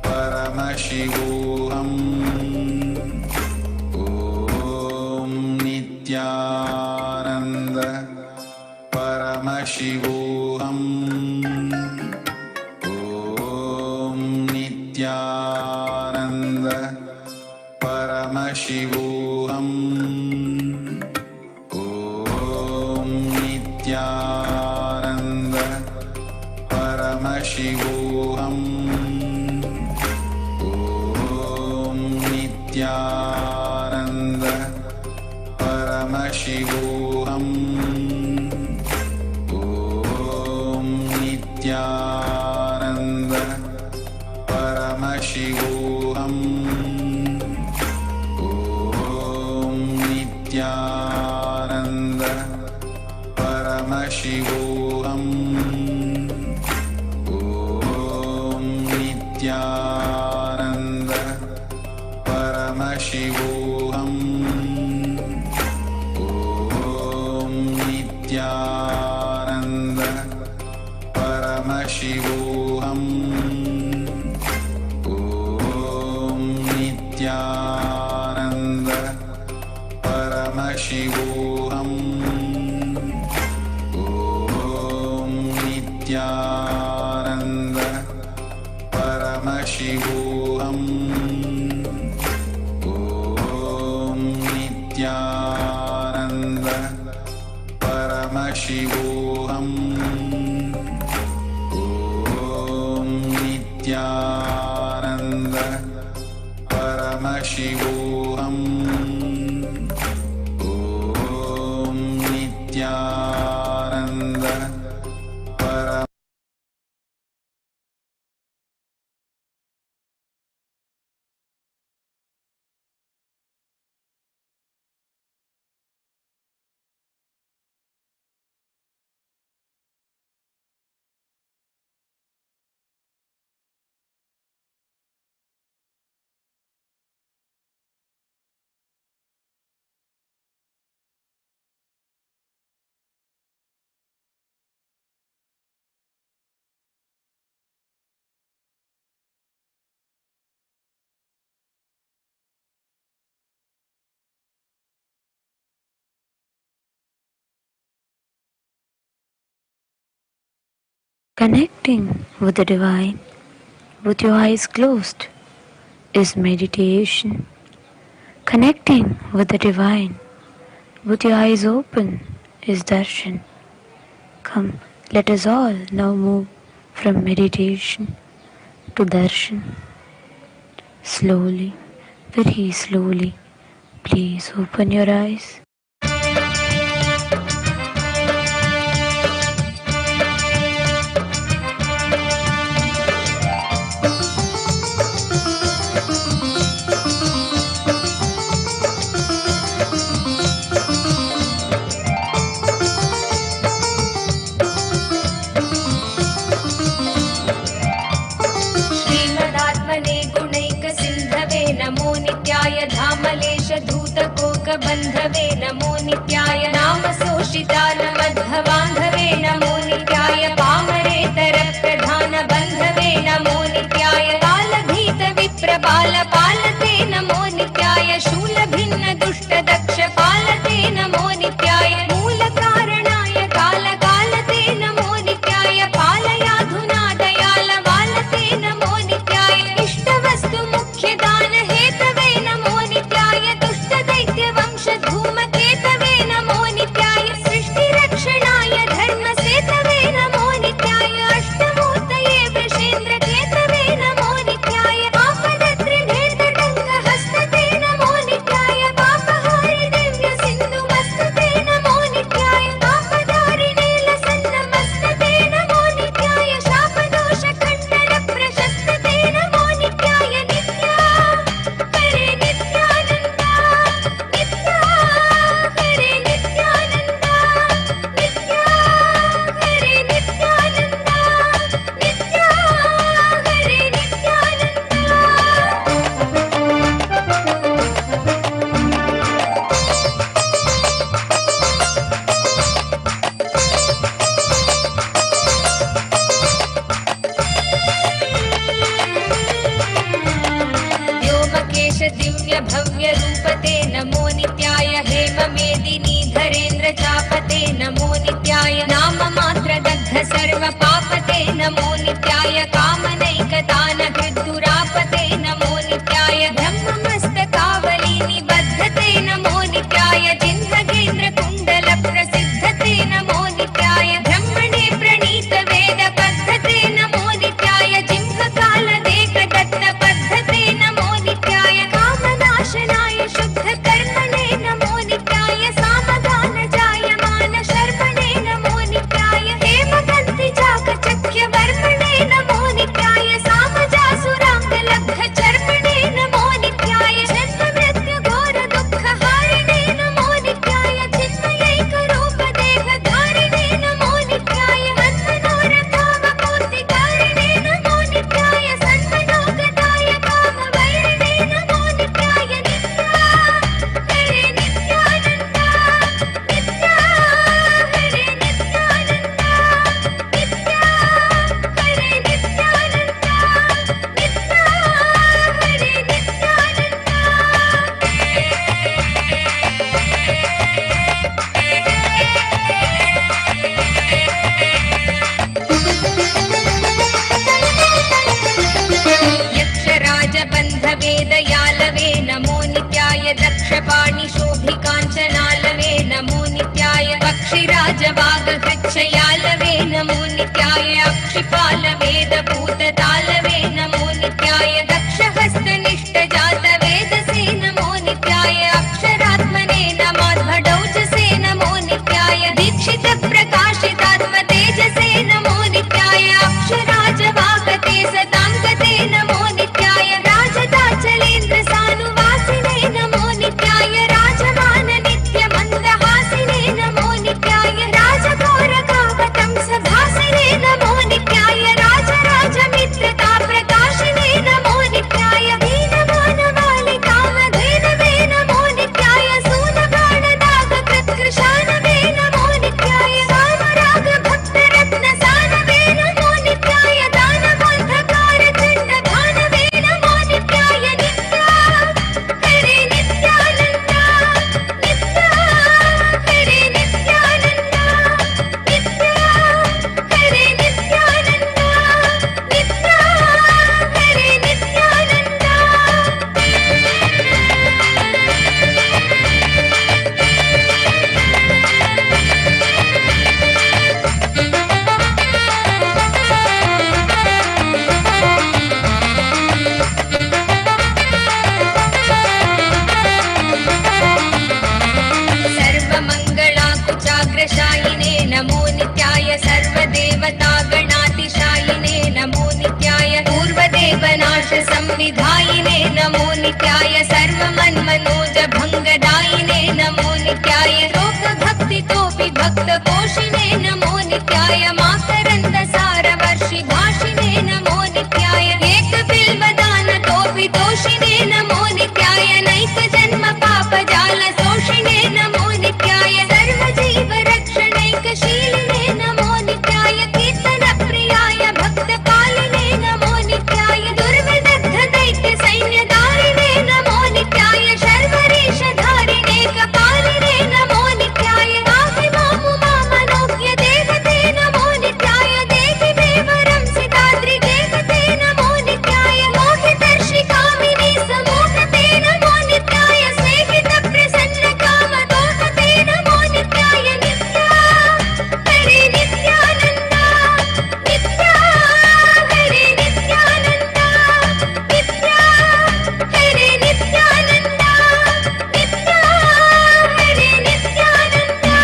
परमशिवोऽहम् ॐ नित्यानन्द परमशिवोऽहम् ॐ नित्यानन्द परमशिवोऽहम् ॐ नित्यानन्द परमशिवोऽहम् ॐ नित्यानन्द परमशिवोऽहम् ॐ नित्यानन्द परमशिवोऽहम् ॐ नित्यानन्द परमशिवोऽहम् ॐ Nityanand
Paramashivoham. Om Nityananda Paramashivoham. Om Nityananda Paramashivoham. Om Nityananda Paramashivoham. Om Nityananda Paramashivoham. Om Nityananda Paramashivoham. Om Nityananda Paramashivoham.
Connecting with the divine with your eyes closed is meditation. Connecting with the divine with your eyes open is darshan. Come, let us all now move from meditation to darshan. Slowly, very slowly, please open your eyes.
बंधवे नमो नित्याय नाम सोषितान मध्वबांधवे नमो नित्याय पामरेतर प्रधान बंधवे नमो नित्याय कालभीत विप्र बाल पालते नमो नित्याय शूल भिन्न दुष्ट दक्ष पालते नमो नित्याय मूल कारणाय काल कालते नमो नित्याय पालयाधुना दयाल वालते नमो नित्याय इष्ट वस्तु मुख्य दान हेतवे नमो नित्याय दुष्ट दैत्य वंश धूमकेतवे नमो नित्याय सृष्टि रक्षणाय धर्म सेतवे नमो नित्याय अष्टमूर्तये वृषेन्द्र केतवे नमो नित्याय आपदत्रिभेदडङ्ग हस्तते नमो नित्याय पापहारि दिव्य सिन्धु मस्तते नमो नित्याय पापधारिणे लसन्न मस्तते नमो नित्याय शापदोष खण्डन प्रशस्तते नमो नित्याय नित्या हरे नित्यानन्दा नित्या हरे नित्यानन्दा नित्या हरे नित्यानन्दा नित्या हरे व्योमकेश दिव्य भव्य रूपते नमो नित्याय हेम मेदिनी धरेन्द्र चापते नमो नित्याय नाम मात्र दग्ध सर्व पापते नमो नित्याय कामनैकतान हृद्दुरापते नमो नित्याय ब्रह्म मस्तकावली निबद्धते नमो नित्याय जिह्वगेन्द्र कुण्डल प्रसिद्धते नमो नित्याय ब्रह्मणे प्रणीत वेद पद्धते नमो नित्याय जिह्वकाल देख दत्त पद्धते नमो नित्याय कामनाशनाय शुद्ध कर्म वेदयालवे नमो नित्याय दक्षपाणि शोभिकाञ्चनालवे नमो नित्याय पक्षिराजवागहृच्छयालवे नमो नित्याय अक्षिपालवेदभूततालवे नमो नित्याय दक्षहस्तनिष्ठजातवेदसे नमो नित्याय अक्षरात्मने नमाध्वडौजसे नमो नित्याय दीक्षितप्रकाशितात्मतेजसे नमो नित्याय अक्षराजवागते सताङ्गते नमो नित्याय राजदाचलेन्द्रसानुवासिने नमो नित्याय राजमान नित्यमन्दहासिने नमो नित्याय राजघोरकावतं सभासिने नमो नित्याय राजराजमित्रता प्रकाशिने नमो नित्याय दीनमानवालिकामधेनवे नमो नित्याय सूनबाणदागकृत्कृशानवे नमो नित्याय रामरागभक्तरत्नसानवे नमो नित्याय दानबोधकारचण्डभानवे नमो नित्याय नित्या हरे नित्यानन्दा नित्या हरे नित्यानन्दा नित्या हरे नित्यानन्दा नित्या हरे नित्यानन्दा सर्वमङ्गलाकुचाग्रशायिने नमो नित्याय सर्वदेवतागणातिशायिने नमो नित्याय पूर्वदेवनाशसंविधायिने नमो नित्याय सर्वमन्मनोजभङ्गदायिने नमो नित्याय लोकभक्तितोऽपि भक्तपोषिणे नमो नित्याय माकरन्दसारवर्षिभाषिणे नमो नित्याय एकबिल्वदानतोऽपि तोषिणे नमो नित्याय नैकजन्म पापजालशोषिणे नमो नित्याय सर्वजीवरक्षणैकशीलिने नमो नित्याय कीर्तनप्रियाय भक्तपालिने नमो नित्याय दुर्विदग्धदैत्यसैन्यधारिणे नमो नित्याय शर्वरीशधारिणे कपालिने नमो नित्याय आहिमामुमामनोज्ञदेवते नमो नित्याय देहि मे वरं सिताद्रिदेवते नमो नित्याय मोहितर्षिकामिनी समोहते नमो नित्याय स्नेहितप्रसन्नकामदोहते नमो नित्याय नित्या हरे नित्यानन्दा नित्या हरे नित्यानन्दा नित्या हरे नित्यानन्दा नित्या हरे नित्यानन्दा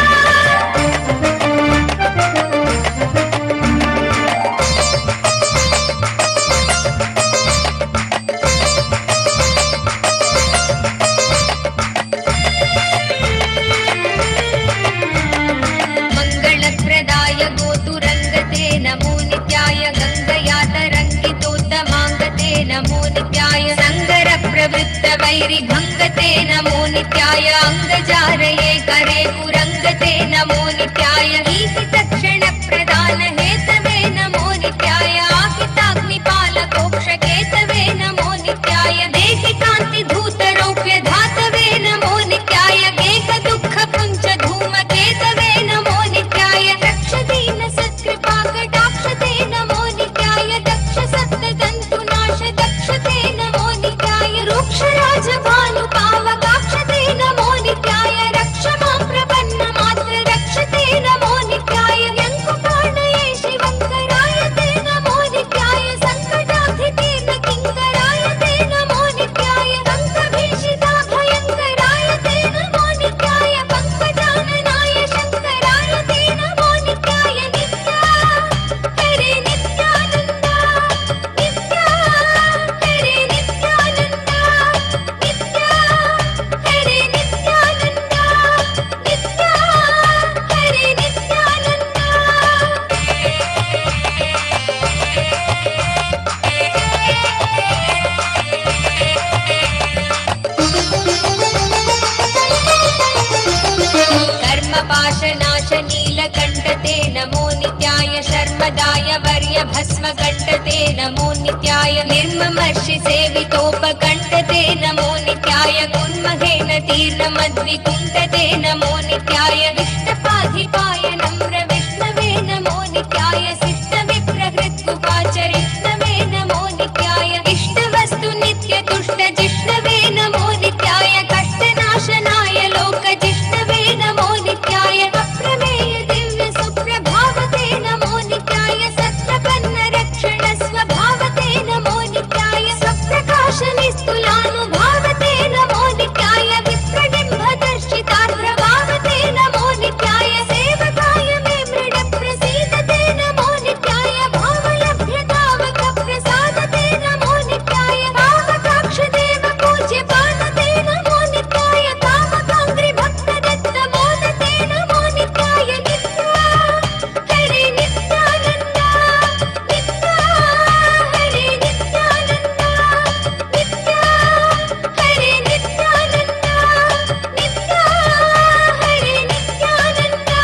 मङ्गलप्रदाय गोतुरङ्गते नमो नित्याय गङ्गयातरङ्गितोत्तमाङ्गते नमो नित्याय सङ्गरप्रवृत्तवैरिभङ्गते नमो नित्याय अङ्गजारये करे पुरङ्गते नमो नित्याय ईशितक्षणप्रदानहेतवे नमो नित्याय आहिताग्निपालकोक्षकेतवे नमो नित्याय देहि कान्तिधूतरौप्यधातवे नमो नित्याय गेहदुःखपुञ्जधूमकेतवे नमो नित्याय रक्षदीनसत्कृपाकटाक्षते नमो नित्याय दक्षसप्ततन्तुनाश दक्षते नमो नित्याय रूक्षराजभानुपावकाक्षते नमो नित्याय रक्ष मां प्रपन्नमात्र रक्षते नमो नित्याय व्यङ्कुपाणये शिवङ्कराय ते नमो नित्याय सङ्कटाधितीर्णकिङ्कराय ते नमो नित्याय अङ्कभीषिताभयङ्कराय ते नमो नित्याय पङ्कजाननाय शङ्कराय ते नमो नित्याय नित्या हरे नित्यानन्दा नित्या हरे नित्यानन्दा नित्या हरे नित्यानन्दा नित्या हरे नित्यानन्दा कर्मपाशनाशनीलकण्ठते नमो नित्याय शर्मदाय वर्यभस्मकण्ठते नमो नित्याय निर्ममर्षिसेवितोपकण्ठते नमो नित्याय गुन्महेन तीर्णमद्विकुण्ठते नमो नित्याय विष्णपाधिपाय नम्र विष्णवे नमो नित्याय शिष्टविप्रहृत्कुपाचरिष्णवे नमो नित्याय इष्टवस्तु नित्यतुष्ट निस्तुलानुभावते नमो नित्याय विप्रडिम्भदर्शितार्द्रभावते नमो नित्याय सेवकाय मे मृड प्रसीदते नमो नित्याय भावलभ्यतावकप्रसादते नमो नित्याय भावकाक्षदेव पूज्यपादते नमो नित्याय कामकाङ्ग्रि भक्तदत्तमोदते नमो नित्याय नित्या हरे नित्यानन्दा नित्या हरे नित्यानन्दा नित्या हरे नित्यानन्दा नित्या हरे नित्यानन्दा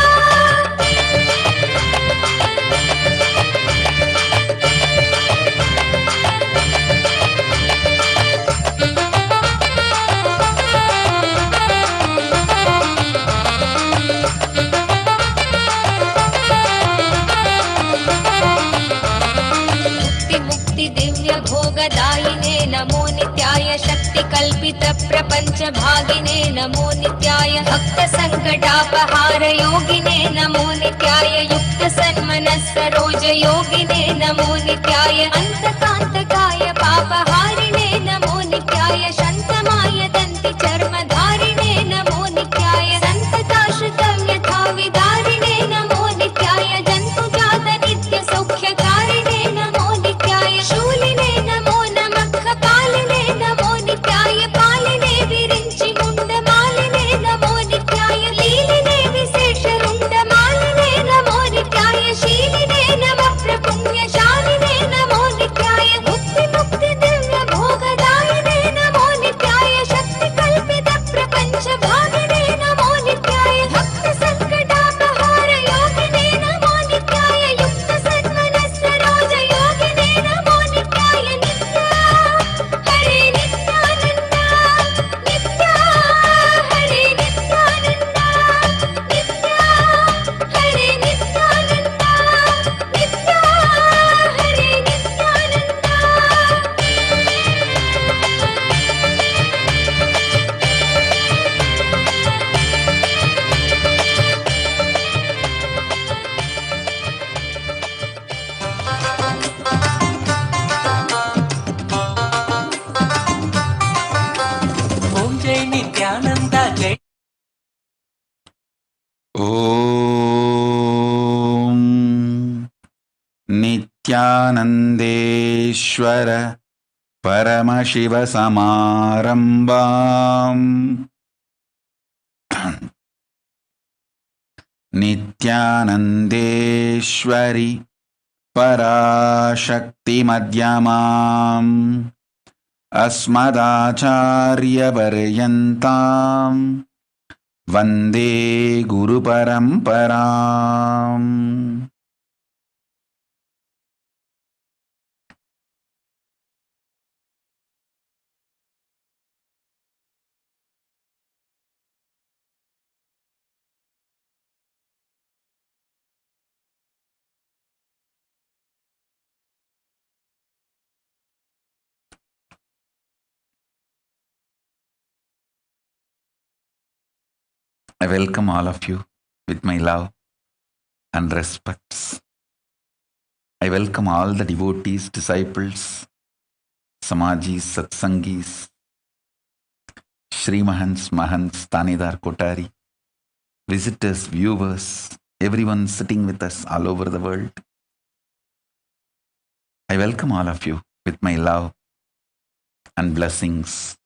मुक्ति दिव्य भोगदायिने नमो नित्याय शक्ति कल्पित प्रपंच भागिने नमो नित्याय भक्त संकटापहार योगिने नमो नित्याय युक्त सन्मनः सरोज योगिने नमो नित्याय अंतकांतकाय पापहारिणे नमो नित्याय शन्तमाय दन्ति चर्मधारिणे नमो नित्याय संतताश्रितं यथा विदारिणे नमो नित्याय जन्तुजात नित्य सौख्यकारिणे नमो नित्याय शूलिने नमो नमः कपालिने नमो नित्याय पालिने विरिञ्चि मुण्डमालिने नमो नित्याय लीलिने विशेषरुण्डमालिने नमो नित्याय शीलिने नमः प्रपुण्यशालिने नमो नित्याय मुक्ति दिव्य भोगदायिने नमो नित्याय शक्ति कल्पित प्रपंच भागिने नमो नित्याय भक्त संकटापहार योगिने नमो नित्याय युक्त सन्मनः सरोज योगिने नमो नित्याय नित्या हरे नित्यानन्दा नित्या हरे नित्यानन्दा नित्या हरे नित्यानन्दा नित्या हरे नित्यानन्दा
ओम जय नित्यानंदा जय
ॐ नित्यानन्देश्वर परमशिवसमारम्भाम् नित्यानन्देश्वरि पराशक्तिमध्यमाम् अस्मदाचार्यपर्यन्ताम् वन्दे गुरुपरम्पराम् I welcome all of you with my love and respects. I welcome all the devotees, disciples, Samajis, Satsangis, Shri Mahants, Mahants, Tanidar, Kotari, visitors, viewers, everyone sitting with us all over the world. I welcome all of you with my love and blessings.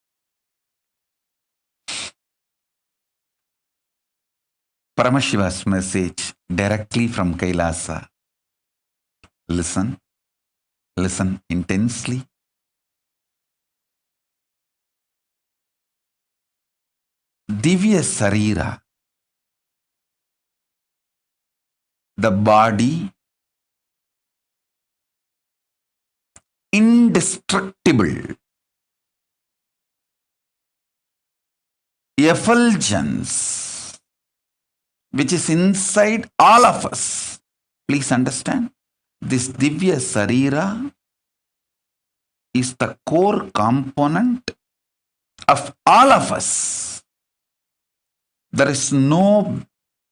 Paramashiva's message directly from Kailasa. Listen intensely. Divya Sarira, the body, indestructible, effulgence, which is inside all of us. Please understand, this Divya Sarira is the core component of all of us. There is no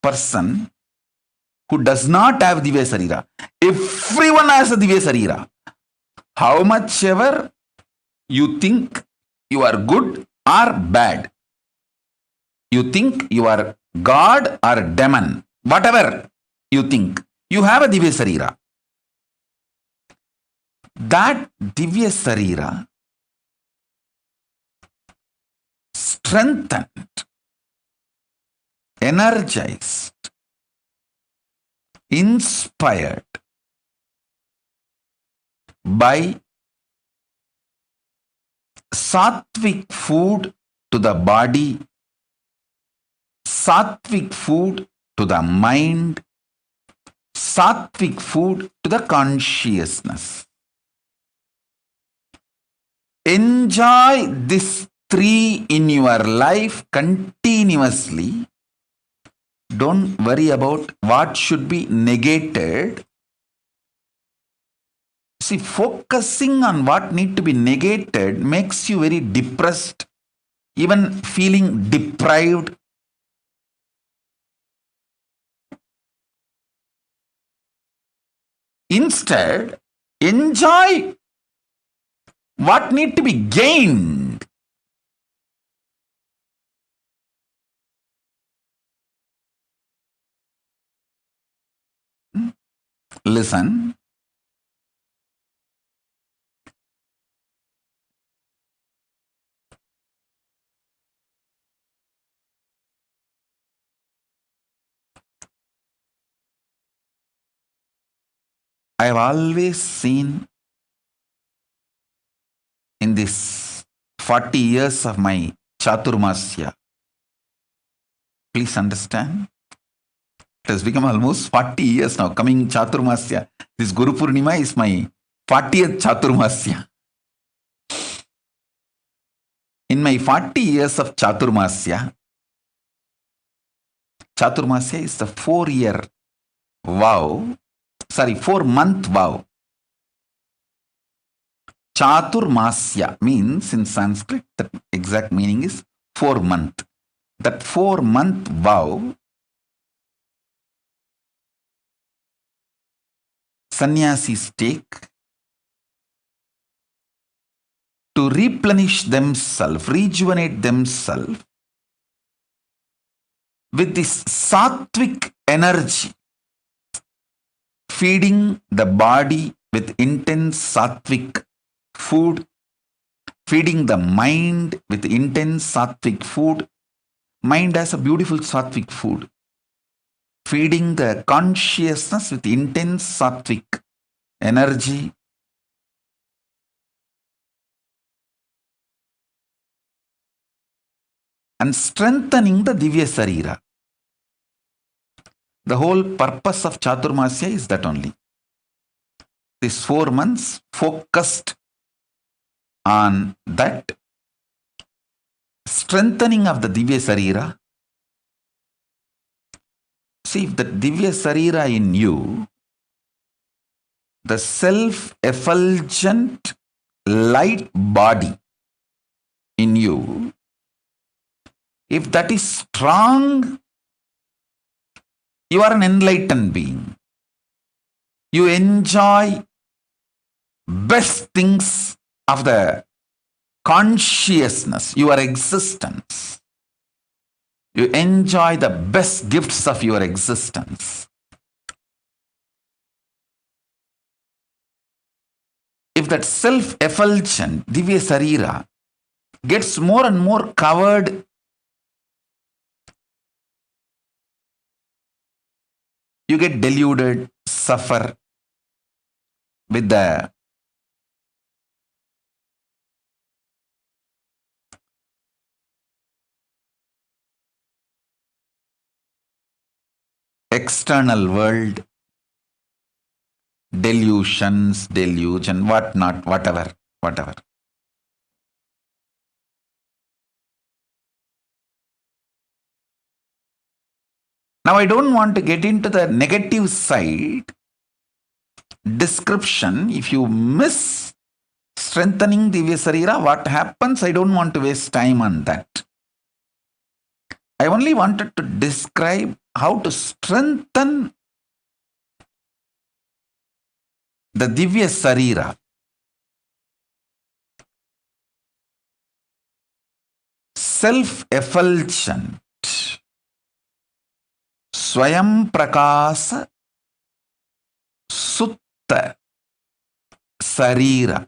person who does not have Divya Sarira. Everyone has a Divya Sarira. How much ever you think you are good or bad. You think you are God or demon. Whatever you think. You have a Divya Sarira. That Divya Sarira strengthened, energized, inspired by sattvic food to the body, sattvic food to the mind, sattvic food to the consciousness. Enjoy this three in your life continuously. Don't worry about what should be negated. See, focusing on what need to be negated makes you very depressed, even feeling deprived. Instead, enjoy what need to be gained. Listen. I have always seen in this 40 years of my Chaturmasya, please understand, it has become almost 40 years now, coming Chaturmasya. This Guru Purnima is my 40th Chaturmasya. In my 40 years of Chaturmasya, Chaturmasya is the 4-year vow, 4-month vow. Chaturmasya means in Sanskrit, the exact meaning is 4-month. That 4-month vow, sannyasis take to replenish themselves, rejuvenate themselves with this sattvic energy, feeding the body with intense sattvic food, feeding the mind with intense sattvic food. Mind has a beautiful sattvic food. Feeding the consciousness with intense sattvic energy. And strengthening the Divya Sarira. The whole purpose of Chaturmasya is that only. These 4 months focused on that strengthening of the Divya Sarira. See, if the Divya Sarira in you, the self-effulgent light body in you, if that is strong, you are an enlightened being. You enjoy best things of the consciousness, your existence. You enjoy the best gifts of your existence. If that self-effulgent Divya Sarira gets more and more covered, you get deluded, suffer with the external world, delusions, deluge and whatnot, whatever. Now I don't want to get into the negative side description. If you miss strengthening Divya Sarira, what happens? I don't want to waste time on that. I only wanted to describe how to strengthen the Divya Sarira. self-effulgent, Swayam Prakasa Sutta Sarira,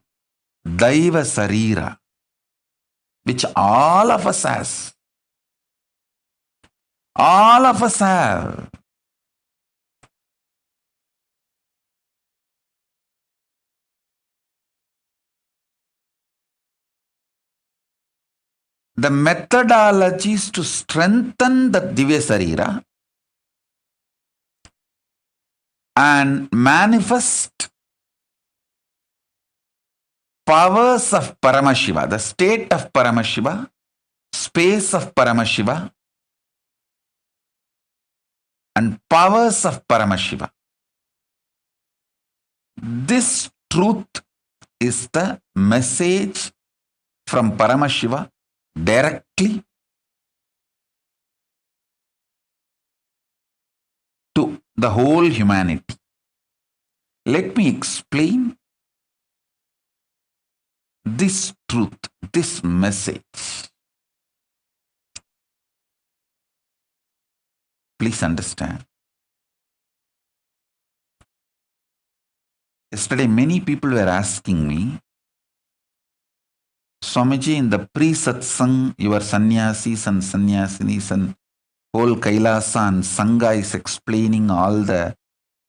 Daiva Sarira, which all of us has. All of us have. The methodologies to strengthen the Divya Sarira and manifest powers of Paramashiva, the state of Paramashiva, space of Paramashiva, and powers of Paramashiva. This truth is the message from Paramashiva directly to the whole humanity. Let me explain this truth, this message. Please understand. Yesterday, many people were asking me, Swamiji, in the pre-satsang, your sannyasis and sannyasinis and whole Kailasa and Sangha is explaining all the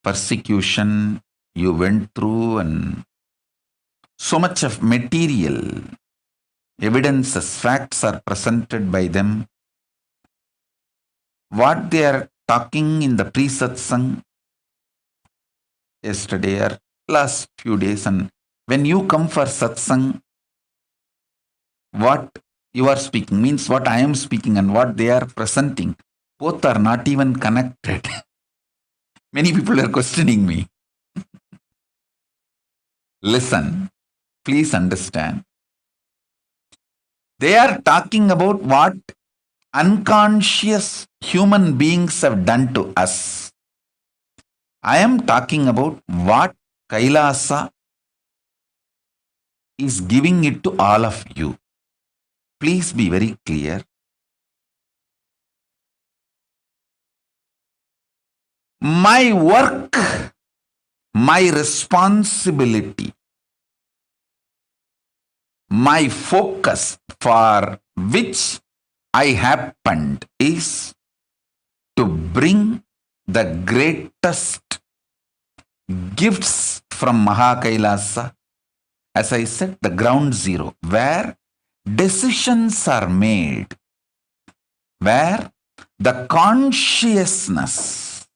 persecution you went through and so much of material evidences, facts are presented by them. What they are talking in the pre-satsang yesterday or last few days, and when you come for satsang, what you are speaking means what I am speaking and what they are presenting, both are not even connected. Many people are questioning me. Listen, please understand. They are talking about what unconscious human beings have done to us. I am talking about what Kailasa is giving it to all of you. Please be very clear. My work, my responsibility, my focus for which I happened is to bring the greatest gifts from Mahakailasa, as I said, the ground zero, where decisions are made, where the consciousness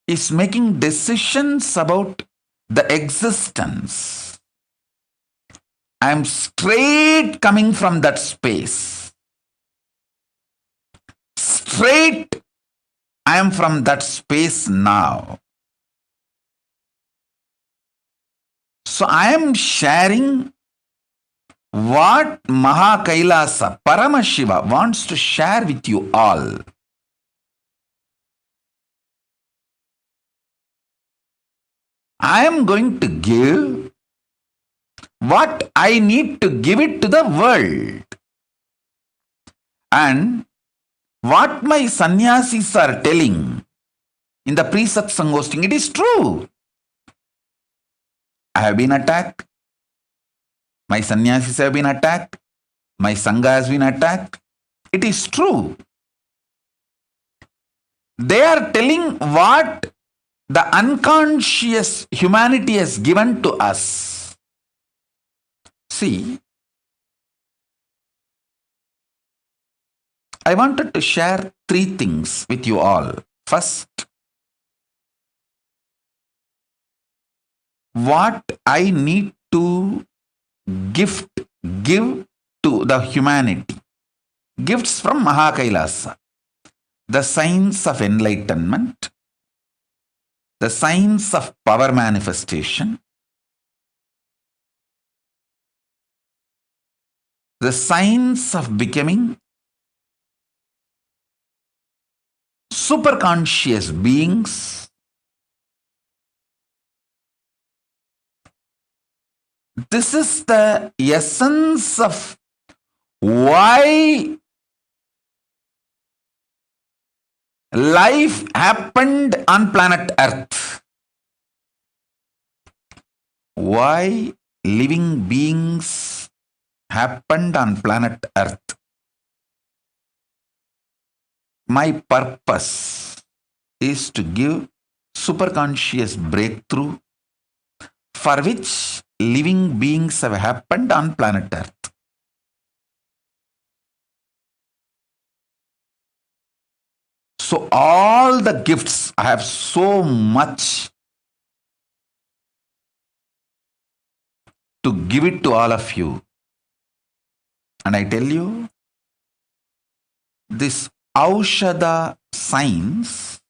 is making decisions about the existence. I am straight coming from that space. Straight I am from that space now. So I am sharing what Mahakailasa, Paramashiva wants to share with you all. I am going to give what I need to give it to the world. And what my sannyasis are telling in the pre-satsang hosting, it is true. I have been attacked. My sannyasis have been attacked. My sangha has been attacked. It is true. They are telling what the unconscious humanity has given to us. See, I wanted to share three things with you all. First, what I need to give to the humanity. Gifts from Mahakailasa. The signs of enlightenment, the signs of power manifestation, the signs of becoming superconscious beings, this is the essence of
why life happened on planet Earth. Why living beings happened on planet Earth. My purpose is to give superconscious breakthrough for which living beings have happened on planet Earth. So all the gifts, I have so much to give it to all of you. And I tell you, this Aushadha science,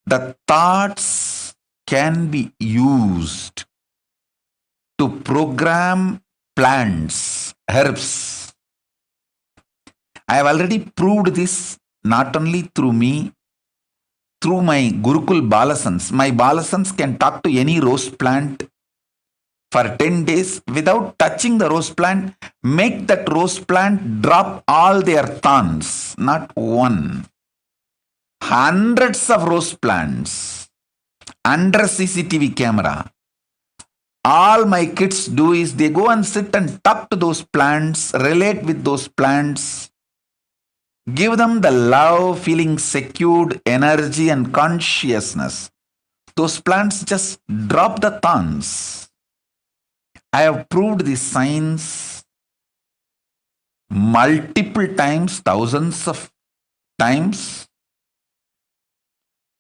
the thoughts can be used to program plants, herbs. I have already proved this not only through me, through my Gurukul Balasans. My Balasans can talk to any rose plant for 10 days without touching the rose plant, make that rose plant drop all their thorns, not one. Hundreds of rose plants under CCTV camera. All my kids do is they go and sit and talk to those plants, relate with those plants, give them the love, feeling secured, energy and consciousness. Those plants just drop the thorns. I have proved this science multiple times, thousands of times,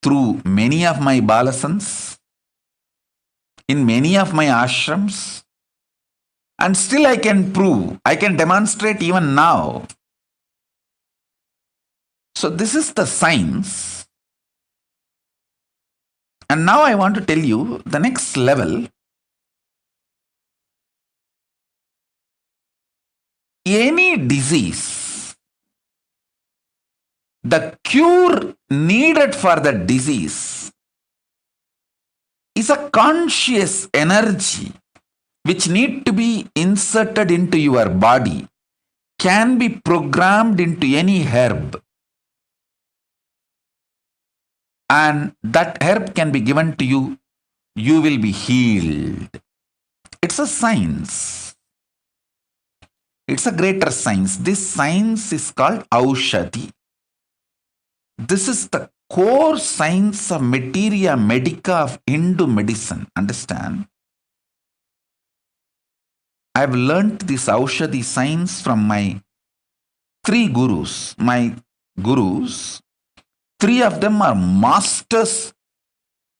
through many of my balasans, in many of my ashrams, and still I can prove, I can demonstrate even now. So this is the science. And now I want to tell you the next level. Any disease, the cure needed for the disease is a conscious energy which need to be inserted into your body, can be programmed into any herb, and that herb can be given to you, you will be healed. It's a science. It's a greater science. This science is called Aushadhi. This is the core science of materia medica of Hindu medicine. Understand? I have learnt this Aushadhi science from my 3 gurus. My gurus, 3 of them are masters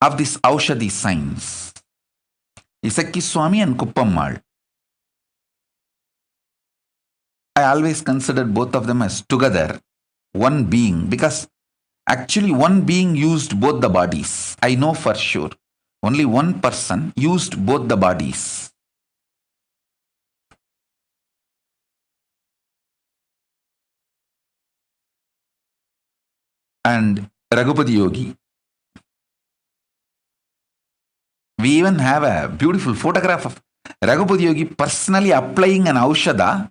of this Aushadhi science. Isakki Swami and Kuppammal. I always considered both of them as together, one being, because actually one being used both the bodies. I know for sure. Only one person used both the bodies. And Raghupati Yogi. We even have a beautiful photograph of Raghupati Yogi personally applying an Aushadha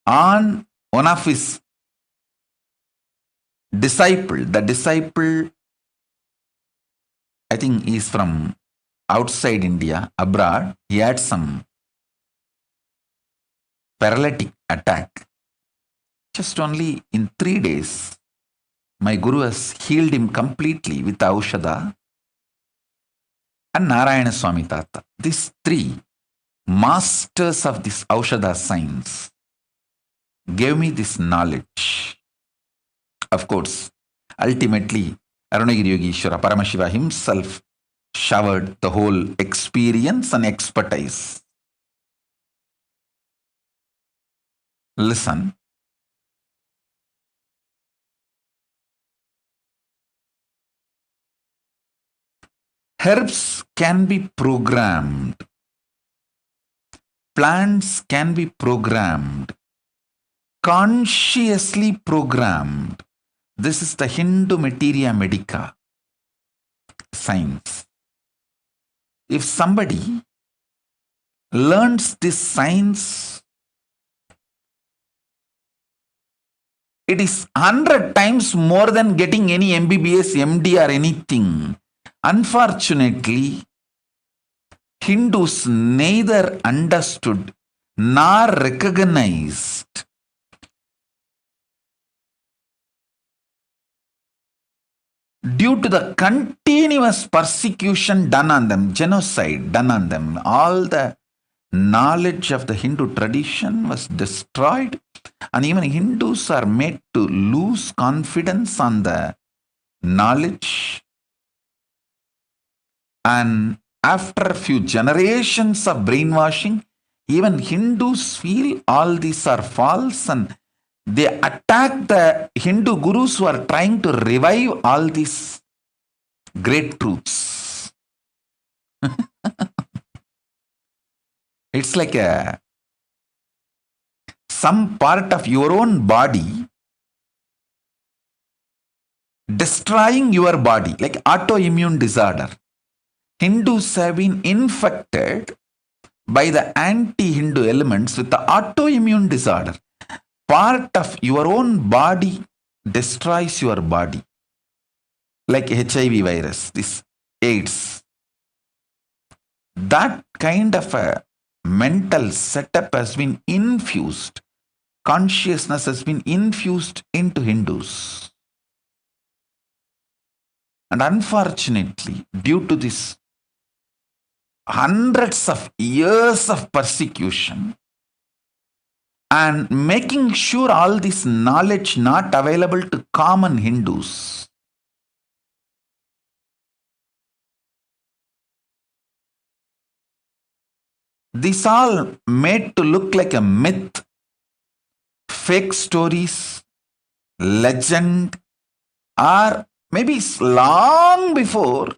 on one of his disciple. The disciple, I think, is from outside India, abroad. He had some paralytic attack. Just only in 3 days, my Guru has healed him completely with Aushadha and Narayana Swami Tata. These 3 masters of this Aushadha science gave me this knowledge. Of course, ultimately, Arunagiri Yogeshwara Paramashiva himself showered the whole experience and expertise. Listen. Herbs can be programmed. Plants can be programmed. Consciously programmed. This is the Hindu materia medica science. If somebody
learns this science, it is 100 times more than getting any MBBS, MD or anything. Unfortunately, Hindus neither understood nor recognized due to the continuous persecution done on them, genocide done on them. All the knowledge of the Hindu tradition was destroyed, and even Hindus are made to lose confidence on the knowledge. And after a few generations of brainwashing, even Hindus feel all these are false, and they attack the Hindu gurus who are trying to revive all these great truths. It's like some part of your own body destroying your body, like autoimmune disorder. Hindus have been infected by the anti-Hindu elements with the autoimmune disorder. Part of your own body destroys your body, like HIV virus, this AIDS. That kind of a mental setup has been infused, consciousness has been infused into Hindus. And unfortunately, due to this hundreds of years of persecution and making sure all this knowledge not available to common Hindus, this all made to look like a myth, fake stories, legend, or maybe it's long before,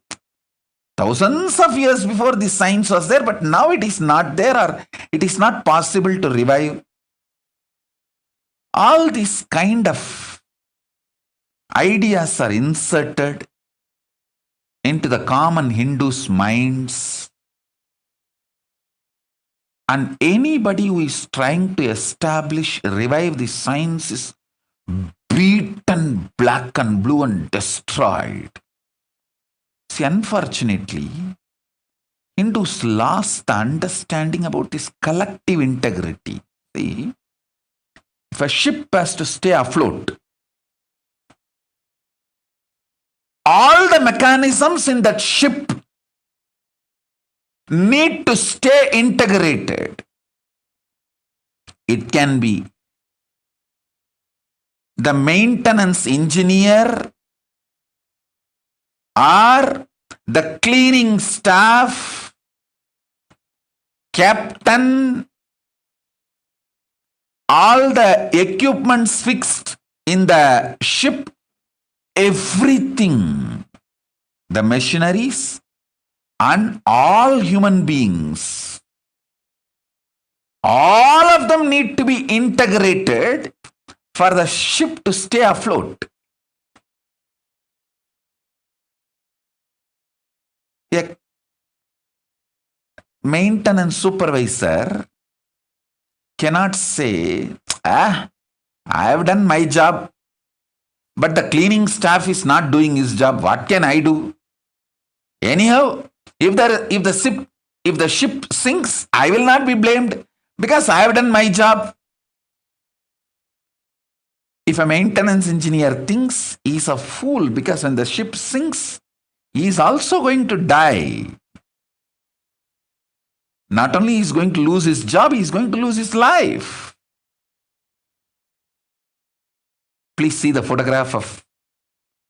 thousands of years before this science was there, but now it is not there, or it is not possible to revive. All these kind of ideas are inserted into the common Hindus' minds. And anybody who is trying to establish, revive the science is beaten black and blue and destroyed. See, unfortunately, Hindus lost the understanding about this collective integrity. See, if a ship has to stay afloat, all the mechanisms in that ship need to stay integrated. It can be the maintenance engineer or the cleaning staff, captain, all the equipments fixed in the ship, everything, the machineries, and all human beings, all of them need to be integrated for the ship to stay afloat. A maintenance supervisor cannot say, I have done my job, but the cleaning staff is not doing his job. What can I do? Anyhow, if the ship sinks, I will not be blamed because I have done my job. If a maintenance engineer thinks he is a fool because when the ship sinks, he is also going to die. Not only is he going to lose his job, he is going to lose his life. Please see the photograph of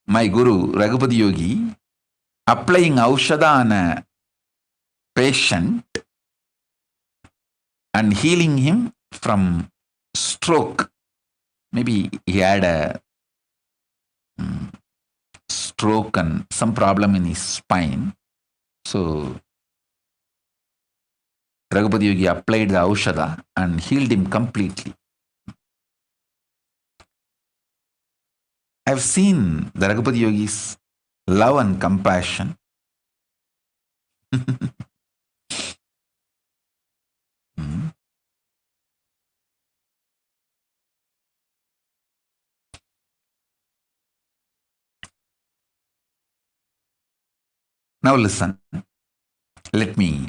my Guru, Raghupati Yogi, applying Aushadha on a patient and healing him from stroke. Maybe he had a stroke and some problem in his spine. So Raghupati Yogi applied the Aushadha and healed him completely. I have seen the Raghupati Yogi's love and compassion.
Now listen. Let me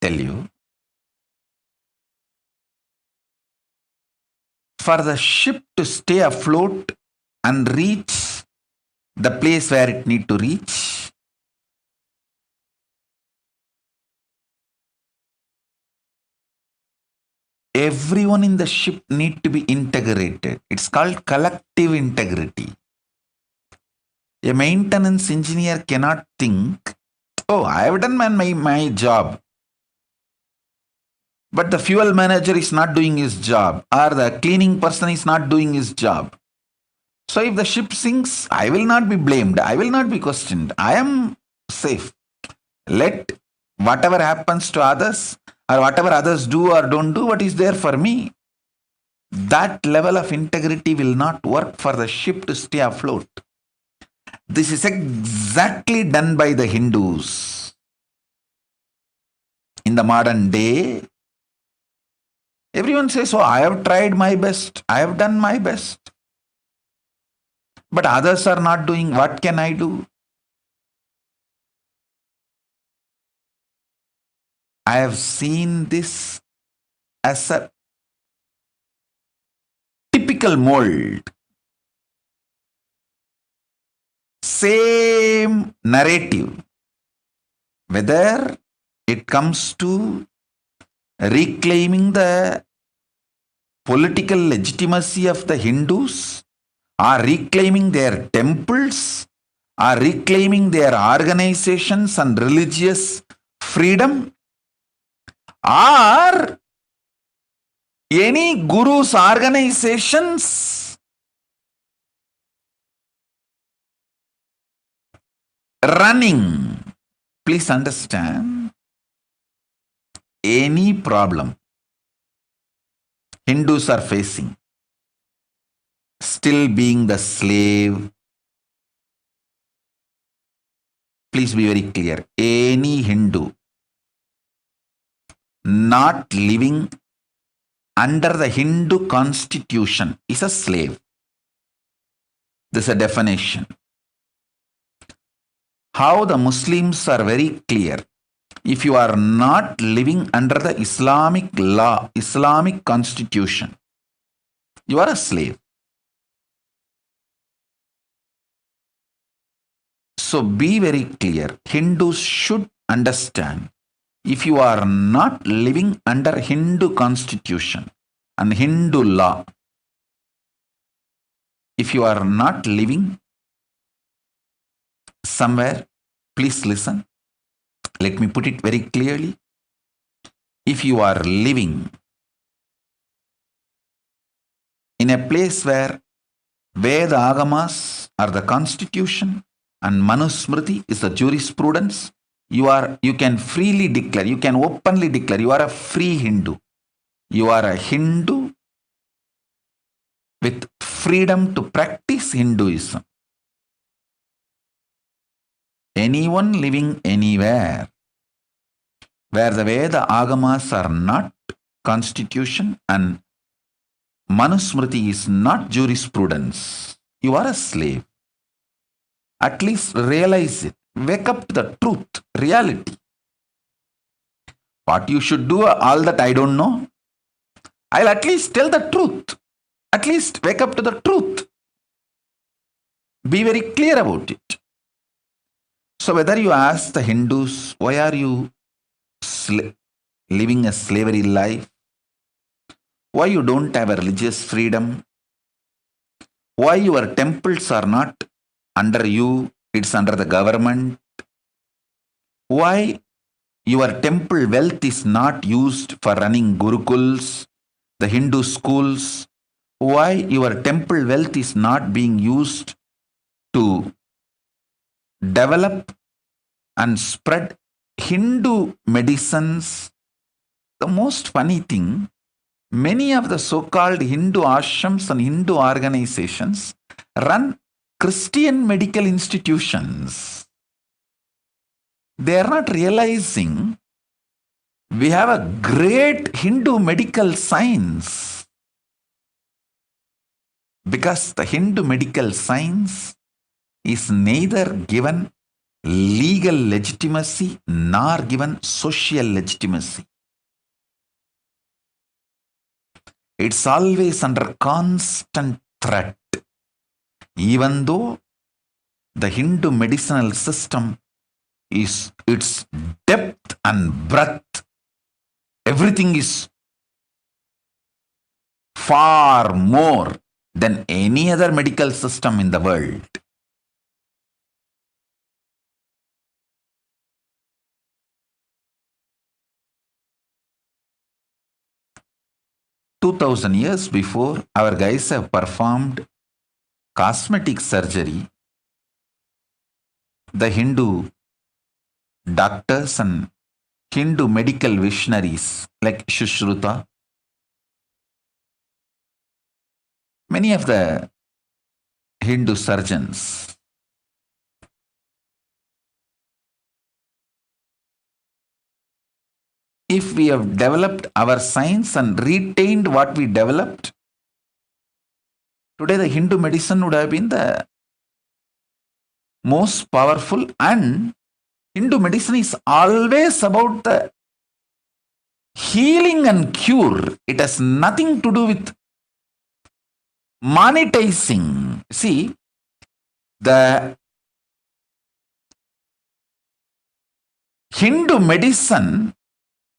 tell you. For the ship to stay afloat and reach the place where it need to reach, everyone in the ship need to be integrated. It's called collective integrity. A maintenance engineer cannot think, oh, I have done my job, but the fuel manager is not doing his job, or the cleaning person is not doing his job. So if the ship sinks, I will not be blamed. I will not be questioned. I am safe. Let whatever happens to others, or whatever others do or don't do, what is there for me? That level of integrity will not work for the ship to stay afloat. This is exactly done by the Hindus. In the modern day, everyone says, oh, I have tried my best. I have done my best. But others are not doing. What can I do? I have seen this as a typical mold. Same narrative. Whether it comes to reclaiming the political legitimacy of the Hindus, or reclaiming their temples, or reclaiming their organizations and religious freedom, or any guru's organizations running. Please understand, any problem Hindus are facing, still being the slave. Please be very clear. Any Hindu not living under the Hindu constitution is a slave. This is a definition. How the Muslims are very clear. If you are not living under the Islamic law, Islamic constitution, you are a slave. So be very clear. Hindus should understand, if you are not living under Hindu constitution and Hindu law, if you are not living somewhere, please listen. Let me put it very clearly. If you are living in a place where Veda Agamas are the constitution and Manusmriti is the jurisprudence, you can freely declare, you can openly declare, you are a free Hindu. You are a Hindu with freedom to practice Hinduism. Anyone living anywhere where the Veda Agamas are not constitution and Manusmriti is not jurisprudence, you are a slave. At least realize it. Wake up to the truth, reality. What you should do, all that I don't know. I'll at least tell the truth. At least wake up to the truth. Be very clear about it. So whether you ask the Hindus, why are you living a slavery life? Why you don't have a religious freedom? Why your temples are not under you, it's under the government? Why your temple wealth is not used for running gurukuls, the Hindu schools? Why your temple wealth is not being used to develop and spread Hindu medicines? The most funny thing, many of the so-called Hindu ashrams and Hindu organizations run Christian medical institutions. They are not realizing we have a great Hindu medical science. because the Hindu medical science is neither given legal legitimacy nor given social legitimacy. It's always under constant threat. Even though the Hindu medicinal system is its depth and breadth, everything is far more than any other medical system in the world. "2,000 years before, our guys have performed cosmetic surgery. The Hindu doctors and Hindu medical visionaries like Shushruta, many of the Hindu surgeons, if we have developed our science and retained what we developed, today the Hindu medicine would have been the most powerful, and Hindu medicine is always about the healing and cure. It has nothing to do with monetizing. See, the Hindu medicine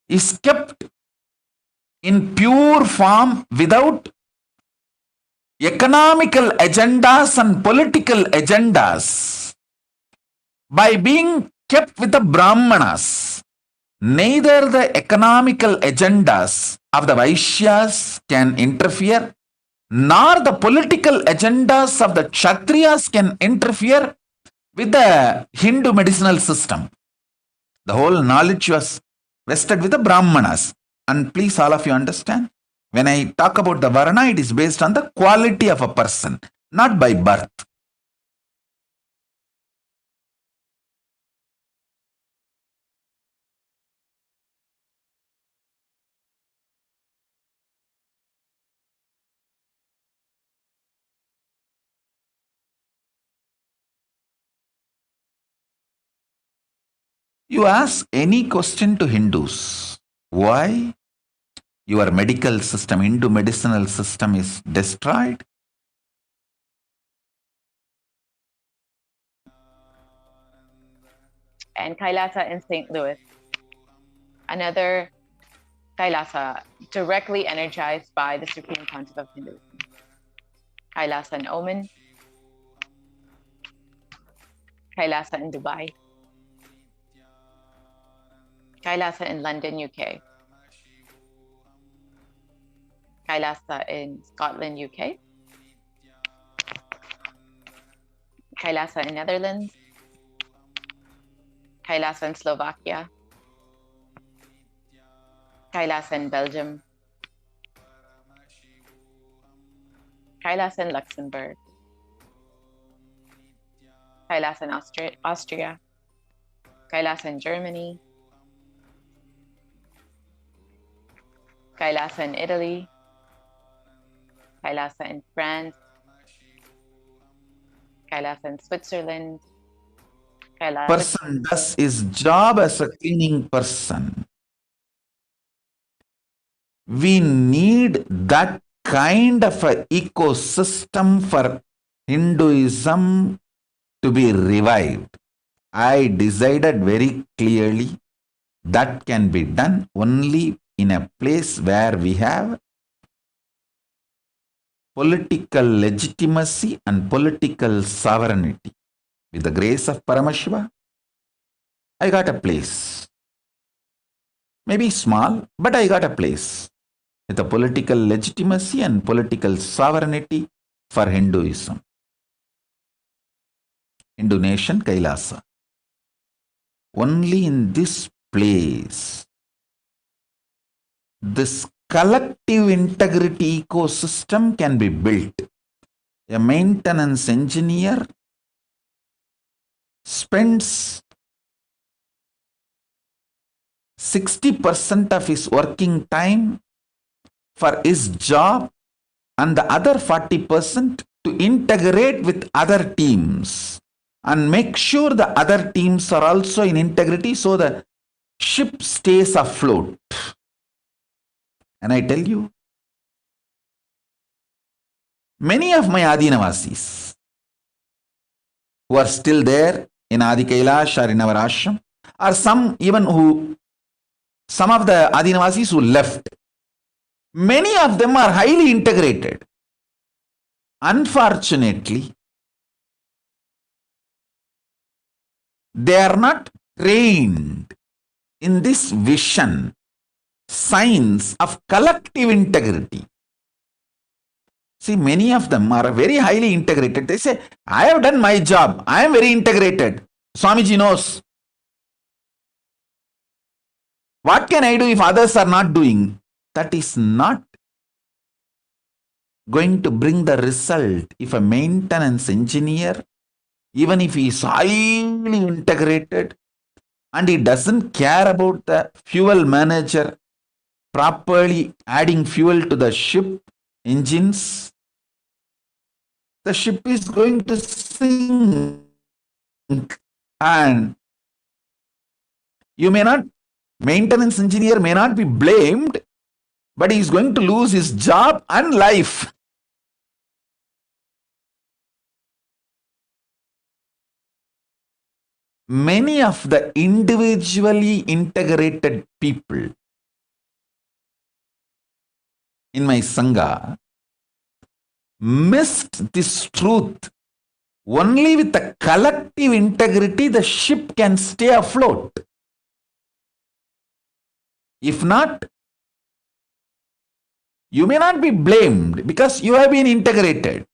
is kept in pure form without economical agendas and political agendas. By being kept with the Brahmanas, neither the economical agendas of the Vaishyas can interfere, nor the political agendas of the Kshatriyas can interfere with the Hindu medicinal system. The whole knowledge was vested with the Brahmanas. And please, all of you understand, when I talk about the Varna, it is based on the quality of a person, not by birth. You ask any question to Hindus, why your medical system, Hindu medicinal system is destroyed?
And Kailasa in St. Louis, another Kailasa directly energized by the Supreme Pontiff of Hinduism. Kailasa in Oman, Kailasa in Dubai, Kailasa in London, UK, Kailasa in Scotland, UK, Kailasa in Netherlands, Kailasa in Slovakia, Kailasa in Belgium, Kailasa in Luxembourg, Kailasa in Austria, Kailasa in Germany, Kailasa in Italy, Kailasa in France, Kailasa in Switzerland.
Person does his job as a cleaning person. We need that kind of an ecosystem for Hinduism to be revived. I decided very clearly that can be done only in a place where we have political legitimacy and political sovereignty. With the grace of Paramashiva, I got a place. Maybe small, but I got a place with a political legitimacy and political sovereignty for Hinduism. Hindu nation, Kailasa. Only in this place, this collective integrity ecosystem can be built. A maintenance engineer spends 60% of his working time for his job
and the other 40% to integrate with other teams and make sure the other teams are also in integrity so the ship stays afloat. And I tell you, many of my Adinavasis who are still there in Adi Kailash or in our ashram, or some of the Adinavasis who left, many of them are highly integrated. Unfortunately, they are not trained in this vision, science of collective integrity. See, many of them are very highly integrated. They say, I have done my job. I am very integrated. Swamiji knows. What can I do if others are not doing? That is not going to bring the result. If a maintenance engineer, even if he is highly integrated and he doesn't care about the fuel manager properly adding fuel to the ship engines, the ship is going to sink. And maintenance engineer may not be blamed, but he is going to lose his job and life. Many of the individually integrated people in my Sangha missed this truth. Only with the collective integrity the ship can stay afloat. If not, you may not be blamed because you have been integrated.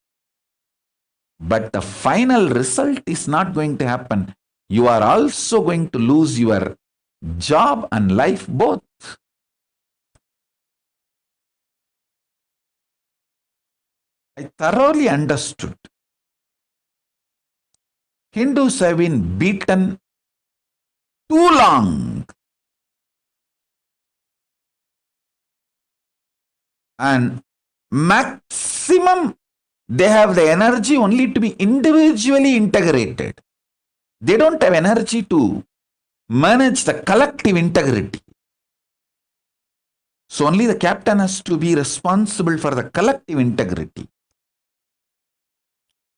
But the final result is not going to happen. You are also going to lose your job and life both. I thoroughly understood. Hindus have been beaten too long. And maximum, they have the energy only to be individually integrated. They don't have energy to manage the collective integrity. So only the captain has to be responsible for the collective integrity.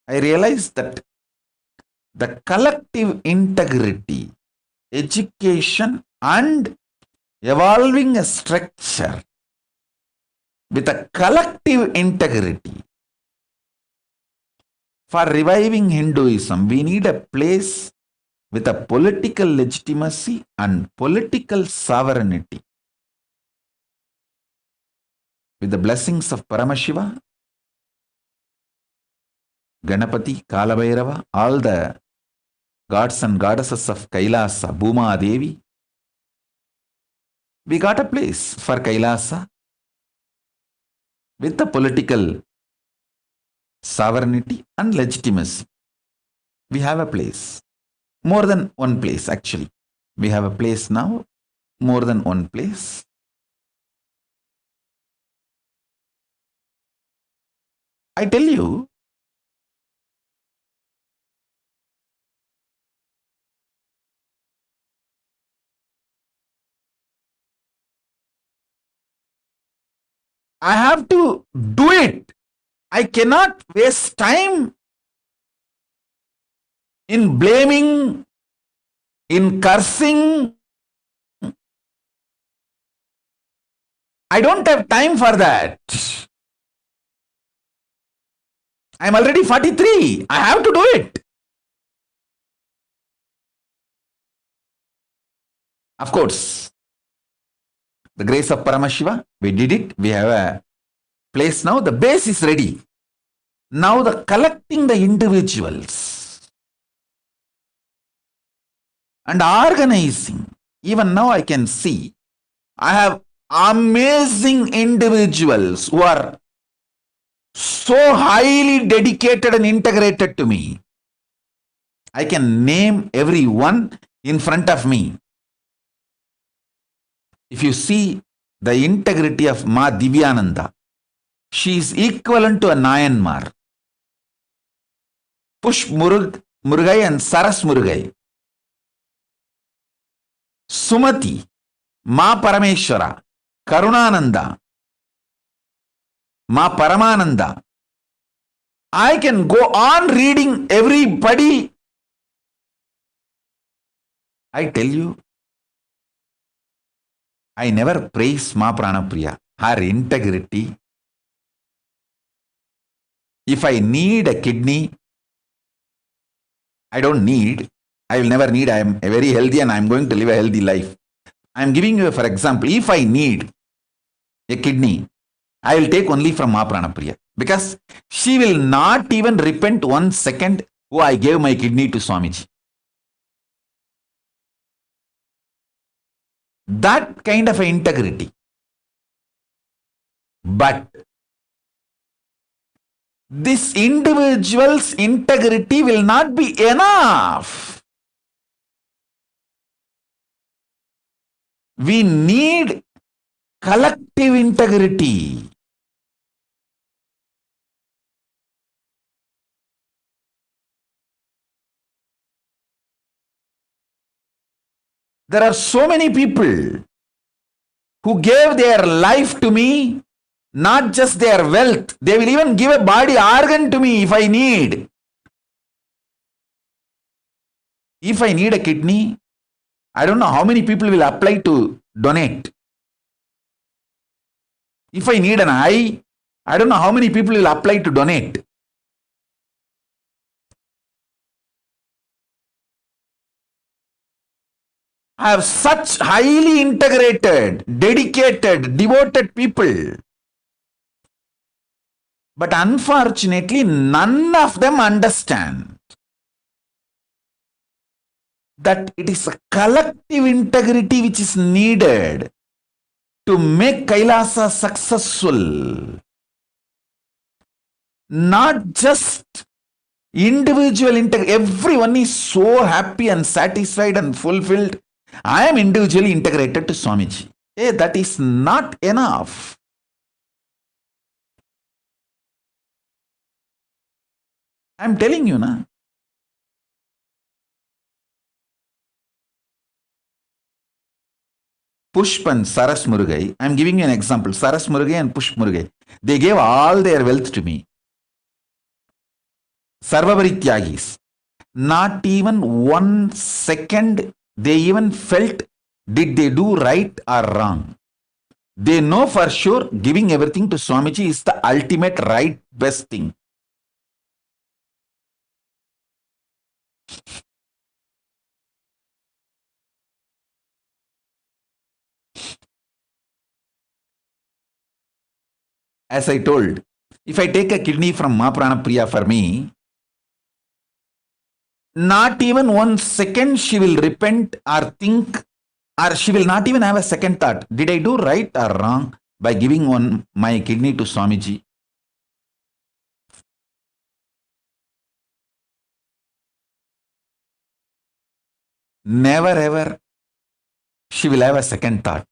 I realized that the collective integrity, education and evolving a structure with a collective integrity. For reviving Hinduism, we need a place with a political legitimacy and political sovereignty. With the blessings of Paramashiva, Ganapati, Kalabhairava, all the gods and goddesses of Kailasa, Bhuma Devi, we got a place for Kailasa with the political sovereignty and legitimacy. We have a place. More than one place, actually. We have a place now, more than one place. I tell you, I have to do it. I cannot waste time in blaming, in cursing. I don't have time for that. I'm already 43. I have to do it. Of course, the grace of Paramashiva, we did it. We have a place now. The base is ready. Now the collecting the individuals and organizing. Even now I can see I have amazing individuals who are so highly dedicated and integrated to me. I can name every one in front of me. If you see the integrity of Ma Divyananda, She is equivalent to a Nayanmar. Push Murugai and Saras Murugai. Sumati, Ma Parameshwara, Karunananda, Ma Paramananda. I can go on reading everybody. I tell you, I never praise Ma Pranapriya, her integrity. If I need a kidney, I don't need, I will never need, I am very healthy and I am going to live a healthy life. I am giving you, for example, if I need a kidney, I will take only from Ma Pranapriya, because she will not even repent 1 second, oh, I gave my kidney to Swamiji. That kind of integrity. But this individual's integrity will not be enough. We need collective integrity. There are so many people who gave their life to me, not just their wealth. They will even give a body organ to me if I need. If I need a kidney, I don't know how many people will apply to donate. If I need an eye, I don't know how many people will apply to donate. I have such highly integrated, dedicated, devoted people. But unfortunately, none of them understand that it is a collective integrity which is needed to make Kailasa successful. Not just individual integrity. Everyone is so happy and satisfied and fulfilled. I am individually integrated to Swamiji. Hey, that is not enough. I am telling you, na. Pushp and Saras Murugai, I am giving you an example. Saras Murugai and Pushp Murugai. They gave all their wealth to me. Sarvavari Tyagis. Not even 1 second they even felt did they do right or wrong. They know for sure giving everything to Swamiji is the ultimate right best thing. As I told, if I take a kidney from Ma Pranapriya for me, not even 1 second she will repent or think, or she will not even have a second thought. Did I do right or wrong by giving my kidney to Swamiji? Never ever she will have a second thought.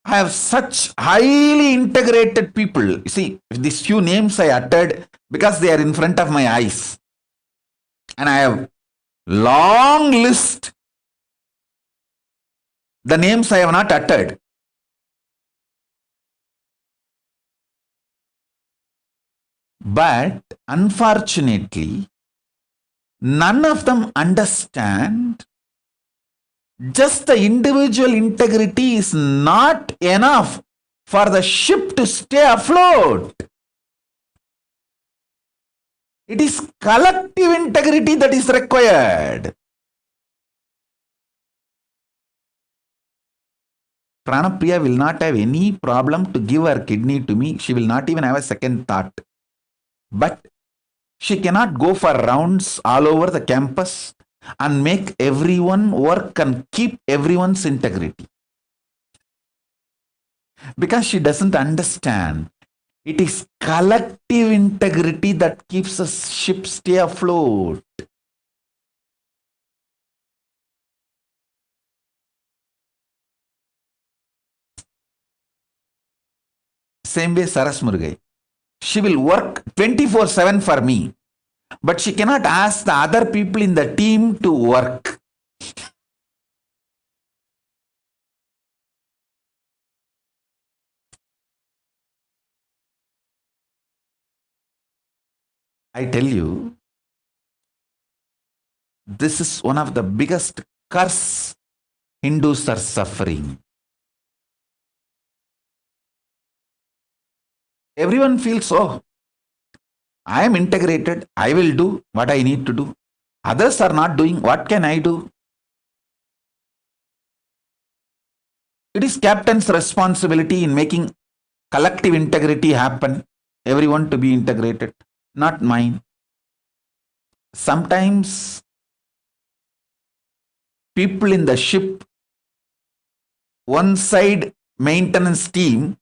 I have such highly integrated people. You see, these few names I uttered because they are in front of my eyes. And I have long list. The names I have not uttered. But unfortunately, none of them understand just the individual integrity is not enough for the ship to stay afloat. It is collective integrity that is required. Pranapriya will not have any problem to give her kidney to me. She will not even have a second thought. But she cannot go for rounds all over the campus and make everyone work and keep everyone's integrity. Because she doesn't understand. It is collective integrity that keeps a ship stay afloat. Same way Saras Murugai. She will work 24/7 for me, but she cannot ask the other people in the team to work. I tell you, this is one of the biggest curse Hindus are suffering. Everyone feels, oh, I am integrated, I will do what I need to do. Others are not doing, what can I do? It is captain's responsibility in making collective integrity happen, everyone to be integrated, not mine. Sometimes people in the ship, one side maintenance team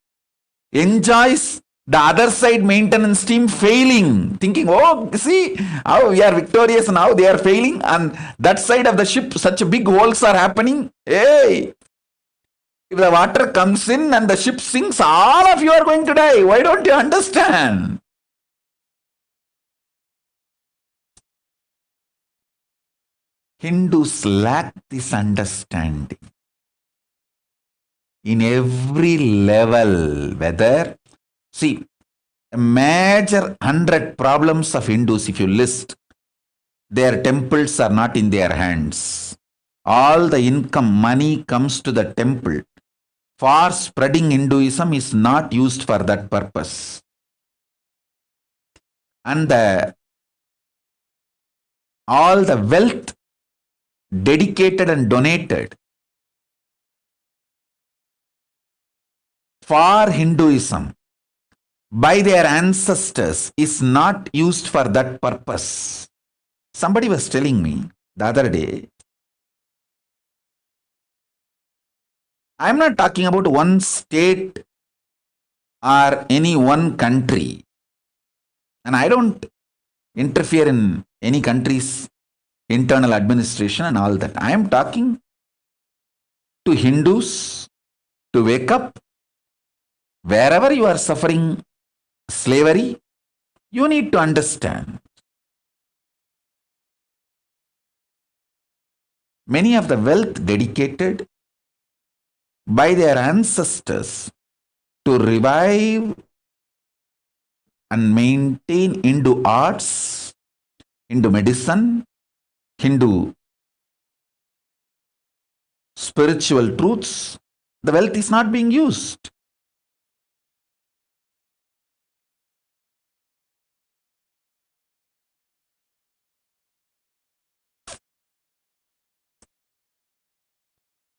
enjoys the other side maintenance team failing, thinking, oh, see how we are victorious now, they are failing, and that side of the ship, such big holes are happening. Hey, if the water comes in and the ship sinks, all of you are going to die. Why don't you understand? Hindus lack this understanding. In every level, whether, see, a major 100 problems of Hindus, if you list, their temples are not in their hands. All the income, money comes to the temple. For spreading Hinduism is not used for that purpose. And all the wealth dedicated and donated for Hinduism by their ancestors is not used for that purpose. Somebody was telling me the other day, I am not talking about one state or any one country, and I don't interfere in any country's internal administration and all that. I am talking to Hindus to wake up. Wherever you are suffering slavery, you need to understand. Many of the wealth dedicated by their ancestors to revive and maintain Hindu arts, Hindu medicine, Hindu spiritual truths, the wealth is not being used.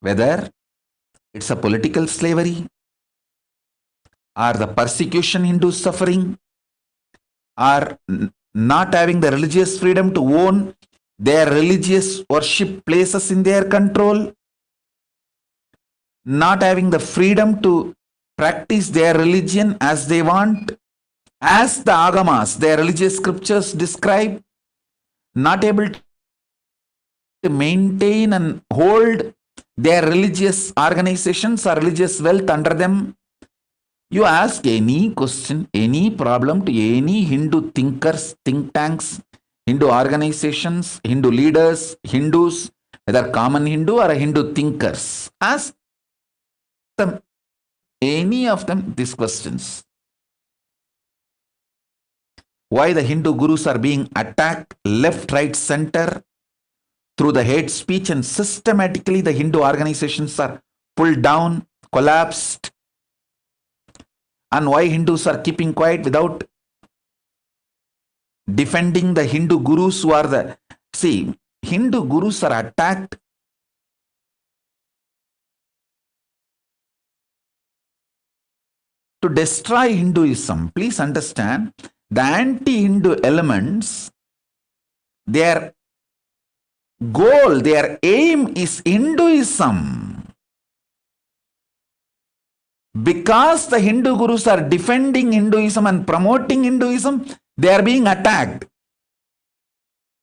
Whether it's a political slavery or the persecution Hindus suffering or not having the religious freedom to own their religious worship places in their control, not having the freedom to practice their religion as they want, as the agamas, their religious scriptures describe, not able to maintain and hold their religious organizations or religious wealth under them. You ask any question, any problem to any Hindu thinkers, think tanks, Hindu organizations, Hindu leaders, Hindus, whether common Hindu or Hindu thinkers, ask them, any of them, these questions. Why the Hindu gurus are being attacked left, right, center through the hate speech, and systematically the Hindu organizations are pulled down, collapsed, and why Hindus are keeping quiet without defending the Hindu gurus who are the... See, Hindu gurus are attacked to destroy Hinduism. Please understand, the anti-Hindu elements, their goal, their aim is Hinduism. Because the Hindu gurus are defending Hinduism and promoting Hinduism, they are being attacked.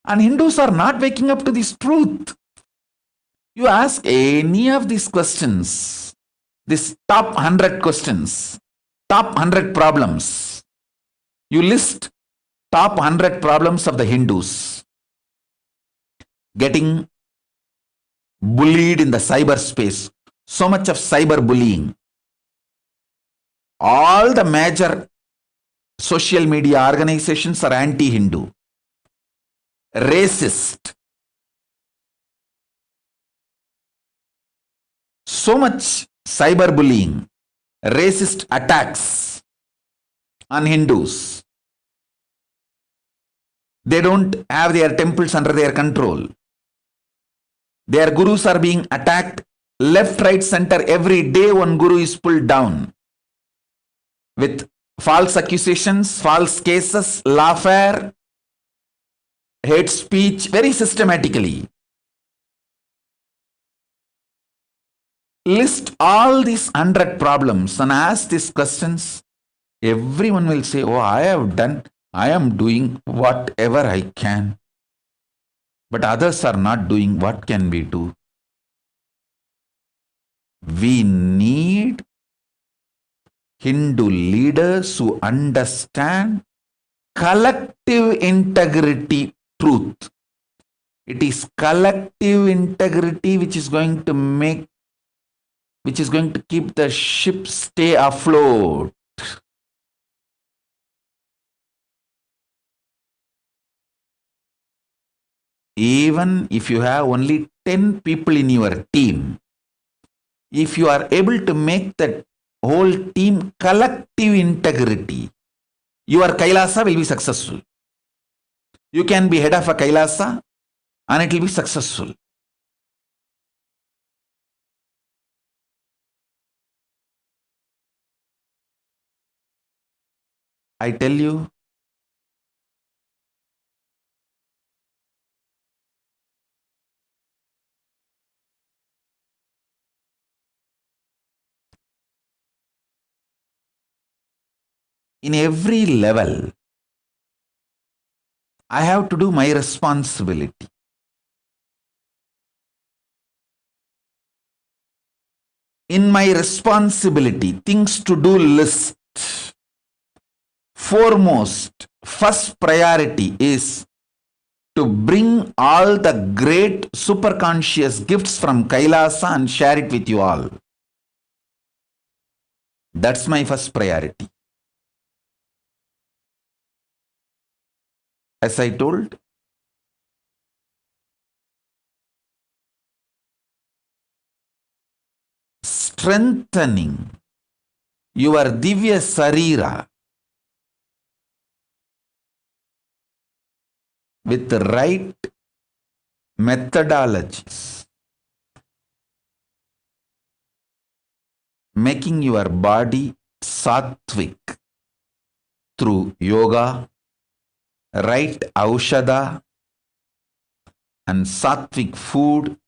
And Hindus are not waking up to this truth. You ask any of these questions, this top 100 questions,
top 100 problems. You list top 100 problems of the Hindus. Getting bullied in the cyberspace. So much of cyberbullying. All the major social media organizations are anti-Hindu. Racist. So much cyberbullying, racist attacks on Hindus. They don't have their temples under their control. Their gurus are being attacked left, right, center. Every day one guru is pulled down with false accusations, false cases, lawfare, hate speech, very systematically. List all these 100 problems and ask these questions. Everyone will say, oh, I am doing whatever I can. But others are not doing. What can we do? We need Hindu leaders who understand collective integrity truth. It is collective integrity which is going to keep the ship stay afloat. Even if you have only 10 people in your team, if you are able to make that whole team collective integrity, your Kailasa will be successful. You can be head of a Kailasa and it will be successful. I tell you, in every level, I have to do my responsibility. In my responsibility, things to do list, foremost, first priority is to bring all the great superconscious gifts from Kailasa and share it with you all. That's my first priority. As I told, strengthening your Divya Sarira with the right methodologies, making your body sattvic through yoga, right aushadha and sattvic food,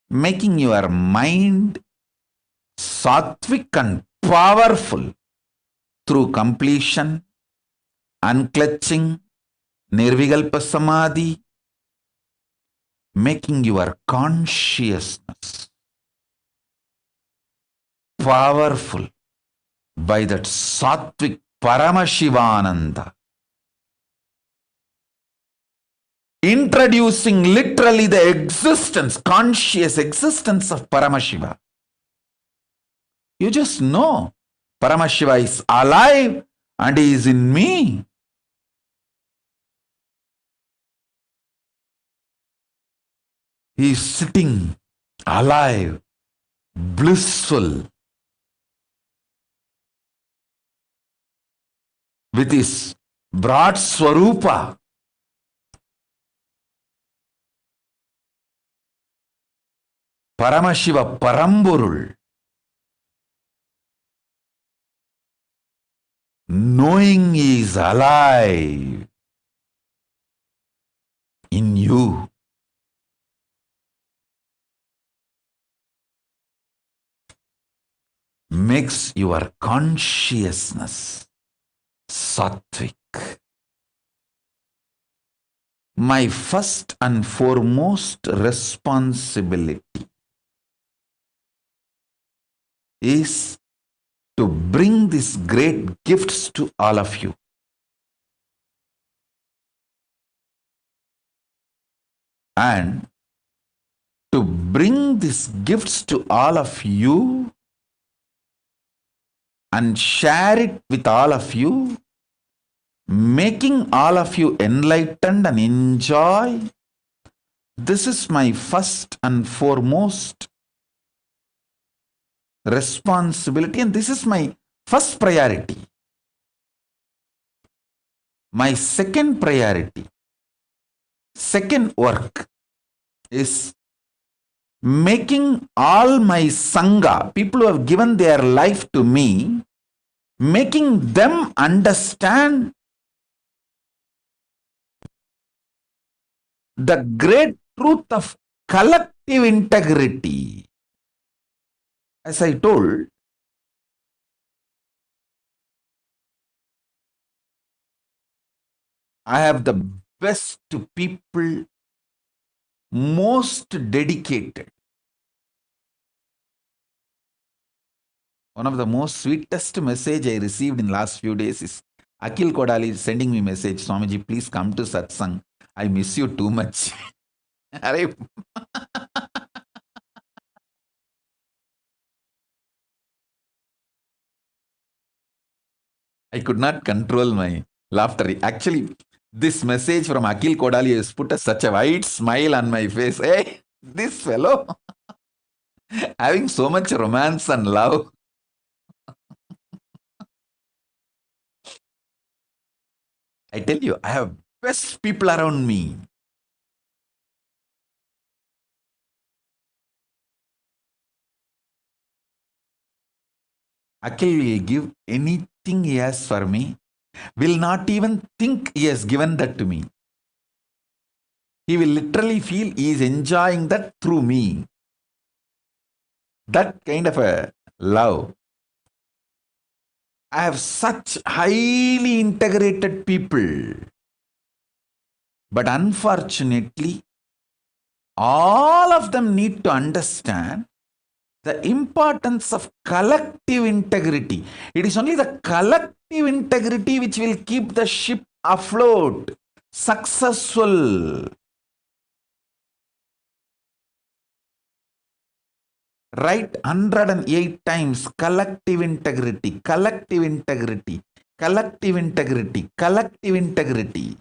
making your mind sattvic and powerful through completion, unclutching, nirvikalpa samadhi, making your consciousness powerful by that sattvic Paramashivananda. Introducing literally the existence, conscious existence of Paramashiva. You just know Paramashiva is alive and he is in me. He is sitting alive, blissful, with his broad Swarupa. Paramashiva Paramburul. Knowing he is alive in you. Makes your consciousness sattvic. My first and foremost responsibility is
to bring these great gifts to all of you. And to bring these gifts to all of you and share it with all of you, making all of you enlightened and enjoy. This is my first and foremost responsibility, and this is my first priority. My second priority, second work is making all my Sangha, people who have given their life to me, making them understand the great truth of collective integrity. As I told, I have the best people, most dedicated. One of the most sweetest message I received in last few days is Akhil Kodali is sending me message, Swamiji, please come to satsang. I miss you too much. I could not control my laughter. Actually, this message from Akhil Kodali has put such a wide smile on my face. Hey, this fellow having so much romance and love. I tell you, I have best people around me. Akhil will give anything he has for me, will not even think he has given that to me. He will literally feel he is enjoying that through me. That kind of a love. I have such highly integrated people. But unfortunately, all of them need to understand the importance of collective integrity. It is only the collective integrity which will keep the ship afloat, successful. Write 108 times collective integrity, collective integrity, collective integrity, collective integrity.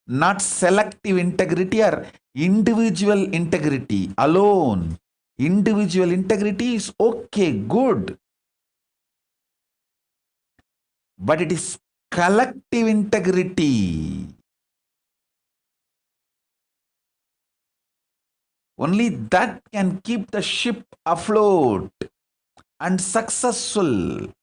Not selective integrity or individual integrity alone. Individual integrity is okay, good. But it is collective integrity. Only that can keep the ship afloat and successful.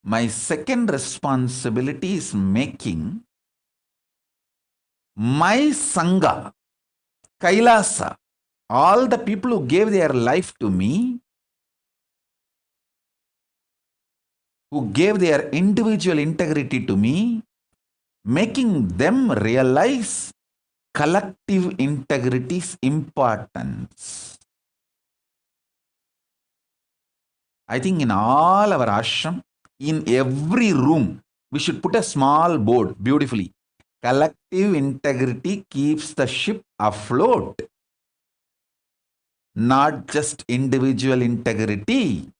My second responsibility is making my Sangha, Kailasa, all the people who gave their life to me, who gave their individual integrity to me, making them realize collective integrity's importance. I think in all our ashram, in every room, we should put a small board beautifully. Collective integrity keeps the ship afloat. Not just individual integrity.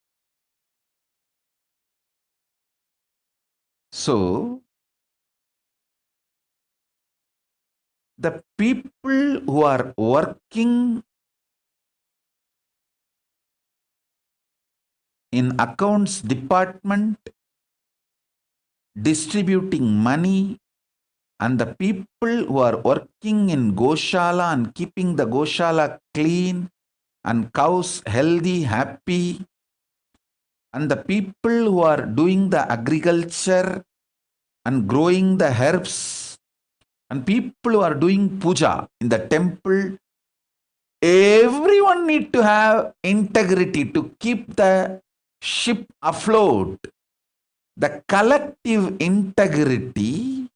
So, the people who are working in accounts department, distributing money, and the people who are working in Goshala and keeping the Goshala clean and cows healthy, happy, and the people who are doing the agriculture and growing the herbs, and people who are doing puja in the temple, everyone need to have integrity to keep the ship afloat. The collective integrity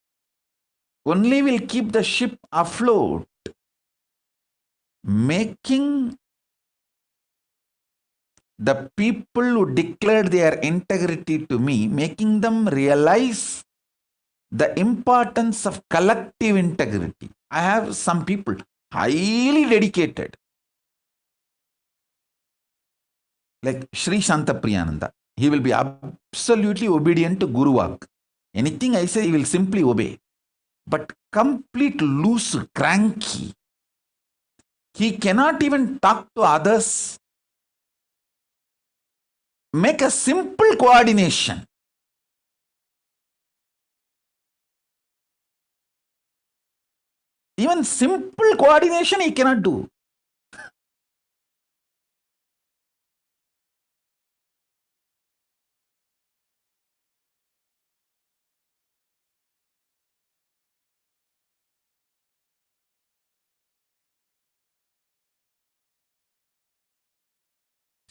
only will keep the ship afloat, making the people who declared their integrity to me, making them realize the importance of collective integrity. I have some people highly dedicated, like Sri Shantapriyananda. He will be absolutely obedient to Guru Vak. Anything I say, he will simply obey. But complete loose, cranky. He cannot even talk to others. Make a simple coordination. Even simple coordination he cannot do.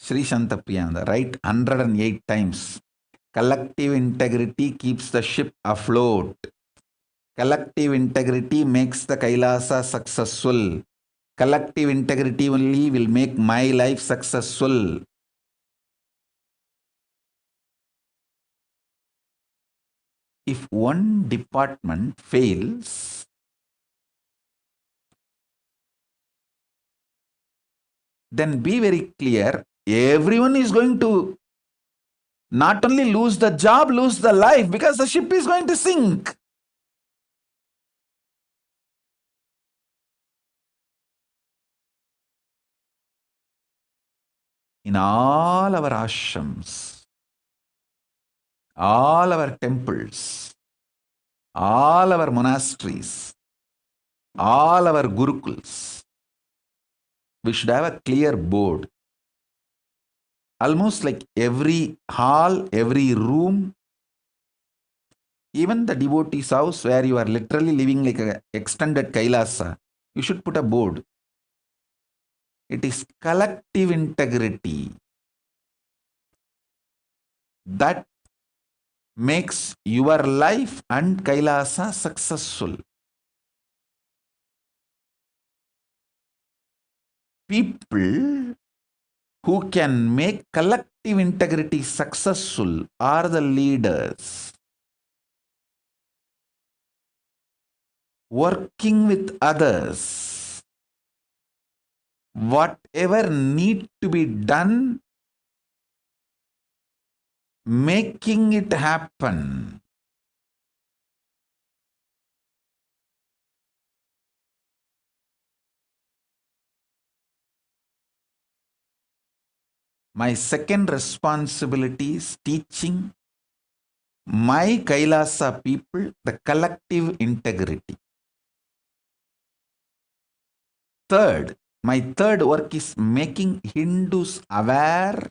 Sri Shantapriyananda, write 108 times. Collective integrity keeps the ship afloat. Collective integrity makes the Kailasa successful. Collective integrity only will make my life successful. If one department fails, then be very clear, everyone is going to not only lose the job, lose the life, because the ship is going to sink. In all our ashrams, all our temples, all our monasteries, all our gurukuls, we should have a clear board. Almost like every hall, every room, even the devotee's house where you are literally living like an extended Kailasa, you should put a board. It is collective integrity that makes your life and Kailasa successful. People who can make collective integrity successful are the leaders. Working with others, whatever need to be done, making it happen. My second responsibility is teaching my Kailasa people the collective integrity. Third, my third work is making Hindus aware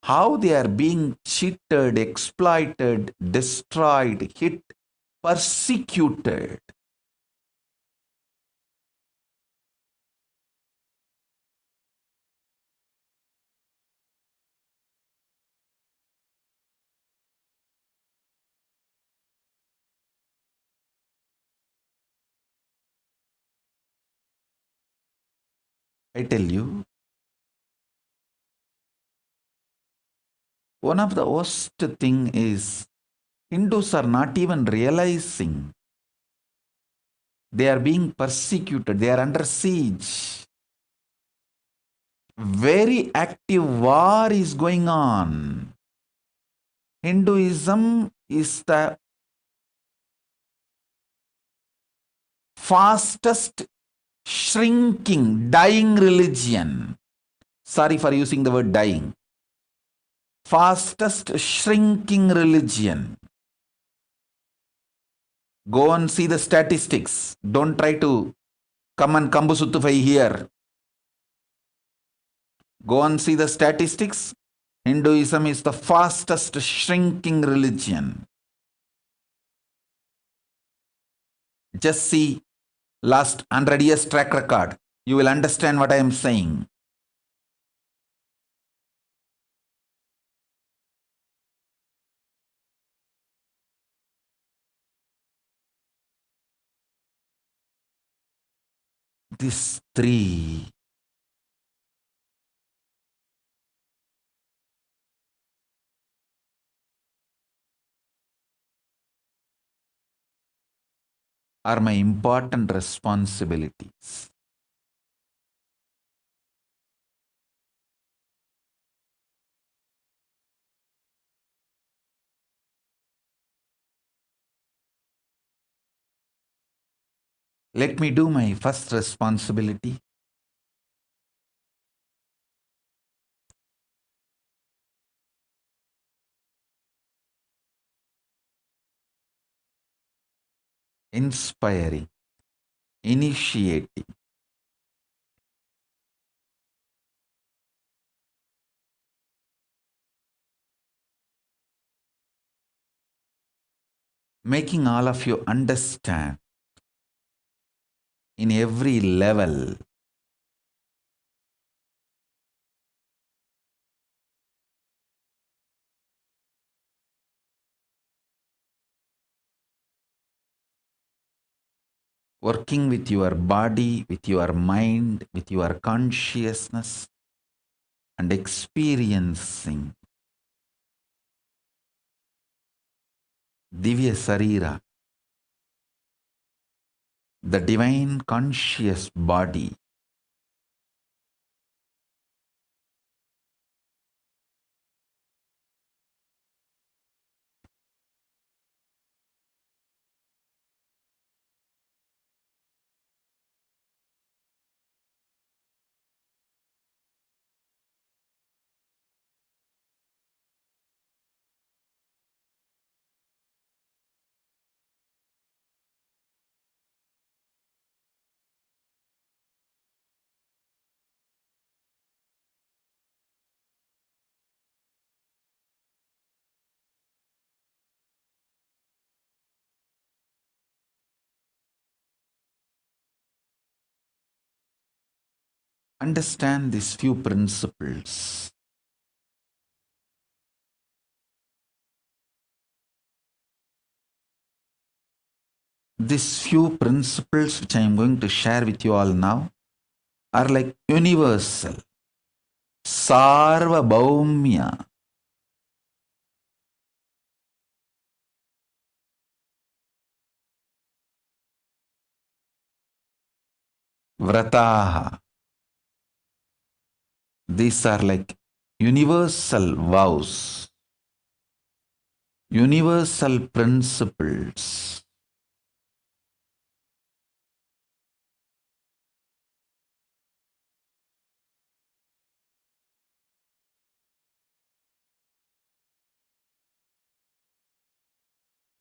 how they are being cheated, exploited, destroyed, hit, persecuted. I tell you, one of the worst thing is Hindus are not even realizing they are being persecuted, they are under siege. Very active war is going on. Hinduism is the fastest shrinking, dying religion. Sorry for using the word dying. Fastest shrinking religion. Go and see the statistics. Don't try to come and kambusutufai here. Go and see the statistics. Hinduism is the fastest shrinking religion. Just see last 100 years track record. You will understand what I am saying. these three are my important responsibilities. Let me do my first responsibility. Inspiring, initiating, making all of you understand in every level working with your body, with your mind, with your consciousness, and experiencing Divya Sarira, the divine conscious body, understand these few principles. These few principles which I am going to share with you all now are like universal, Sarvabhaumya. Vrataha. These are like universal vows, universal principles.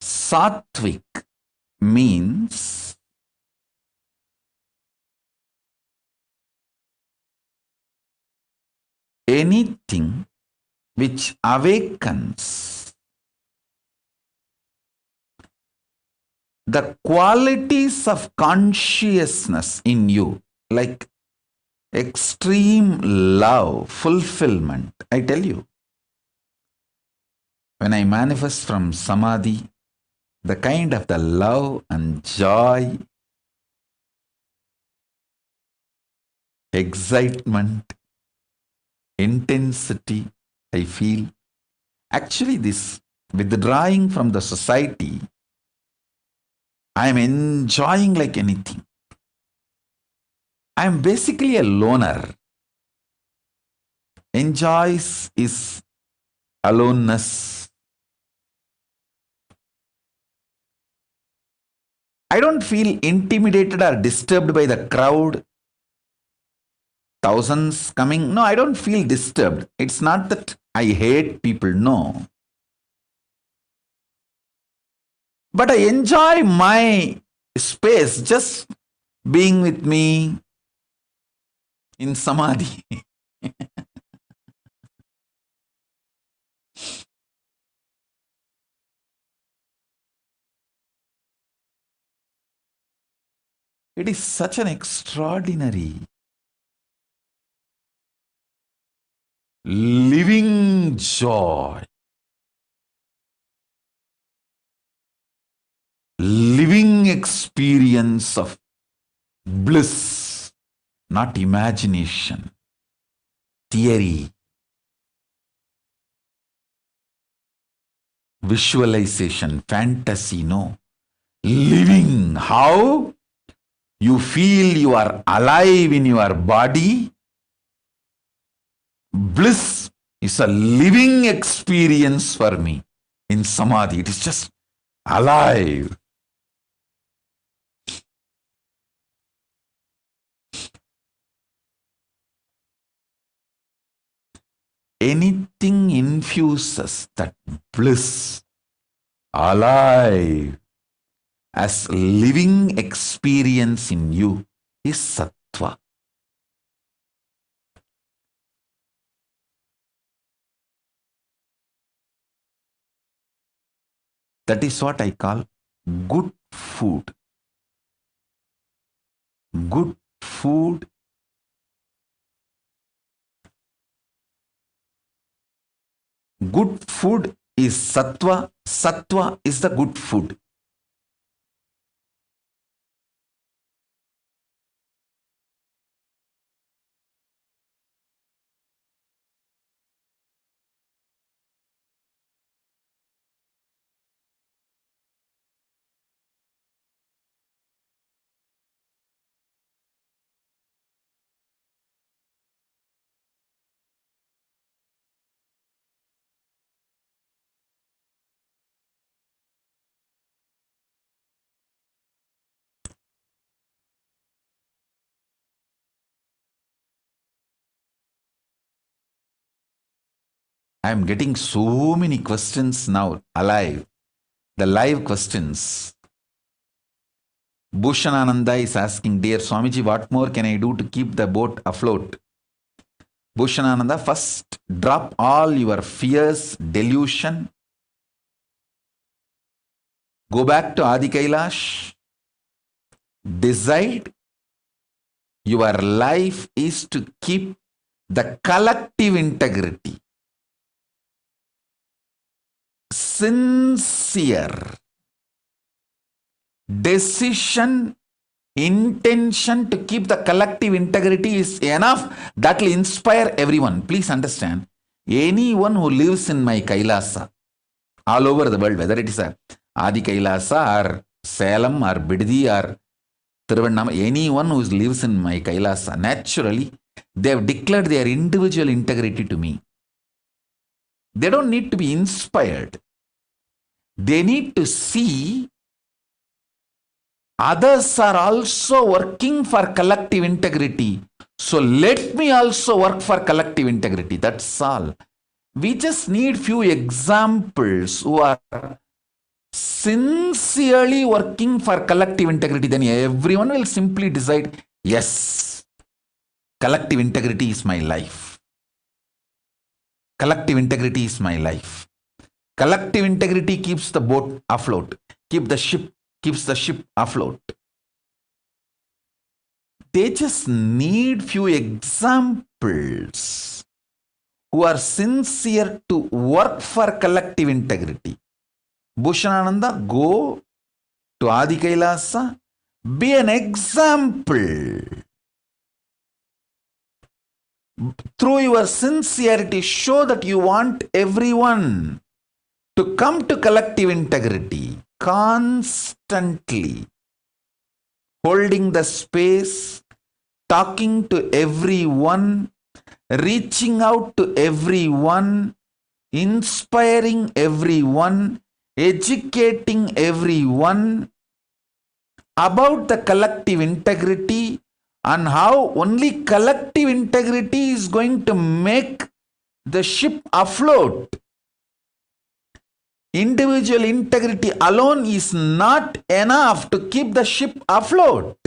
Sattvic means anything which awakens the qualities of consciousness in you, like extreme love, fulfillment. I tell you, when I manifest from Samadhi, the kind of the love and joy, excitement, intensity I feel, actually this withdrawing from the society, I am enjoying like anything. I am basically a loner. Enjoys is aloneness. I don't feel intimidated or disturbed by the crowd. Thousands coming. No, I don't feel disturbed. It's not that I hate people, no. But I enjoy my space, just being with me in Samadhi. It is such an extraordinary living joy, living experience of bliss.
not imagination, theory, visualization, fantasy, no. Living, how you feel you are alive in your body. Bliss is a living experience for me in Samadhi. It is just alive. Anything infuses that bliss, alive, as living experience in you is sattva. That is what I call good food. Good food is sattva. Sattva is the good food. I am getting so many questions now, alive. The live questions. Bhushanananda is asking, dear Swamiji, what more can I do to keep the boat afloat? Bhushanananda, first drop all your fears, delusion. Go back to Adi Kailash. Decide your life is to keep the collective integrity. Sincere decision, intention to keep the collective integrity is enough. That will inspire everyone. Please understand, anyone who lives in my Kailasa, all over the world, whether it is a Adi Kailasa or Salem or Biddi or Tiruvannama, anyone who lives in my Kailasa, naturally, they have declared their individual integrity to me. They don't need to be inspired. They need to see others are also working for collective integrity. So let me also work for collective integrity. That's all. We just need few examples who are sincerely working for collective integrity. Then everyone will simply decide, yes, collective integrity is my life. Collective integrity is my life. Collective integrity keeps the boat afloat. Keeps the ship afloat. They just need few examples who are sincere to work for collective integrity. Bhushanananda, go to Adi Kailasa, be an example. Through your sincerity, show that you want everyone to come to collective integrity, constantly holding the space, talking to everyone, reaching out to everyone, inspiring everyone, educating everyone about the collective integrity and how only collective integrity is going to make the ship afloat. Individual integrity alone is not enough to keep the ship afloat.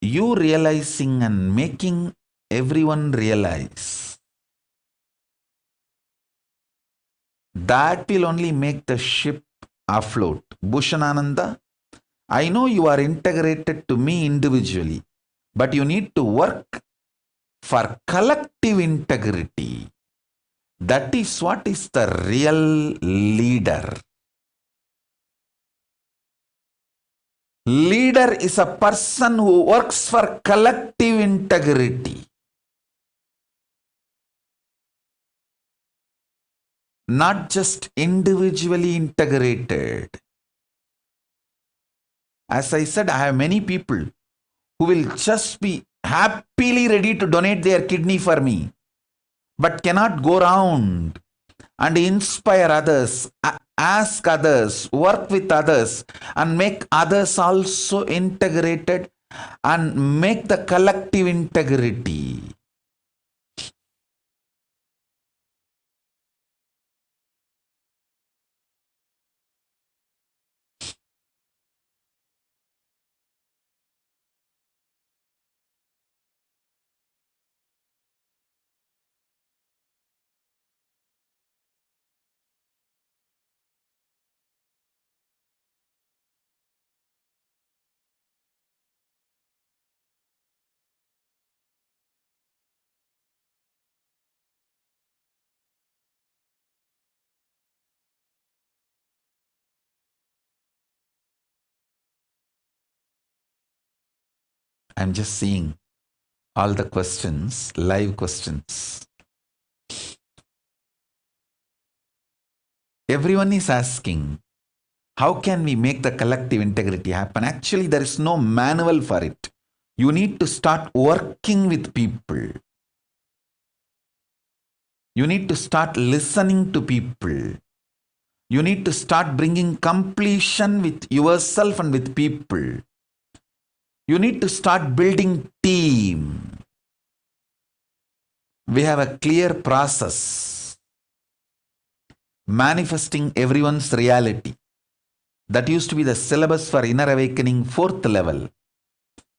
You realizing and making everyone realize, that will only make the ship afloat. Bhushanananda, I know you are integrated to me individually, but you need to work for collective integrity. That is what is the real leader.
Leader is a person who works for collective integrity, not just individually integrated. As I said, I have many people who will just be happily ready to donate their kidney for me, but cannot go around and inspire others, ask others, work with others, and make others also integrated and make the collective integrity. I'm just seeing all the questions, live questions. Everyone is asking, how can we make the collective integrity happen? Actually, there is no manual for it. You need to start working with people. You need to start listening to people. You need to start bringing completion with yourself and with people. You need to start building team. We have a clear process. Manifesting everyone's reality. That used to be the syllabus for Inner Awakening 4th level.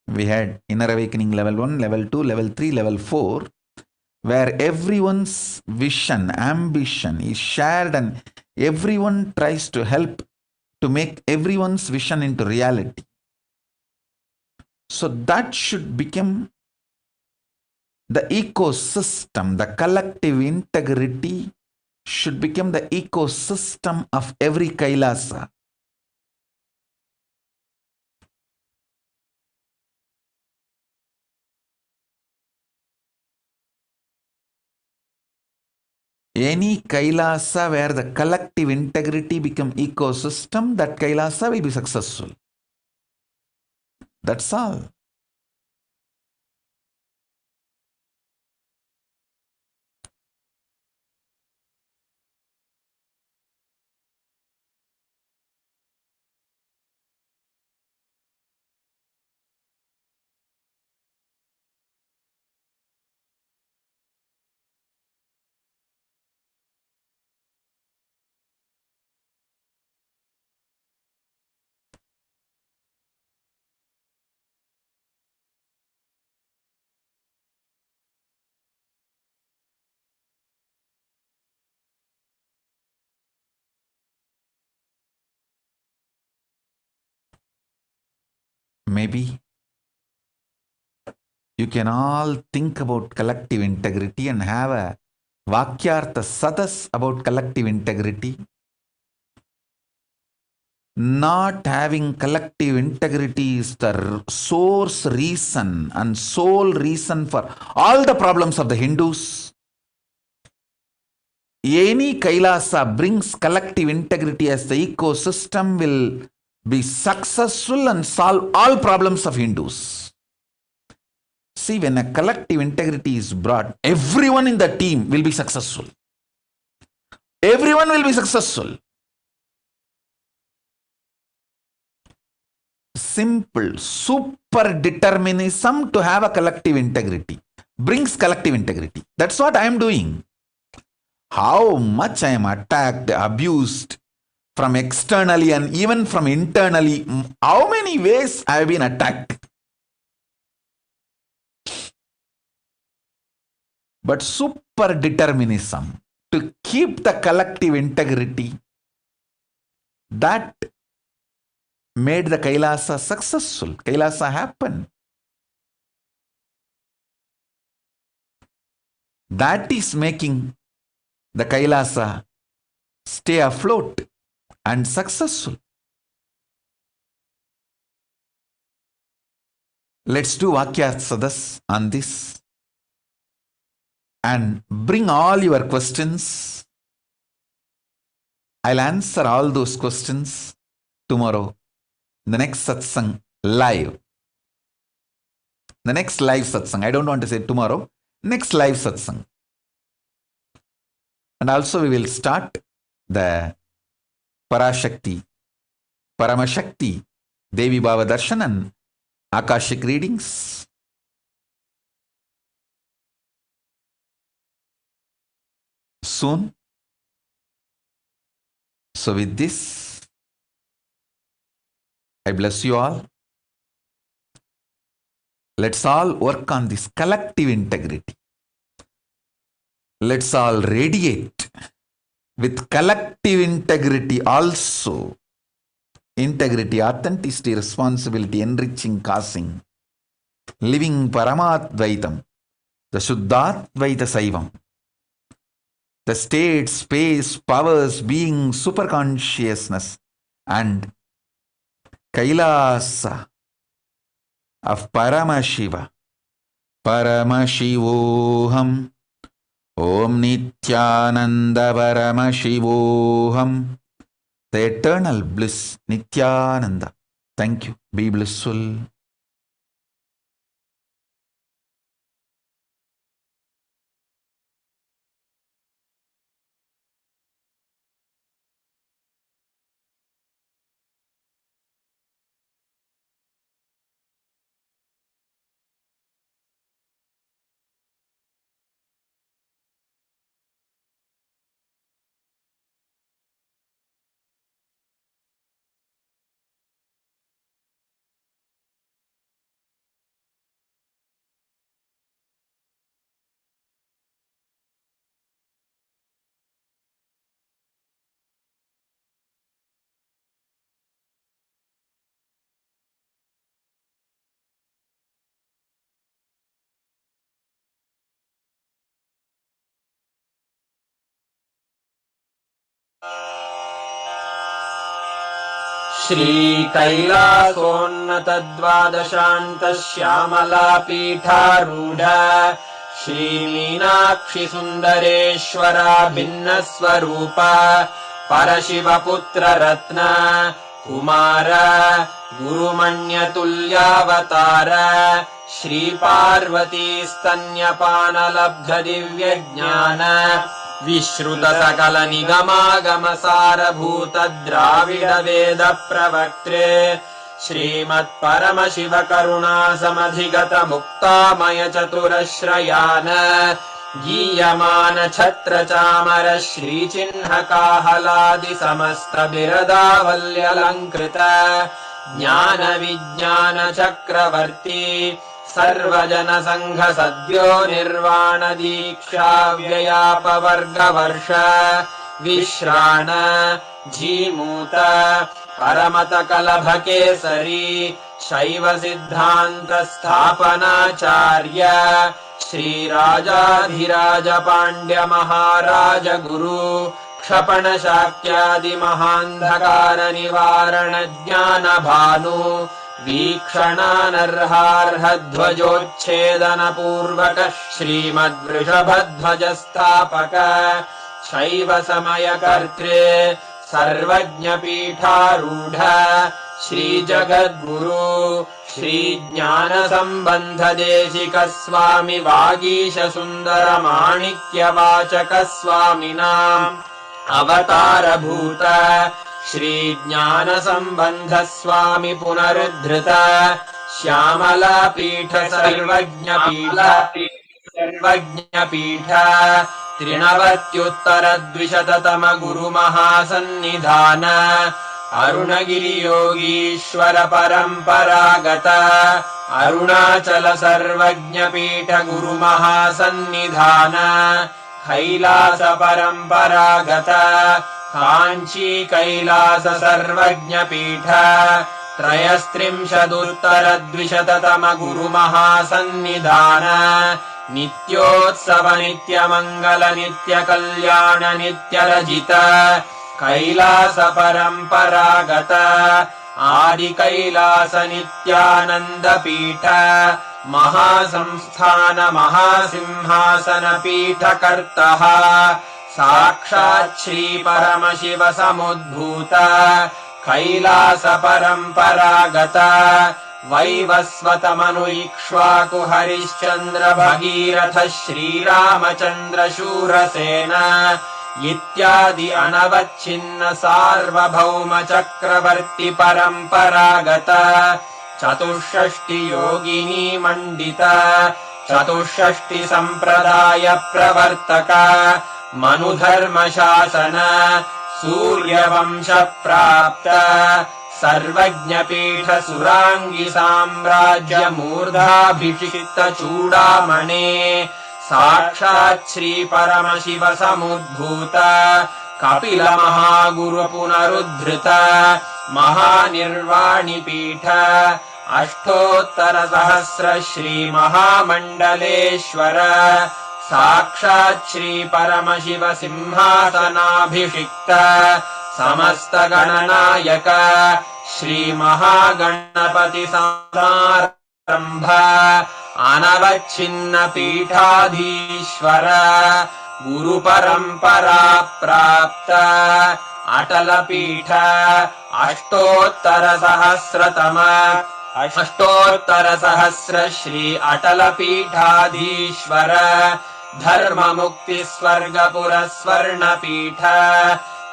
We had Inner Awakening level 1, level 2, level 3, level 4, where everyone's vision, ambition is shared and everyone tries to help to make everyone's vision into reality. So that should become the ecosystem, the collective integrity should become the ecosystem of every Kailasa. Any Kailasa where the collective integrity become ecosystem, that Kailasa will be successful. That's all. Maybe you can all think about collective integrity and have a Vakyartha Sadas about collective integrity. Not having collective integrity is the source reason and sole reason for all the problems of the Hindus. Any Kailasa brings collective integrity as the ecosystem will be successful and solve all problems of Hindus. See, when a collective integrity is brought, everyone in the team will be successful. Everyone will be successful. Simple, super determinism to have a collective integrity brings collective integrity. That's what I am doing. How much I am attacked, abused from externally and even from internally, how many ways I have been attacked. But super determinism to keep the collective integrity, that made the Kailasa successful. Kailasa happened. That is making the Kailasa stay afloat and successful.
Let's do Vakyartsadas on this and bring all your questions. I'll answer all those questions tomorrow in the next satsang live. The next live satsang. I don't want to say tomorrow. Next live satsang. And also we will start the PARASHAKTI, Paramashakti, Devi Bhava Darshan and Akashic readings. Soon. So with this, I bless you all. Let's all work on this collective integrity. Let's all radiate with collective integrity also. Integrity, authenticity, responsibility, enriching, causing, living Paramadvaitam, the Shuddhadvaita Saivam, the state, space, powers, being, superconsciousness, and Kailasa of Paramashiva. Paramashivoham. Om Nityananda Paramashivoham. The eternal bliss, Nityananda. Thank you. Be blissful.
श्रीकैलासोन्नतद्वादशान्तश्यामलापीठारूढ श्रीमीनाक्षिसुन्दरेश्वरा भिन्नस्वरूप परशिवपुत्ररत्न Kumar गुरुमण्यतुल्यावतार श्रीपार्वतीस्तन्यपानलब्धदिव्यज्ञान विश्रुत सकल निगमागमसारभूत द्राविड वेद प्रवक्त्रे श्रीमत्परमशिव करुणा समधिगत मुक्तामय चतुरश्रयान गीयमान छत्र चामर श्रीचिह्न काहलादि समस्त बिरदावल्यलङ्कृत ज्ञान विज्ञान चक्रवर्ती सर्वजन संघ सद्यो निर्वाण दीक्षा व्ययापवर्गवर्ष विश्राण जीमूत परमत कलभ केसरी शैव सिद्धांत स्थापनाचार्य श्रीराजाधिराज पांड्य महाराज गुरु क्षपण शाक्यादि महांधकार निवारण ज्ञान भानु वीक्षणानर्हार्हध्वजोच्छेदन पूर्वक श्रीमद्वृषभध्वजस्थापक शैव समय कर्त्रे सर्वज्ञ पीठारूढ़ श्री जगद्गुरु श्री ज्ञान संबंध देशिक स्वामी वागीश सुंदर माणिक्य वाचक स्वामिनां अवतार भूत श्री ज्ञान संबंध स्वामी पुनरुद्धृत श्यामला पीठ सर्वज्ञ पीठ त्रिनवत्युत्तर द्विशततम गुरु महासन्निधान अरुणगिरि योगीश्वर परंपरागत अरुणाचल सर्वज्ञ पीठ गुरु महासन्निधान कैलास परंपरागत कांची कैलास सर्वज्ञ पीठ त्रयस्त्रिंशदुत्तर द्विशततम गुरु महासन्निधान नित्योत्सव नित्य मंगल नित्य कल्याण नित्य रजित कैलास परंपरागत आदिकैलास नित्यानन्दपीठ महासंस्थान महासिंहासनपीठकर्तः साक्षात् श्री परमशिव समुद्भूत कैलास परम्परागत वैवस्वतमनु इक्ष्वाकु हरिश्चन्द्र भगीरथ श्रीरामचन्द्र शूरसेन इत्यादि अनवच्छिन्न सार्वभौम चक्रवर्ति परम्परागत चतुष्षष्टि योगिनी मण्डित चतुष्षष्टि सम्प्रदाय प्रवर्तक मनुधर्म शासन सूर्यवंश प्राप्त सर्वज्ञपीठ सुराङ्गी साम्राज्य मूर्धाभिषिक्त चूडामणे साक्षात् श्री परमशिव समुद्भूत कपिल महागुरु पुनरुद्धृत महानिर्वाणिपीठ अष्टोत्तर सहस्र श्री महामण्डलेश्वर साक्षात् श्री परमशिव सिंहासनाभिषिक्त समस्त गणनायक श्री महागणपति समारंभ अनवच्छिन्न पीठाधीश्वर गुरु परंपरा प्राप्त अटल पीठ अष्टोत्तर सहस्र श्री अटल पीठाधीश्वर धर्म मुक्ति स्वर्गपुर स्वर्ण पीठ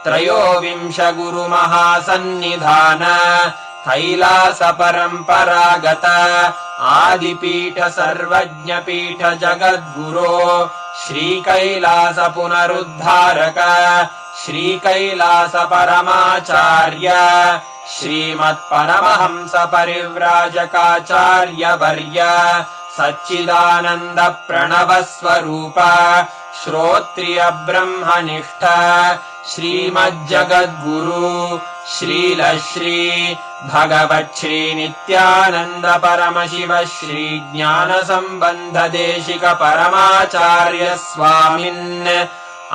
त्रयोविंश गुरु महासन्निधान कैलास परम्परागत आदिपीठ सर्वज्ञ पीठ जगद्गुरो श्री कैलास पुनरुद्धारक श्री कैलास परमाचार्य श्रीमत् परमहंस परिव्राजकाचार्य वर्य सच्चिदानंद प्रणव स्वरूप श्रोत्रिय ब्रह्मनिष्ठ श्रीमज्जगद्गुरु श्रील श्री भगवत् श्री नित्यानंद परमशिव श्री ज्ञान संबंध देशिक परमाचार्य स्वामिन्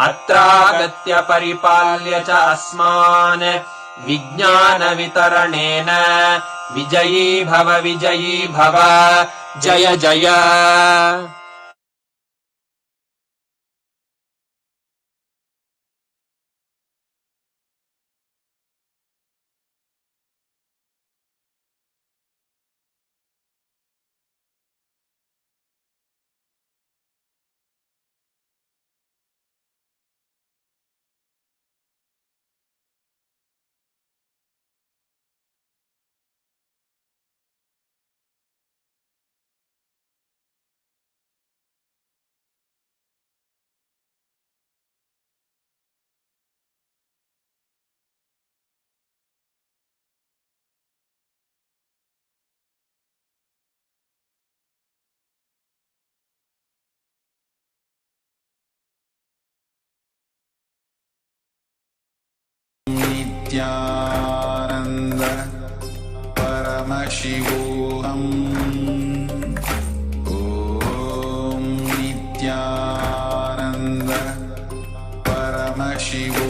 अत्रागत्य परिपाल्य च अस्मान् विज्ञान वितरणेन विजयी भव जय जय
नित्यानंद परमशिवोऽहम् ॐ नित्यानंद परमशिवो